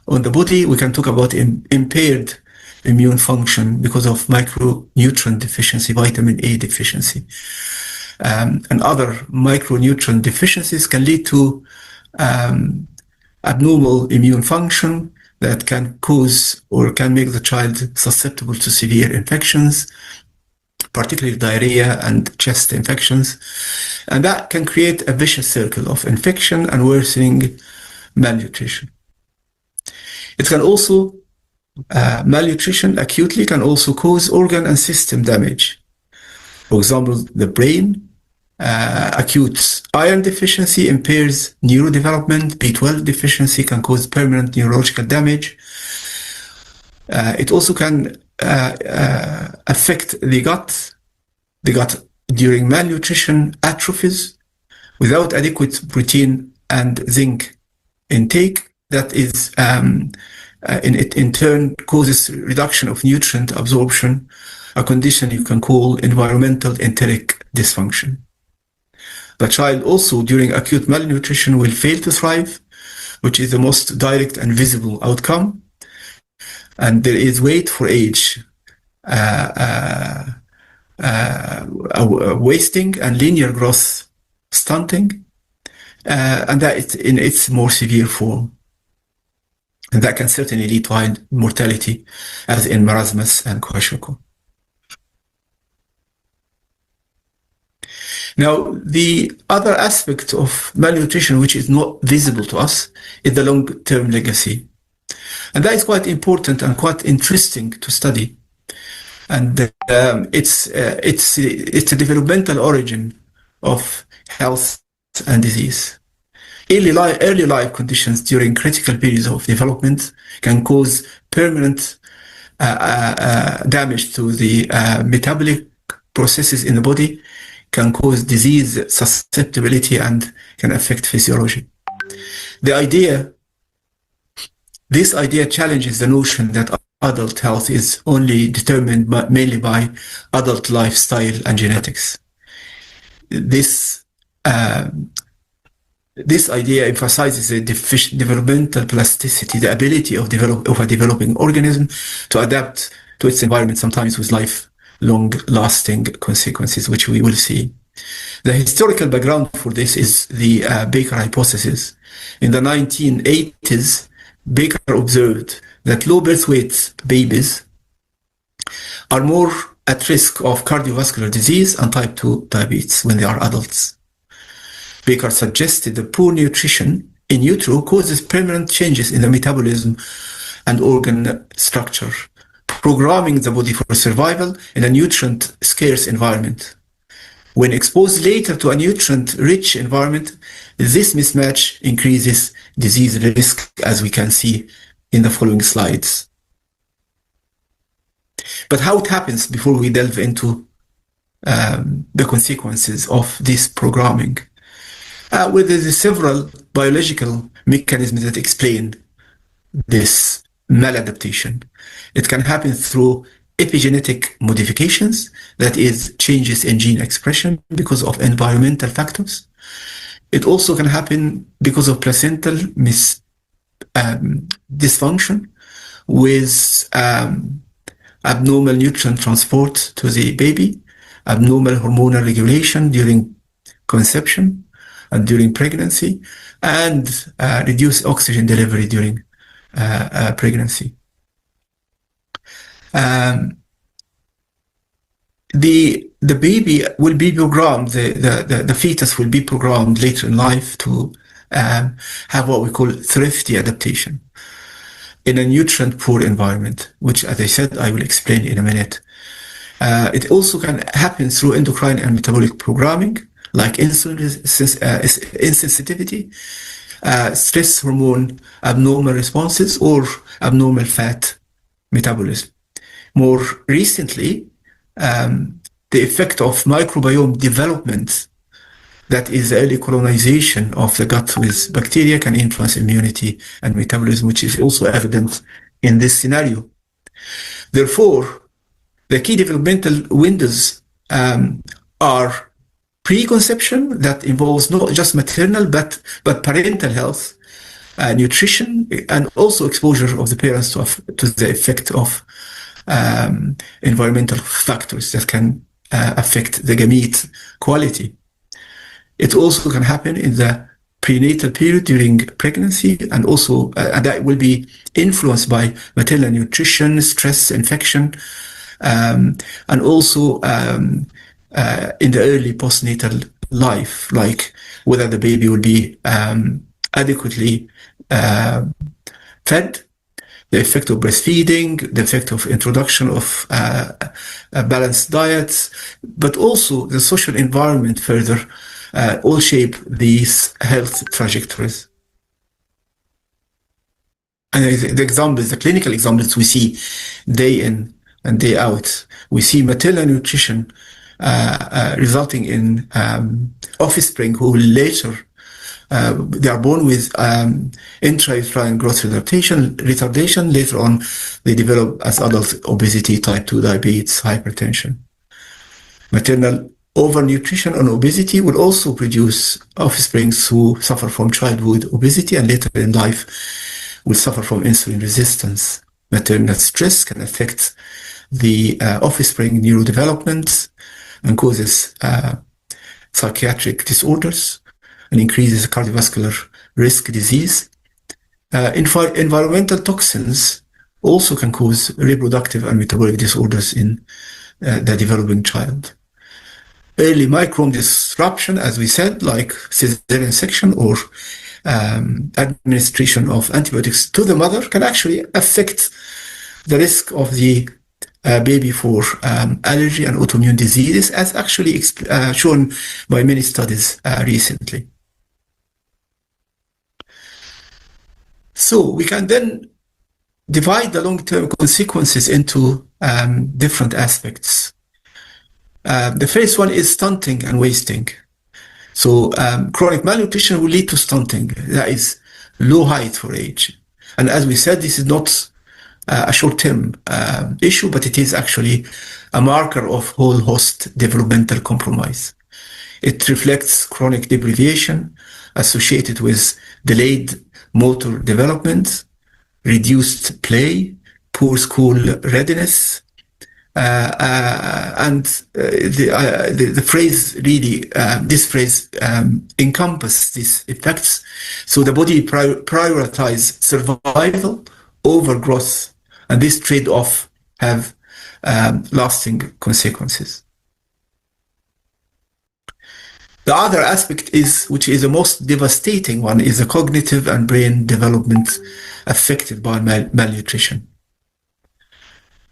on the body, we can talk about impaired immune function because of micronutrient deficiency, vitamin A deficiency. And other micronutrient deficiencies can lead to abnormal immune function that can cause or can make the child susceptible to severe infections, particularly diarrhea and chest infections. And that can create a vicious circle of infection and worsening malnutrition. It can also, malnutrition acutely can also cause organ and system damage. For example, the brain, acute iron deficiency impairs neurodevelopment. B12 deficiency can cause permanent neurological damage. It also can affect the gut. The gut during malnutrition atrophies without adequate protein and zinc intake. That is, in turn, causes reduction of nutrient absorption, a condition you can call environmental enteric dysfunction. The child also during acute malnutrition will fail to thrive, which is the most direct and visible outcome. And there is weight for age, wasting and linear growth stunting, and that is in its more severe form. And that can certainly lead to high mortality, as in marasmus and kwashiorkor. Now, the other aspect of malnutrition, which is not visible to us, is the long-term legacy. And that is quite important and quite interesting to study. And it's a developmental origin of health and disease. Early life conditions during critical periods of development can cause permanent damage to the metabolic processes in the body, can cause disease susceptibility, and can affect physiology. This idea challenges the notion that adult health is only determined mainly by adult lifestyle and genetics. This idea emphasizes the developmental plasticity, the ability of a developing organism to adapt to its environment, sometimes with long-lasting consequences, which we will see. The historical background for this is the Baker hypothesis. In the 1980s, Baker observed that low birth weight babies are more at risk of cardiovascular disease and type 2 diabetes when they are adults. Baker suggested that poor nutrition in utero causes permanent changes in the metabolism and organ structure, programming the body for survival in a nutrient-scarce environment. When exposed later to a nutrient-rich environment, this mismatch increases disease risk, as we can see in the following slides. But how it happens before we delve into the consequences of this programming? Well, there's several biological mechanisms that explain this maladaptation. It can happen through epigenetic modifications, that is, changes in gene expression because of environmental factors. It also can happen because of placental dysfunction with abnormal nutrient transport to the baby, abnormal hormonal regulation during conception, and during pregnancy, and reduce oxygen delivery during pregnancy. The baby will be programmed, the fetus will be programmed later in life to have what we call thrifty adaptation in a nutrient-poor environment, which, as I said, I will explain in a minute. It also can happen through endocrine and metabolic programming, like insulin insensitivity, stress hormone abnormal responses, or abnormal fat metabolism. More recently, the effect of microbiome development, that is the early colonization of the gut with bacteria, can influence immunity and metabolism, which is also evident in this scenario. Therefore, the key developmental windows are preconception, that involves not just maternal but parental health, nutrition, and also exposure of the parents to the effect of environmental factors that can affect the gamete quality. It also can happen in the prenatal period during pregnancy, and also that will be influenced by maternal nutrition, stress, infection, and also in the early postnatal life, like whether the baby will be adequately fed, the effect of breastfeeding, the effect of introduction of balanced diets, but also the social environment further all shape these health trajectories. And the clinical examples we see day in and day out. We see maternal nutrition resulting in offspring who later they are born with intrauterine growth retardation. Later on, they develop as adult obesity, type 2 diabetes, hypertension. Maternal overnutrition and obesity will also produce offspring who suffer from childhood obesity, and later in life will suffer from insulin resistance. Maternal stress can affect the offspring neurodevelopment and causes psychiatric disorders and increases cardiovascular risk disease. Environmental toxins also can cause reproductive and metabolic disorders in the developing child. Early microbiome disruption, as we said, like cesarean section or administration of antibiotics to the mother, can actually affect the risk of the baby for allergy and autoimmune diseases, as actually shown by many studies recently. So we can then divide the long-term consequences into different aspects. The first one is stunting and wasting. So chronic malnutrition will lead to stunting. That is low height for age. And as we said, this is not a short-term issue, but it is actually a marker of whole host developmental compromise. It reflects chronic deprivation associated with delayed motor development, reduced play, poor school readiness, and the phrase really, this phrase encompasses these effects. So the body prioritizes survival over growth, and this trade-off have lasting consequences. The other aspect is, which is the most devastating one, is the cognitive and brain development affected by malnutrition.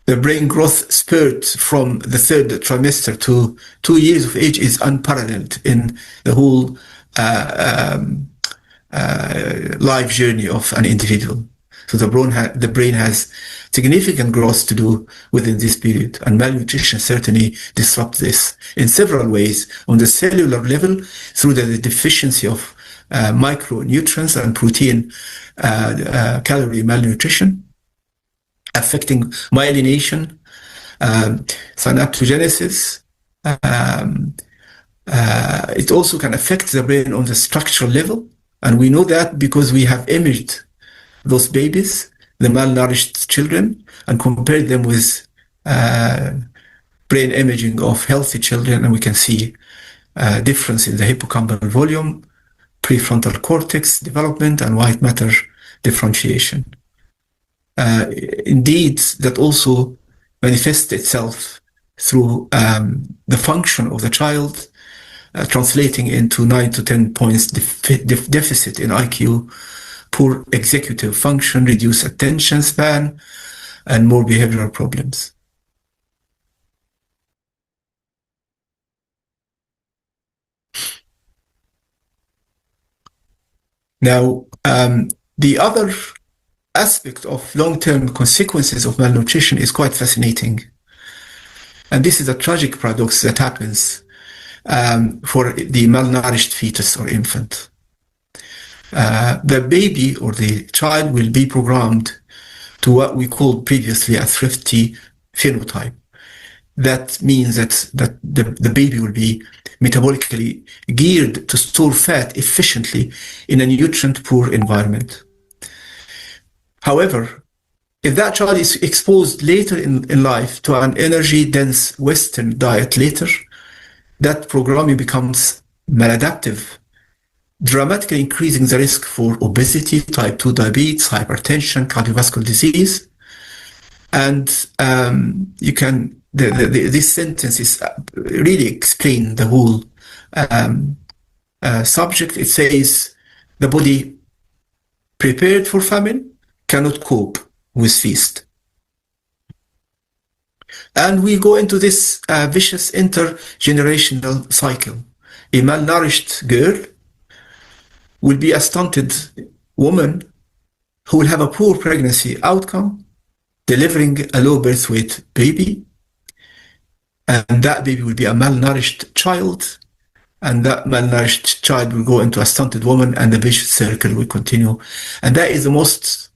The brain growth spurt from the third trimester to 2 years of age is unparalleled in the whole life journey of an individual. So the brain has significant growth to do within this period, and malnutrition certainly disrupts this in several ways. On the cellular level, through the deficiency of micronutrients and protein calorie malnutrition, affecting myelination, synaptogenesis. It also can affect the brain on the structural level, and we know that because we have imaged those babies, the malnourished children, and compared them with brain imaging of healthy children, and we can see a difference in the hippocampal volume, prefrontal cortex development and white matter differentiation. Indeed, that also manifests itself through the function of the child, translating into 9 to 10 points deficit in IQ, poor executive function, reduced attention span, and more behavioral problems. Now, the other aspect of long-term consequences of malnutrition is quite fascinating. And this is a tragic paradox that happens for the malnourished fetus or infant. The baby or the child will be programmed to what we called previously a thrifty phenotype. That means that the baby will be metabolically geared to store fat efficiently in a nutrient-poor environment. However, if that child is exposed later in life to an energy-dense Western diet later, that programming becomes maladaptive, dramatically increasing the risk for obesity, type 2 diabetes, hypertension, cardiovascular disease. And this sentence is really explain the whole subject. It says the body prepared for famine cannot cope with feast. And we go into this vicious intergenerational cycle. A malnourished girl will be a stunted woman who will have a poor pregnancy outcome, delivering a low birth weight baby. And that baby will be a malnourished child. And that malnourished child will go into a stunted woman, and the vicious circle will continue. And that is the most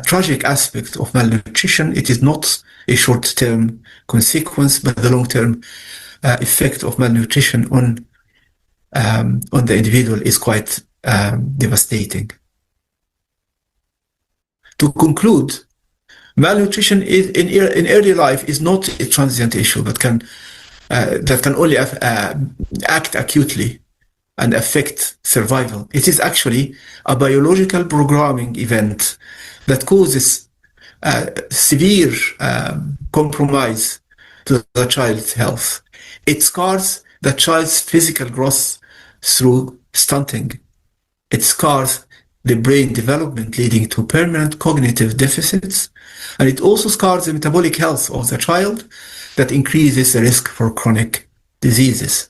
tragic aspect of malnutrition. It is not a short-term consequence, but the long-term effect of malnutrition on the individual is quite devastating. To conclude, malnutrition in early life is not a transient issue, but that can only act acutely and affect survival. It is actually a biological programming event that causes severe compromise to the child's health. It scars the child's physical growth through stunting. It scars the brain development, leading to permanent cognitive deficits. And it also scars the metabolic health of the child that increases the risk for chronic diseases.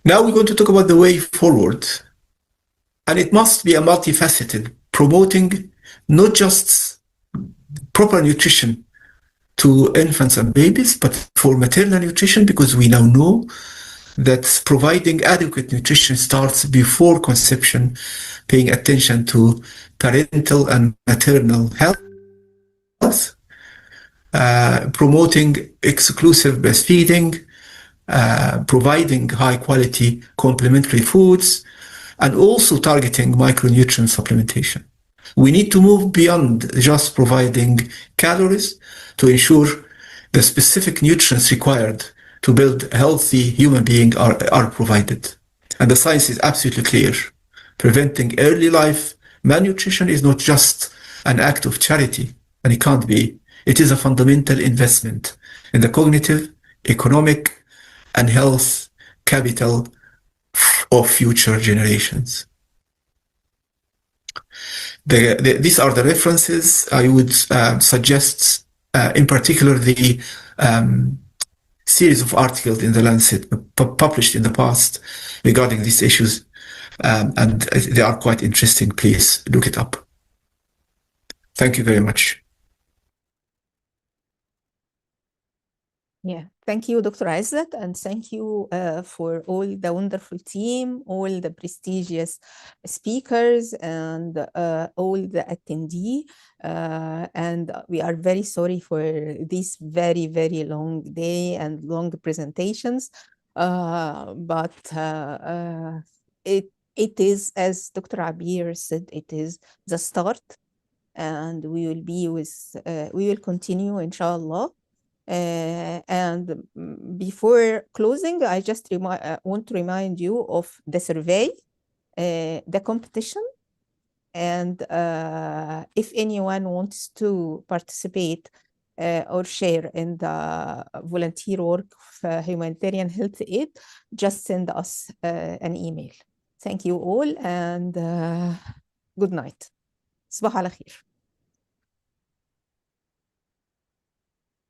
Now we're going to talk about the way forward. And it must be a multifaceted, promoting not just proper nutrition to infants and babies, but for maternal nutrition, because we now know that providing adequate nutrition starts before conception, paying attention to parental and maternal health, promoting exclusive breastfeeding, providing high-quality complementary foods, and also targeting micronutrient supplementation. We need to move beyond just providing calories to ensure the specific nutrients required to build a healthy human being are provided. And the science is absolutely clear. Preventing early life malnutrition is not just an act of charity, and it can't be. It is a fundamental investment in the cognitive, economic, and health capital of future generations. These are the references. I would suggest, in particular, the series of articles in The Lancet published in the past regarding these issues, and they are quite interesting. Please look it up. Thank you very much. Yeah, thank you, Dr. Izzat, and thank you for all the wonderful team, all the prestigious speakers, and all the attendee. And we are very sorry for this very, very long day and long presentations. But it is, as Dr. Abir said, it is the start, and we will continue, inshallah. Before closing, I just want to remind you of the survey, the competition, and if anyone wants to participate or share in the volunteer work of humanitarian health aid, just send us an email. Thank you all, and good night. صباح على خير.